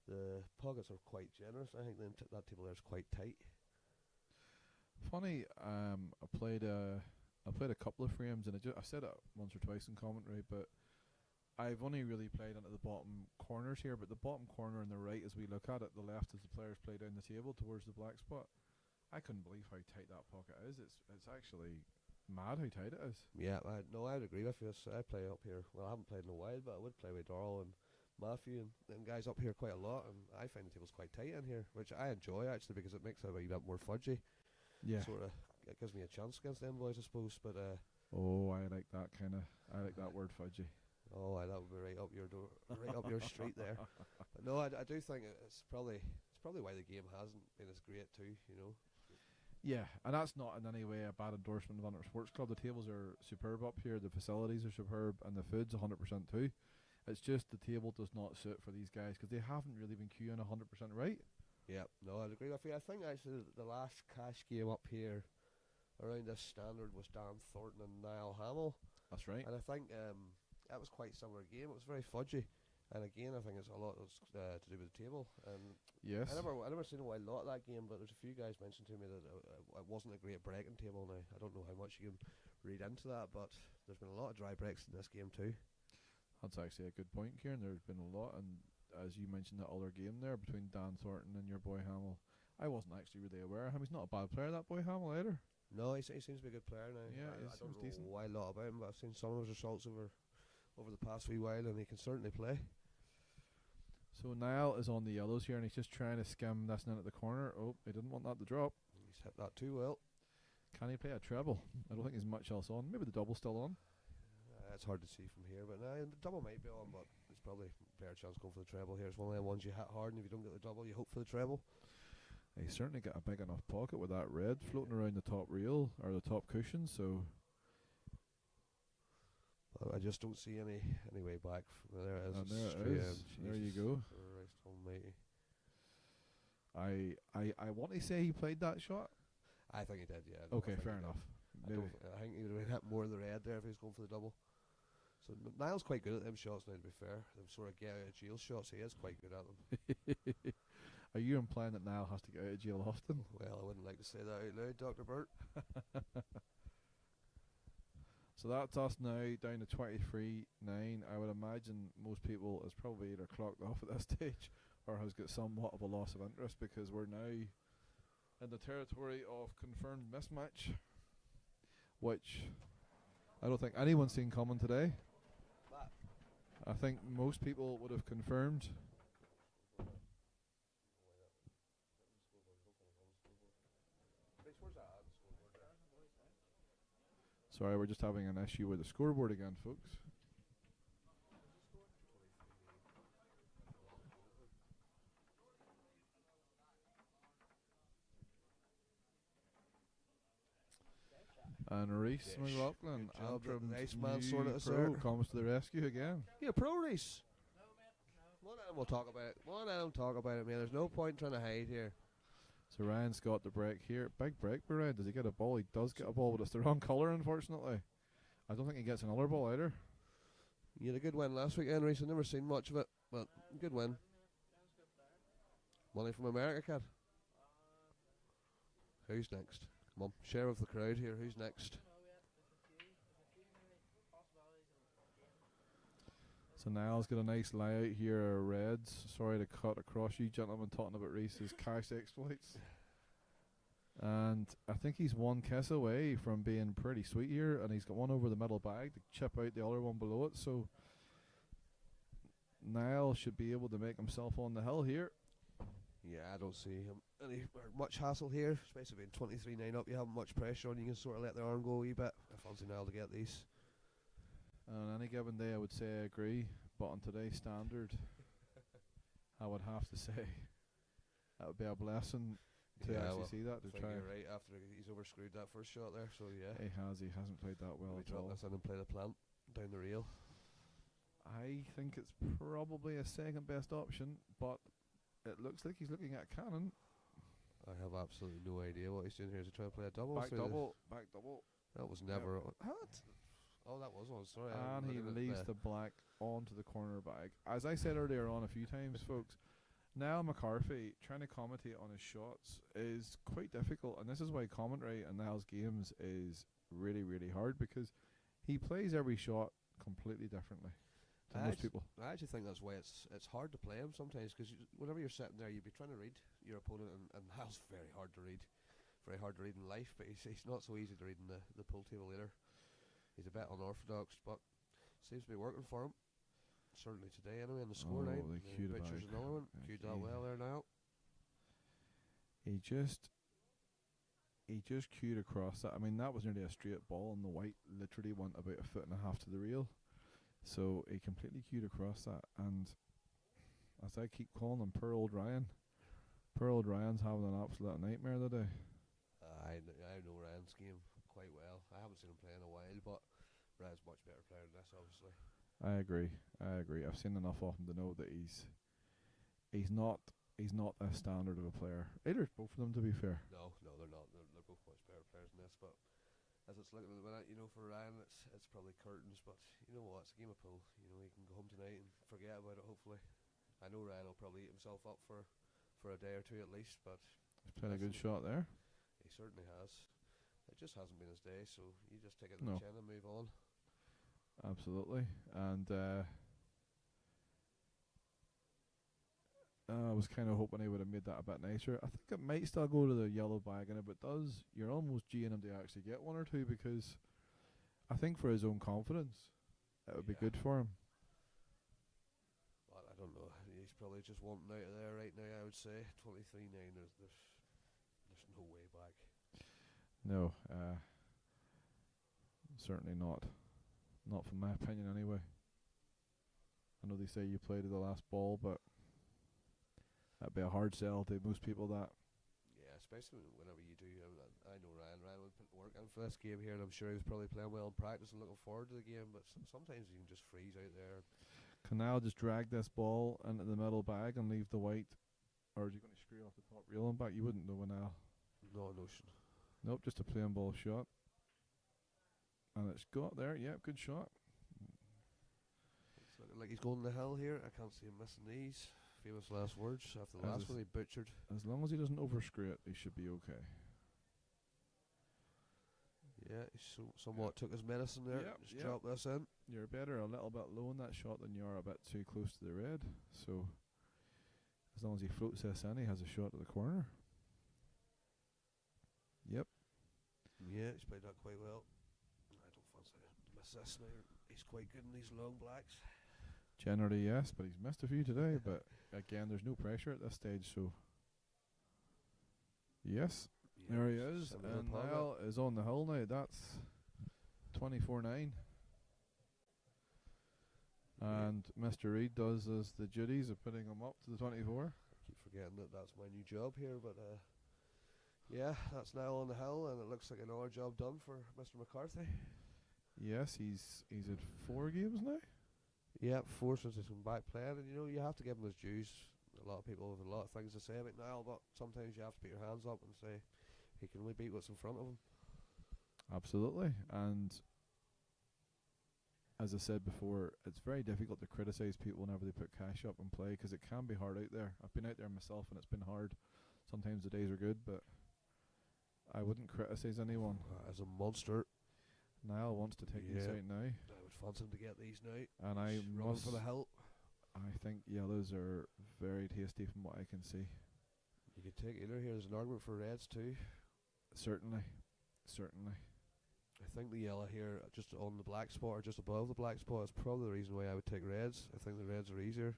the pockets are quite generous. I think that table there is quite tight. Funny, I played a couple of frames, and I said it once or twice in commentary, but I've only really played into the bottom corners here. But the bottom corner on the right, as we look at it, the left as the players play down the table towards the black spot. I couldn't believe how tight that pocket is. It's actually mad how tight it is. Yeah, I would agree with you. I play up here. Well, I haven't played in a while, but I would play with Darrell and Matthew and them guys up here quite a lot, and I find the table's quite tight in here, which I enjoy actually because it makes it a wee bit more fudgy. Yeah. Sort of, it gives me a chance against them boys, I suppose. But oh, I like that word fudgy. Oh, that would be right up your door, right up your street there. But no, I do think it's probably why the game hasn't been as great too. You know. Yeah, and that's not in any way a bad endorsement of Antrim Sports Club. The tables are superb up here, the facilities are superb, and the food's 100% too. It's just the table does not suit for these guys because they haven't really been queuing 100% right. Yeah, no, I'd agree with you. I think actually the last cash game up here around this standard was Dan Thornton and Niall Hamill. That's right. And I think that was quite a similar game. It was very fudgy. And again, I think it's a lot to do with the table. Yes. I never seen a lot of that game, but there's a few guys mentioned to me that it wasn't a great breaking table. Now I don't know how much you can read into that, but there's been a lot of dry breaks in this game too. That's actually a good point, Kieran. There's been a lot, and as you mentioned, that other game there between Dan Thornton and your boy Hamill, I wasn't actually really aware of him. He's not a bad player, that boy Hamill, either. No, he seems to be a good player now. Yeah, I don't know decent. a lot about him, but I've seen some of his results over the past wee while, and he can certainly play. So Niall is on the yellows here, and he's just trying to skim this in at the corner. Oh, he didn't want that to drop. He's hit that too well. Can he play a treble? I don't think there's much else on. Maybe the double's still on. It's hard to see from here, but the double might be on, but it's probably a better chance going for the treble here. It's one of the ones you hit hard, and if you don't get the double, you hope for the treble. He certainly got a big enough pocket with that red floating around the top rail, or the top cushion, so... Well, I just don't see any way back. There it is. And there it is. There you go. Christ almighty. I want to say he played that shot. I think he did, yeah. Okay, fair enough. I think he would have hit more of the red there if he was going for the double. So Niall's quite good at them shots now, to be fair. Them sort of get out of jail shots, he is quite good at them. Are you implying that Niall has to get out of jail often? Well, I wouldn't like to say that out loud, Dr. Burt. So that's us now down to 23-9. I would imagine most people is probably either clocked off at this stage or has got somewhat of a loss of interest because we're now in the territory of confirmed mismatch, which I don't think anyone's seen coming today. I think most people would have confirmed. Sorry, we're just having an issue with the scoreboard again, folks. And Reese Yes. McLaughlin, Good job, Antrim's nice man, new sorted us pro, there. comes to the rescue again. Yeah, pro race. One of them will talk about it. One of them talk about it, man. There's no point trying to hide here. So Ryan's got the break here. Big break by Ryan. Does he get a ball? He does get a ball, but it's the wrong colour, unfortunately. I don't think he gets another ball either. You had a good win last weekend, Reese. I've never seen much of it, but good win. Money from America, cat. Who's next? Come on, share of the crowd here. Who's next? So Niall's got a nice layout here, Reds. Sorry to cut across you gentlemen talking about Reese's cash exploits. And I think he's one kiss away from being pretty sweet here, and he's got one over the middle bag to chip out the other one below it. So Niall should be able to make himself on the hill here. Yeah, I don't see him any much hassle here, especially being 23-9 up. You haven't much pressure on you. Can sort of let the arm go a wee bit. I fancy Niall to get these. On any given day, I would say I agree, but on today's standard, I would have to say that would be a blessing to actually see that. I To think try, you're right after he's overscrewed that first shot there. So yeah, he hasn't played that well we at drop all. this in and play the plant down the rail. I think it's probably a second best option, but it looks like he's looking at a cannon. I have absolutely no idea what he's doing here. Is he trying to play a double? Back double. That was never. What? Oh, that was one. Sorry. I'm And he looking at leaves the black onto the corner bag. As I said earlier on a few times, folks, Niall McCarthy trying to commentate on his shots is quite difficult, and this is why commentary on Niall's games is really, really hard, because he plays every shot completely differently to most people. I actually think that's why it's hard to play him sometimes, because whenever you're sitting there, you'd be trying to read your opponent, and Niall's very hard to read in life, but he's not so easy to read in the pool table either. He's a bit unorthodox, but seems to be working for him. Certainly today, anyway, in the score line. They cued it Butcher's back. another one. Cued that well there now. He just cued across that. I mean, that was nearly a straight ball, and the white literally went about a foot and a half to the reel. So he completely cued across that, and as I keep calling him, poor old Ryan. Poor old Ryan's having an absolute nightmare today. I know Ryan's game quite well. I haven't seen him play in a while, but Ryan's much better player than this, obviously. I agree. I've seen enough of him to know that he's not a standard of a player. Either both of them, to be fair. No, they're not. They're both much better players than this, but as it's looking at the minute, for Ryan, it's probably curtains. But you know what? It's a game of pool. He can go home tonight and forget about it. Hopefully, I know Ryan will probably eat himself up for a day or two at least. But He's played a good shot there. He certainly has. It just hasn't been his day, so you just take it to the chin and move on. Absolutely, and I was kind of hoping he would have made that a bit nicer. I think it might still go to the yellow bag, and if it does, you're almost G'ing him to actually get one or two, because I think for his own confidence, it would be good for him. Well, I don't know. He's probably just wanting out of there right now, I would say. 23-9, there's no way back. No, certainly not. Not from my opinion, anyway. I know they say you play to the last ball, but that'd be a hard sell to most people. That. Yeah, especially whenever you do. I know Ryan would put the work in for this game here, and I'm sure he was probably playing well in practice and looking forward to the game. But sometimes you can just freeze out there. Can Niall just drag this ball into the middle bag and leave the white, or is he going to screw off the top reel and back? You wouldn't know, Niall. No notion. Nope, just a plain ball shot. And it's got there. Yep, good shot. It's looking like he's going to the hill here. I can't see him missing these. Famous last words after the last one he butchered. As long as he doesn't overscrew it, he should be okay. Yeah, he somewhat took his medicine there. Just drop this in. You're better a little bit low in that shot than you are a bit too close to the red. So as long as he floats this in, he has a shot at the corner. Yeah, he's played that quite well. I don't fancy to miss this now. He's quite good in these long blacks. Generally, yes, but he's missed a few today. But again, there's no pressure at this stage, so yes, Yeah, there he is. similar And pocket. Niall is on the hill now. That's 24-9. Yeah. And Mr. Reid does us the duties of putting him up to the 24. I keep forgetting that that's my new job here, but yeah, that's now on the hill, and it looks like another job done for Mr. McCarthy. Yes, he's at 4 games now. Yeah, 4 since he's come back playing, and you have to give him his dues. A lot of people have a lot of things to say about Niall, but sometimes you have to put your hands up and say he can only beat what's in front of him. Absolutely. And as I said before, it's very difficult to criticise people whenever they put cash up and play, because it can be hard out there. I've been out there myself and it's been hard. Sometimes the days are good, but I wouldn't criticise anyone. As a monster, Niall wants to take these Yeah. out now, I would fancy him to get these now. and I He's running must. for the hill. I think yellows are very tasty from what I can see. You could take either here. There's an argument for reds too. Certainly. I think the yellow here, just on the black spot or just above the black spot, is probably the reason why I would take reds. I think the reds are easier.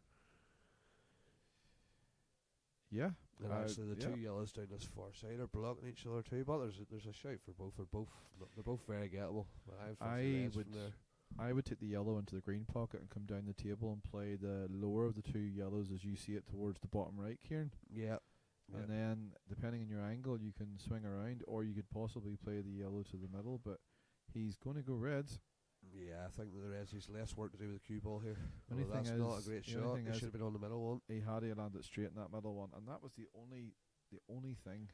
Yeah. And actually, the yeah. two yellows down this far side are blocking each other too. But there's a shout for both. They're both very gettable. But I fancy reds from there. I would take the yellow into the green pocket and come down the table and play the lower of the two yellows as you see it towards the bottom right, Kieran. Yeah. And then, depending on your angle, you can swing around, or you could possibly play the yellow to the middle. But he's going to go reds. Yeah, I think the reds, he's less work to do with the cue ball here. Only Although that's thing not a is- great the only shot. thing It is- should have been on the middle one. He had to land it straight in that middle one, and that was the only thing.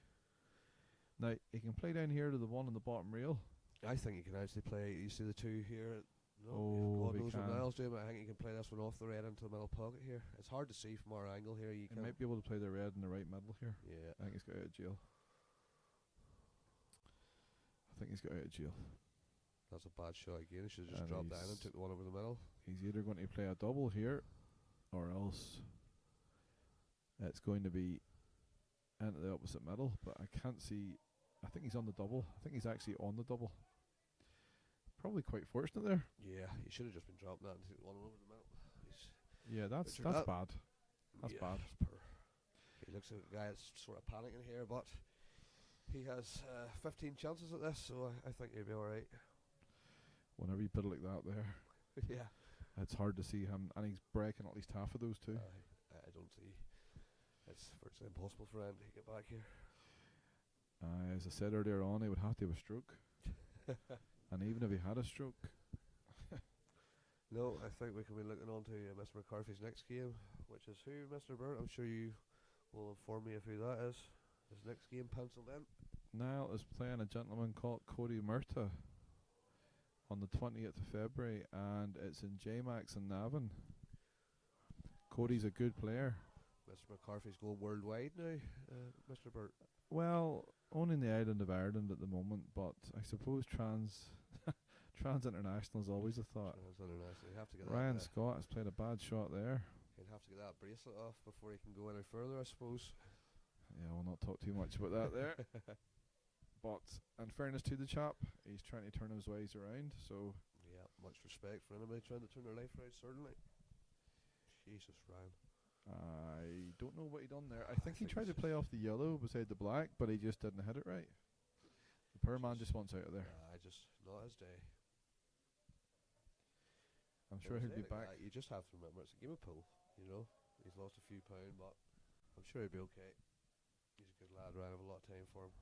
Now he can play down here to the one on the bottom rail. I think he can actually play. You see the two here. No, Oh, God he knows what can. Niall's doing, but I think he can play this one off the red into the middle pocket here. It's hard to see from our angle here. You He can might be able to play the red in the right middle here. Yeah. I think he's got out of jail. That's a bad shot again. He should have just And dropped down and he's- took the one over the middle. He's either going to play a double here, or else it's going to be into the opposite middle. But I can't see. I think he's on the double. I think he's actually on the double. Probably quite fortunate there. Yeah, he should have just been dropping that and took the one over the middle. Yeah, that's Richard, that- bad. That's Yeah, bad. it's poor. He looks like a guy that's sort of panicking here, but he has 15 chances at this, so I think he'll be alright. Whenever you put it like that, there, Yeah. it's hard to see him, and he's breaking at least half of those too. I don't see. It's virtually impossible for him to get back here. As I said earlier on, he would have to have a stroke. And even if he had a stroke, No, I think we can be looking on to Mr. McCarthy's next game, which is who, Mr. Burt? I'm sure you will inform me of who that is. His next game penciled in. Niall is playing a gentleman called Cody Murta on the 20th of February, and it's in J-Max in Navan. Cody's a good player. Mr. McCarthy's going worldwide now, Mr. Burt. Well, only in the island of Ireland at the moment, but I suppose trans international is always a thought. International. You have to get Ryan that. Scott has played a bad shot there. He'll have to get that bracelet off before he can go any further, I suppose. Yeah, we'll not talk too much about that there. But in fairness to the chap, he's trying to turn his ways around. So Yeah, much respect for anybody trying to turn their life around, certainly. Jesus, Ryan. I don't know what he done there. I think he tried to play off the yellow beside the black, but he just didn't hit it right. The poor man just wants out of there. Not his day. I'm sure he'll be Like back. that, you just have to remember it's a game of pool, you know. He's lost a few pound, but I'm sure he'll be okay. He's a good lad, Ryan. I have a lot of time for him.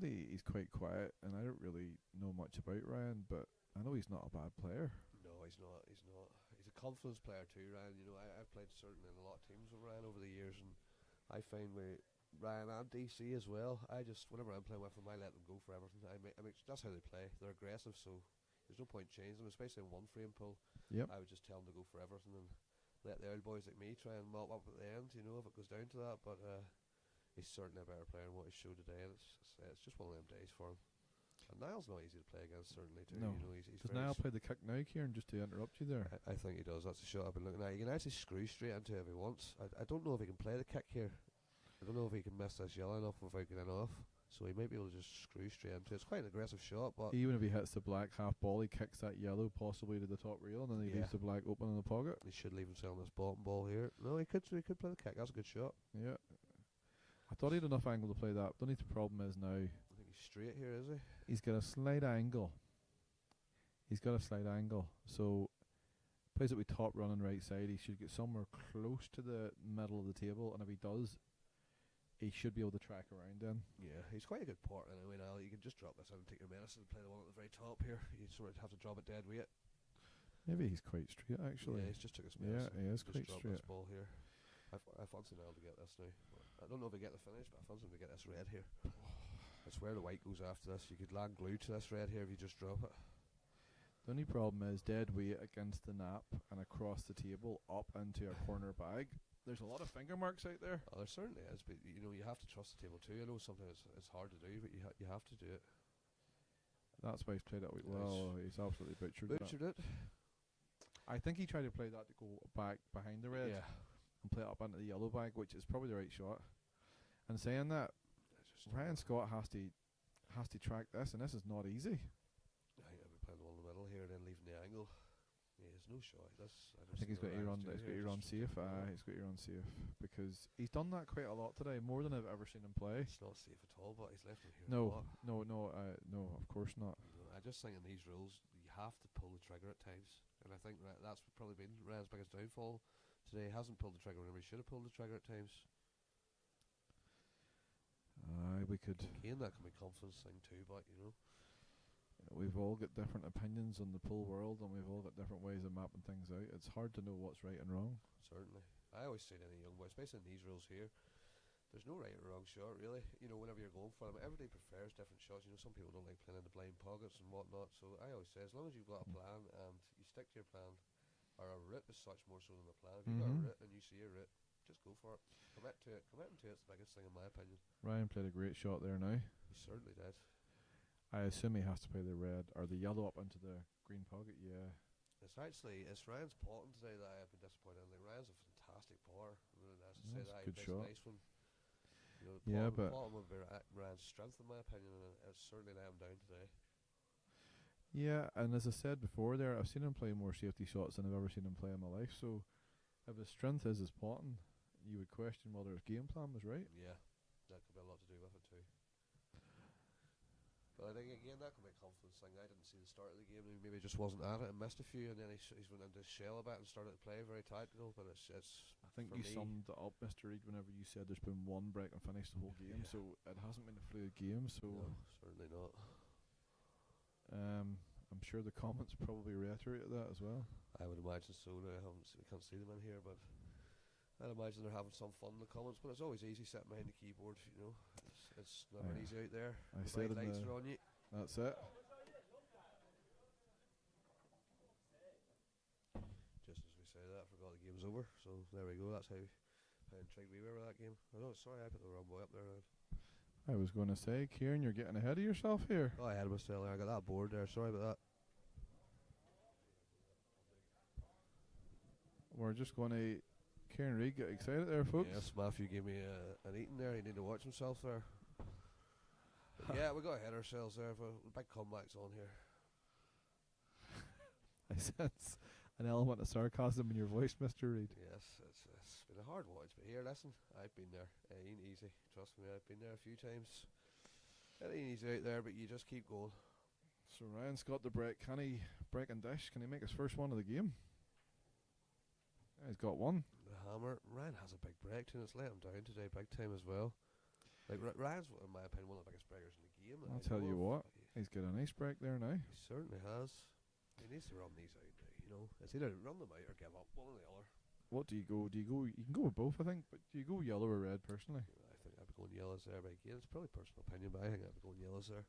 He's quite quiet, and I don't really know much about Ryan, but I know he's not a bad player. No, he's not. He's a confidence player too, Ryan. You know, I've played certainly in a lot of teams with Ryan over the years, and I find with Ryan and DC as well, whenever I'm playing with them, I let them go for everything. I mean, that's how they play. They're aggressive, so there's no point changing them, especially in one frame pull. Yep. I would just tell them to go for everything and let the old boys like me try and mop up at the end, you know, if it goes down to that. But he's certainly a better player than what he showed today, and it's just one of them days for him. And Niall's not easy to play against, certainly too. No. You know, he's Does very Niall play the kick now, Kieran, just to interrupt you there? I think he does. That's the shot I've been looking at. He can actually screw straight into it if he wants. I don't know if he can play the kick here. I don't know if he can miss this yellow enough without getting off. So he might be able to just screw straight into it. It's quite an aggressive shot, but Even if he hits the black half ball, he kicks that yellow possibly to the top rail, and then he Yeah. leaves the black open in the pocket. he should leave himself on this bottom ball here. No, he could play the kick. That's a good shot. Yeah. I thought he had enough angle to play that. The only problem is now I think he's straight here, is he? he's got a slight angle. So plays it with top running right side. He should get somewhere close to the middle of the table, and if he does, he should be able to track around then. Yeah, he's quite a good port anyway. Now you can just drop this in and take your medicine and play the one at the very top here. You sort of have to drop it dead weight. Maybe he's quite straight actually. Yeah, he's just took his Yeah, medicine. he is Just quite drop straight. this ball here. I fancy Niall to get this now. I don't know if he get the finish, but I fancy him to get this red here. I swear the white goes after this. You could land glue to this red here if you just drop it. The only problem is dead weight against the nap and across the table up into a corner bag. There's a lot of finger marks out there. Oh, there certainly is, but you know you have to trust the table too. I know sometimes it's hard to do, but you have to do it. That's why he's played that week Nice. well. He's absolutely butchered that. Butchered it. I think he tried to play that to go back behind the red Yeah. and play it up into the yellow bag, which is probably the right shot. And saying that, It's just Ryan Scott has to track this, and this is not easy. I think I'll be playing the one in the middle here and then leaving the angle. Yeah, there's no shot. I think he's got to run. He's got to run safe. He's got to run safe because he's done that quite a lot today, more than I've ever seen him play. It's not safe at all, but he's left it here. a No, lot. no, of course not. You know, I just think in these rules you have to pull the trigger at times, and I think that's probably been Ryan's biggest downfall today. He hasn't pulled the trigger whenever he should have pulled the trigger at times. We could. Again, that can be a confidence thing too, but you know. We've all got different opinions on the pool world, and we've all got different ways of mapping things out. It's hard to know what's right and wrong. Certainly. I always say to any young boy, especially in these rules here, there's no right or wrong shot, really. You know, whenever you're going for them, everybody prefers different shots. You know, some people don't like playing in the blind pockets and whatnot. So I always say, as long as you've got a plan and you stick to your plan, or a route as such more so than a plan. If you've got a route and you see a route, just go for it. Commit to it. Committing to it's the biggest thing in my opinion. Ryan played a great shot there now. He certainly did. I assume he has to play the red or the yellow up into the green pocket. Yeah. It's Ryan's potting today that I have been disappointed in. Like, Ryan's a fantastic potter. Really nice to say That's that. a good He plays shot. a nice one. You know, Yeah, the but- potting would be Ryan's strength in my opinion, and it's certainly let him down today. Yeah, and as I said before there, I've seen him play more safety shots than I've ever seen him play in my life. So if his strength is his potting, you would question whether his game plan was right. Yeah, that could be a lot to do with it too. But I think again that could be a confidence thing. I didn't see the start of the game. He maybe just wasn't at it and missed a few, and then he's went into his shell a bit and started to play very tactical. But it's I think for you me- summed it up, Mr. Reid, whenever you said there's been one break and finish the whole game. Yeah. So it hasn't been a fluid game. So no, certainly not. I'm sure the comments probably reiterated that as well. I would imagine so. Now we can't see them in here, but I'd imagine they're having some fun in the comments. But it's always easy sitting behind the keyboard. You know, it's never Yeah. easy out there. I The said bright in lights the- are on you. That's it. Just as we say that, I forgot the game's over. So there we go. That's how intrigued we were with that game. Oh, sorry, I put the wrong boy up there. I was going to say, Kieran, you're getting ahead of yourself here. Oh, I had myself there. I got that board there. Sorry about that. We're just going to. Kieran Reid, get excited there, folks. Yes, Matthew gave me an eating there. He needed to watch himself there. But yeah, we got ahead of ourselves there. But big comebacks on here. I sense an element of sarcasm in your voice, Mr. Reid. Yes, it's been a hard watch. But here, listen, I've been there. It ain't easy. Trust me, I've been there a few times. It ain't easy out there, but you just keep going. So Ryan's got the break. Can he break and dish? Can he make his first one of the game? Yeah, he's got one. The hammer. Ryan has a big break too, and it's let him down today big time as well. Like Ryan's, in my opinion, one of the biggest breakers in the game. that I'll I tell know you of. what. He's got a nice break there now. He certainly has. He needs to run these out now, you know. It's either run them out or give up, one or the other. What do you go? You can go with both, I think. But do you go yellow or red personally? I think I'd be going yellows there, but again, it's probably personal opinion, but I think I'd be going yellows there.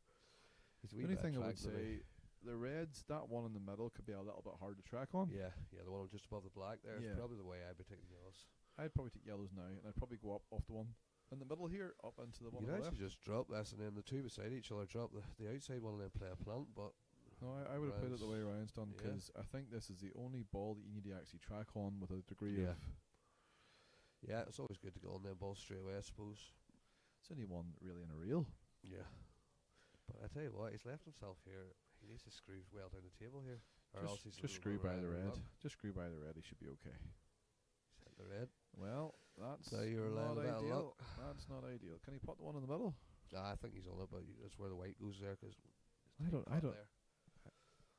He's a The wee only bit thing I would tracked maybe. say, the reds, that one in the middle could be a little bit hard to track on. Yeah, the one just above the black there is Yeah. probably the way I'd be taking yellows. I'd probably take yellows now, and I'd probably go up off the one in the middle here, up into the one You on could the actually left. just drop this and then the two beside each other, drop the outside one and then play a plant, but No, I would have played it the way Ryan's done, Yeah. because I think this is the only ball that you need to actually track on with a degree Yeah. of. yeah, it's always good to get on them balls straight away, I suppose. It's only one really in a reel. Yeah. But I tell you what, he's left himself here. He needs to screw well down the table here. Or else he's Just screw by the red. Just screw by the red. He should be okay. He's hit the red. Well, that's So you're not allowed a bit of ideal. luck. That's not ideal. Can he put the one in the middle? I think he's on it, but that's where the white goes there. Because I don't.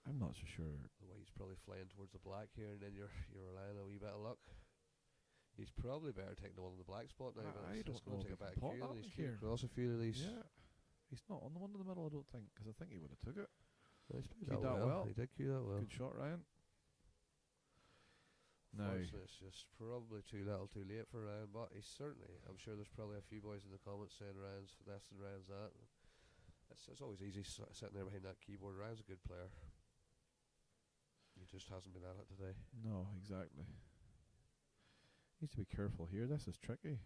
I'm not so sure. The white's probably flying towards the black here, and then you're relying on a wee bit of luck. He's probably better taking the one in the black spot now. But I it's don't just going know to if take a he bit can of pot cue, that and one he's here. across a few of these. Yeah, he's not on the one in the middle. I don't think, because I think he would have took it. He's Cued that well. He did cue that well. Good shot, Ryan. No, Unfortunately, it's just probably too little, too late for Ryan. But he's certainly. I'm sure there's probably a few boys in the comments saying Ryan's this and Ryan's that. It's always easy sitting there behind that keyboard. Ryan's a good player. He just hasn't been at it today. no, exactly. Needs to be careful here. This is tricky.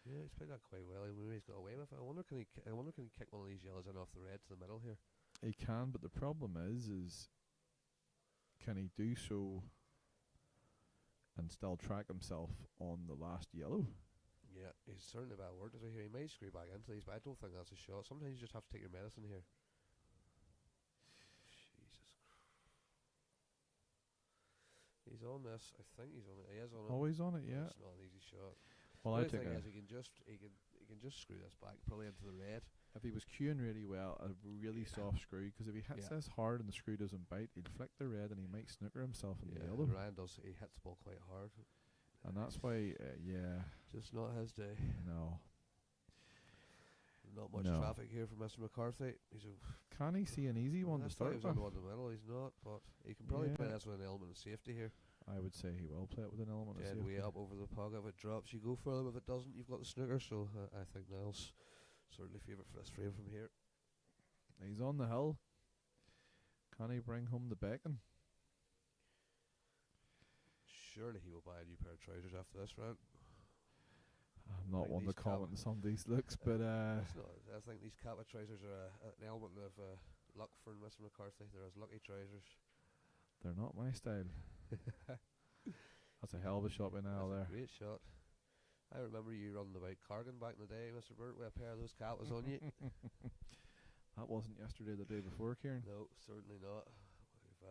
Yeah, he's played that quite well. Maybe he's got away with it. I wonder can he kick one of these yellows in off the red to the middle here? He can, but the problem is can he do so and still track himself on the last yellow? Yeah, he's certainly about word to do here. He may screw back into these, but I don't think that's a shot. Sometimes you just have to take your medicine here. Jesus. He's on this. I think he's on it. He is on it. Always on it, But yeah. It's not an easy shot. Well, I The take thing a. is, he can just screw this back probably into the red. If he was cueing really well, a really soft screw, because if he hits this hard and the screw doesn't bite, he'll flick the red and he might snooker himself in the yellow. Ryan does. He hits the ball quite hard. And that's why, Just not his day. no. Not much No. traffic here for Mr. McCarthy. He's a Can he see an easy one to That's why start he's on with? the one in the middle. He's not, but he can probably play Yeah. this with an element of safety here. I would say he will play it with an element of Dead safety. way up over the pocket. If it drops, you go for it. If it doesn't, you've got the snooker. So I think Niall's certainly favourite for this frame from here. He's on the hill. Can he bring home the bacon? Surely he will buy a new pair of trousers after this round. I'm not Like one to these comment on some of these looks, but It's not, I think these Kappa trousers are an element of luck for Mr. McCarthy. They're his lucky trousers. they're not my style. That's a hell of a shot by Niall That's there. a great shot. I remember you running about Cargan back in the day, Mr. Burt, with a pair of those Kappas on you. That wasn't yesterday, the day before, Kieran. No, certainly not. We've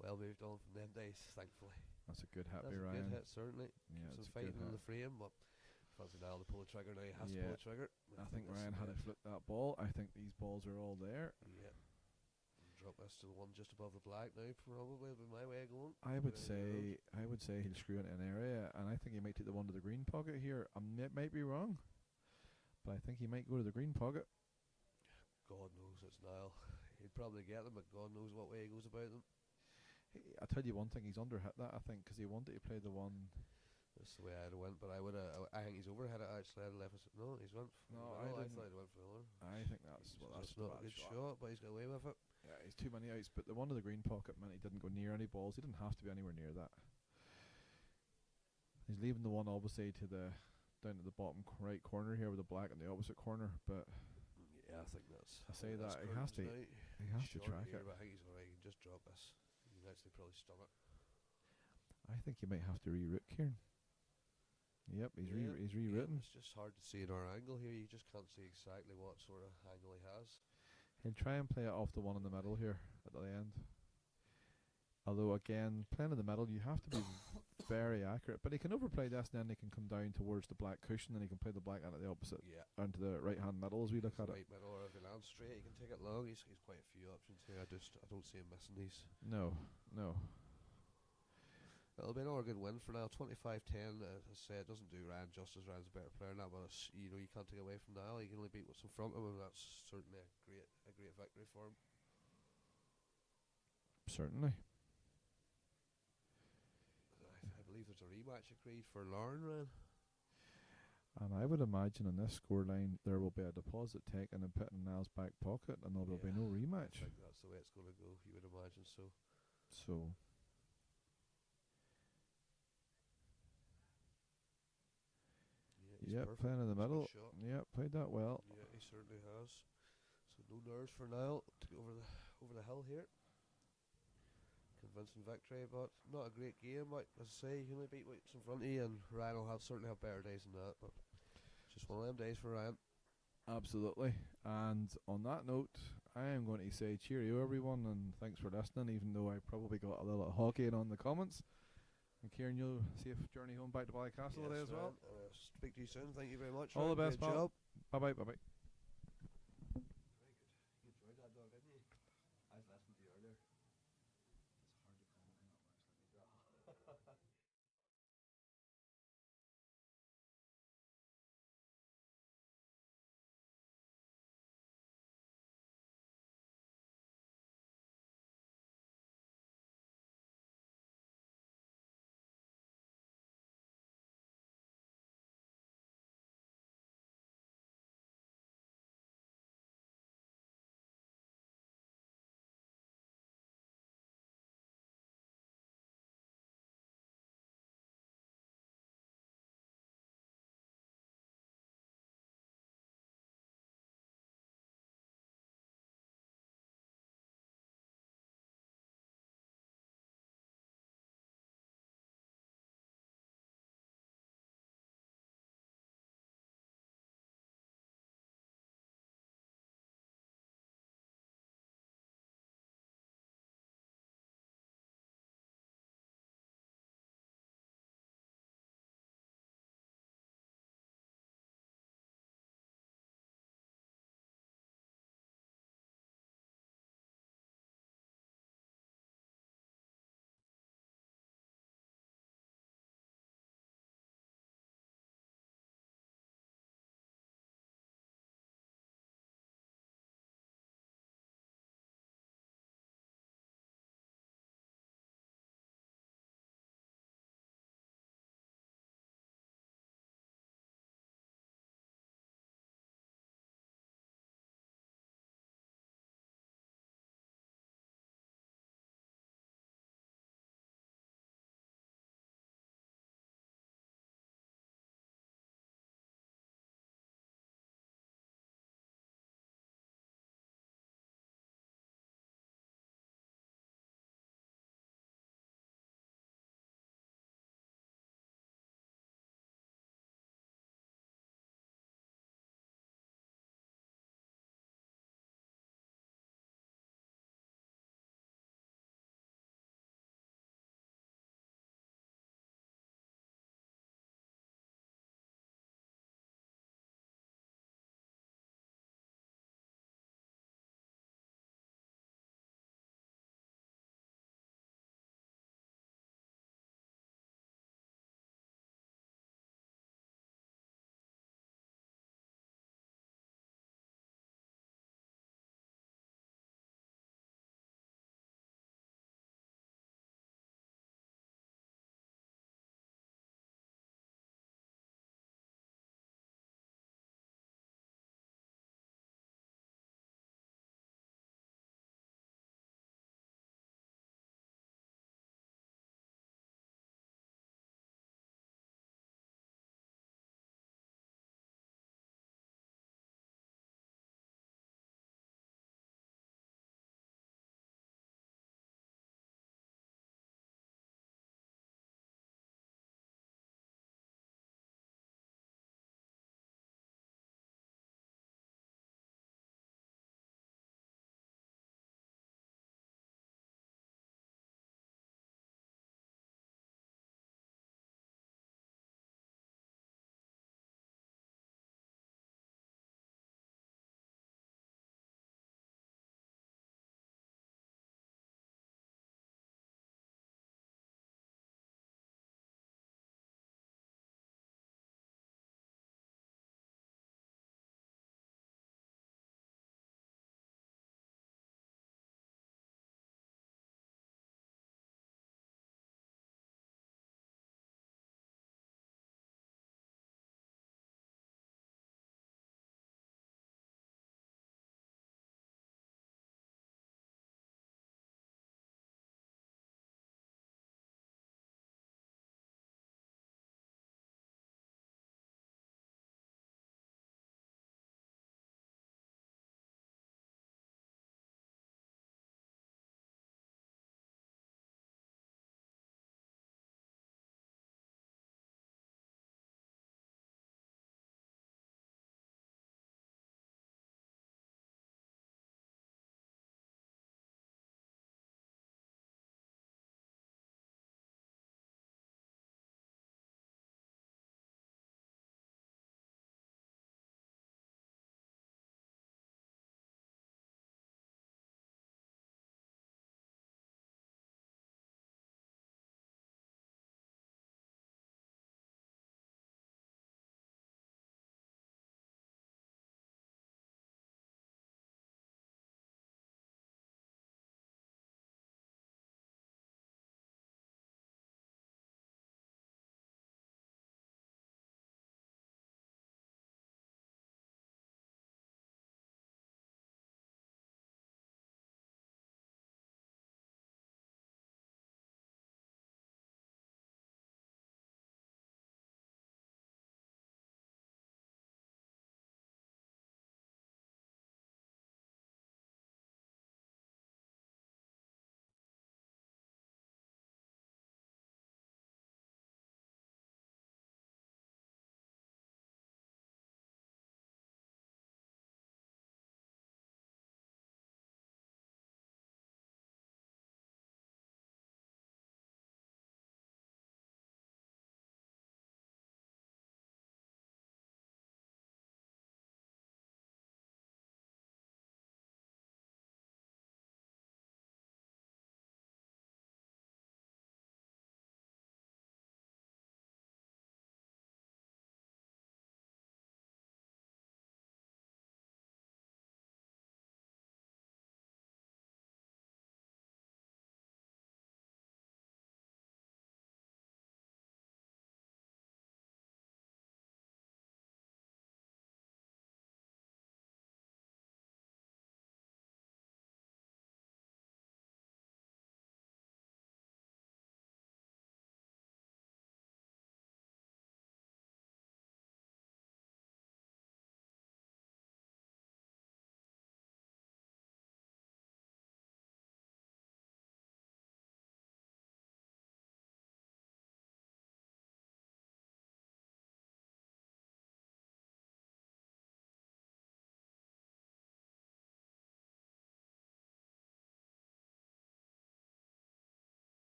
well moved on from them days, thankfully. That's a good hit That's by a Ryan. good hit, certainly. Yeah, Some it's a good fighting in hit. the frame, but fancy Niall to pull the trigger now. He has to Yeah. pull the trigger. I think that's Ryan the had to net. flip that ball. I think these balls are all there. Yeah. Drop this to the one just above the black now, probably would be my way of going. I would Down the road. say he'll screw it in an area, and I think he might take the one to the green pocket here. It might be wrong, but I think he might go to the green pocket. God knows it's Niall. He'd probably get them, but God knows what way he goes about them. I tell you one thing, he's underhit that, I think, because he wanted to play the one. That's the way I'd have went, but I would. I think he's overhit it actually. I'd have left us. No, he's went. No, I I thought he went for the other. I think that's That's not a good shot, but he's got away with it. Yeah, he's too many outs, but the one to the green pocket meant he didn't go near any balls. He didn't have to be anywhere near that. He's leaving the one obviously to the down to the bottom right corner here with the black in the opposite corner, but Yeah, I think that's. I say that's that he has to curtains now. he has to Short track here, it. but I think he's alright. He can just drop this. He can actually probably stun it. I think he might have to reroute Kieran. Yep, he's Yeah, rewritten. It's just hard to see in our angle here. You just can't see exactly what sort of angle he has. He'll try and play it off the one in the middle here at the end. Although again, playing in the middle, you have to be very accurate. But he can overplay this, and then he can come down towards the black cushion, and he can play the black at the opposite, Yeah. onto the right hand middle as we look at it. Right middle, or if he lands straight, he can take it long. He's quite a few options here. I don't see him missing these. No. It'll be another good win for now. 25-10. As I say, it doesn't do Ryan justice. Ryan's a better player than that, but you can't take away from Niall. He can only beat what's in front of him, and that's certainly a great victory for him. Certainly. I believe there's a rematch agreed for Lauren, Ryan. And I would imagine on this scoreline there will be a deposit taken and put in Niall's back pocket, and there will be no I rematch. think that's the way it's going to go. You would imagine so. So Yeah, he's yep, perfect. playing in the He's a good middle. shot. Yep, played that well. Yeah, he certainly has. So no nerves for Niall to go over the hill here. Convincing victory, but not a great game. But as I say, you can only beat what's in front of you, and Ryan will certainly have better days than that. But just one of them days for Ryan. Absolutely. And on that note, I am going to say cheerio, everyone, and thanks for listening, even though I probably got a little hockey in on the comments. And Kieran, you'll safe journey home back to Ballycastle today as well. Speak to you soon. Thank you very much. All the best, Great pal. job. Bye-bye, bye-bye.